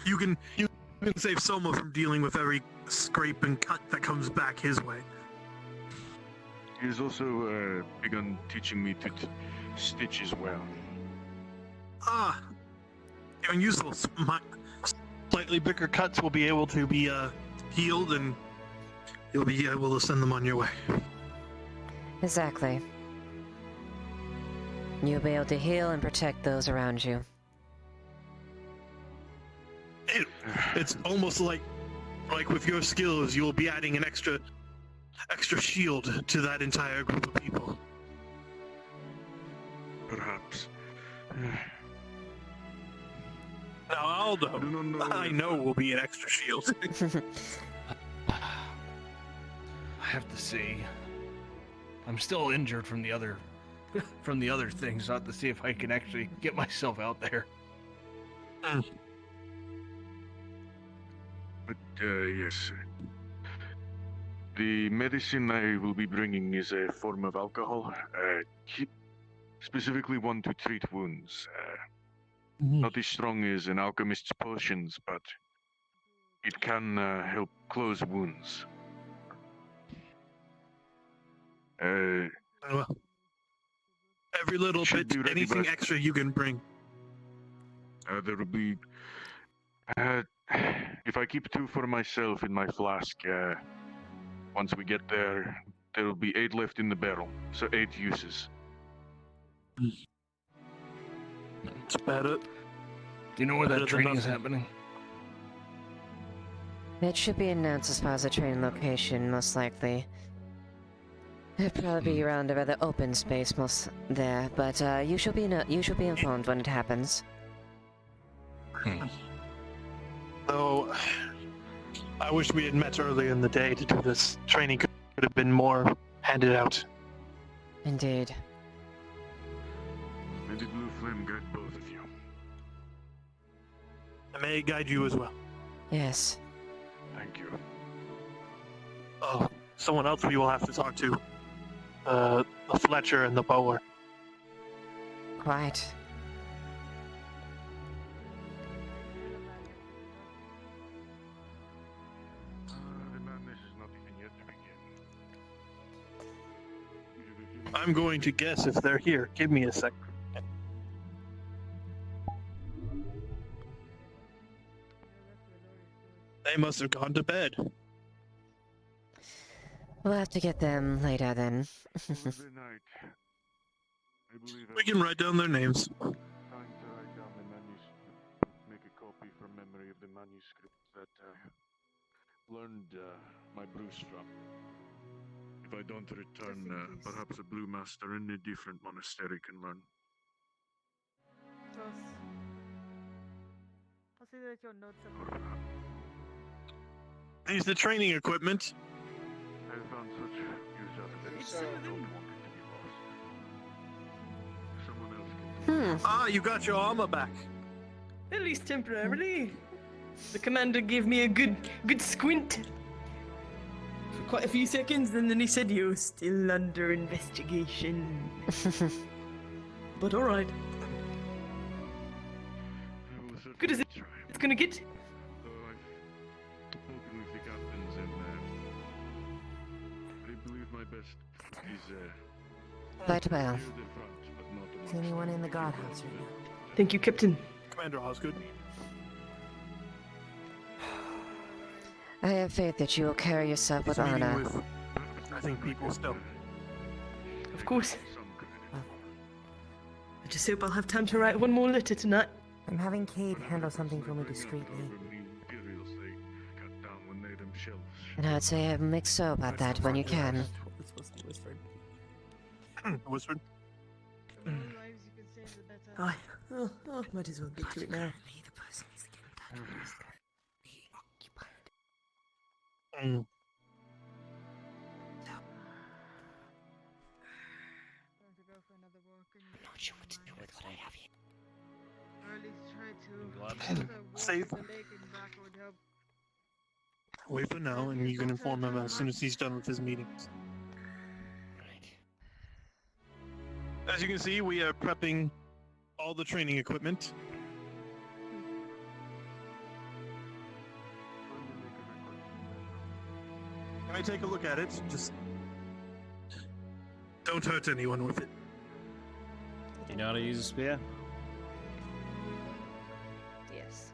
You can save Soma from dealing with every scrape and cut that comes back his way. He has also begun teaching me to stitch as well. Even useful. My slightly bigger cuts will be able to be healed, and you'll be able to send them on your way. Exactly. You'll be able to heal and protect those around you. It's almost like with your skills, you will be adding an extra shield to that entire group of people. perhaps. Now, Aldo, I know will be an extra shield. I have to see. I'm still injured from the other things. So I have to see if I can actually get myself out there. But, yes. The medicine I will be bringing is a form of alcohol, specifically one to treat wounds. Not as strong as an alchemist's potions, but it can help close wounds. Well, every little bit, anything extra you can bring. There will be... if I keep 2 for myself in my flask, once we get there, there will be 8 left in the barrel, so 8 uses. It's better. Do you know where that training is happening? It should be announced as far as the training location, most likely. It'll probably be around a rather open space, most there, but you shall be informed when it happens. Though, I wish we had met earlier in the day to do this. Training could have been more handed out. Indeed. May the blue flame guide both of you. I may guide you as well. Yes. Thank you. Oh, someone else we will have to talk to. The Fletcher and the Bower. Quite. The madness is not even yet to begin. I'm going to guess if they're here. Give me a sec. They must have gone to bed. We'll have to get them later then. We can write down their names. Trying to write down the manuscript, make a copy from memory of the manuscript that learned my Bruce from. If I don't return, perhaps a Blue Master in a different monastery can learn. I'll see that your notes These the training equipment. I found such use out of it. I don't want it to be lost. Someone else can. Ah, you got your armor back. At least temporarily. The commander gave me a good squint for quite a few seconds, and then he said, "You're still under investigation." But all right. Good as it's gonna get. Spoken with the captains, and I believe my best is Quite well. near the front, but not Is amongst anyone in the guardhouse right now? Thank you, Captain. Commander Osgood. I have faith that you will carry yourself with honor. With, I think people still. Of course. I just hope I'll have time to write one more letter tonight. I'm having Cade handle something for me discreetly. Imperials they cut down when they themselves. And I'd say have mixed so about that when you can. Whispered. Oh, might as well get to it now. Mm. Not sure what to do with what I have here. Or at least try to Save. Wait for now, and you can inform him as soon as he's done with his meetings. As you can see, we are prepping all the training equipment. Can I take a look at it? Just don't hurt anyone with it. Do you know how to use a spear? Yes.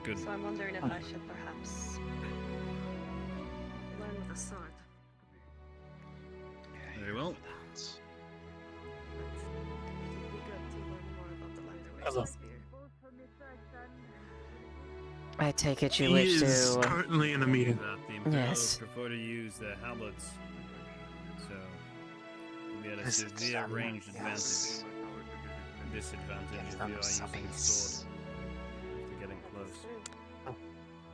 Good. So I'm wondering if I should perhaps learn with a sword. Very well. Hello. I take it you He wish is to. currently in a meeting. The Imperials Yes. prefer to use the halberds, so we'll be able to severe ranged advantage. Disadvantage if you are using a sword. After getting close.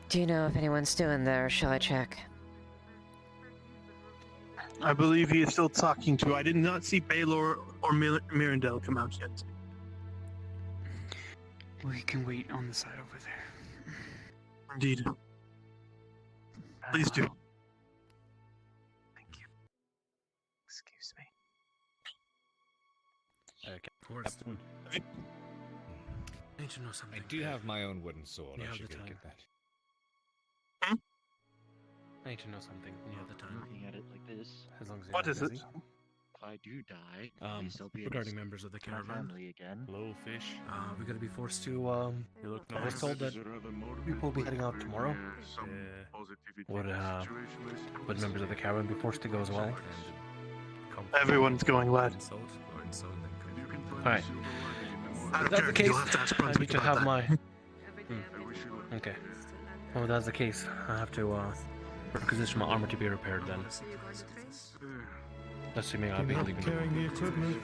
Do you know if anyone's doing there? Shall I check? I believe he is still talking to. I did not see Baylor or Mirandel come out yet. We can wait on the side over there. Indeed. Please do. Thank you. Excuse me. Captain. I need to know something. I do have my own wooden sword. You I have should the go time. get that. I need to know something. You have the time. Looking at it like this. As long as you're What not is it? busy. If I do die, I still be Regarding members of the my caravan. family again. Hello, fish. We're gonna be forced to, You look I was nice. told that people will be heading out tomorrow. Would members of the caravan be forced to go as well? Everyone's going, lad. Alright. If that's the case, I need to have my... Okay. Well, if that's the case, I have to, requisition my armor to be repaired then. Assuming I'll be leaving. the equipment.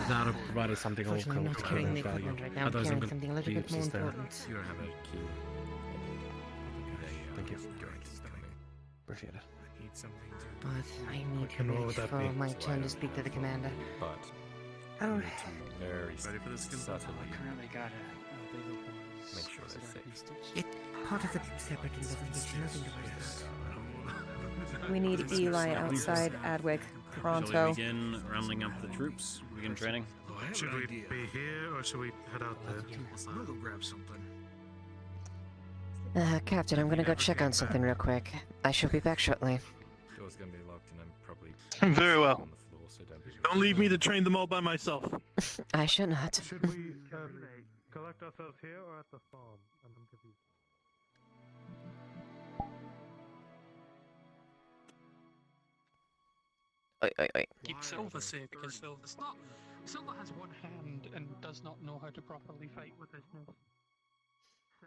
That'll provide us something of Unfortunately, not carrying the value. equipment right now. I'm Otherwise, carrying gonna something a little be bit more useless there. important. You don't have a key. Thank you. Appreciate it. But I need to can roll wait with that for be? my turn to speak to the commander. But Oh, very Ready for this? subtly I currently got a big old make sure they're safe. it's part of the separate investigation. Nothing to worry about. We need Eli outside Adwick. Shall Pronto. we begin rounding up the troops? Begin training? Should we be here or should we head out there? I'll go grab something. Captain, I'm gonna go check on something real quick. I shall be back shortly. Door's gonna be locked, and I'm probably Very well. on the floor, so don't be. Don't leave me to train them all by myself. I should not. Should we collect ourselves here or at the farm? I'm confused. Oi. Keep Silver safe because Silver's not. Silver has one hand and does not know how to properly fight with his nose.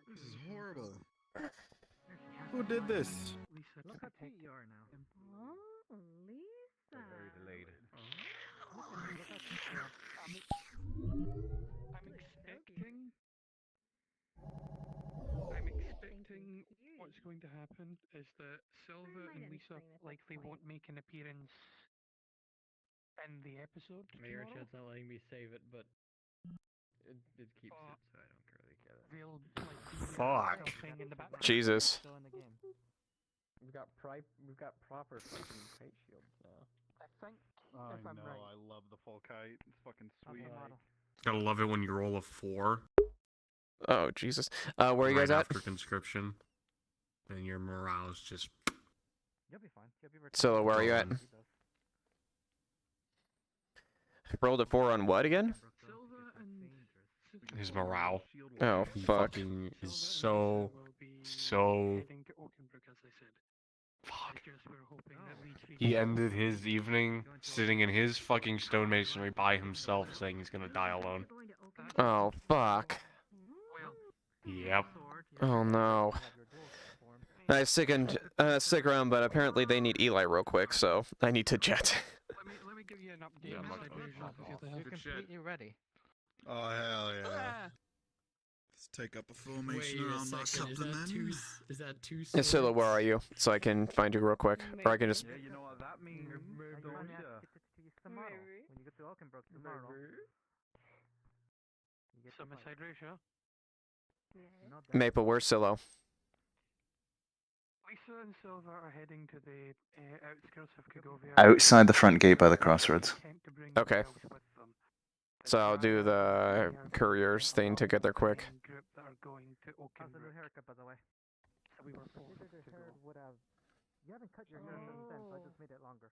This is horrible. Who did this? Lisa, look how cute you are now. Oh, Lisa. Very delayed. I'm expecting what's going to happen is that Silver and Lisa likely won't make an appearance in the episode. Mayor tomorrow. Chat's not letting me save it, but it keeps it, so I don't really get it. They'll like be Fuck. thing in the background. Jesus. Still in the game. We've got proper fucking kite shields now. I think I if I'm know, right. I love the full kite. It's fucking I'm sweet. the model. Gotta love it when you roll a 4. Oh, Jesus. Where are you guys right at? after conscription. And your morale is just... You'll be fine. You'll be Scylla, where are you at? Rolled a 4 on what again? His morale. Oh, He fuck. fucking is so... Fuck. He ended his evening sitting in his fucking stonemasonry by himself saying he's gonna die alone. Oh, fuck. Yep. Oh, no. Stick around, but apparently they need Eli real quick, so I need to jet. Let me give you an update. Yeah, on much the better. situation of the other You're half. completely ready. Oh, hell yeah. Let's take up a formation around that supplement. Is that two Scylla, where are you? So I can find you real quick. Or I can just... Yeah, you know what that means. When you get to Alkenbrook tomorrow. Summerside ratio. Maple, where's Scylla? Lisa and Silver are heading to the outskirts of Kagovia. Outside the front gate by the crossroads. Okay. So I'll do the couriers thing to get there quick. How's the new haircut, by the way? So we were forced to go. You haven't cut your hair since then, so I just made it longer.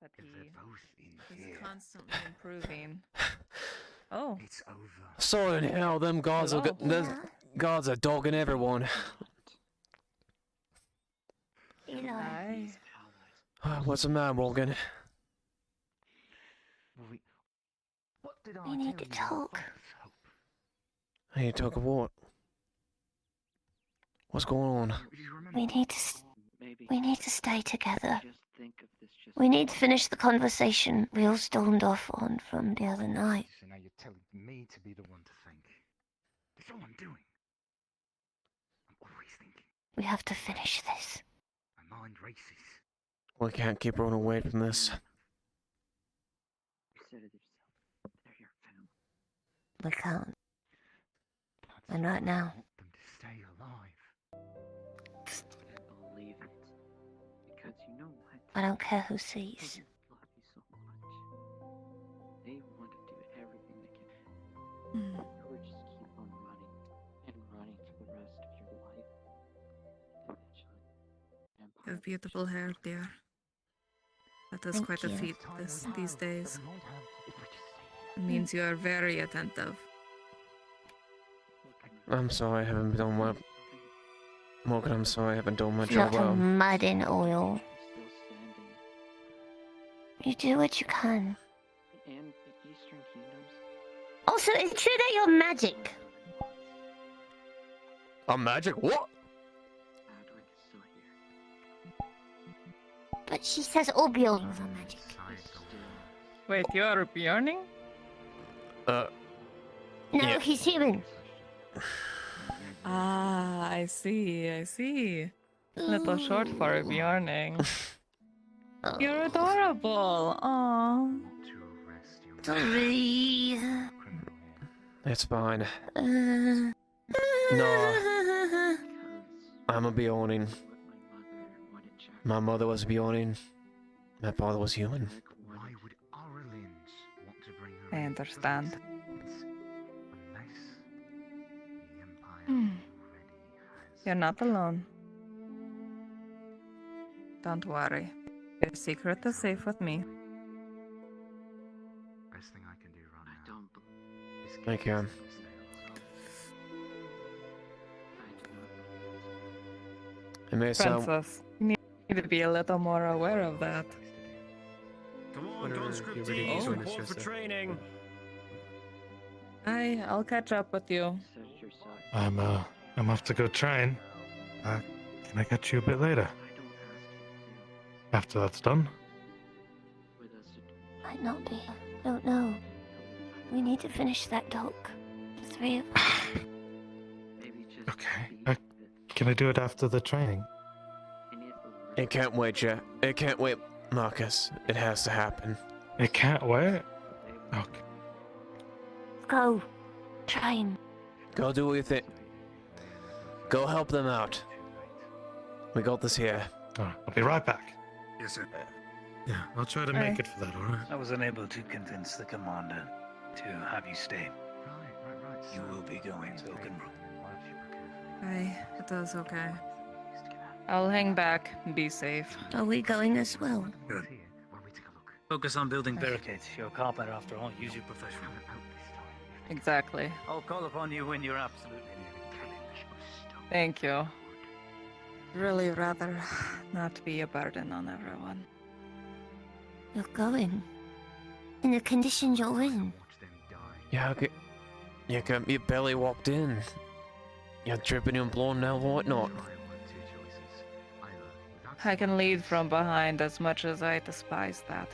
That he's constantly improving. Oh. It's over. So in hell, them gods are gods are dogging everyone. Eli. What's the matter, Morgan? We need to talk. I need to talk of what? What's going on? We need to stay together. We need to finish the conversation we all stormed off on from the other night. So now you're telling me to be the one to think. That's all I'm doing. I'm always thinking. We have to finish this. My mind races. We can't keep running away from this. You said it yourself. They're your family. We can't. And right now, Them to stay alive. I believe it. Because you know what? I don't care who sees. Love you so much. They want to do everything they can. Or just keep on running and running for the rest of your life. Eventually, You have beautiful hair, dear. That is Thank quite a you. feat these days. It means you are very attentive. I'm sorry I haven't done well. Morgan, I'm sorry I haven't done my Not job a well. mud in oil. You do what you can. and the Eastern Kingdoms. Also, it's true that you're magic. I'm magic? What? Adwick is still here. But she says all Bjorns are magic. Wait, you are Bjorning? No, Yeah. he's human. Ah, I see, I see. Little short for a Bjorning. You're adorable. Aww. Sorry. It's fine. No. I'm a Bjorning. My mother was a Bjorning. My father was human. Why would Orleans want to bring her I in? understand. Unless the Empire Hmm. already has. You're not alone. Don't worry. Your secret is safe with me. Best thing I can do right now. I don't believe. Thank you. It may sound... Princess, you need to be a little more aware of that. Come on, Whenever conscript you're ready, team. just Report report for for training. I'll catch up with you. I'm off to go train. Can I catch you a bit later? After that's done? Might not be. Don't know. We need to finish that dock. The three of us. Okay. Can I do it after the training? It can't wait, Jeff. It can't wait, Marcus. It has to happen. It can't wait? Okay. Go. Train. Go do what you think. Go help them out. We got this here. Alright, I'll be right back. Yes, sir. Yeah, I'll try to make it for that, alright? I was unable to convince the commander to have you stay. You will be going to Oakenbrook. It is okay. I'll hang back and be safe. Are we going as well? Good. Focus on building barricades. You're a carpenter after all. Use your profession. Exactly. I'll call upon you when you're absolutely Thank you. Really rather not be a burden on everyone. You're going. In the condition you're in. Yeah, you barely walked in. You're dripping and blowing now, whatnot. I can lead from behind as much as I despise that.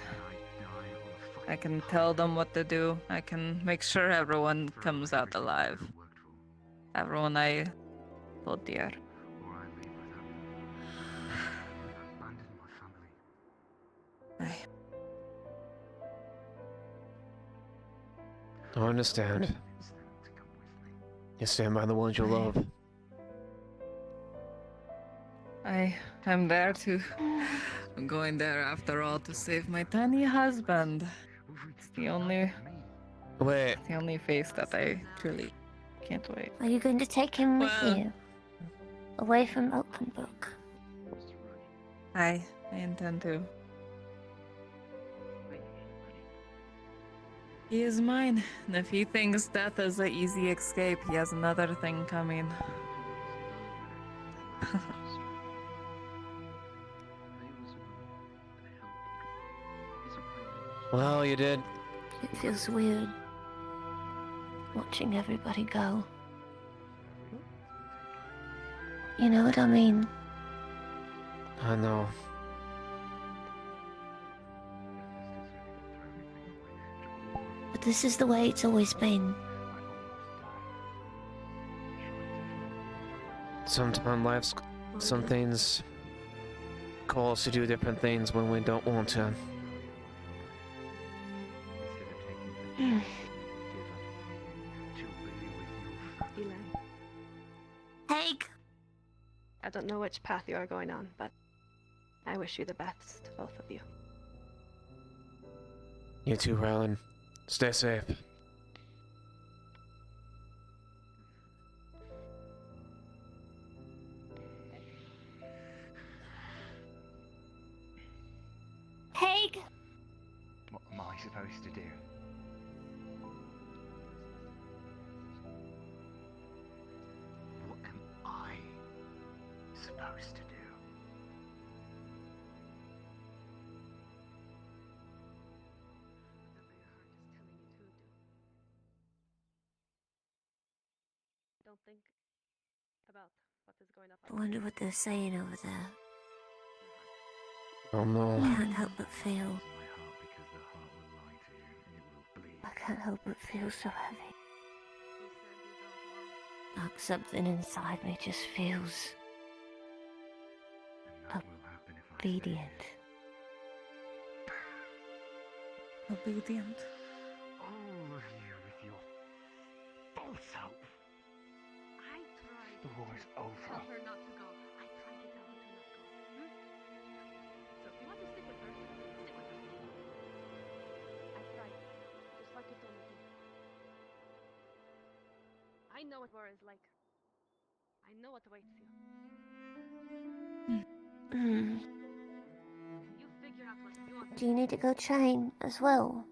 I can tell them what to do. I can make sure everyone comes out alive. Everyone I hold dear. I understand. You stand by the ones you love. I'm there to... I'm going there after all to save my tiny husband. It's the only... Wait. It's the only face that I truly can't wait. Are you going to take him with Well- you? Away from Oakenbrook? I intend to. He is mine, and if he thinks death is an easy escape, he has another thing coming. Well, you did. It feels weird. watching everybody go. You know what I mean? I know. But this is the way it's always been. Sometimes some things call us to do different things when we don't want to. Eli. Haig! I don't know which path you are going on, but I wish you the best, both of you. You too, Rylan. Stay safe. Haig! What am I supposed to do? What am I supposed to do? Don't think about what is going up. I wonder what they're saying over there. Oh no. I can't help but feel. I can't help but feel so heavy. Like something inside me just feels obedient. Obedient. All of you with your false hope. I tried The war is to over. tell her not to go. I tried to tell her to not go. So if you want to stick with her, stick with her. I tried, just like you told me to. I know what war is like. I know what awaits you. You figure out what you want. Do you need to go train as well?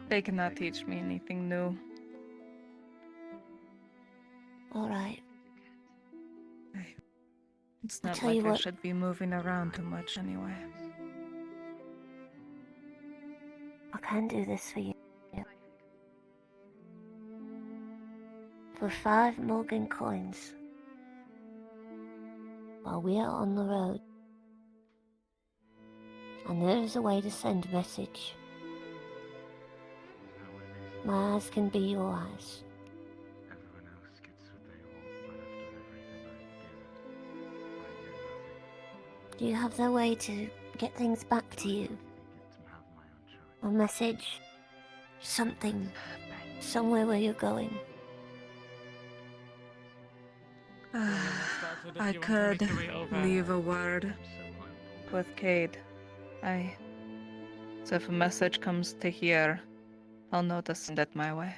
They cannot teach me anything new. Alright. It's I'll not tell like you I what. should be moving around too much anyway. I can do this for you. For 5 Morgan coins. While we are on the road. And there is a way to send a message. My eyes can be your eyes. Everyone else gets what they want, but after everything I give, Do you have the way to get things back to you? A message? Something? Somewhere where you're going? I could leave a word with Cade. So if a message comes to here, I'll know to send it my way.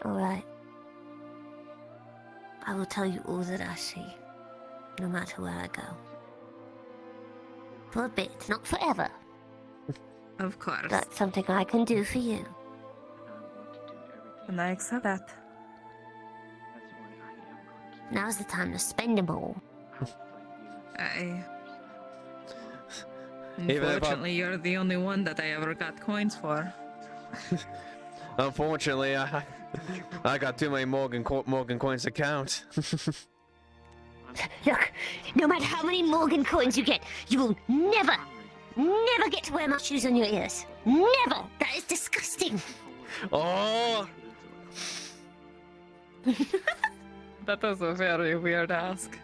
Alright. I will tell you all that I see, no matter where I go. For a bit, not forever. Of course. That's something I can do for you. And I accept that. Now's the time to spend them all. Unfortunately, you're the only one that I ever got coins for. Unfortunately, I got too many Morgan coins to count. Look, no matter how many Morgan coins you get, you will never get to wear my shoes on your ears. Never! That is disgusting! Oh! That was a very weird ask.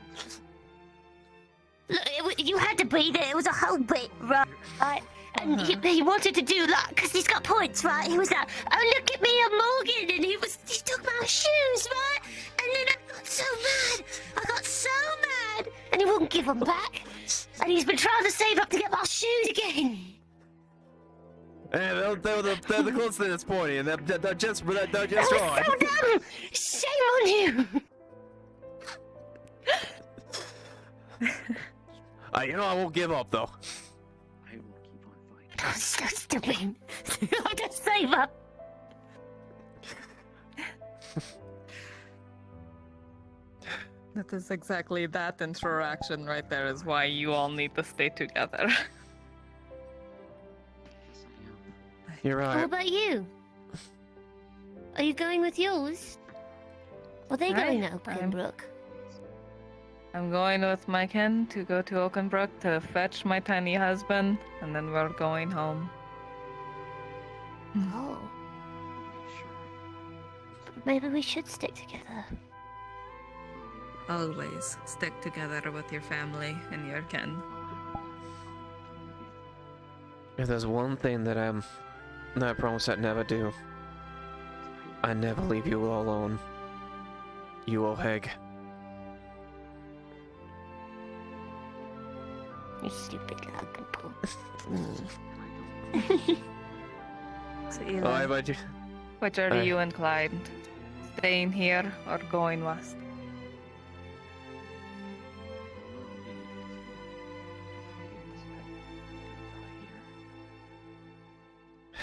Look, you had to be there. It was a whole bit, right? And he wanted to do that because he's got points, right? He was like, "Oh, look at me, I'm Morgan," and he took my shoes, right? And then I got so mad, and he wouldn't give them back. And he's been trying to save up to get my shoes again. And they're the closest thing that's pointy, and they're just right. So dumb! Shame on you! You know, I won't give up, though. I will keep on fighting. Oh, so stupid. I have to save up. That is exactly that interaction right there is why you all need to stay together. Yes, I am. You're What right. about you? Are you going with yours? Are they going to Oakenbrook? I'm going with my kin to go to Oakenbrook to fetch my tiny husband, and then we're going home. Oh. But maybe we should stick together. Always stick together with your family and your kin. If there's one thing that I promise I'd never do, I never leave you all alone. You old hag. You stupid Logan. So Eli, Oh, how about you? which are you inclined? Staying here or going west?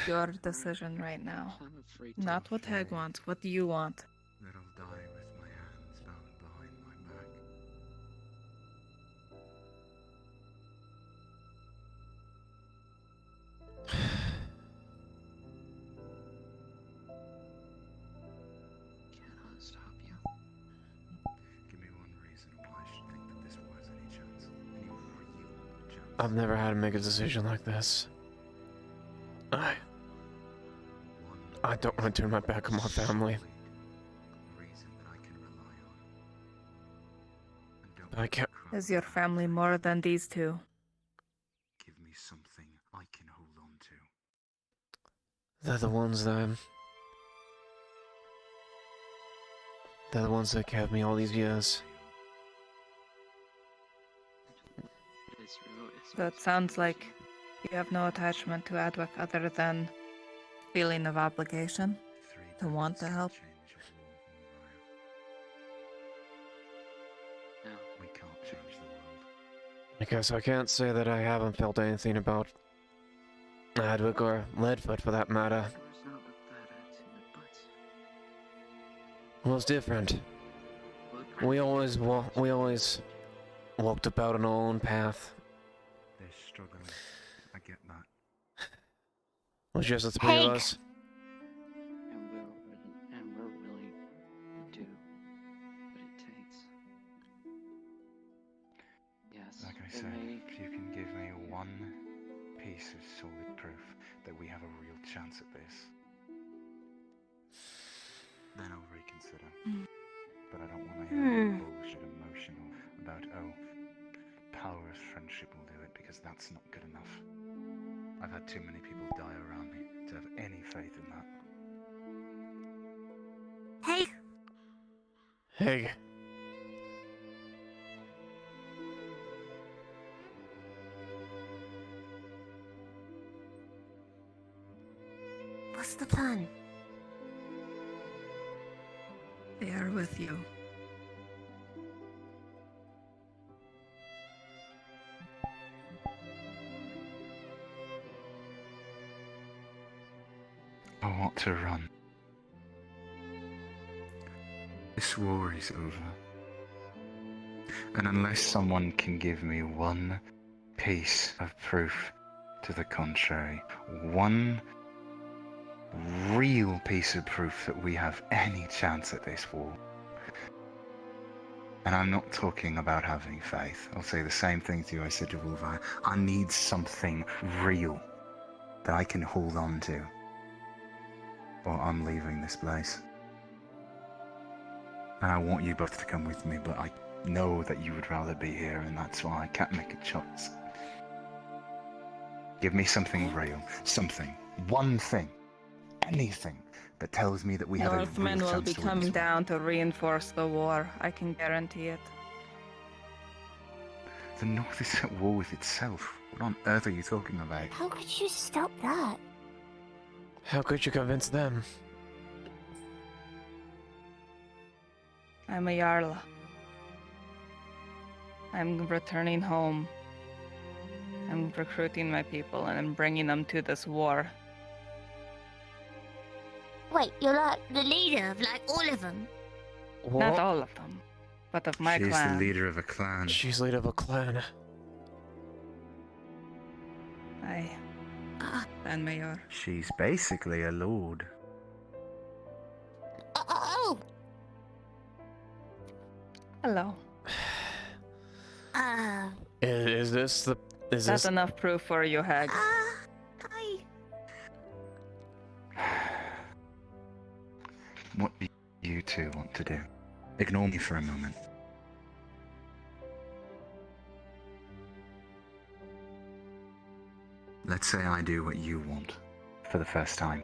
Your decision right now. Not what Heg wants, what do you want? That I'll die with my hands bound behind my back. Cannot stop you. Give me one reason why I should think that this war has any chance. Any real chance. I've never had to make a decision like this. I don't want to turn my back on my family. I can't. Is your family more than these two? Give me something I can hold on to. They're the ones that They're the ones that kept me all these years. So it sounds like you have no attachment to Adwick other than feeling of obligation to want to help. No, we can't change the world. I guess I can't say that I haven't felt anything about Adwick or Leadfoot for that matter. Well, it's different. We always walked about on our own path. They're struggling. I get that. It was just the three of us. And we're willing to do what it takes. Yes. Like I said, if you can give me one piece of solid proof that we have a real chance at this, then I'll reconsider. But I don't want to hear bullshit emotional about, oh, power of friendship will do it, because that's not good enough. I've had too many people die around me to have any faith in that. Hey. Hey. What's the plan? They are with you. I want to run. This war is over. And unless someone can give me one piece of proof to the contrary, one real piece of proof that we have any chance at this war. And I'm not talking about having faith. I'll say the same thing to you I said to Wolfire. I need something real that I can hold on to, or I'm leaving this place. And I want you both to come with me, but I know that you would rather be here, and that's why I can't make a choice. Give me something real. Something. One thing. Anything that tells me that we have a real Northmen will chance be to win coming this war. down to reinforce the war. I can guarantee it. The North is at war with itself. What on earth are you talking about? How could you stop that? How could you convince them? I'm a Jarl. I'm returning home. I'm recruiting my people and I'm bringing them to this war. Wait, you're like the leader of like all of them? Not all of them, but of my She's clan. the leader of a clan. She's leader of a clan. Then Mayor. She's basically a lord. Oh! Hello. Is this the? Is That's this? enough proof for you, Hag. Hi. What do you two want to do? Ignore me for a moment. Let's say I do what you want for the first time.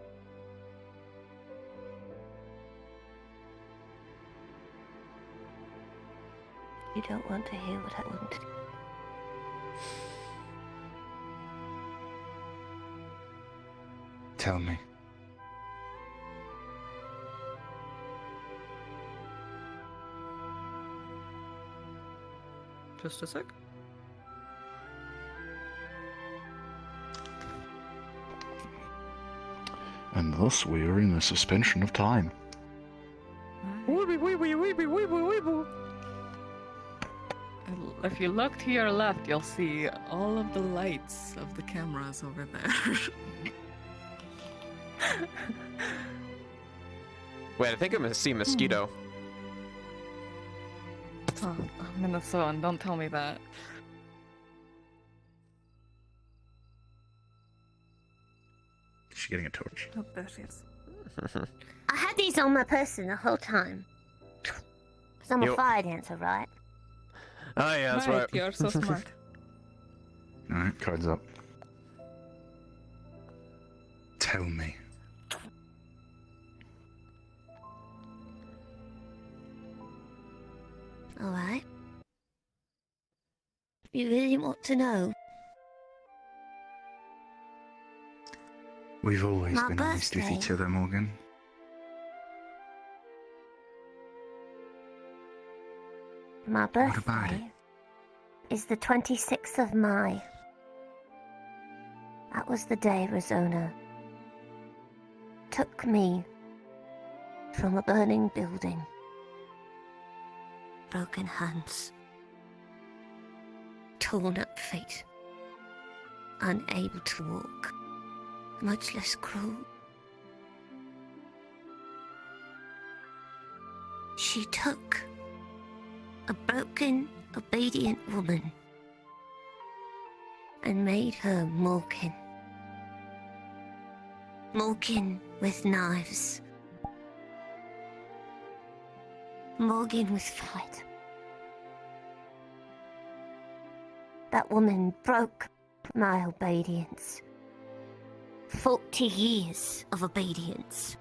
You don't want to hear what I want to do. Tell me. Just a sec. And thus we are in a suspension of time. If you look to your left, you'll see all of the lights of the cameras over there. Wait, I think I'm gonna see a mosquito. Oh, I'm in the zone. Don't tell me that. Is she getting a torch? Oh, there she is. I had these on my person the whole time. Because I'm a fire dancer, right? Oh yeah, that's right. You're so smart. Alright, cards up. Tell me. Alright. You really want to know? We've always My been honest with birthday. each other, Morgan. My What about birthday is the 26th of May. That was the day Rosona took me from a burning building. Broken hands. Torn up feet. Unable to walk. Much less crawl. She took a broken, obedient woman and made her Morgan. Morgan with knives. Morgan with fight. That woman broke my obedience. 40 years of obedience.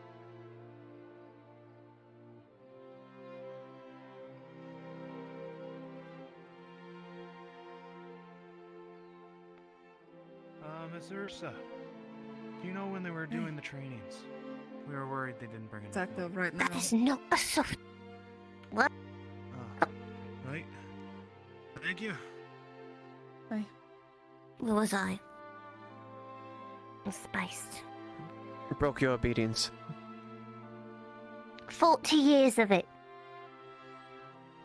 Miss Ursa, do you know when they were doing the trainings? We were worried they didn't bring It's active right now. That is not a soft... What? Right. Thank you. Hi. Where was I? Spaced. Broke your obedience. 40 years of it.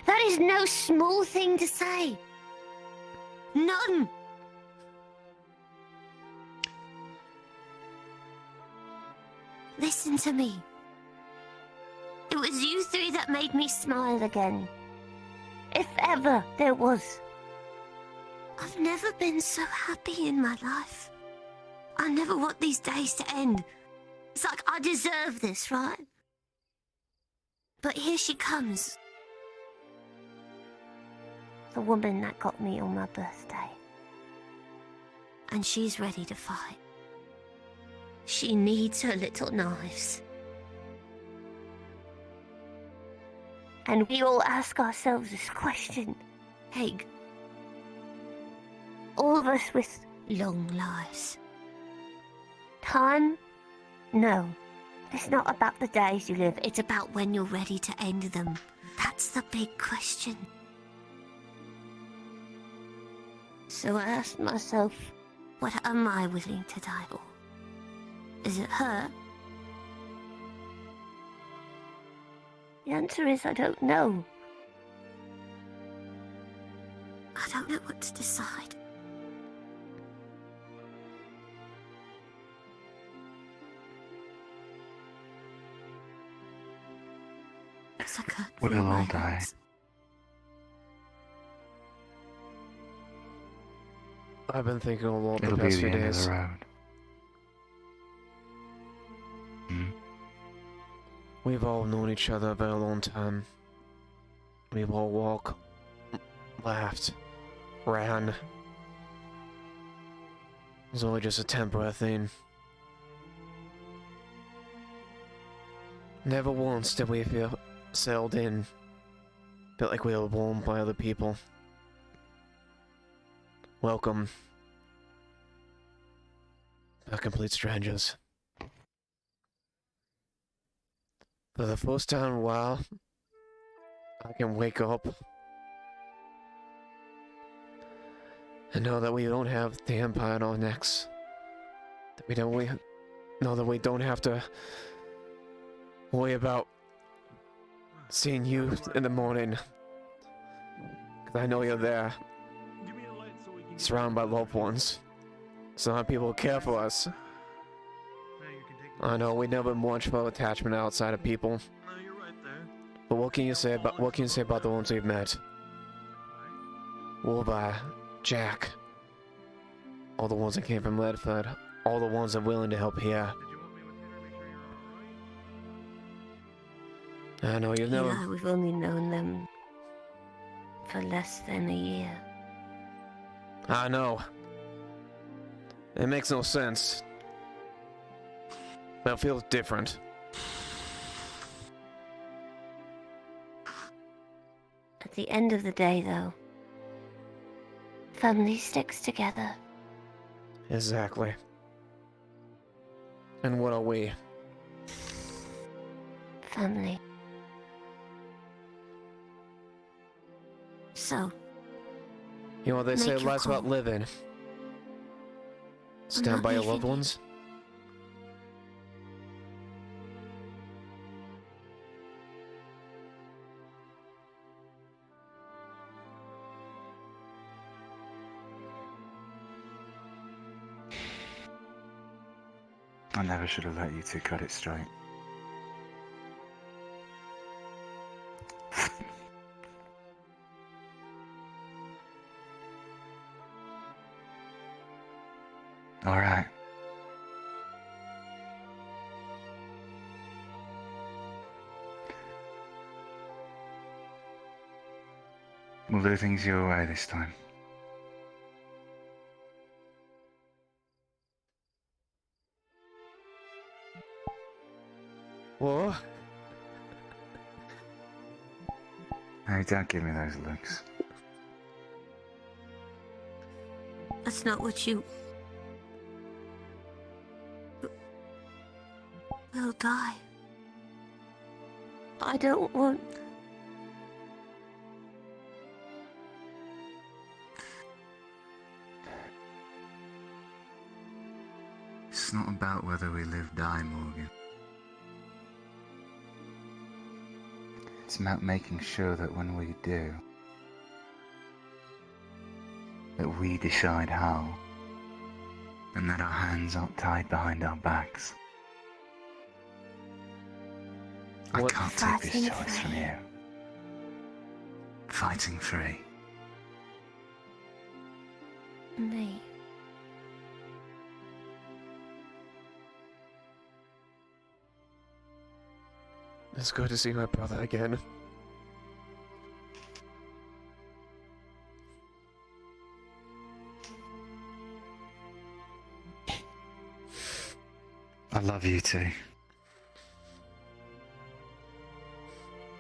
That is no small thing to say. None. Listen to me. It was you three that made me smile again. If ever there was. I've never been so happy in my life. I never want these days to end. It's like I deserve this, right? But here she comes. The woman that got me on my birthday. And she's ready to fight. She needs her little knives. And we all ask ourselves this question. Hey, all of us with long lives. Time? No. It's not about the days you live, it's about when you're ready to end them. That's the big question. So I asked myself, what am I willing to die for? Is it her? The answer is I don't know. I don't know what to decide. 'Cause I can't We'll feel my all die. hands. I've been thinking a lot the It'll be past the few end of days. the road. Hmm? We've all known each other a very long time. We've all walked, laughed, ran. It was only just a temporary thing. Never once did we feel settled in. Felt like we were warmed by other people. Welcome. Not complete strangers. For the first time in a while, I can wake up and know that we don't have the Empire on our necks. That we know that we don't have to worry about seeing you in the morning. 'Cause I know you're there, surrounded by loved ones. Surrounded people who care for us. I know we never much for attachment outside of people. But what can you say about the ones we've met? Wolvi, Jack, all the ones that came from Redford, all the ones that are willing to help here. I know you've never. Yeah, we've only known them for less than a year. I know. It makes no sense. But it feels different. At the end of the day, though, family sticks together. Exactly. And what are we? Family. So, You know what they say make your life's about call. living. I'm Stand not by your loved leaving you. ones. I never should have let you two cut it straight. Alright. We'll do things your way this time. What? Hey, don't give me those looks. That's not what you... We'll die. I don't want... It's not about whether we live, die, Morgan. It's about making sure that when we do, that we decide how, and that our hands aren't tied behind our backs. I can't take this choice from you. Fighting free. Me. It's good to see my brother again. I love you too.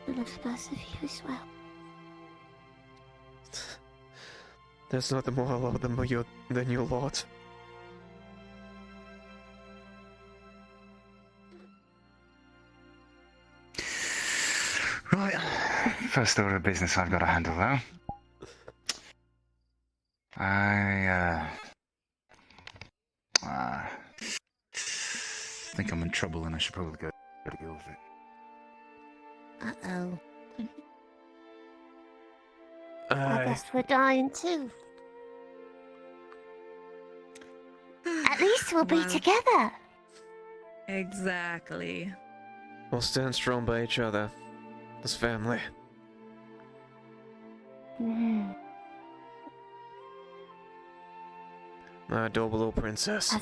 I love both of you as well. There's nothing more I love than you lot. Right. First order of business I've got to handle though. I think I'm in trouble and I should probably go deal with it. Uh-oh. I guess we're dying too. At least we'll be together. Exactly. We'll stand strong by each other. this family. My adorable little princess.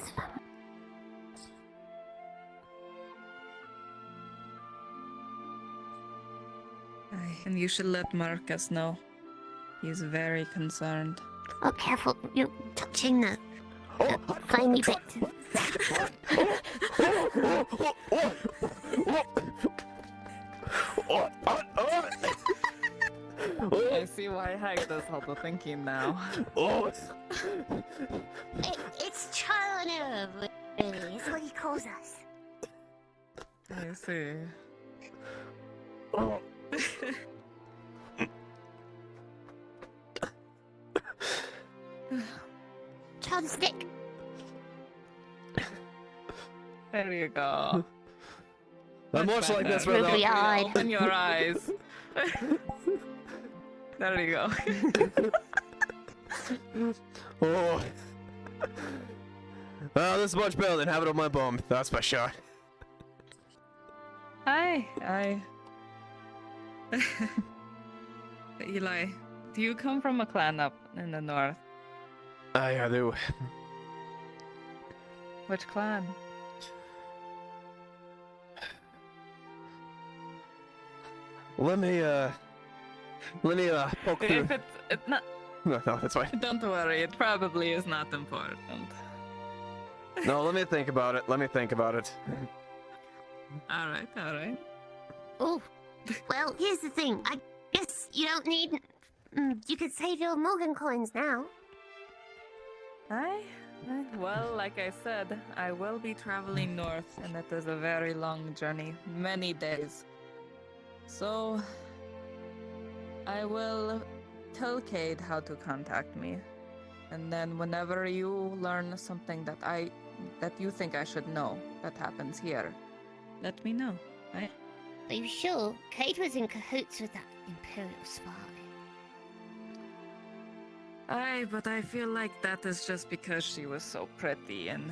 And you should let Marcus know. He's very concerned. Oh, careful. You're touching the flamey bit. I see why Hank does all the thinking now. It's trial and error, really. It's what he calls us. I see. Chopstick. There you go. I'm much like this right Ruby now. eyed. Open your eyes. There you go. Oh. Well, this is much better than having it on my bum. That's for sure. Hi. Eli, do you come from a clan up in the north? I do. Which clan? Let me poke through. If it's not. No, that's fine. Don't worry, it probably is not important. No, let me think about it. Alright. Oh, well, here's the thing. I guess you don't need... you could save your Morgan coins now. Well, like I said, I will be traveling north, and it is a very long journey, many days. So, I will tell Cade how to contact me, and then whenever you learn something that you think I should know that happens here, let me know. Right? Are you sure? Cade was in cahoots with that Imperial spy. But I feel like that is just because she was so pretty, and,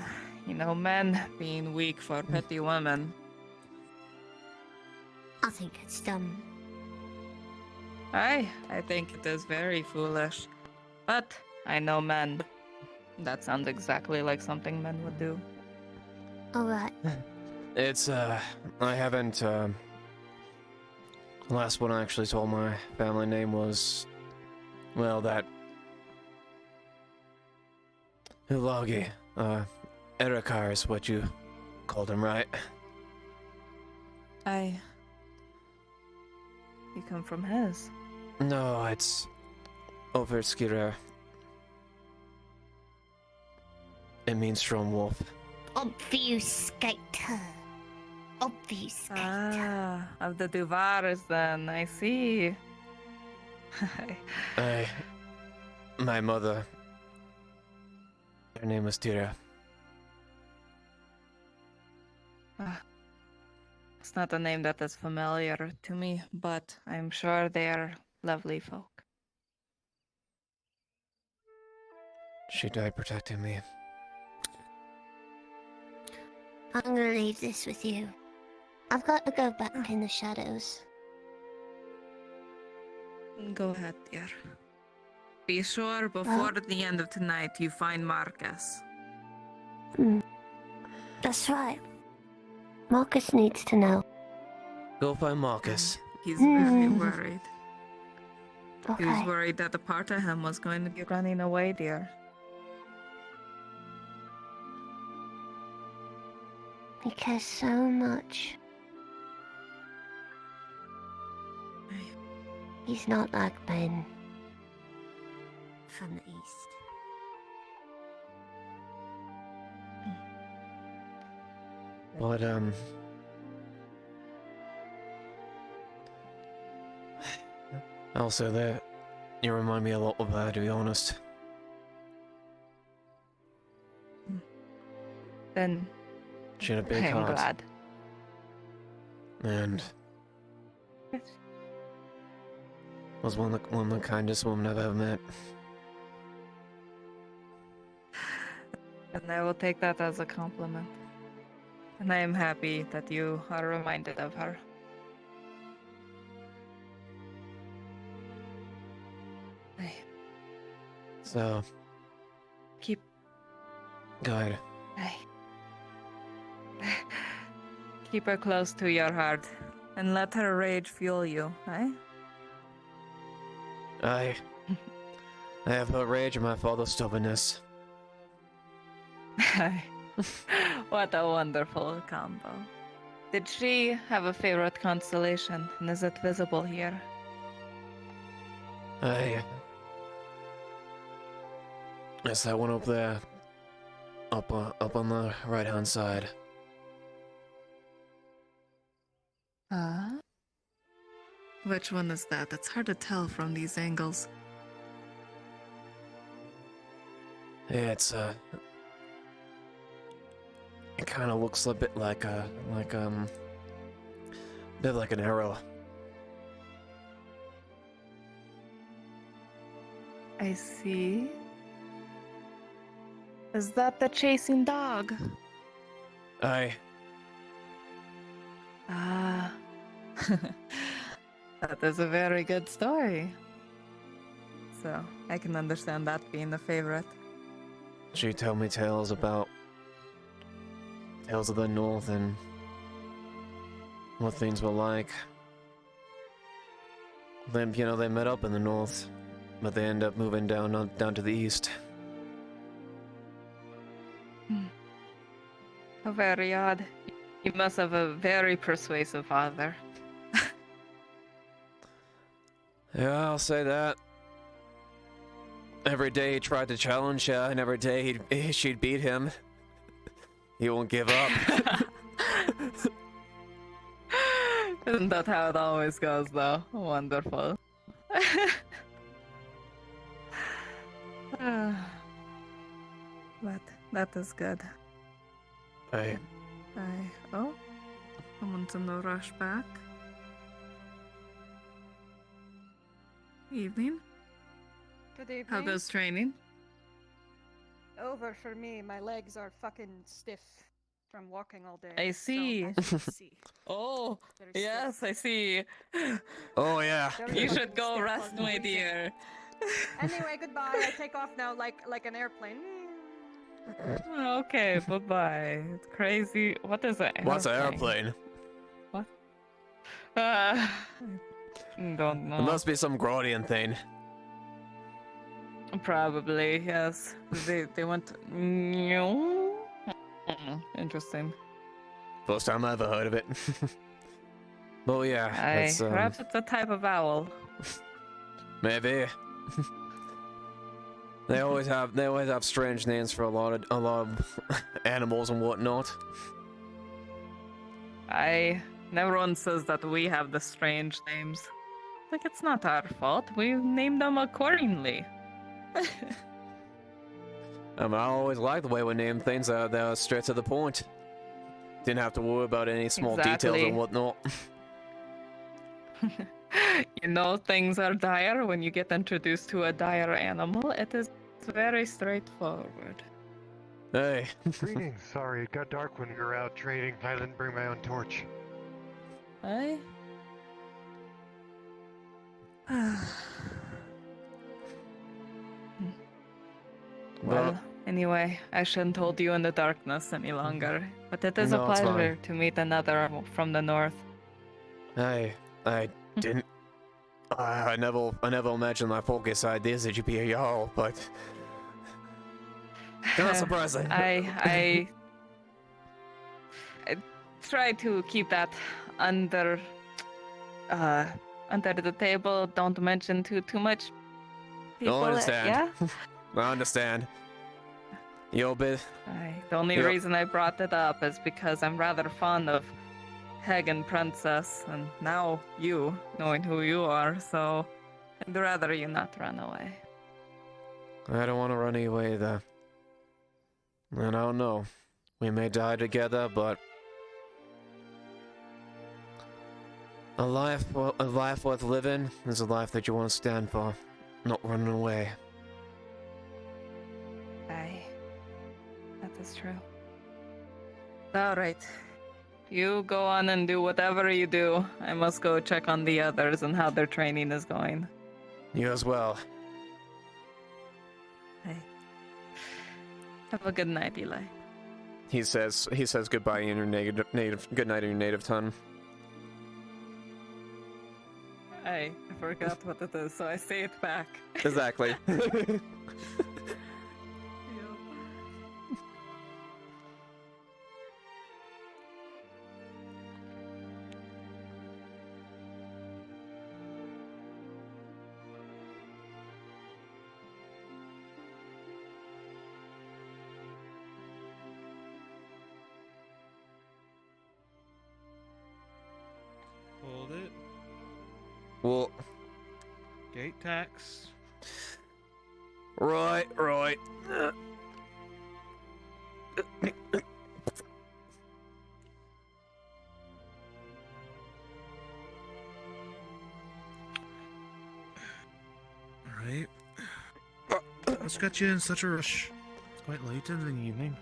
men being weak for pretty women. I think it's dumb. I think it is very foolish. But I know men. That sounds exactly like something men would do. Alright. It's, I haven't, the last one I actually told my family name was, well, that Ulagi. Erikar is what you called him, right? You come from his? No, it's Overskirer. It means strong wolf. Obfuscator. Of the Duvars then, I see. My mother, her name was Tira. It's not a name that is familiar to me, but I'm sure they are lovely folk. She died protecting me. I'm gonna leave this with you. I've got to go back in the shadows. Go ahead, dear. Be sure before the end of tonight you find Marcus. That's right. Marcus needs to know. Go find Marcus. He's very worried. Okay. He was worried that a part of him was going to be running away, dear. He cares so much. He's not like Ben from the east. But, also that you remind me a lot of her, to be honest. Then She had a big I'm heart. glad. And was one of the kindest women I've ever met. And I will take that as a compliment. And I am happy that you are reminded of her. So, Keep. go ahead. Aye. Keep her close to your heart, and let her rage fuel you, eh? I have her rage and my father's stubbornness. What a wonderful combo. Did she have a favorite constellation, and is it visible here? It's that one up there. Up on the right-hand side. Which one is that? It's hard to tell from these angles. Yeah, it kind of looks a bit like an arrow. I see. Is that the chasing dog? Aye. Ah. That is a very good story. So, I can understand that being the favorite. She told me tales of the North and what things were like. Then, they met up in the North, but they end up moving down to the East. How very odd. You must have a very persuasive father. Yeah, I'll say that. Every day he tried to challenge her, and every day she'd beat him. He won't give up. Isn't that how it always goes, though? Wonderful. But that is good. Aye. Oh, someone's in the rush back. Evening. Good evening. How goes training? Over for me. My legs are fucking stiff from walking all day. I see. So, as you see. Oh, Very yes, I see. Oh yeah. You should go rest, my dear. Anyway, goodbye. I take off now like an airplane. Okay, bye-bye. It's crazy. What is it? What's an airplane? What? Don't know. It must be some Grodian thing. Probably, yes. They went. Interesting. First time I ever heard of it. Well, yeah. Perhaps it's a type of owl. Maybe. They always have strange names for a lot of animals and whatnot. Everyone says that we have the strange names. Like, it's not our fault. We named them accordingly. I always liked the way we named things. They were straight to the point. Didn't have to worry about any small details and whatnot. You know, things are dire when you get introduced to a dire animal. It is very straightforward. Hey. Greetings. Sorry, it got dark when we were out trading. I didn't bring my own torch. Hey? Well, anyway, I shouldn't hold you in the darkness any longer. But it is a pleasure to meet another from the north. I didn't. I never imagined my focus ideas that you'd be a Jarl, but not surprising. I try to keep that under the table. Don't mention too much. People, I understand. Yeah. I understand. You'll be. The only reason I brought it up is because I'm rather fond of Hagen Princess, and now you, knowing who you are, so I'd rather you not run away. I don't want to run away either. And I don't know. We may die together, but a life worth living is a life that you want to stand for, not running away. That is true. All right. You go on and do whatever you do. I must go check on the others and how their training is going. You as well. Have a good night, Eli. He says goodbye in your native good night in your native tongue. I forgot what it is, so I say it back. Exactly. Hold it. Well, Gate tax. right. Alright. What's got you in such a rush? It's quite late in the evening.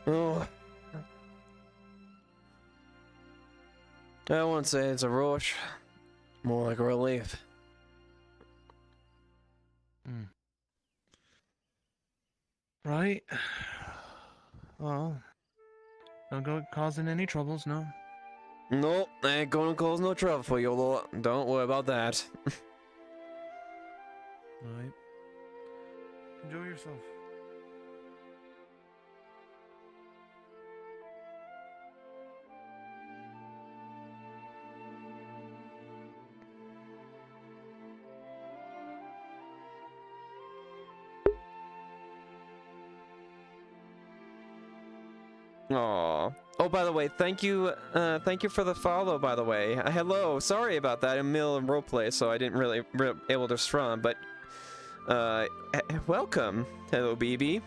Oh. I won't say it's a rush. More like a relief. Right. Well, don't go causing any troubles, no? Nope, I ain't gonna cause no trouble for you, Lord. Don't worry about that. Right. Enjoy yourself. Aw. Oh, by the way, thank you for the follow, by the way. Hello, sorry about that, I'm middle of roleplay, so I didn't really able to respond, but, welcome. Hello, BB.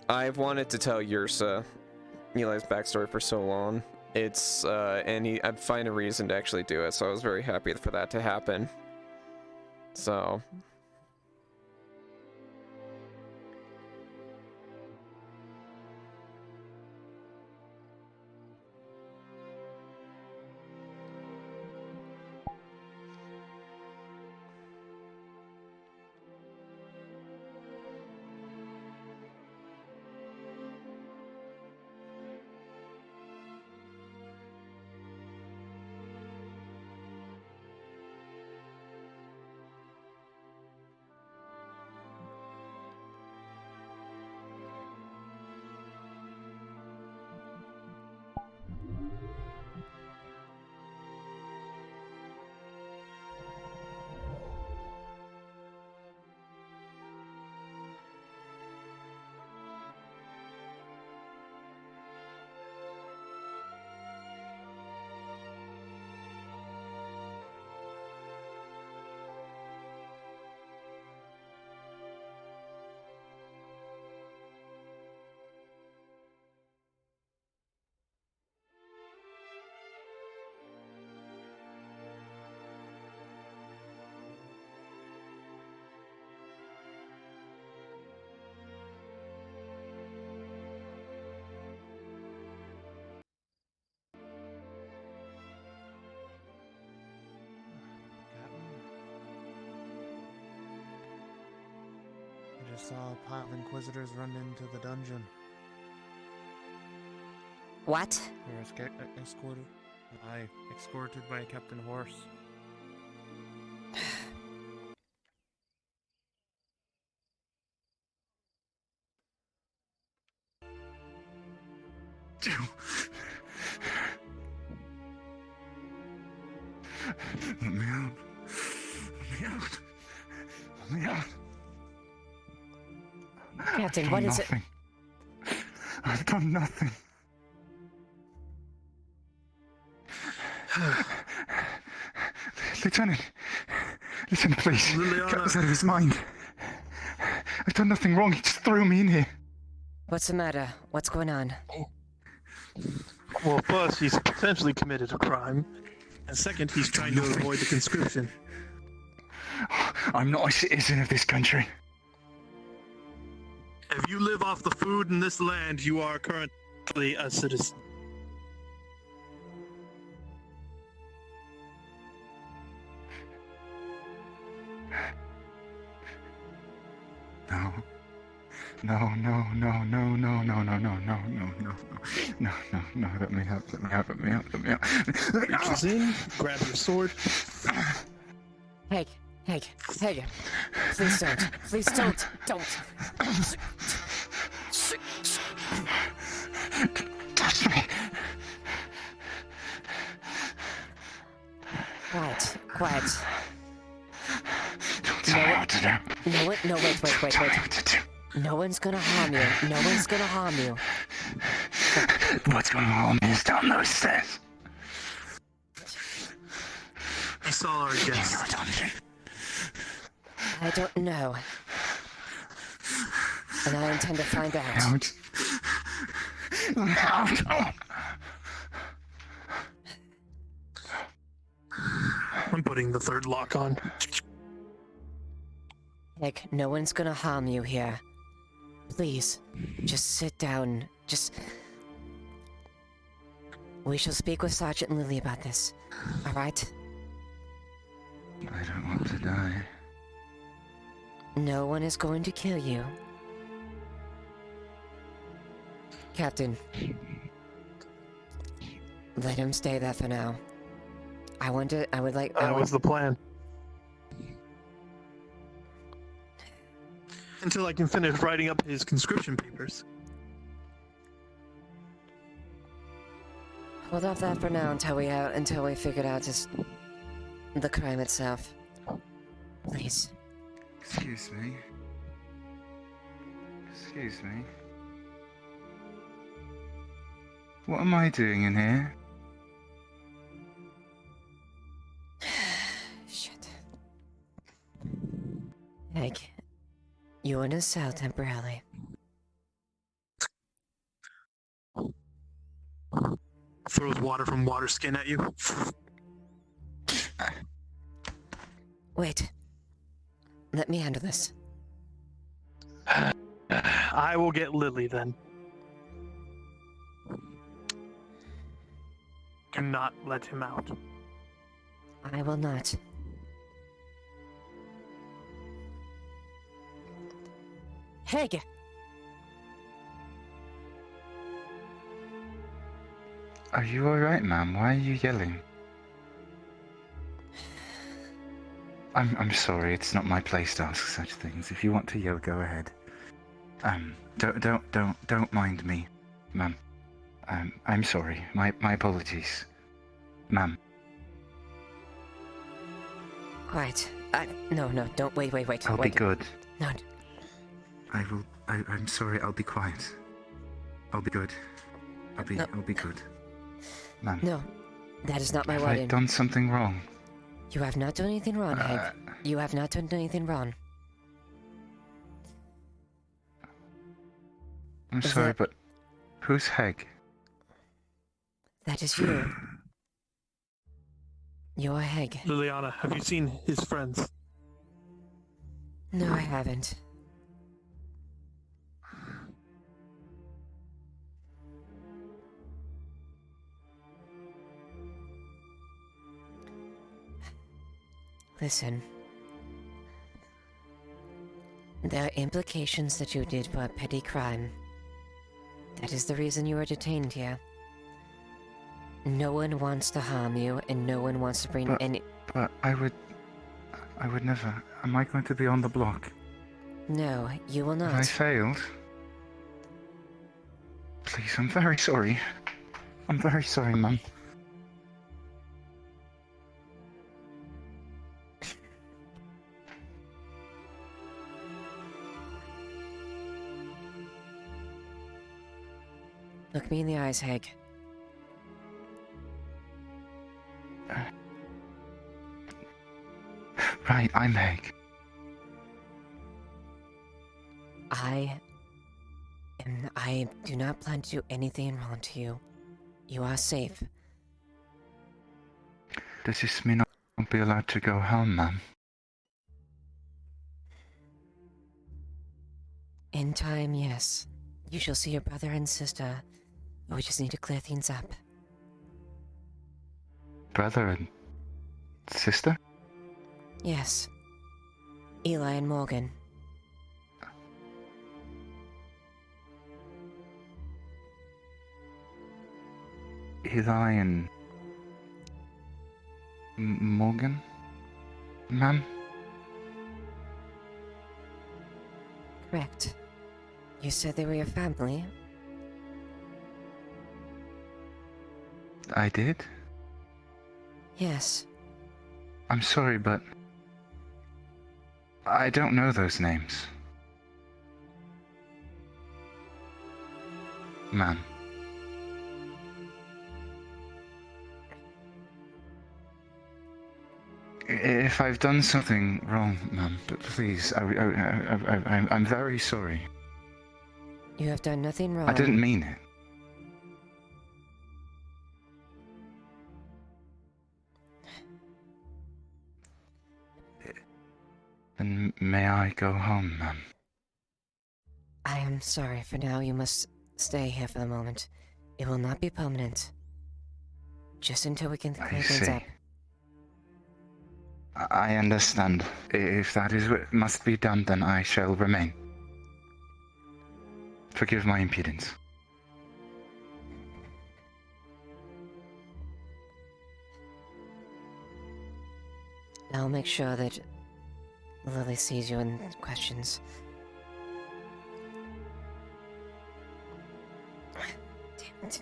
I've wanted to tell Yursa Eli's backstory for so long. It's, and I'd find a reason to actually do it, so I was very happy for that to happen. So... I just saw a pile of Inquisitors run into the dungeon. What? They were escorted. Escorted by Captain Horse. Let me out. Let me out. Let me out. Captain, what is it? I've done nothing. Lieutenant, please. Leiliana. Get us out of his mind. I've done nothing wrong. He just threw me in here. What's the matter? What's going on? Well, first, he's potentially committed a crime. And second, he's trying to avoid the conscription. I'm not a citizen of this country. If you live off the food in this land, you are currently a citizen. No. No, no, no, no, no, no, no, no, no, no, no, no, no, no, let me out, let me out, let me out, let me out. Reaches in, grab your sword. Hey, please don't. Please don't. Don't. Touch me. Quiet. Don't tell me what to do. No, wait. Tell me what to do. No one's gonna harm you. What's going on is down those stairs. I saw our guest. I don't know. And I intend to find out. Out. I'm putting the third lock on. Nick, no one's gonna harm you here. Please, just sit down. We shall speak with Sergeant Lily about this. Alright? I don't want to die. No one is going to kill you. Captain. Let him stay there for now. That was the plan. Until I can finish writing up his conscription papers. Hold off that for now until we figured out the crime itself. Please. Excuse me. What am I doing in here? Shit. Egg, you're in a cell temporarily. Throws water from water skin at you. Wait. Let me handle this. I will get Lily then. Do not let him out. I will not. Heg! Are you alright, ma'am? Why are you yelling? I'm sorry, it's not my place to ask such things. If you want to yell, go ahead. Don't mind me, ma'am. I'm sorry. My apologies. Ma'am. Quiet. No, don't, wait. I'll be good. No. I'm sorry, I'll be quiet. I'll be good. I'll be good. Ma'am. No, that is not my Have warning. I done something wrong? You have not done anything wrong, Heg. You have not done anything wrong. I'm sorry, but who's Heg? That is you. You're Heg. Leiliana, have you seen his friends? No, I haven't. Listen. There are implications that you did for a petty crime. That is the reason you are detained here. No one wants to harm you, and no one wants to bring any... But I would never... Am I going to be on the block? No, you will not. Have I failed? Please, I'm very sorry. I'm very sorry, Mum. Look me in the eyes, Heg. Right, I'm Heg. I do not plan to do anything wrong to you. You are safe. Does this mean I won't be allowed to go home, Mum? In time, yes. You shall see your brother and sister. We just need to clear things up. Brother and sister? Yes. Eli and Morgan. Eli and Morgan, ma'am? Correct. You said they were your family. I did? Yes. I'm sorry, but I don't know those names. Ma'am. If I've done something wrong, ma'am, please, I'm very sorry. You have done nothing wrong. I didn't mean it. Then may I go home, ma'am? I am sorry. For now, you must stay here for the moment. It will not be permanent. Just until we can clear things up. I understand. If that is what must be done, then I shall remain. Forgive my impudence. I'll make sure that Lily sees you and questions. Damn it.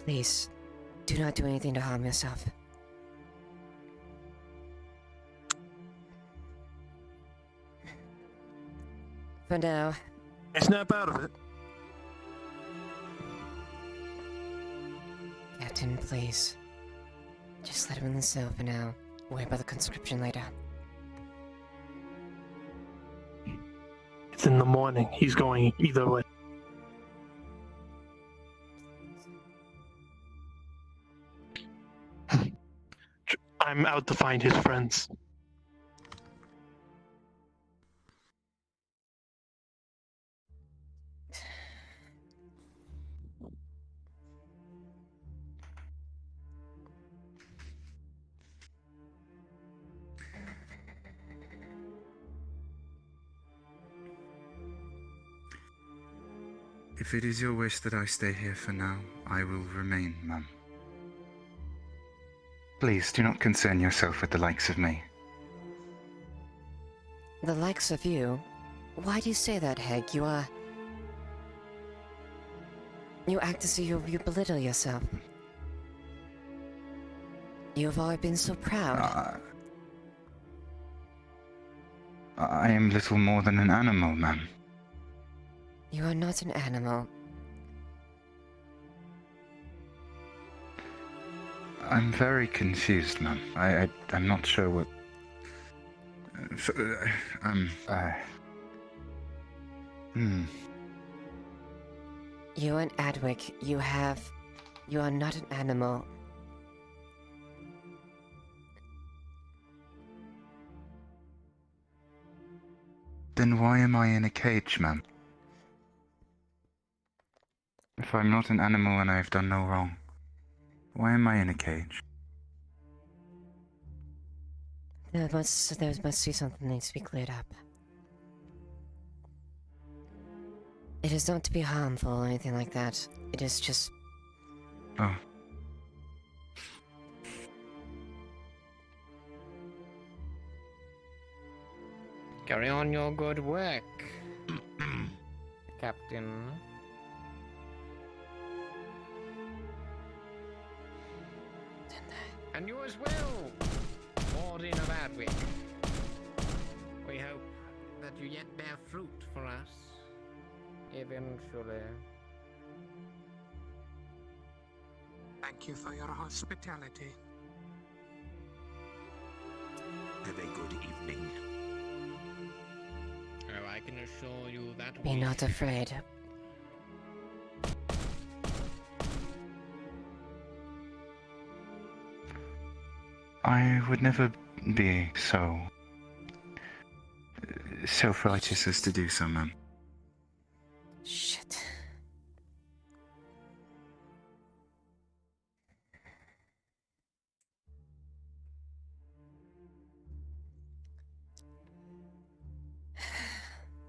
Please, do not do anything to harm yourself. For now. Snap out of it. Captain, please. Just let him in the cell for now. Worry about the conscription later. It's in the morning. He's going either way. I'm out to find his friends. If it is your wish that I stay here for now, I will remain, ma'am. Please, do not concern yourself with the likes of me. The likes of you? Why do you say that, Heg? You act as if you belittle yourself. You have always been so proud. I am little more than an animal, ma'am. You are not an animal. I'm very confused, ma'am. I'm not sure what... You and Adwick, you are not an animal. Then why am I in a cage, ma'am? If I'm not an animal and I've done no wrong, why am I in a cage? There must be something that needs to be cleared up. It is not to be harmful or anything like that. It is just... Oh. Carry on your good work, Captain. And you as well, Warden of Adwick. We hope that you yet bear fruit for us, eventually. Thank you for your hospitality. Have a good evening. Oh, I can assure you that Be not afraid. I would never be so... self-righteous as to do so, ma'am. Shit.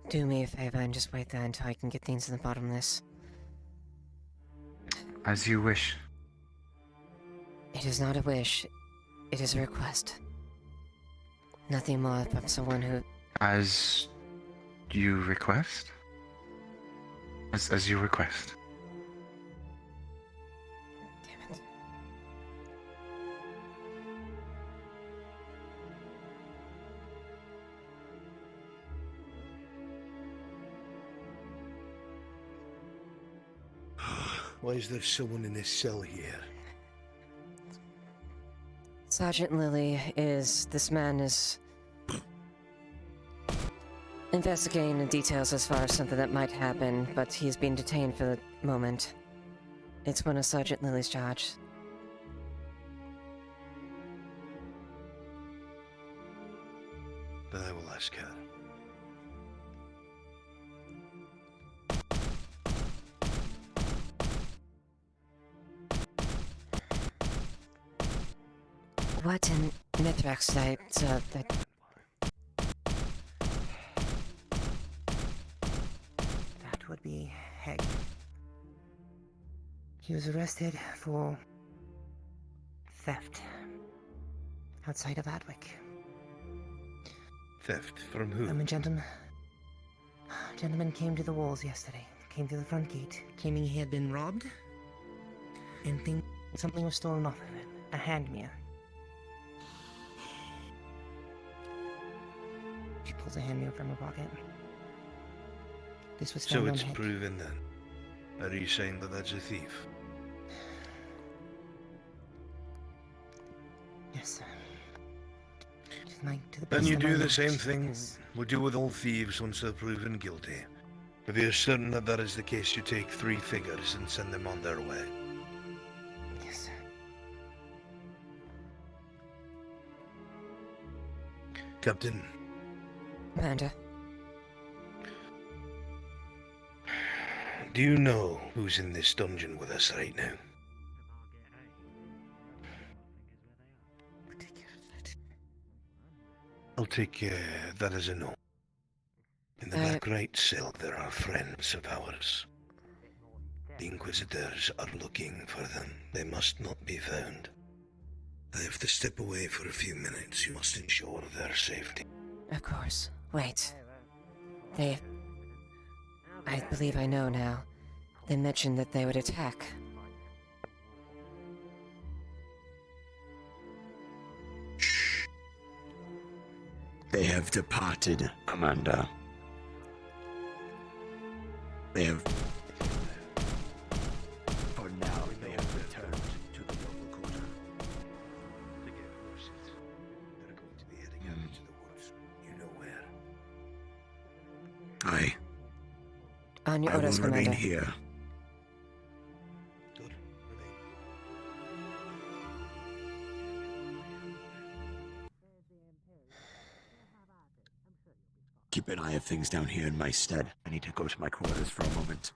Do me a favor and just wait there until I can get things to the bottom of this. As you wish. It is not a wish. It is a request. Nothing more from someone who... As you request? As you request. Damn it. Why is there someone in this cell here? Sergeant Lilly this man is investigating the details as far as something that might happen, but he's being detained for the moment. It's one of Sergeant Lilly's charge. Then I will ask her. What in Mithrax that would be Heg. He was arrested for theft outside of Adwick. Theft from who? A gentleman came to the walls yesterday. Came through the front gate, claiming he had been robbed, and something was stolen off of him. A hand mirror. She pulls a hand mirror from her pocket. This was found So on it's Heg. proven then. Are you saying that that's a thief? Yes, sir. To the Then best you of my do the knowledge, same thing because- we do with all thieves once they're proven guilty. If you're certain that that is the case, you take 3 figures and send them on their way. Yes, sir. Captain. Commander. Do you know who's in this dungeon with us right now? I'll take that as a no. In the back right cell, there are friends of ours. The Inquisitors are looking for them. They must not be found. I have to step away for a few minutes. You must ensure their safety. Of course. Wait. I believe I know now. They mentioned that they would attack. They have departed, Commander. They have... For now, they have returned to the local quarter. To get horses. They're going to be heading out into the woods. You know where. On your I orders, will remain Commander. here. Good. Remain. Keep an eye of things down here in my stead. I need to go to my quarters for a moment.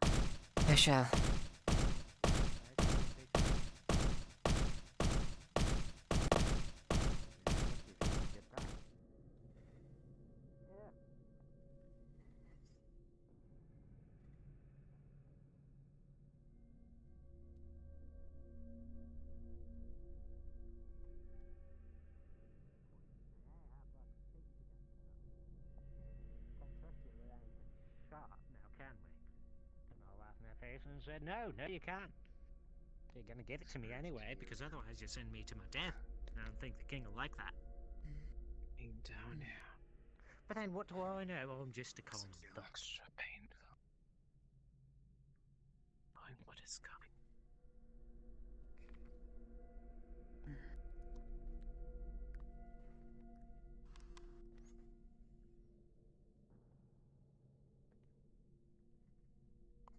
I shall. And said, no, you can't. You're gonna give it to me anyway, because otherwise you send me to my death. I don't think the king will like that. Being down here. But then what do I know? I'm just a common thug. Extra painful. Knowing what is coming.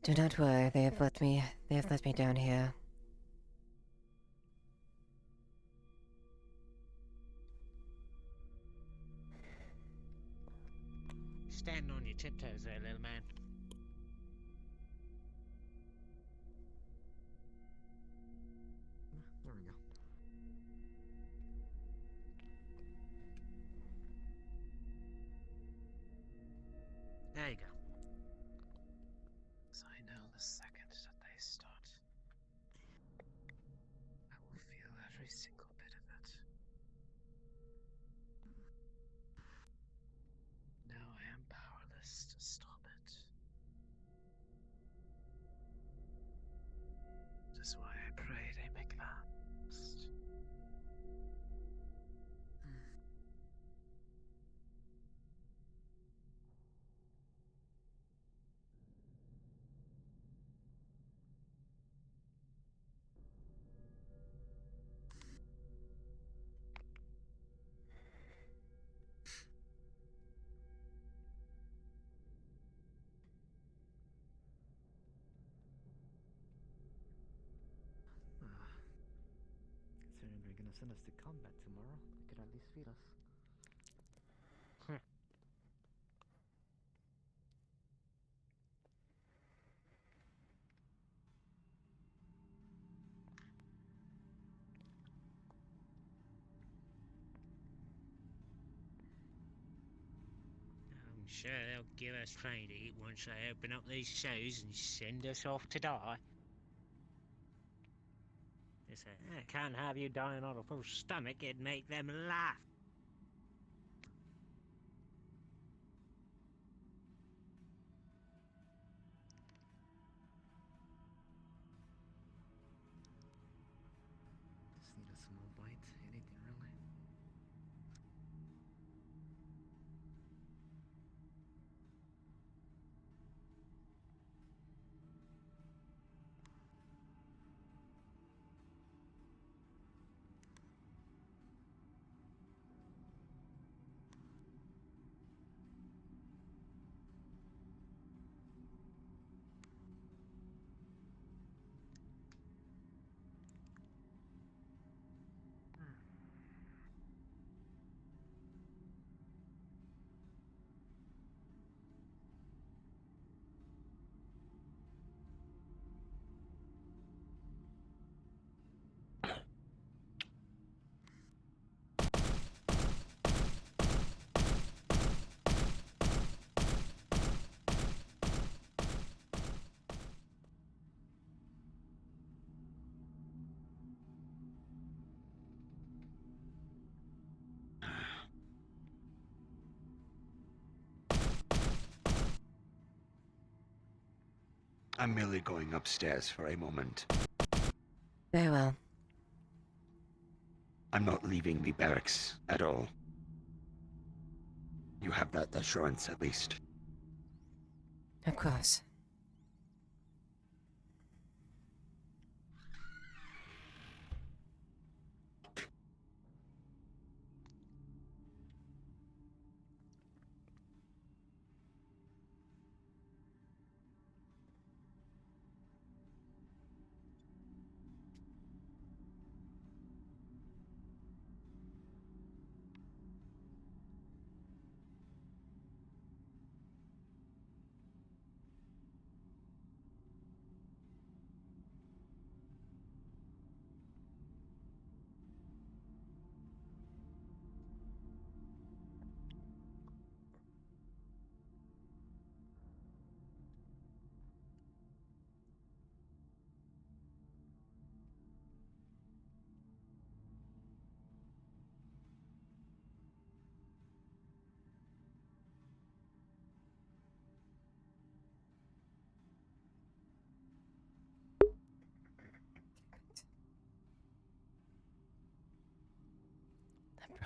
Do not worry, they have left me down here. Stand on your tiptoes there, little man. There we go. There you go. So I know the second that they start is why I pray they make that. Considering they're gonna send us to combat tomorrow, they could at least feed us. I'm sure they'll give us plenty to eat once they open up these shows and send us off to die. They say, I can't have you dying on a full stomach, it'd make them laugh. Just need a small bite, anything really. I'm merely going upstairs for a moment. Very well. I'm not leaving the barracks at all. You have that assurance, at least. Of course.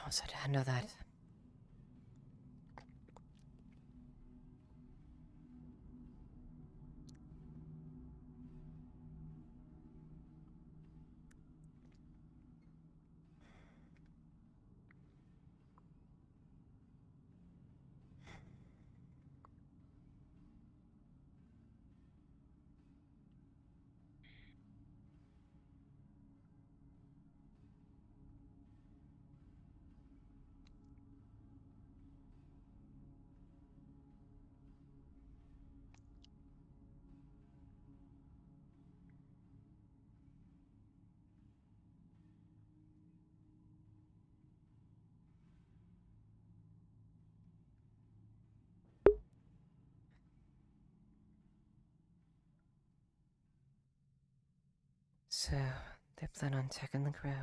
I said I know that. So, they plan on taking the grove.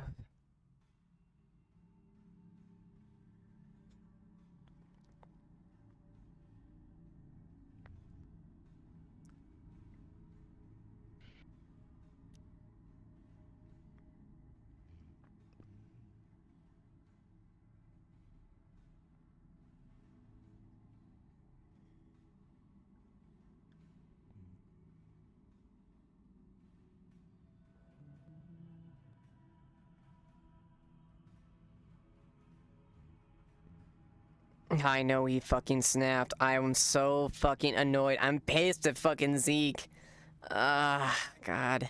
I know he fucking snapped. I am so fucking annoyed. I'm pissed at fucking Zeke. God.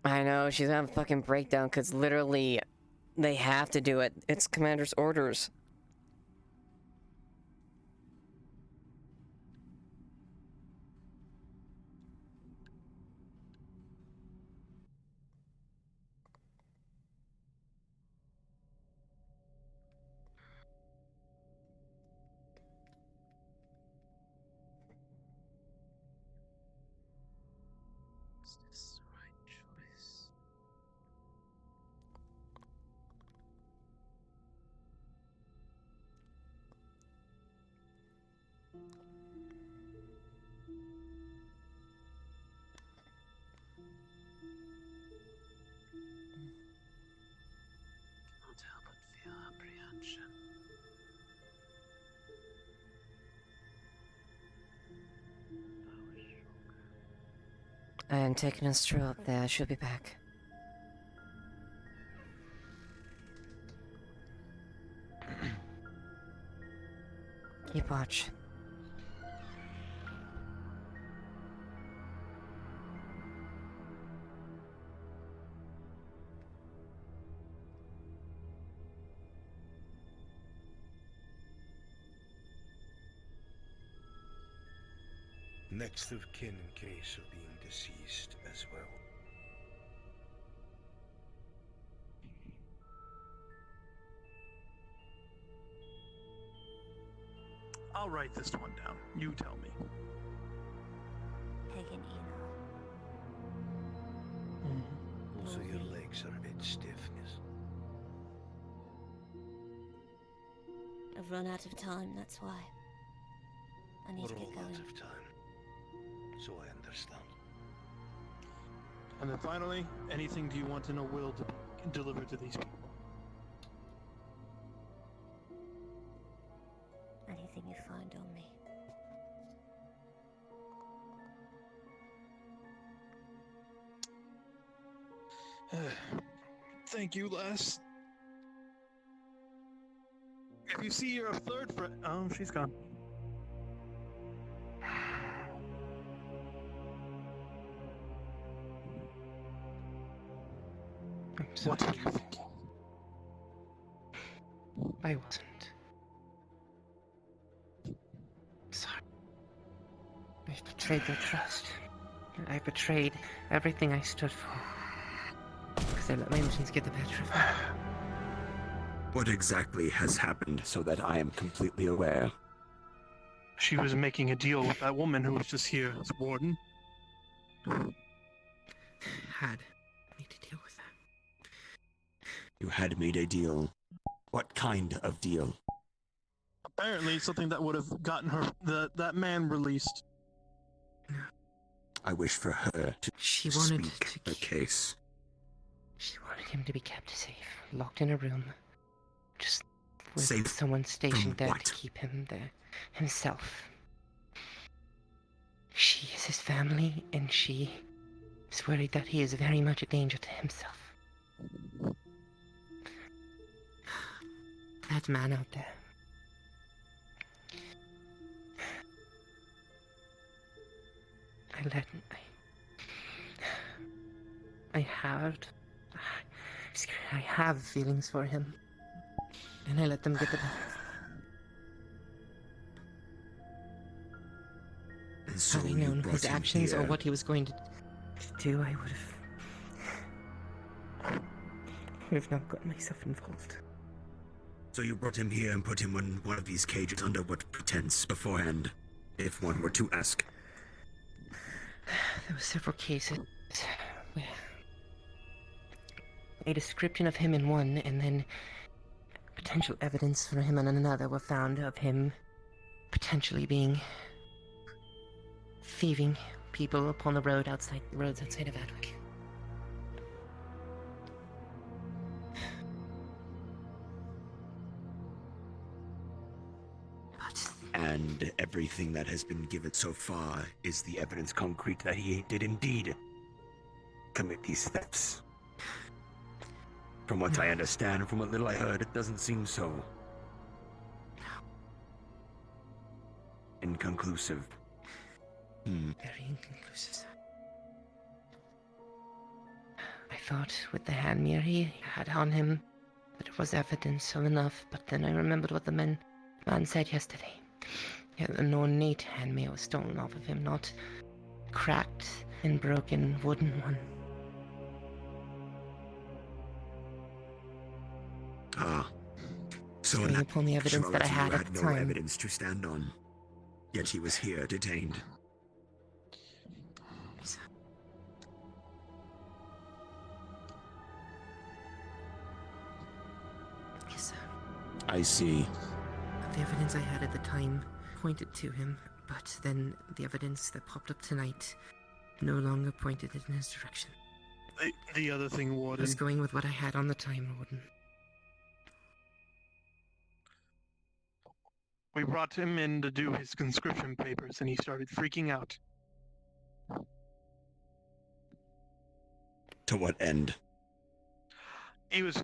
I know, she's having a fucking breakdown because literally they have to do it. It's Commander's orders. Is this the right choice? Can't help but feel apprehension. I am taking a stroll up there. I should be back. Keep watch. Next of kin in case of being deceased as well. I'll write this one down. You tell me. Pagan Also, your legs are a bit stiff, miss. I've run out of time, that's why. I need to We're get all going. out of time, so I understand. And then finally, anything do you want in a will to deliver to these people? Anything you find on me. Thank you, Les. If you see your third friend... Oh, she's gone. What are you thinking? I wasn't. Sorry. I betrayed their trust. I betrayed everything I stood for. Because I let my emotions get the better of me. What exactly has happened so that I am completely aware? She was making a deal with that woman who was just here as warden. Had me to deal with that. You had made a deal. What kind of deal? Apparently something that would have gotten her, that man released. I wish for her to speak her case. She wanted him to be kept safe, locked in a room. Just with Safe someone stationed from there what? to keep him there himself. She is his family, and she is worried that he is very much a danger to himself. That man out there. I have feelings for him. And I let them get the better of me. So Had I you known brought his him actions or here. what he was going to do, I would have not gotten myself involved. So you brought him here and put him in one of these cages under what pretense beforehand, if one were to ask? There were several cases where a description of him in one, and then potential evidence for him in another were found of him potentially being thieving people upon the roads outside of Adwick. And everything that has been given so far is the evidence concrete that he did indeed commit these thefts. From what I understand, from what little I heard, it doesn't seem so. Inconclusive. Very inconclusive. I thought with the hand mirror he had on him that it was evidence of enough, but then I remembered what the man said yesterday. Yeah, an ornate hand mirror was stolen off of him, not cracked and broken wooden one. So Can you pull me evidence that I had at the no time? evidence to stand on. Yet he was here, detained. Yes, I see. the evidence I had at the time pointed to him, but then the evidence that popped up tonight no longer pointed in his direction. The other thing, I Warden. was going with what I had on the time, Warden. We brought him in to do his conscription papers, and he started freaking out. To what end? He was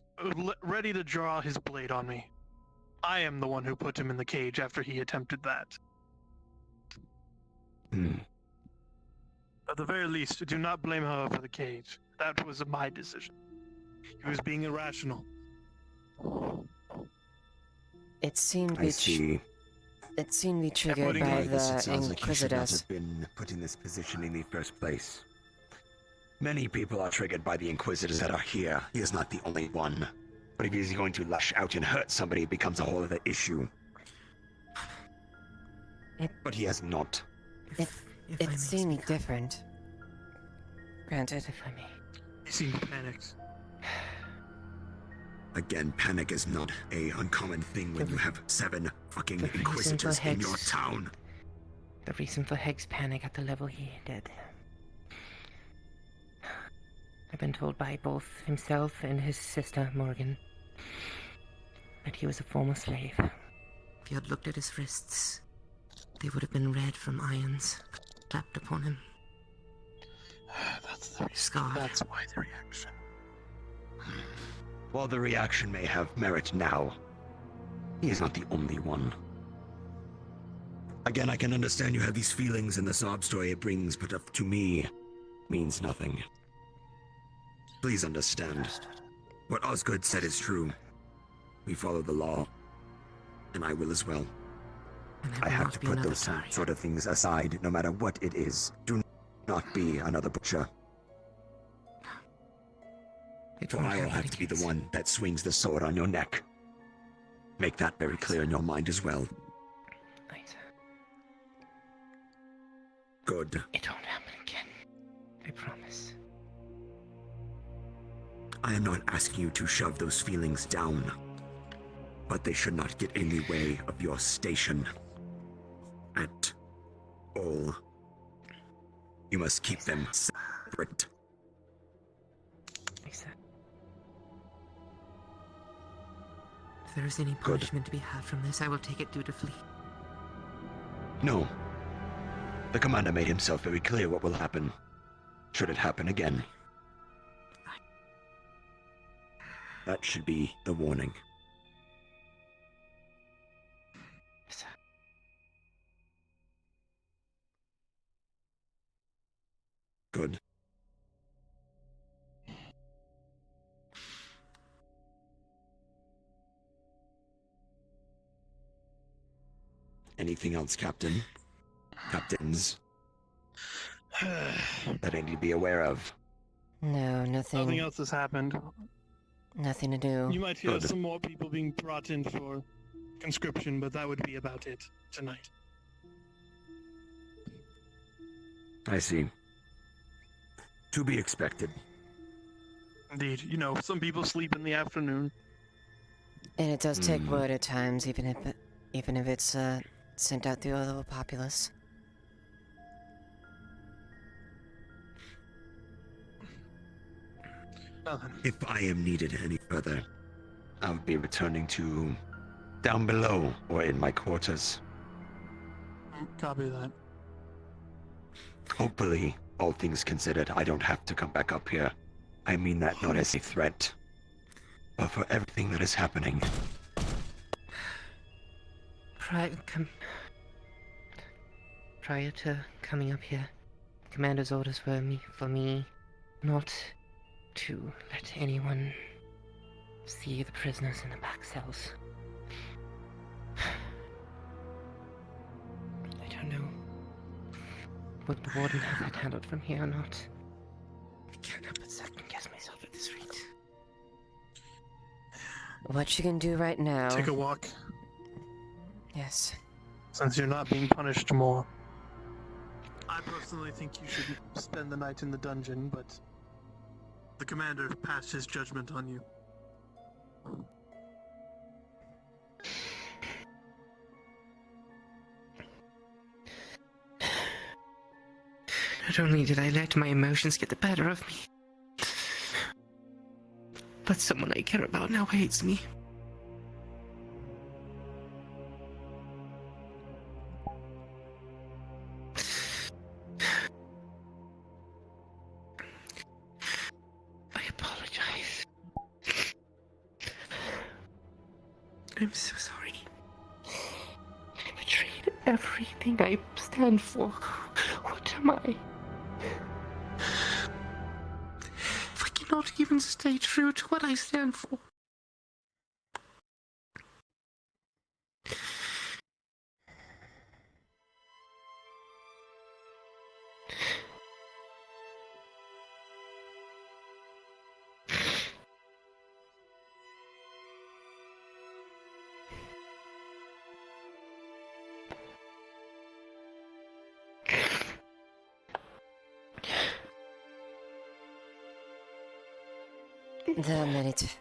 ready to draw his blade on me. I am the one who put him in the cage after he attempted that. At the very least, do not blame her for the cage. That was my decision. He was being irrational. It seemed I see. It seemed to be triggered by It sounds the like he should not Inquisitors. have been put in this position in the first place. Many people are triggered by the Inquisitors that are here. He is not the only one. But if he's going to lash out and hurt somebody, it becomes a whole other issue. But he has not. It seemed different. Granted. If I may. He seemed panicked. Again, panic is not a uncommon thing when you have 7 fucking Inquisitors in your town. The reason for Heg's panic at the level he did. I've been told by both himself and his sister, Morgan, that he was a former slave. If you had looked at his wrists, they would have been red from irons clapped upon him. That's the reason. Scarred. That's why the reaction. While the reaction may have merit now, he is not the only one. Again, I can understand you have these feelings and the sob story it brings, but up to me, means nothing. Please understand. What Osgood said is true. We follow the law. And I will as well. I have to put those sort of things aside, no matter what it is. Do not be another butcher. For I'll have to be the one that swings the sword on your neck. Make that very clear in your mind as well. Good. It won't happen again. I promise. I am not asking you to shove those feelings down, but they should not get in the way of your station. At all. You must keep them separate. If there is any punishment to be had from this, I will take it dutifully. No. The commander made himself very clear what will happen, should it happen again. That should be the warning. Good. Anything else, Captain? Captains? That I need to be aware of. No, nothing. Nothing else has happened. Nothing to do. You might hear some more people being brought in for conscription, but that would be about it tonight. I see. To be expected. Indeed, you know, some people sleep in the afternoon. And it does take word at times, even if it's sent out through the little populace. If I am needed any further, I'll be returning to down below or in my quarters. Copy that. Hopefully, all things considered, I don't have to come back up here. I mean that not as a threat, for everything that is happening. Prior to coming up here, Commander's orders were for me not to let anyone see the prisoners in the back cells. I don't know would the warden have that handled from here or not. I can't help but second guess myself at this rate. What you can do right now... Take a walk. Yes. Since you're not being punished more. I personally think you should spend the night in the dungeon, but the commander passed his judgment on you. Not only did I let my emotions get the better of me, but someone I care about now hates me. I apologize. I'm so sorry. I betrayed everything I stand for. What am I? If I cannot even stay true to what I stand for. Damn it.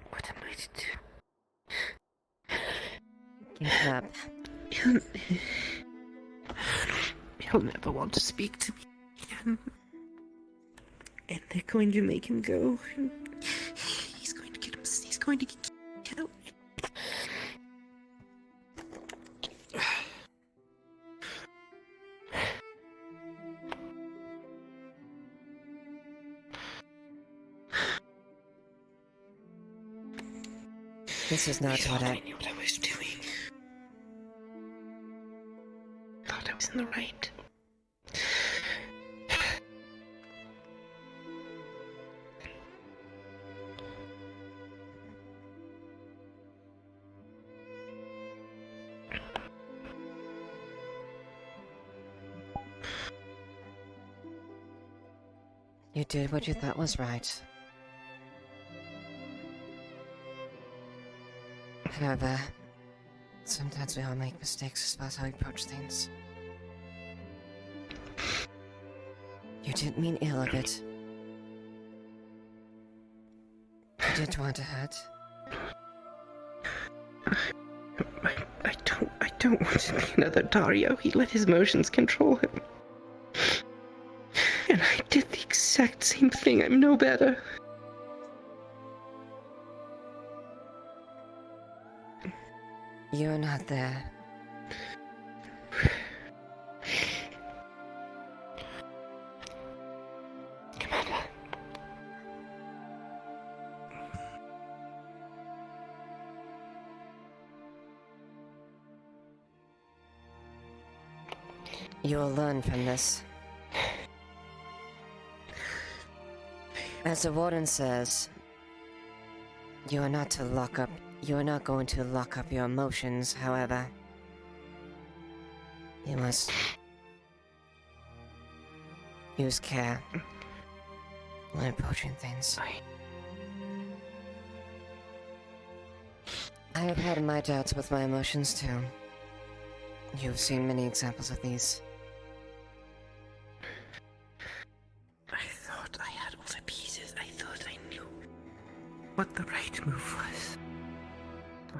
What am I to do? Get up. He'll never want to speak to me again. And they're going to make him go. He's going to get out. This is not what I knew what I was doing. Thought I was in the right. You did what you thought was right. However, sometimes we all make mistakes as far as how we approach things. You didn't mean ill of it. You didn't want to hurt. I don't want to be another Dario. He let his emotions control him. And I did the exact same thing. I'm no better. You're not there. Commander. You will learn from this. As the warden says, you are not to lock up. You are not going to lock up your emotions, however. You must use care when approaching things. I have had my doubts with my emotions too. You've seen many examples of these. I thought I had all the pieces. I thought I knew what the right move was.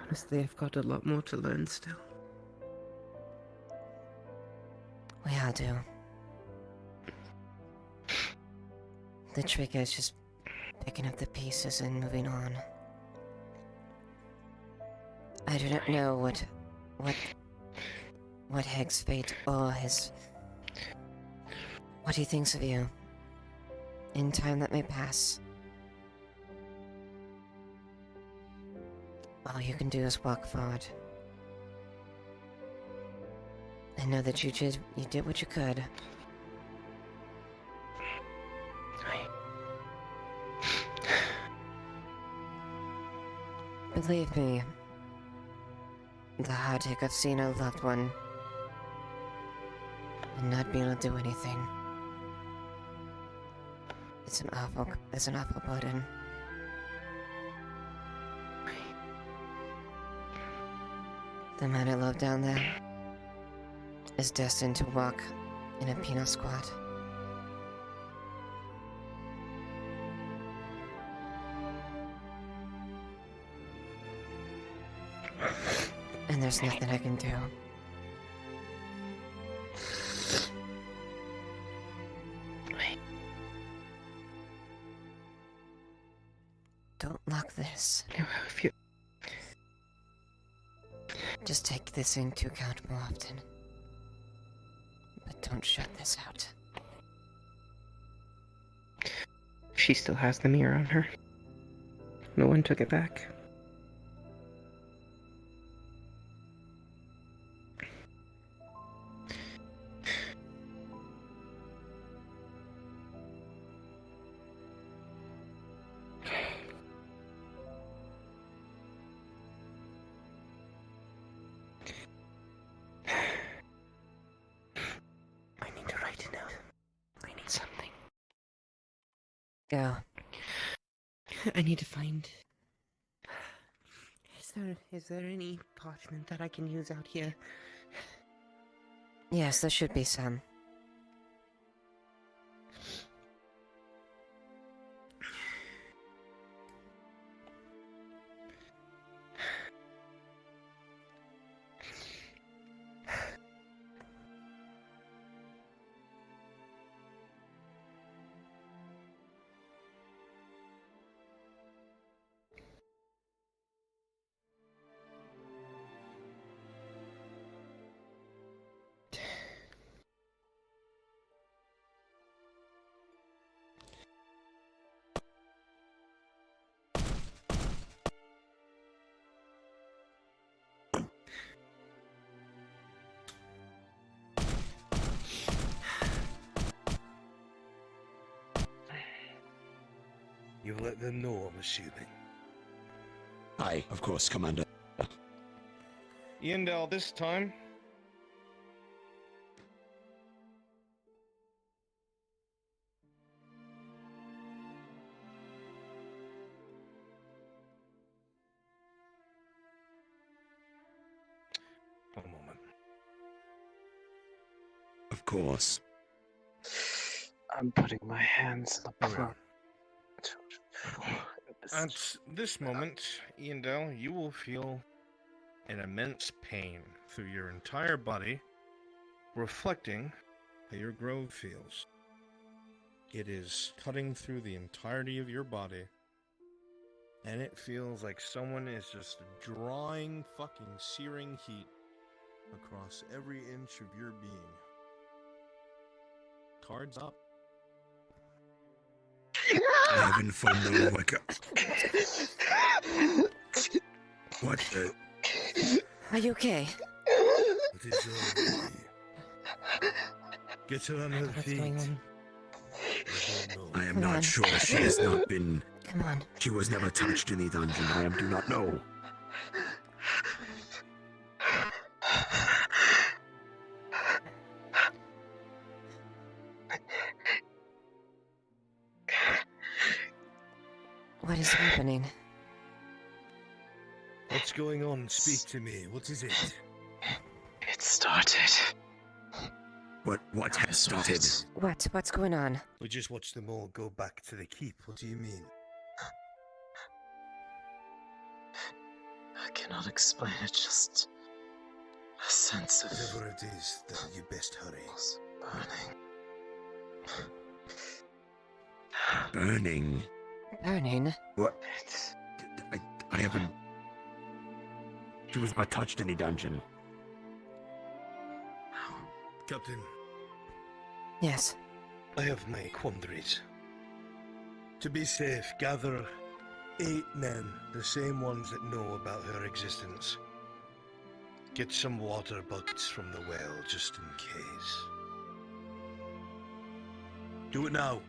Honestly, I've got a lot more to learn still. We all do. The trick is just picking up the pieces and moving on. I do not know what Heg's fate or what he thinks of you. In time that may pass, all you can do is walk forward. I know that you did what you could. Believe me, the heartache of seeing a loved one and not being able to do anything. It's an awful burden. The man I love down there is destined to walk in a penal squad. And there's nothing I can do. Don't lock this. Just take this into account more often. But don't shut this out. She still has the mirror on her. No one took it back. Go. I need to find... Is there any parchment that I can use out here? Yes, there should be some. You've let them know, I'm assuming. Aye, of course, Commander. Yindel, this time. One moment. Of course. I'm putting my hands in the front. At this moment, Yindel, you will feel an immense pain through your entire body, reflecting how your grove feels. It is cutting through the entirety of your body, and it feels like someone is just drawing fucking searing heat across every inch of your being. Cards up. Heaven for no What the? Are you okay? It is all me. Get her on her feet. I am not sure. She has not been. Come on. She was never touched in the dungeon. I do not know. What is happening? What's going on? Speak to me. What is it? It started. What has started? What's going on? We just watched them all go back to the keep. What do you mean? I cannot explain it, just a sense of... Whatever it is, then you best hurry. Burning. Burning? Earning? What? I haven't. She was not touched in the dungeon. Captain, Yes. I have my quandaries. To be safe, gather 8 men, the same ones that know about her existence. Get some water buckets from the well, just in case. Do it now.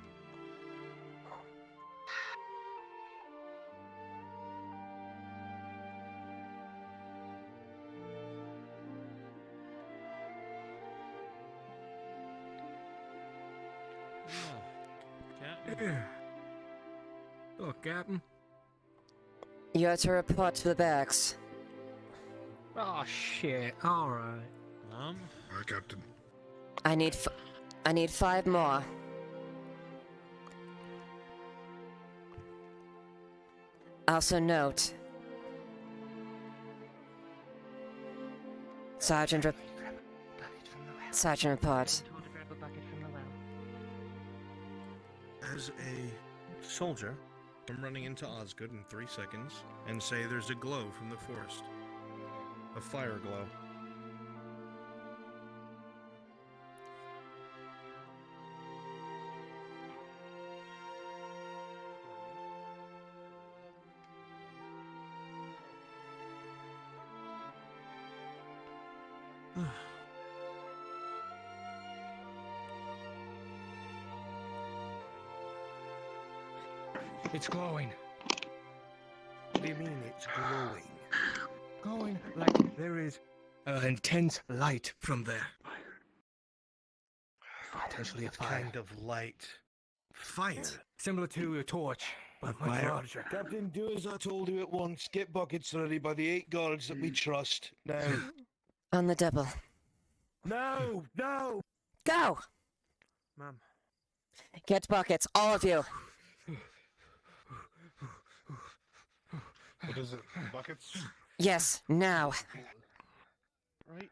Oh, Captain. You have to report to the barracks. Oh shit! All right. Hi, Captain. I need 5 more. Also note, Sergeant report. As a soldier, I'm running into Osgood in 3 seconds and say there's a glow from the forest. A fire glow. It's glowing. What do you mean it's glowing? Glowing like there is intense light from there. Potentially a What fire. kind of light? Fire? Similar to a torch, but much Fire. larger. Captain, do as I told you at once. Get buckets ready by the 8 guards that we trust. Now. On the double. No! No! Go! Ma'am. Get buckets, all of you. What is it? Buckets? Yes, now. Right?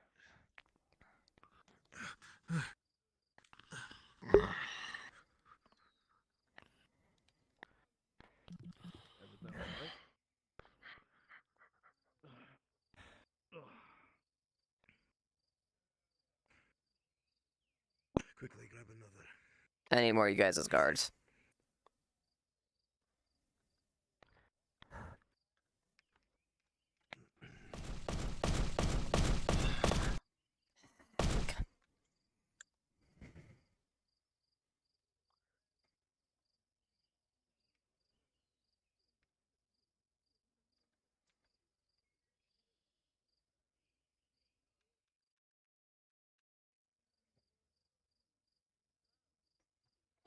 Quickly, grab another. I need more of you guys as guards.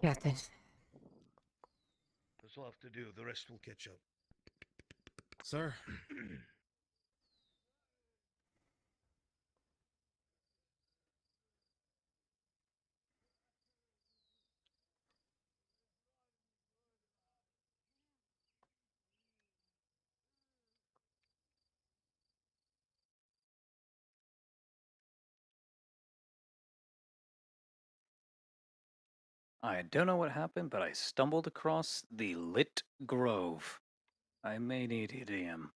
Captain. That's all I have to do. The rest will catch up. Sir. I don't know what happened, but I stumbled across the Lit Grove. I may need EDM.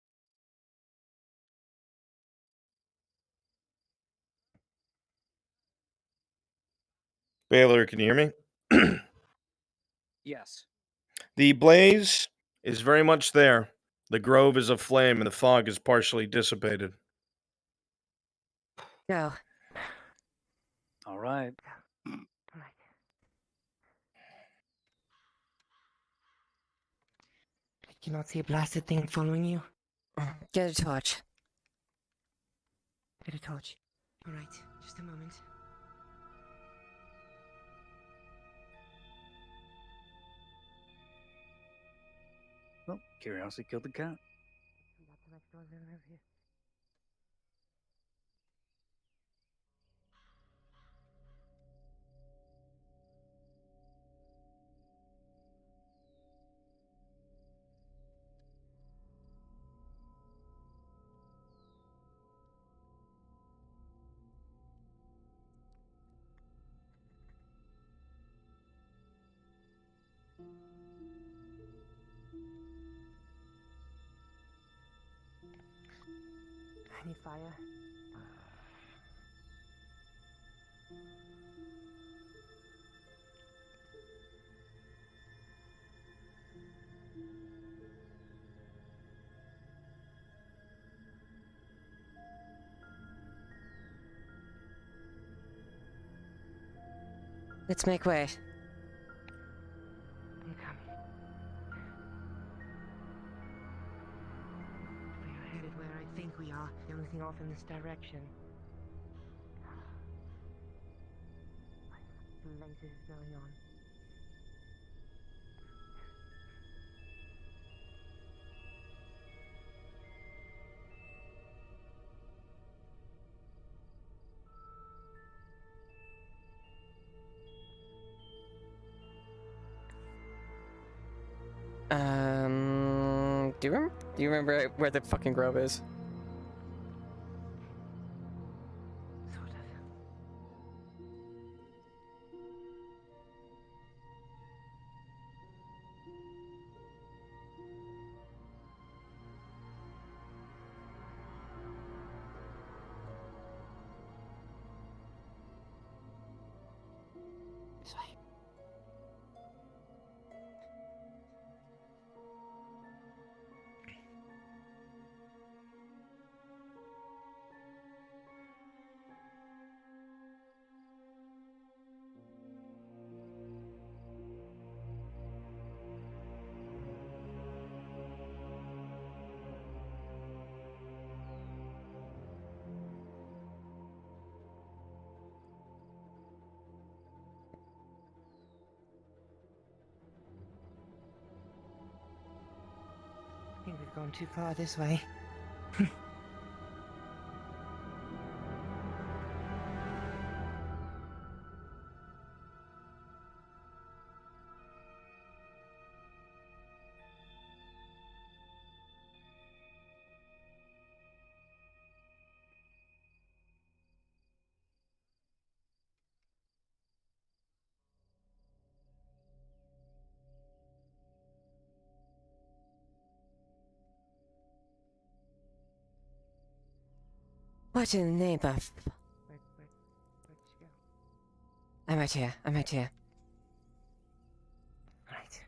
Baylor, can you hear me? Yes. The blaze is very much there. The grove is aflame and the fog is partially dissipated. Go. All right. You not see a blasted thing following you? Get a torch. Get a torch. Alright, just a moment. Well, curiosity killed the cat. I need fire. Let's make way. I'm coming. We are headed where I think we are. The only thing off in this direction. Blazes going on. Do you remember where the fucking grove is? Sort of. This way. I think we've gone too far this way. What in the name of... Where'd she go? I'm right here. I'm right here. Right.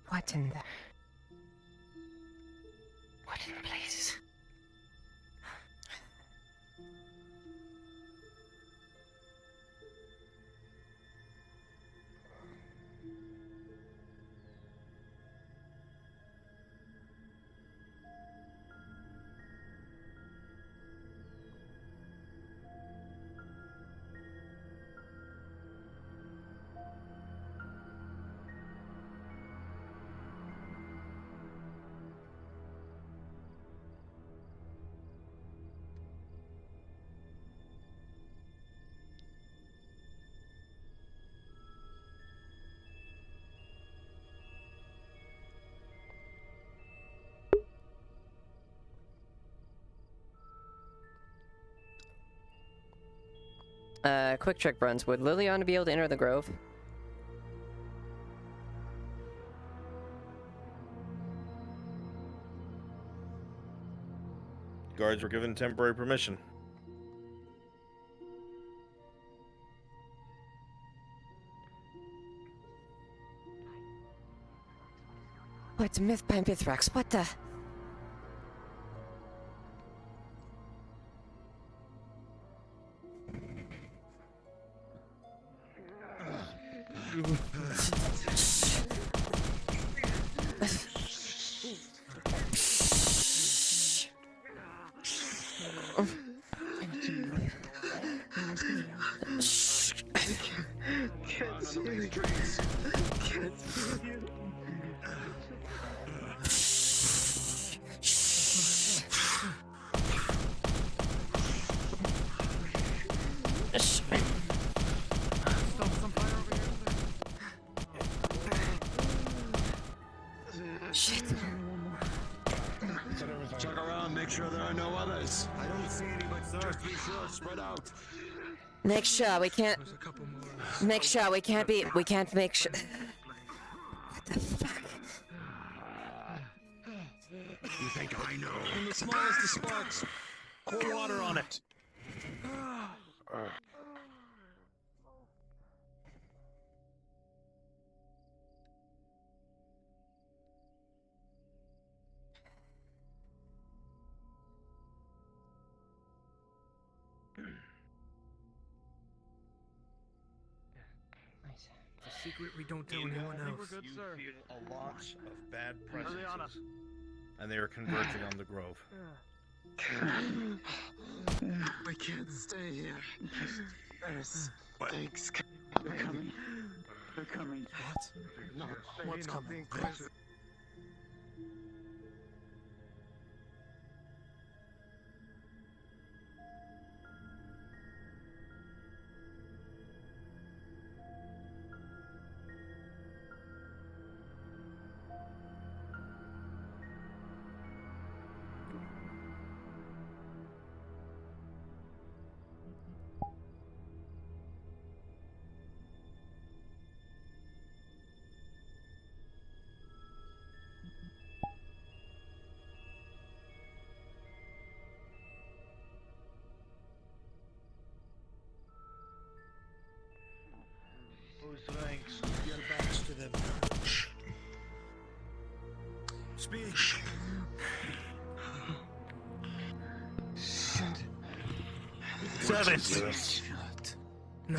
What in the... What in the blazes? Quick check, Bruns. Would Leiliana be able to enter the grove? Guards were given temporary permission. What myth by Mithrax? What the... Shit. Check around, make sure there are no others. I don't see any, but just be sure, spread out. Make sure we can't... Make sure we can't be... We can't make sure... What the fuck? You think I know? And the smallest of sparks, pour water on it. Nice. It's a secret we don't tell anyone else. You feel a lot of bad presences, and they are converging on the grove. We can't stay here. There's things coming. They're coming. What? What's coming? Whose ranks? Your backs to them. Speak. Seven. No.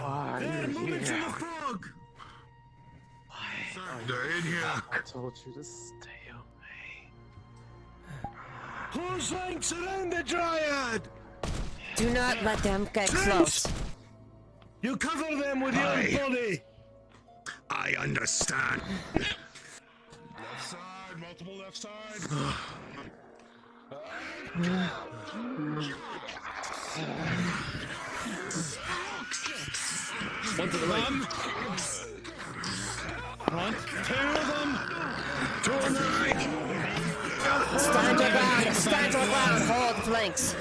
Why? Move into the fog. They're in here. I told you to stay away. Whose ranks around the Dryad? Do not let them get close. You cover them with your body. I understand. Left side, multiple left side. One to the right. One, two of them. Two on the right. Stand your ground. Stand your ground. Hold flanks.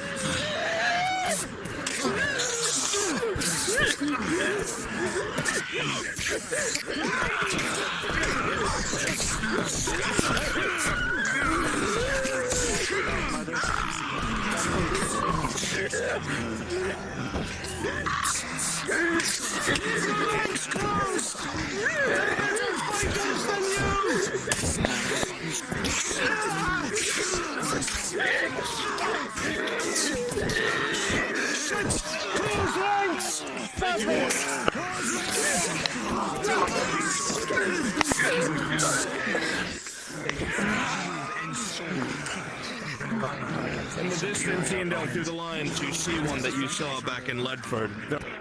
In the distance, seeing down through the lines, you see one that you saw back in Ledford.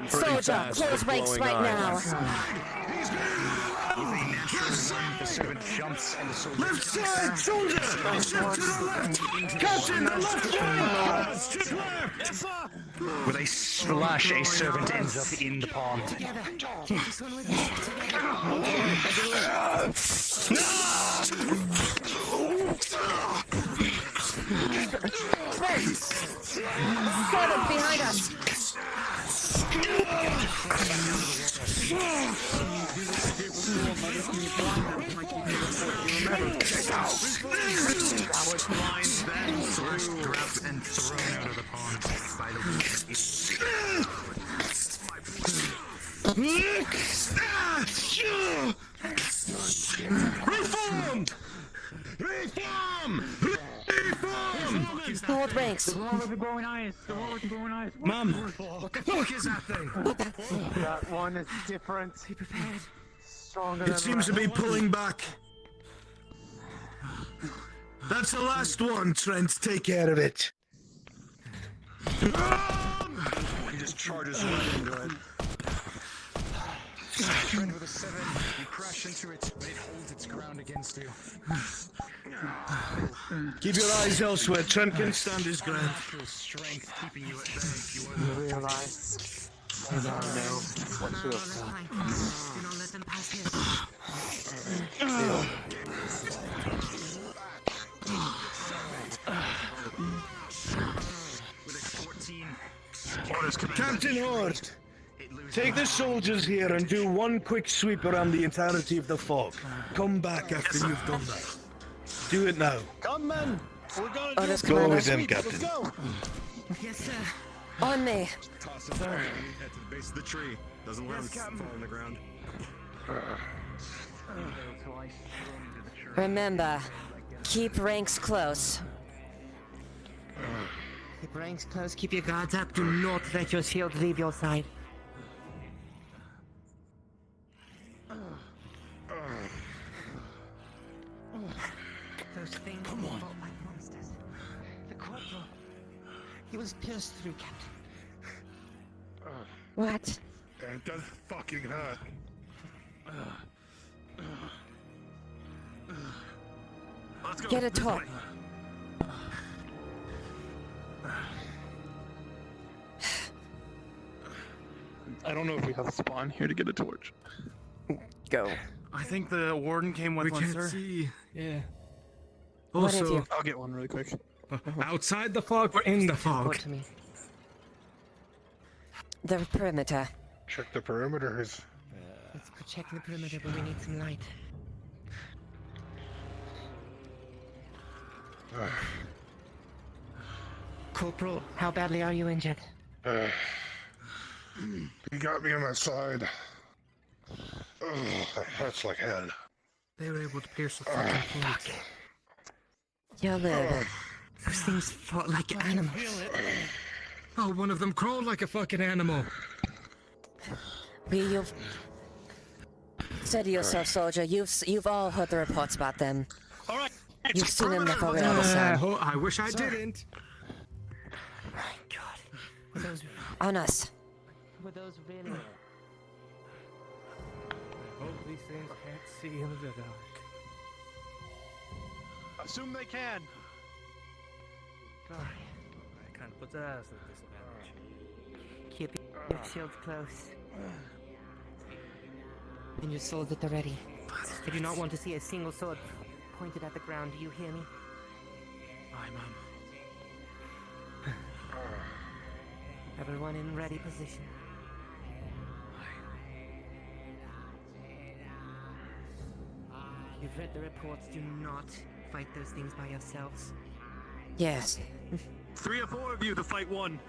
Soldier, close ranks right now. The servant jumps and the soldier. Left side, soldier! Step to the left! Captain, the left flank! Strip left! With a splash, a servant ends up in the pond. Servant behind us. Our blind then first grabbed and thrown out of the pond by the Reform! Reform! Reform! Hold ranks. The one with the glowing eyes. The one with the glowing eyes. Mom! What the fuck is that thing? That one is different. Be prepared. Stronger than It seems to be pulling back. That's the last one, Trent. Take care of it. He just charges right into it. Trent with a 7, you crash into it, but it holds its ground against you. Keep your eyes elsewhere. Trent can stand his ground. Natural strength keeping you at bay. You realize I don't know what you have done. Do not let them pass here. Captain Horde, take the soldiers here and do one quick sweep around the entirety of the fog. Come back after you've done that. Do it now. Come, men. We're gonna Oh, do that's it. Commander. with him, Let's Captain. go. Yes, sir. On me. Toss him head to the base of the tree. Doesn't let him fall on the ground. Remember, keep ranks close. Keep ranks close, keep your guards up, do not let your shield leave your side. Those things fought like monsters. The corporal, he was pierced through, Captain. What? It does fucking hurt. Let's go. Get a this torch. way. I don't know if we have a spawn here to get a torch. Go. I think the warden came with We one, can't sir. see. Yeah. What have Also, you? I'll get one really quick. outside the fog or in the fog? Report to me. The perimeter. Check the perimeters. Let's go check the perimeter, but we need some light. Corporal, how badly are you injured? He got me on my side. That hurts like hell. They were able to pierce the fucking plate. You'll live. Those things fought like animals. Oh, one of them crawled like a fucking animal. You've... Steady yourself, soldier. You've all heard the reports about them. All right. You've seen enough already, son. I wish I didn't. My God. Were those, On us. were those really... I hope these things can't see in the dark. Assume they can. Sorry. That kind of puts us at a disadvantage. Keep your shields close. And your swords at the ready. I do not want to see a single sword pointed at the ground. Do you hear me? Aye, Mum. Everyone in ready position. You've read the reports. Do not fight those things by yourselves. Yes. 3 or 4 of you to fight one.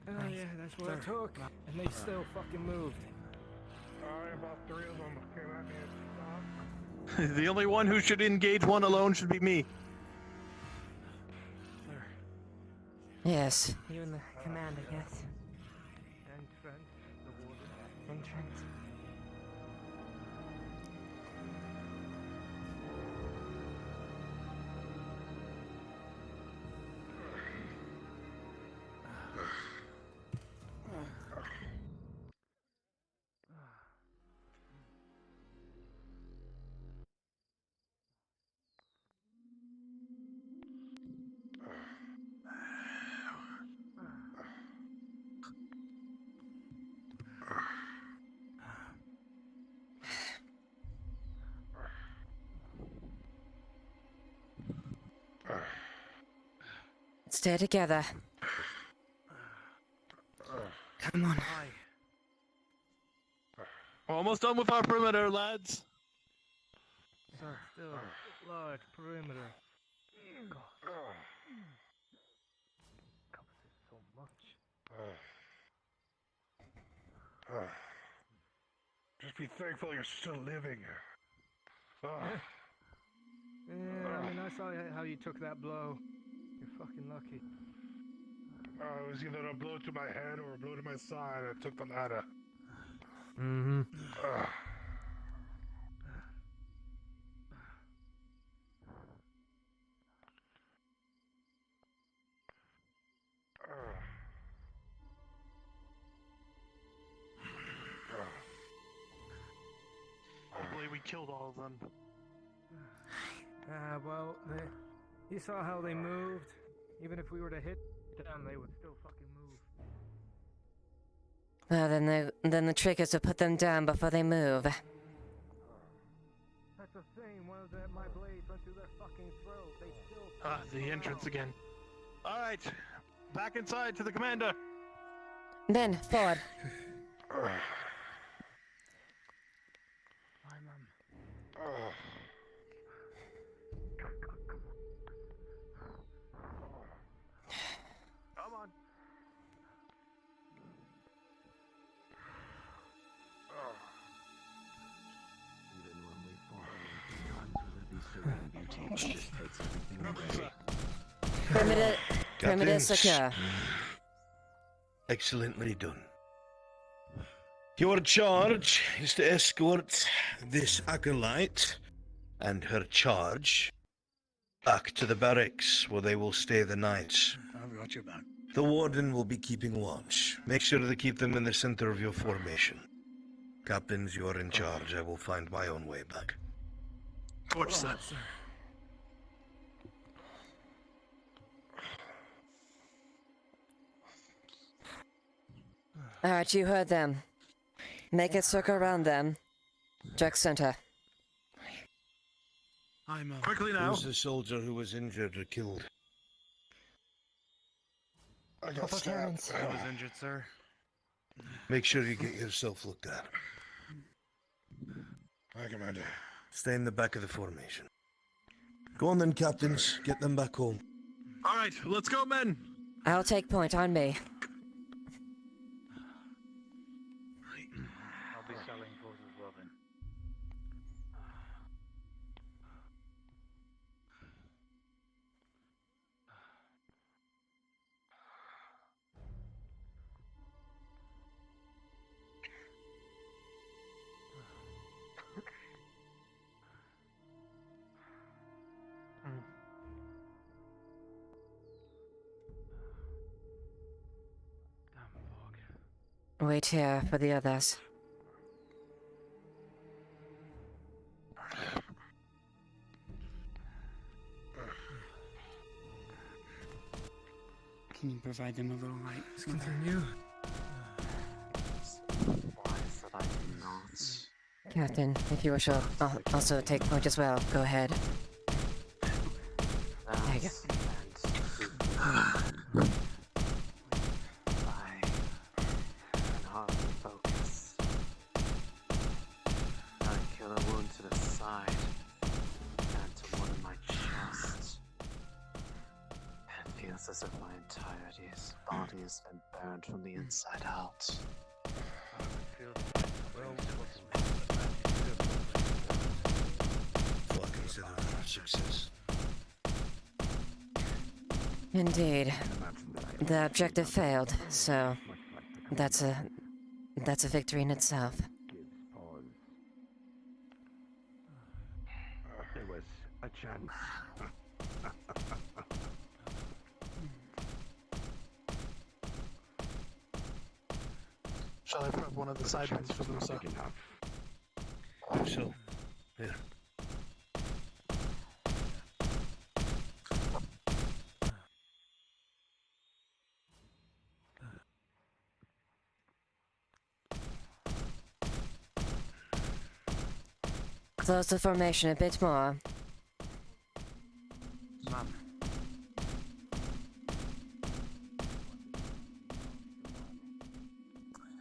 Oh yeah, that's what it took. And they still fucking moved. About 3 of them came at me and stopped. The only one who should engage one alone should be me. Yes. You and the command, I guess. And Trent, the warden. And Trent. Stay together. Come on. Almost done with our perimeter, lads. Sir, still large perimeter. God. Covers us so much. Just be thankful you're still living. Yeah, I mean, I saw how you took that blow. You're fucking lucky. It was either a blow to my head or a blow to my side. I took the latter. Mm-hmm. Hopefully we killed all of them. Well, you saw how they moved. Even if we were to hit them, they would still fucking move. Well, then the trick is to put them down before they move. That's the thing. One of my blades went through their fucking throat. They still. The entrance again. All right, back inside to the commander. Then forward. Perimeter Captains, secure. Excellently done. Your charge is to escort this acolyte and her charge back to the barracks where they will stay the night. I've got your back. The warden will be keeping watch. Make sure to keep them in the center of your formation. Captains, you are in charge. I will find my own way back. Torch set. Alright, you heard them. Make it circle around them. Check center. I'm Quickly now. Who's the soldier who was injured or killed? I got stabbed. I was injured, sir. Make sure you get yourself looked at. Hi, Commander. Stay in the back of the formation. Go on then, captains. Get them back home. All right, let's go, men. I'll take point on me. I'll be selling forces as well then. Wait here for the others. Can you provide them a little light? Let's continue. Captain, if you wish, I'll also take point as well. Go ahead. There you go. Focus. I kill a wound to the side and to one in my chest. It feels as if my entirety body has been burned from the inside out. So I consider that a success. Indeed. The objective failed, so that's a victory in itself. There was a chance. Shall I prep one of the side ones for them, sir? So, here. Close the formation a bit more. Ma'am.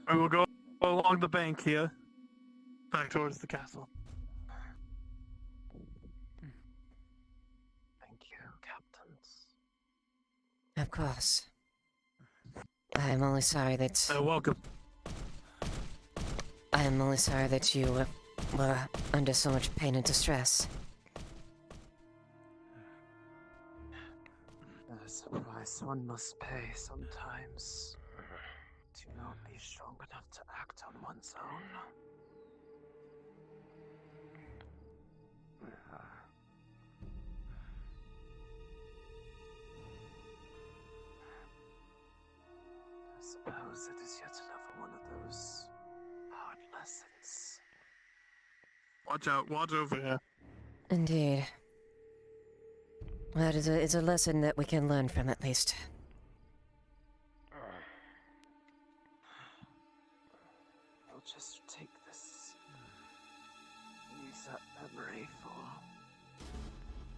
I will go along the bank here, back towards the castle. Thank you, captains. Of course. I am only sorry that... welcome. I am only sorry that you were under so much pain and distress. There's a price one must pay sometimes. To not be strong enough to act on one's own. I suppose it is yet another one of those hard lessons. Watch out, watch over here. Indeed. Well, it's a lesson that we can learn from, at least. I'll just take this. Use that memory for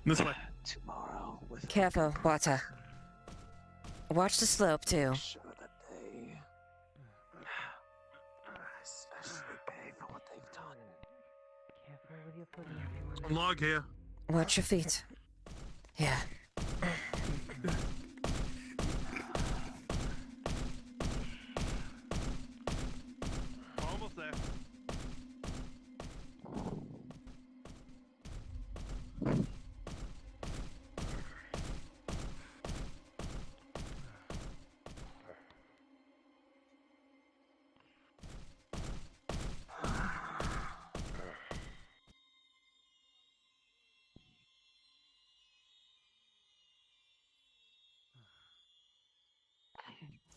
this way. Tomorrow with Careful, Water. Watch the slope, too. sure that they especially pay for what they've done. Careful where you're putting everyone. Log here. Watch your feet. Yeah. Almost there.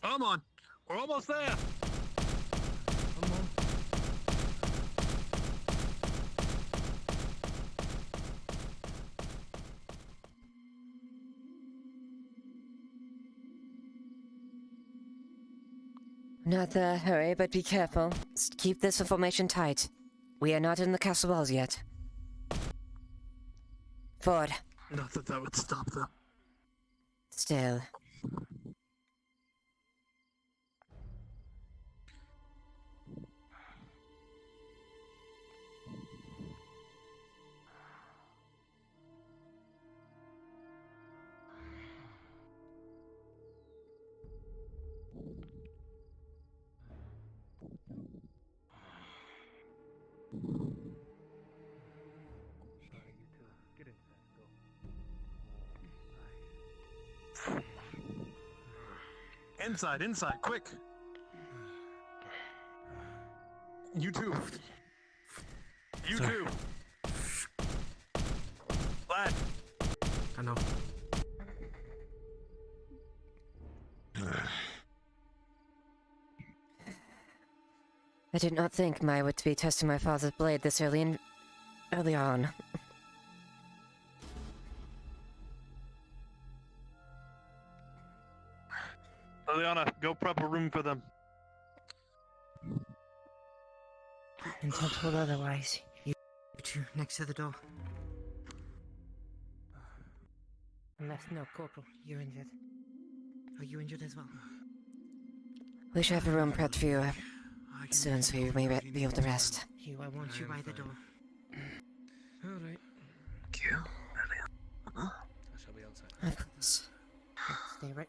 Come on. We're almost there. Come on. Not a hurry, but be careful. Keep this information tight. We are not in the castle walls yet. Forward. Not that that would stop them. Still. Inside, quick. You too. You Sorry. too. Lad. I know. I did not think Mai would be testing my father's blade this early on. Leiliana, go prep a room for them. Until told otherwise, you two next to the door. Unless, no, Corporal, you're injured. Are you injured as well? We should have a room prepped for you soon, so you may be able to rest. I want you by the door. Alright. Thank you. I shall be outside. Of course. Stay right.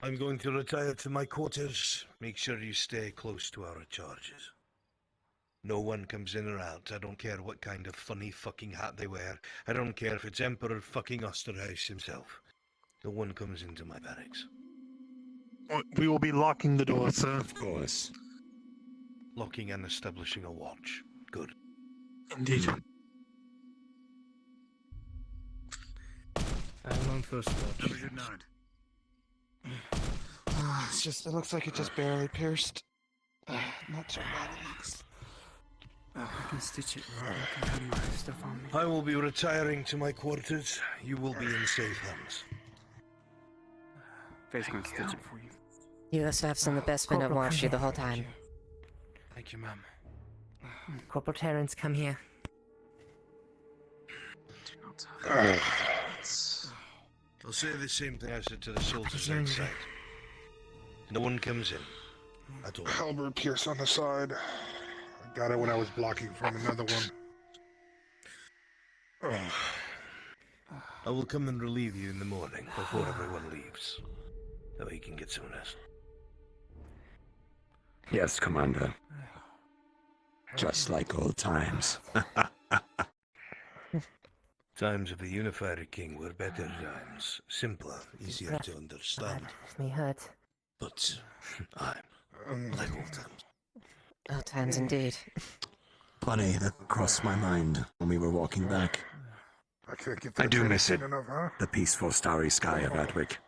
I'm going to retire to my quarters. Make sure you stay close to our charges. No one comes in or out. I don't care what kind of funny fucking hat they wear. I don't care if it's Emperor fucking Osterhaus himself. No one comes into my barracks. We will be locking the door, sir. Of course. Locking and establishing a watch. Good. Indeed. I'm on first watch. Have a good night. It looks like it just barely pierced. Not too bad, it looks. I can stitch it. I can do stuff on me. I will be retiring to my quarters. You will be in safe hands. Face gonna stitch it for you. You must have some of the best men have watched you the whole time. Thank you, ma'am. Corporal Terrence, come here. Do not I'll say the same thing I said to the soldiers outside. No one comes in. At all. Halberd pierce on the side. I got it when I was blocking from another one. I will come and relieve you in the morning before everyone leaves. That way you can get some rest. Yes, Commander. Just like old times. Times of the Unified King were better times. Simpler, easier to understand. Me hurt. But I'm like old times. Old times indeed. Funny, that crossed my mind when we were walking back. I do miss it. The peaceful starry sky of Atwick.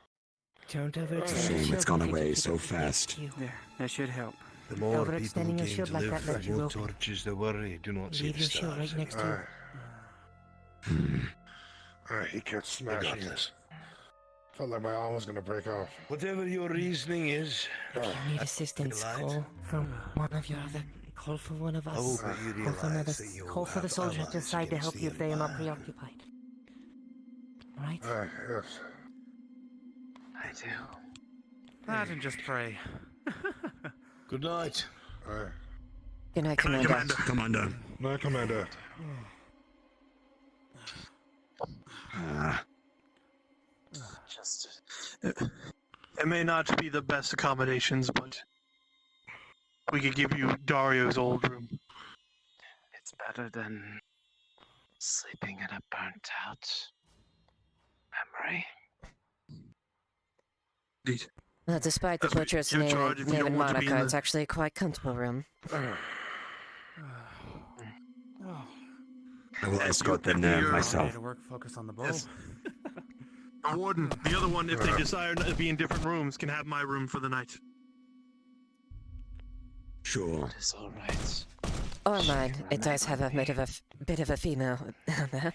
Don't overextend It's a your shame shield it's gone like away it so gets fast. you. There, that should help. The more people Overextending your gain shield to like live, that lets the you more open. torches there were. You do not see Leave the your shield stars right next to you. He kept smashing it. Regardless. Felt like my arm was gonna break off. Whatever your reasoning is, If you need assistance, call from one of your other. Call for one of us. I hope that you Call for another. realize that you Call for the have soldier at your allies side to against help the you if they are not Empire. preoccupied. Right? Yes. I do. That and just pray. Good night. Good night, Commander. Commander. Night, Commander. Just It may not be the best accommodations, but we could give you Dario's old room. it's better than sleeping in a burnt out memory. Indeed. Well, despite the butcher's your name, charge if you name don't and want to be moniker, in it's the- actually a quite comfortable room. I will escort them there myself. To work, focus on the bow. Yes. The warden, the other one, if they desire to be in different rooms, can have my room for the night. Sure. It's all right. Or mine. It does have a bit of a female on that.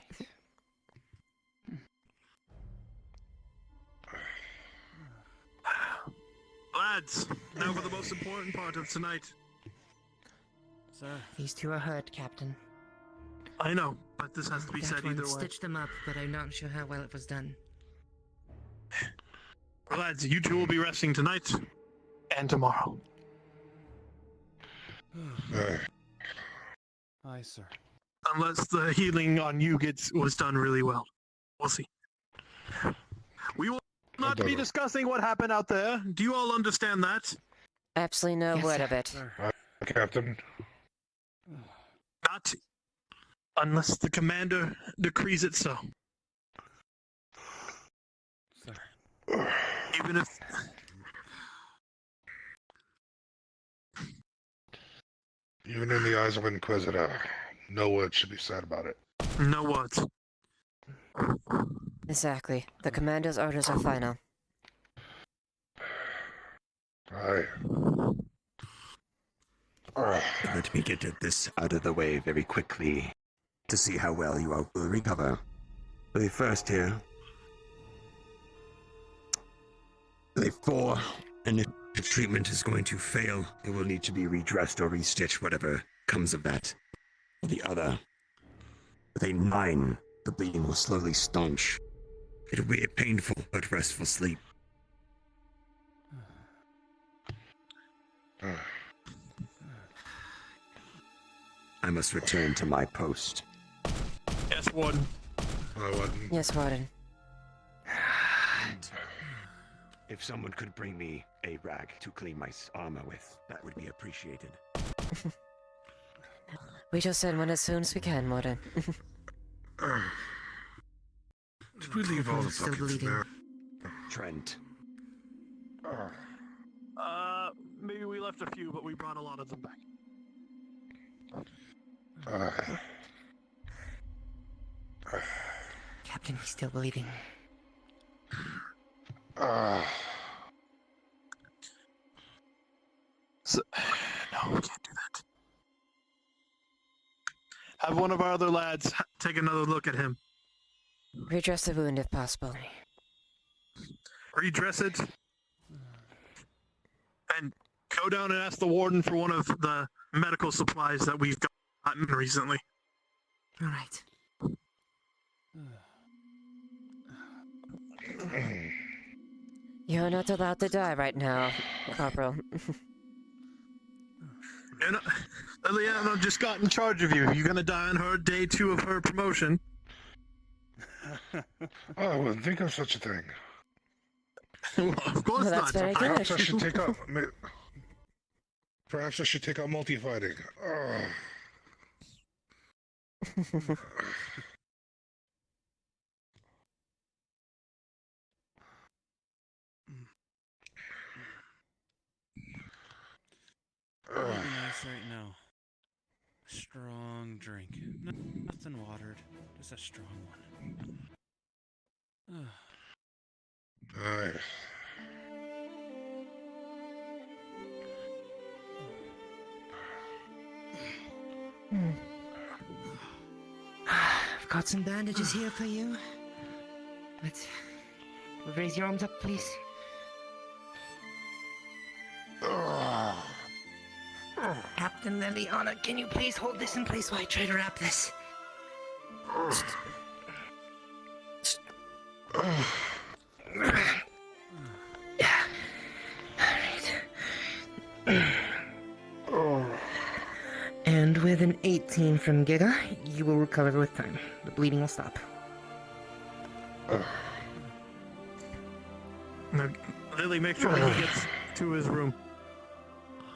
Lads, now for the most important part of tonight. Sir. These two are hurt, Captain. I know, but this has to be That said one either way. stitched them up, but I'm not sure how well it was done. Lads, you two will be resting tonight and tomorrow. Aye, sir. Unless the healing on you was done really well. We'll see. We will not be discussing what happened out there. Do you all understand that? Absolutely no word of it. Captain. Not unless the commander decrees it so. Sir. Even if... Even in the eyes of Inquisitor, no word should be said about it. No words. Exactly. The commander's orders are final. Aye. Let me get this out of the way very quickly to see how well you all will recover. The first here. Day 4. And if treatment is going to fail, it will need to be redressed or restitched, whatever comes of that. The other. With a 9, the bleeding will slowly staunch. It will be a painful but restful sleep. I must return to my post. Yes, Warden. Yes, Warden. If someone could bring me a rag to clean my armor with, that would be appreciated. We shall send one as soon as we can, Warden. Did we leave all the Still buckets in bleeding. there? Trent. Maybe we left a few, but we brought a lot of them back. Captain, he's still bleeding. So, no, we can't do that. Have one of our other lads take another look at him. Redress the wound if possible. Redress it. And go down and ask the warden for one of the medical supplies that we've gotten recently. All right. You're not allowed to die right now, Corporal. And Leiliana just got in charge of you. You're gonna die on her day 2 of her promotion. I wouldn't think of such a thing. Well, of course Well, that's not. very Perhaps I good. should take out. Perhaps I should take out multi-fighting. Would be nice right now. Strong drink. Nothing watered. Just a strong one. Aye. I've got some bandages here for you. But raise your arms up, please. Captain Leiliana, can you please hold this in place while I try to wrap this? And with an 18 from Giga, you will recover with time. The bleeding will stop. Now, Lily, make sure he gets to his room.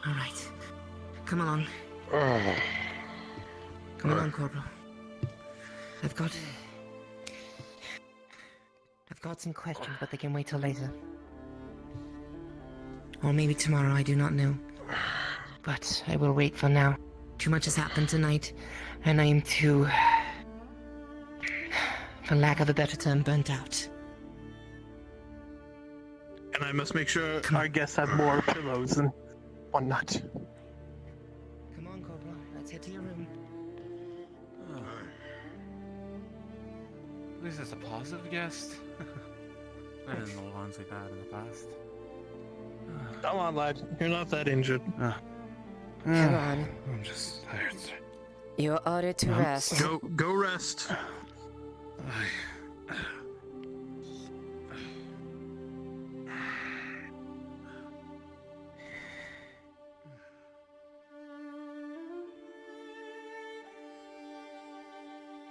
All right. Come along. Come along, Corporal. I've got some questions, but they can wait till later. Or maybe tomorrow, I do not know. But I will wait for now. Too much has happened tonight, and I am too, for lack of a better term, burnt out. And I must make sure our guests have more pillows and whatnot. Come on, Corporal. Let's head to your room. At least it's a positive guest. I didn't know the ones we've had in the past. Come on, lad. You're not that injured. Come on. I'm just tired. You're ordered to rest. Go rest.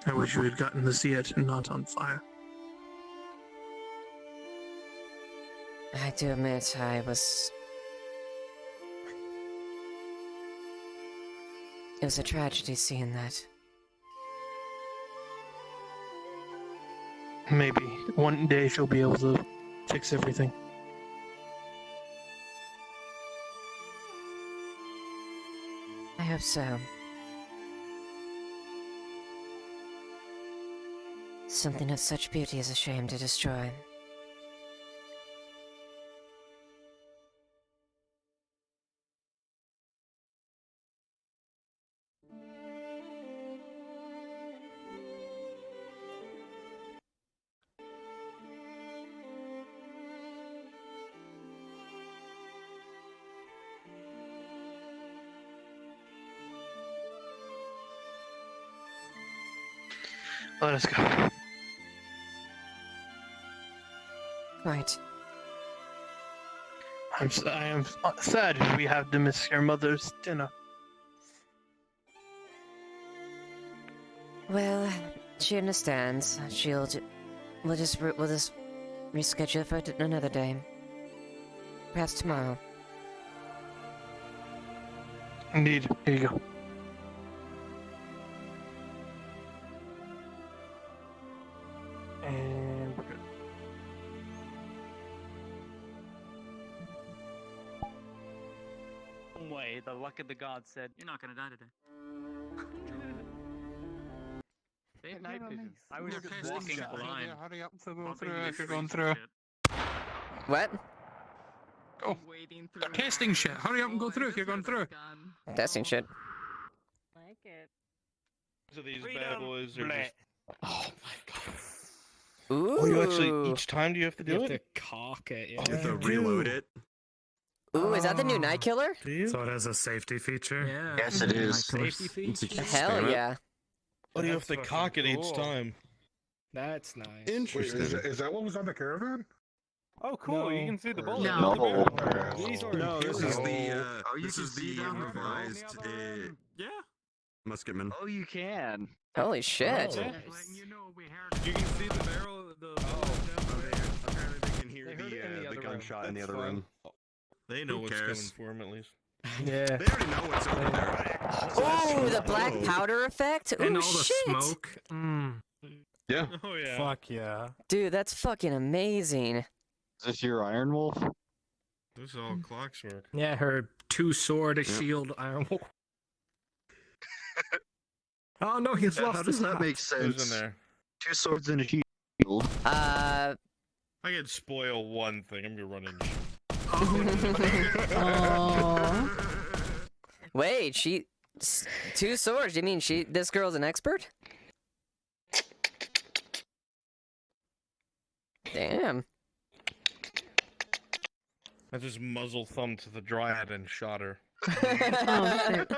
I wish we had gotten to see it not on fire. I do admit I was... It was a tragedy seeing that. Maybe one day she'll be able to fix everything. I hope so. Something of such beauty is a shame to destroy. Let us go. Right. I am sad we have to miss your mother's dinner. Well, she understands. We'll just reschedule for another day. Perhaps tomorrow. Indeed. Here you go. And we're good. Way, the luck of the gods said, "You're not gonna die today." They had night vision. I was walking blind. Hurry up, so go through if you're going through. What? Oh, testing shit. Hurry up and go through if you're going through. Testing shit. Like it. So these bad boys are just... Oh my god. Ooh. Oh, you actually, each time do you have to do You it? have to cock it, yeah. You have to reload it. Ooh, is that the new Night Killer? Do you? So it has a safety feature? Yeah. Yes, it is. Safety feature. Hell yeah. Oh, you have to cock it each time. That's nice. Interesting. Wait, is that what was on the caravan? Oh, cool! No. You can see the bullet. No. These are No, This is the you this can is see the down the revised Yeah. musketman. Oh, you can. Holy shit. Oh. You can see the barrel. Apparently they can hear They heard it in the the other gunshot room. in the That's other fine. room. They know Who what's cares? coming for them at least. Yeah. They already know what's over there. Oh, the black powder effect? And Ooh, all the shit. smoke. Yeah. Oh yeah. Fuck yeah. Dude, that's fucking amazing. Is this your Iron Wolf? This is all clockwork. Yeah, her two-sword shield iron wolf. Oh no, he's lost How his does that hat. make Who's sense? in there? 2 swords and a shield. Uh, I could spoil one thing. I'm gonna run in. wait, two swords, you mean this girl's an expert? Damn. I just muzzle thumbed to the dryad and shot her. Oh, shit.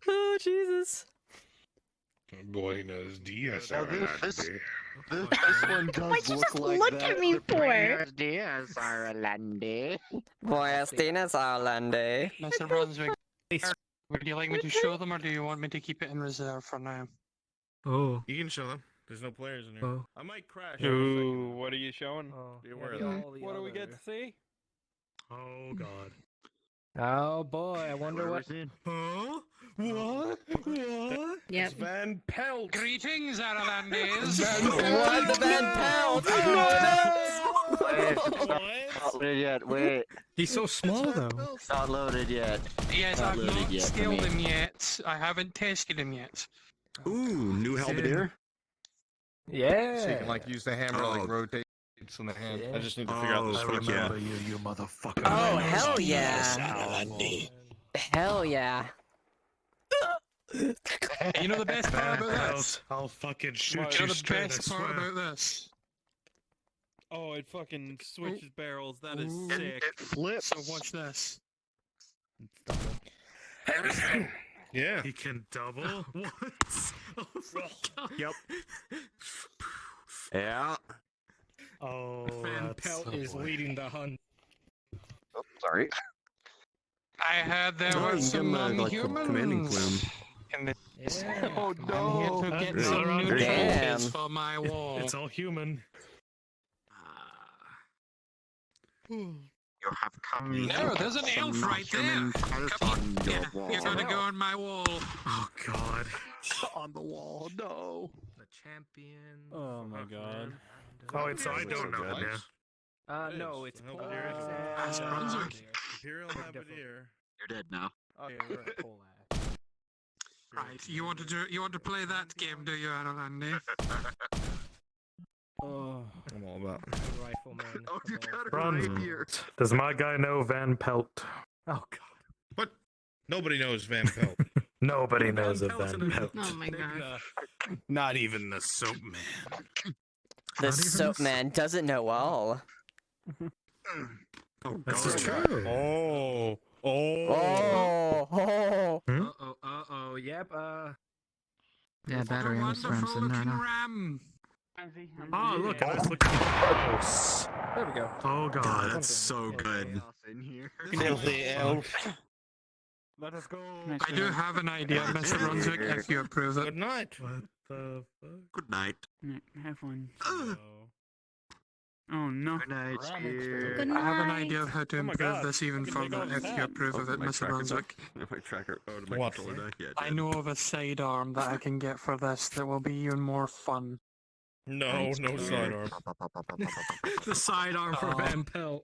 Oh, Jesus. Buenos dias, Now this Arlande. one does Why'd you look just like look that. at me for? Buenos dias, Arlande. Buenos dias, Arlande. Mr. Brunswick, would you like me to show them or do you want me to keep it in reserve for now? Oh. You can show them. There's no players in here. Oh. I might crash. Ooh, what are you showing? Be aware of that. What do we get to see? Oh god. Oh boy, I wonder what. Huh? What? What? Yep. It's Van Pelt. Greetings, Aralandes! What? Van Pelt? Oh, no! Not loaded yet. Wait. He's so small though. Not loaded yet. Yes, Not I've loaded not yet for scaled me. him yet. I haven't tested him yet. Ooh, new halberdier. Yeah. So you can like use the hammer to like rotate in the hand. I just need to figure out the switch. yeah. You motherfucker. Oh, hell yeah. Hell yeah. You know the best part about this? I'll fucking shoot You you know the straight, I best part swear. about this? Oh, it fucking switches barrels. That is Ooh. sick. It flips. So watch this. Yeah. He can double? What? Oh my god. Yep. Yeah. Oh, Van that's Pelt so is boy. leading the hunt. Oh, sorry. I heard there Oh, were you some give him, like, a commanding non-humans. In the... Yeah. Oh I'm here to get That's some all new right. Damn. trophies for my wall. It's all human. You have come. No, there's an elf right there. Come on your here. wall. You're gonna go on my wall. Oh god. On the wall, no. The champion. Oh my god. Oh, it's I don't know it now. No, it's Paul. That's Brunswick. Imperial Halberdier. You're dead now. Oh yeah, we're at Paul. Right, you want to play that game, do you, Andy? Oh. I'm all about. Rifleman. Oh, you got it Bronze. right here. Does my guy know Van Pelt? Oh god. What? Nobody knows Van Pelt. Nobody knows of Pelt's Van in Pelt. Oh my god. Not even the soap man. The soap man doesn't know all. Oh, This is God. true. Oh. Oh. Uh-oh, yep, Yeah, battery was Wonderful looking ram. Oh, look, a nice looking house. there we go. Oh God, god. that's so good. In here. Filthy elf. Let us go. I do have an idea, Mr. Brunswick, if you approve it. Good night. What the fuck? Good night. Have one. Oh. Oh no. Good night, Good I have an idea of how to Oh my improve God, this even fucking further big old if you tab. approve of it, My Mr. tracker Brunswick. back. My tracker. Oh, my What? controller back yet. I know of a sidearm that I can get for this that will be even more fun. No, no sidearm. The sidearm for Van Pelt.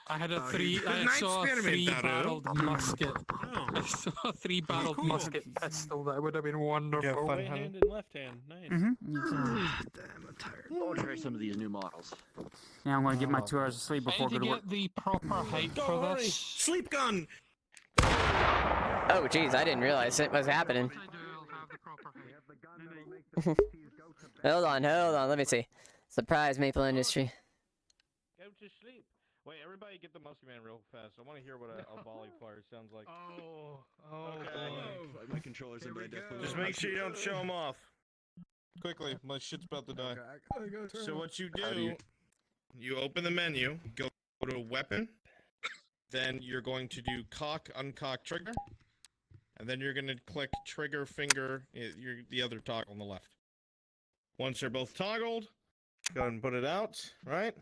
I had a good I night, saw a Spearmint three-barreled musket. Oh. I saw a three-barreled musket pistol that would have been wonderful. Right hand and left hand. Nice. Mm-hmm. Damn, I'm tired. I'll try some of these new models. Yeah, I'm gonna get my 2 hours of sleep I before need I to go to work. get the proper height for this. Sleep gun. Oh, jeez, I didn't realize it was happening. I do, I'll have the proper height. Hold on, let me see. Surprise, Maple Industry. Go to sleep. Wait, everybody get the musky man real fast. I want to hear what a volley fire sounds like. Oh. My controller's in bed, definitely. Just make sure you don't show them off. Quickly, my shit's about to die. So what you do, you open the menu, go to weapon, then you're going to do cock, uncock, trigger, and then you're going to click trigger, finger, the other toggle on the left. Once they're both toggled, go ahead and put it out, right?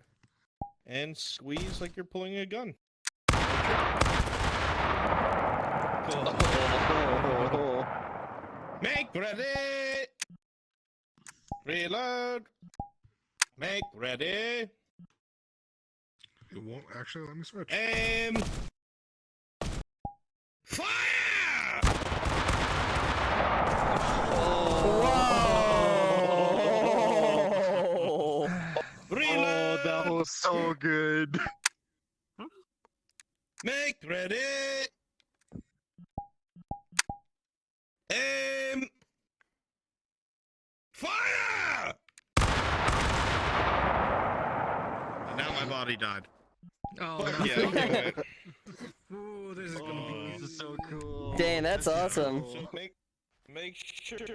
And squeeze like you're pulling a gun. Make ready! Reload! Make ready! It won't actually let me switch. Aim! Fire! Whoa! Reload! Oh, that was so good. Make ready! Aim! Fire! And now my body died. Oh, Fuck no. yeah, okay. Ooh, this is gonna be This is so cool. Dang, that's awesome. So make sure you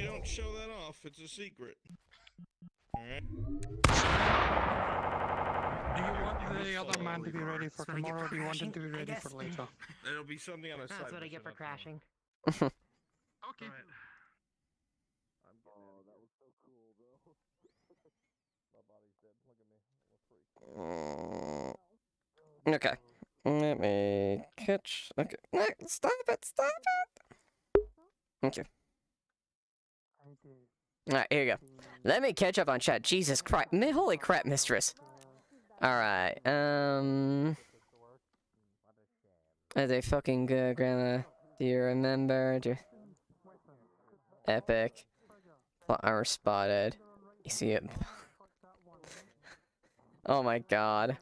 don't show that off. It's a secret. Alright? Do you want the other man to be ready for tomorrow, or do you want him to be ready for later? It'll be something on a side. That's what I get for crashing. Okay. Oh, that was so cool, bro. My body's dead. Look at me. Okay. Let me catch. Okay. No, stop it! Stop it! Thank you. Alright, here you go. Let me catch up on chat. Jesus Christ. Holy crap, mistress. Alright, Are they fucking good, Grandma? Do you remember? Epic. Plot armor spotted. You see it? Oh my god.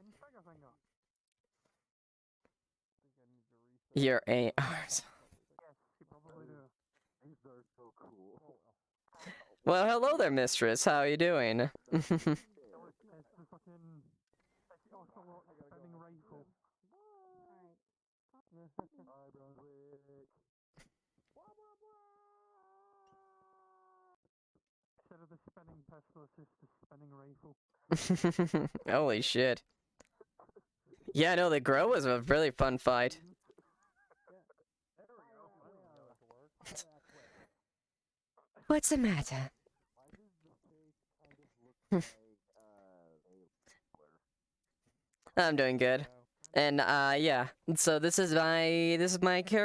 Your ARs. Well, hello there, mistress. How are you doing? Instead of the spinning pistol, it's just the spinning rifle. Holy shit. Yeah, no, the Grow was a really fun fight. What's the matter? I'm doing good. And yeah. So this is my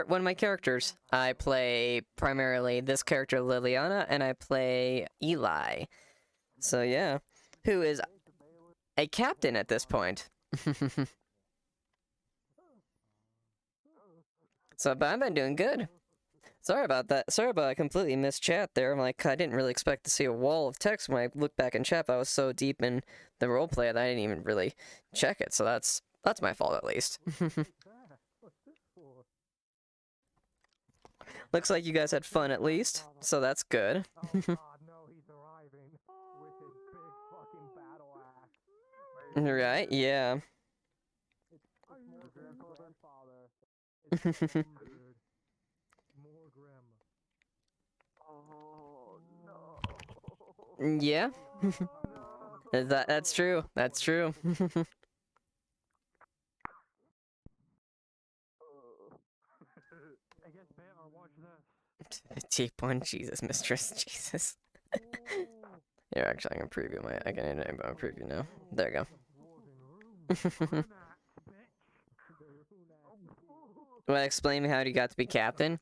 one of my characters. I play primarily this character Leiliana, and I play Eli. So yeah, who is a captain at this point. So but I've been doing good. Sorry about that. Sorry about I completely missed chat there. I'm like, I didn't really expect to see a wall of text when I looked back in chat. I was so deep in the roleplay that I didn't even really check it. So that's my fault at least. Looks like you guys had fun at least, so that's good. Right? Yeah. Yeah. That's true. That's true. Deep one, Jesus, mistress, Jesus. Here, actually, I can preview I can enable my preview now. There you go. Want to explain how you got to be captain?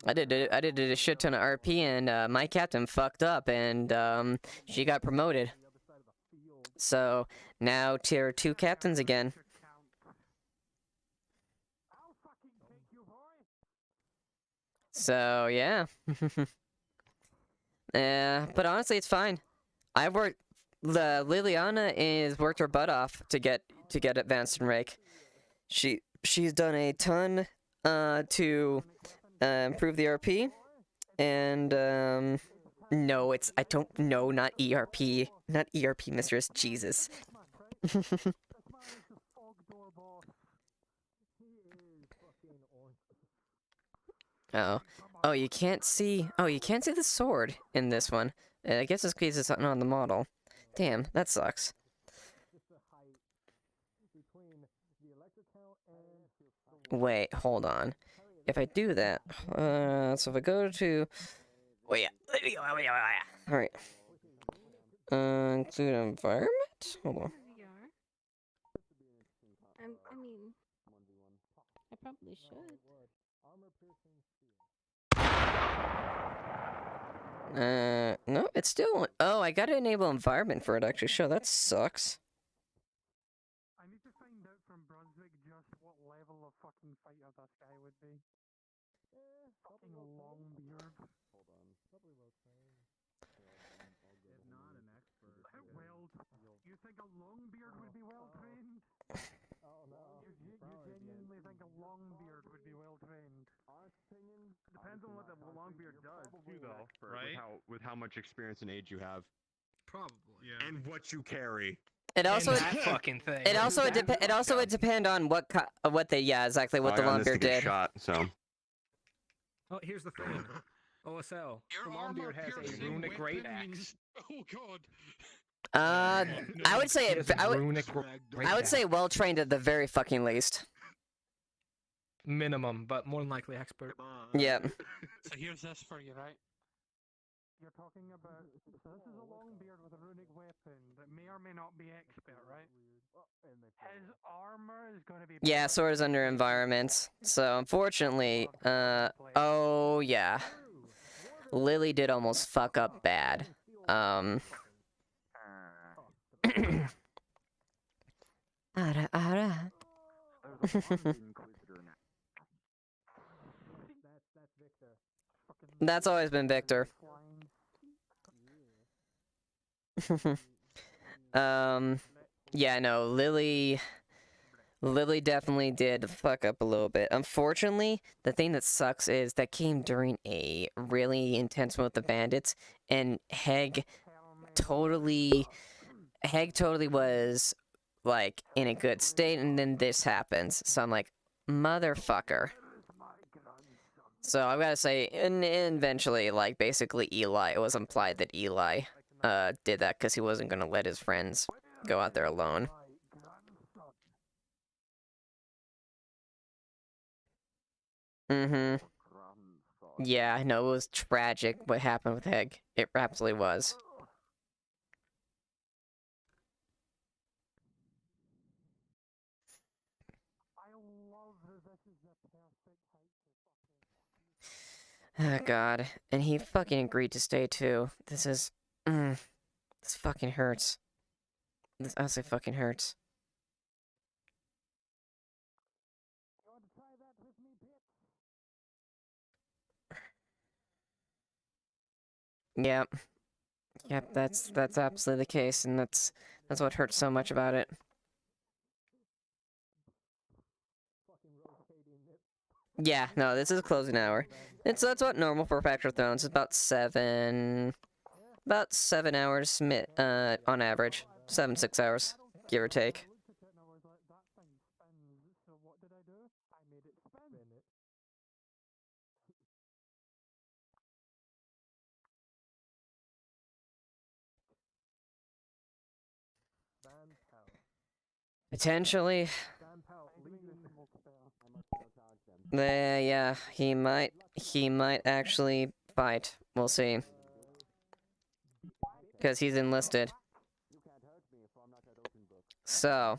I did a shit ton of RP, and my captain fucked up, and she got promoted. So now tier 2 captains again. So yeah. Yeah, but honestly, it's fine. I've worked. Liliana is worked her butt off to get advanced in Rake. She's done a ton to improve the RP, and no, I don't know, not ERP, not ERP, mistress. Jesus. Oh, you can't see. Oh, you can't see the sword in this one. I guess it's because it's not on the model. Damn, that sucks. Wait, hold on. If I do that, so if I go to, wait, all right. Include environment. Hold on. I mean, I probably should. No, it's still. Oh, I gotta enable environment for it to actually show. That sucks. I need to find out from Brunswick just what level of fucking fighter this guy would be. Fucking long beard. Hold on. Probably well trained. If not an expert. Well, you think a long beard would be well trained? Oh no. You genuinely think a long beard would be well trained? Honest opinion. Depends on what the long beard does too, though. Right? With how much experience and age you have. Probably. Yeah. And what you carry. It also fucking thing. It also would depend on what they exactly what the long beard did. Shot, so. Oh, here's the thing. OSL. Your The Longbeard has a armor-piercing runic great weapon axe. is- Oh god. I would say I would say well trained at the very fucking least. Minimum, but more More than likely expert. Yeah. So here's this for you, right? You're talking about. So this is a long beard with a runic weapon that may or may not be expert, right? His armor is going to be. Yeah, sword is under environments. So unfortunately, oh yeah, Lily did almost fuck up bad. Ara ara. That's always been Victor. Yeah, no, Lily definitely did fuck up a little bit. Unfortunately, the thing that sucks is that came during a really intense one with the bandits, and Heg totally was, like, in a good state, and then this happens. So I'm like, motherfucker. So I've got to say, and eventually, like, basically Eli, it was implied that Eli, did that because he wasn't going to let his friends go out there alone. Mm-hmm. Yeah, I know, it was tragic what happened with Heg. It absolutely was. Oh, God. And he fucking agreed to stay, too. This is... this fucking hurts. This honestly fucking hurts. Yep. Yep, that's absolutely the case, and that's what hurts so much about it. Yeah, no, this is a closing hour. That's what normal for Factor of Thrones. It's about 7 hours on average. 6 hours, give or take. Potentially. Yeah, he might actually fight. We'll see. Because he's enlisted. So.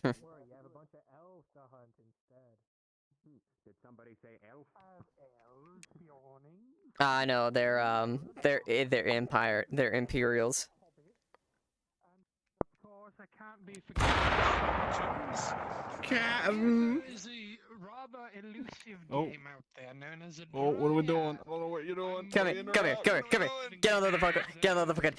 Where you have a bunch of elves to hunt instead. Did somebody say elf? Elves yawning. I know, they're empire, they're Imperials. Of course, I can't be forgetting There's a rather elusive game out there known as a what are we doing? I don't know what you're doing. Come here. Get on the fucker. Get on the fucker.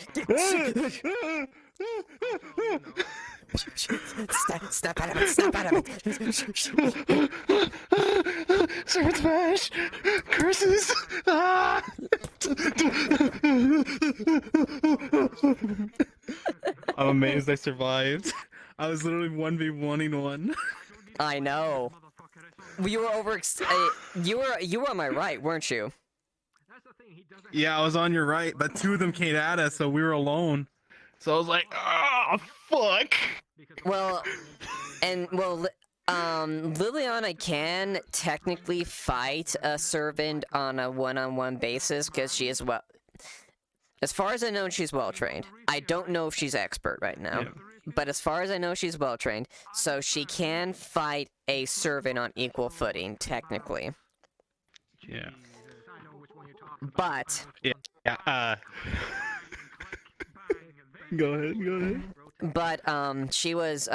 Snap out of it. Snap out of it. Sword smash! Curses! Ah! I'm amazed I survived. I was literally 1v1ing one. I know. You were you were on my right, weren't you? Yeah, I was on your right, but two of them came at us, so we were alone. So I was like, oh, fuck! Well, Leiliana can technically fight a servant on a one-on-one basis because she is as far as I know, she's well-trained. I don't know if she's expert right now, but as far as I know, she's well-trained, so she can fight a servant on equal footing, technically. Yeah. But... Yeah, Go ahead. But, she was,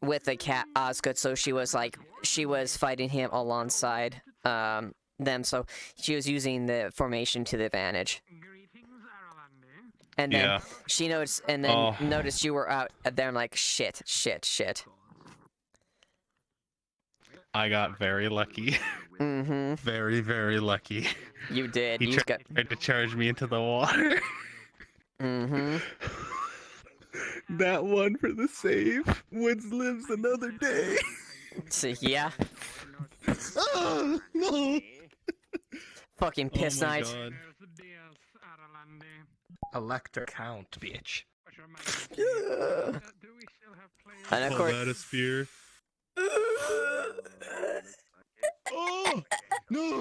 with the cat Osgood, so she was fighting him alongside, them, so she was using the formation to the advantage. And then she noticed, noticed you were out there. I'm like, shit. I got very lucky. Mm-hmm. Very, very lucky. You did. He tried to charge me into the water. Mm-hmm. That one for the save. Woods lives another day. Yeah. Oh, no. Fucking piss night. God. Elector Count, bitch. And of course... that a spear. Oh! No!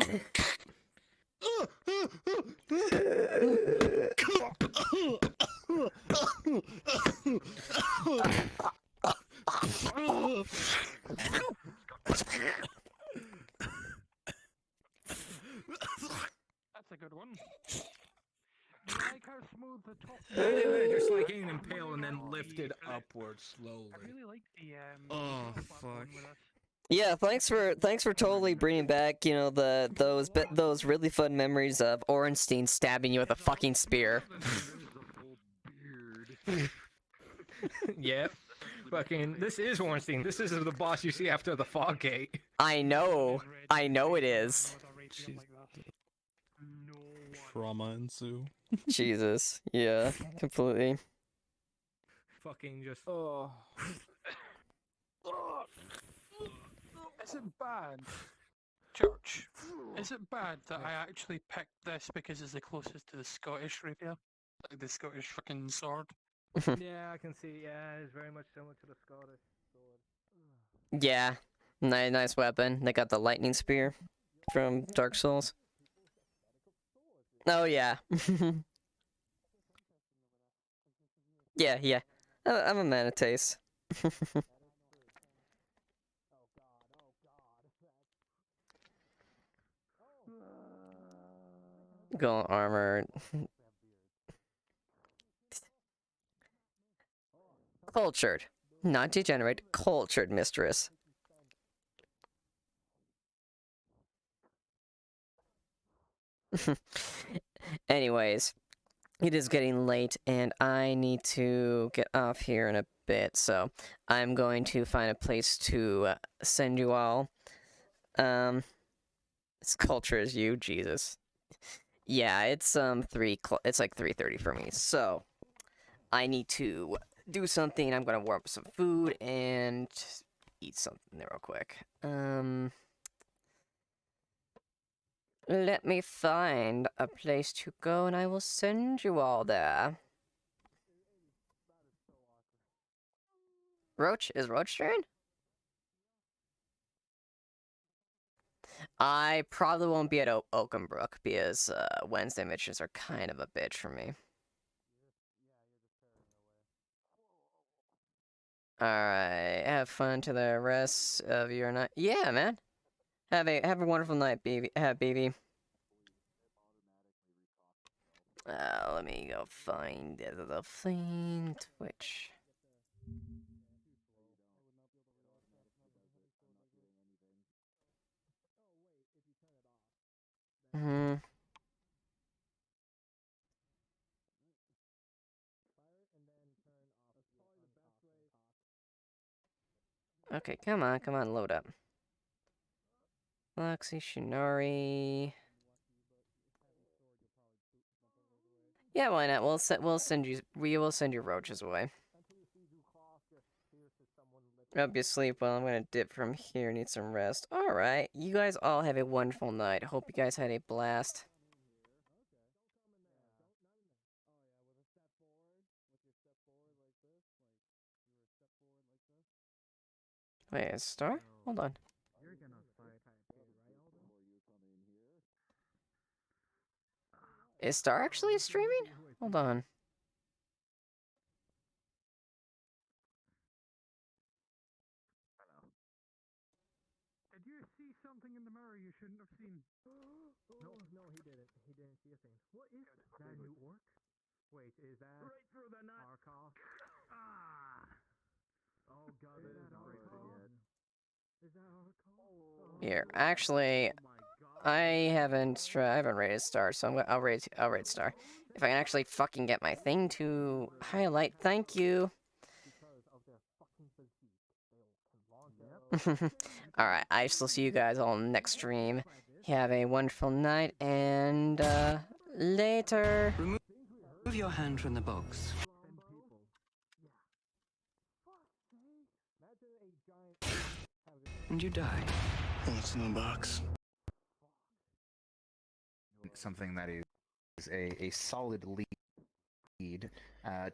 That's a good one. They're just like getting impaled and then lifted upward slowly. I really like the Oh platform fuck. with us. Yeah, thanks for totally bringing back, you know, those really fun memories of Orenstein stabbing you with a fucking spear. Yep. Fucking, this is Ornstein. This is the boss you see after the fog gate. I know it is. Trauma ensue. Jesus, yeah, completely. Fucking just. Oh. Is it bad, Church? Is it bad that I actually picked this because it's the closest to the Scottish rapier, like the Scottish fucking sword? Yeah, I can see. Yeah, it's very much similar to the Scottish sword. Yeah, nice weapon. They got the lightning spear from Dark Souls. Oh yeah. yeah. I'm a man of taste. Gold armor. Cultured. Not degenerate, cultured mistress. Anyways, it is getting late and I need to get off here in a bit, so I'm going to find a place to send you all. It's culture as you, Jesus. Yeah, it's it's like 3:30 for me, so I need to do something. I'm gonna warm up some food and eat something there real quick. Let me find a place to go and I will send you all there. Roach? Is Roach turn? I probably won't be at Oakenbrook because Wednesday missions are kind of a bitch for me. Alright, have fun to the rest of your night. Yeah, man. Have a wonderful night, baby. Baby. Let me go find the thing. Twitch. Okay, come on, load up. Loxy, Shinari. Yeah, why not? We will send you roaches away. Hope you sleep well. I'm gonna dip from here, need some rest. Alright, you guys all have a wonderful night. Hope you guys had a blast. Wait, a star? Hold on. Is Star actually streaming? Hold on. Did you see something in the mirror you shouldn't have seen? No, he didn't. He didn't see a thing. What is that? A new orc? Wait, is that Right through the nut. Arkal? Ah. Oh god, is that Arkal? Is that Arkal? Here, actually, I haven't rated Star, so I'll rate Star. If I can actually fucking get my thing to highlight, thank you. Alright, I shall see you guys all next stream. Have a wonderful night, and, later. Remove your hand from the box. And you die. What's in the box? Something that is a solid lead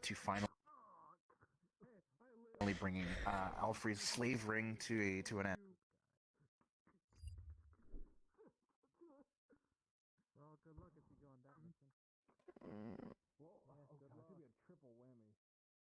to finally bringing Alfred's slave ring to an end.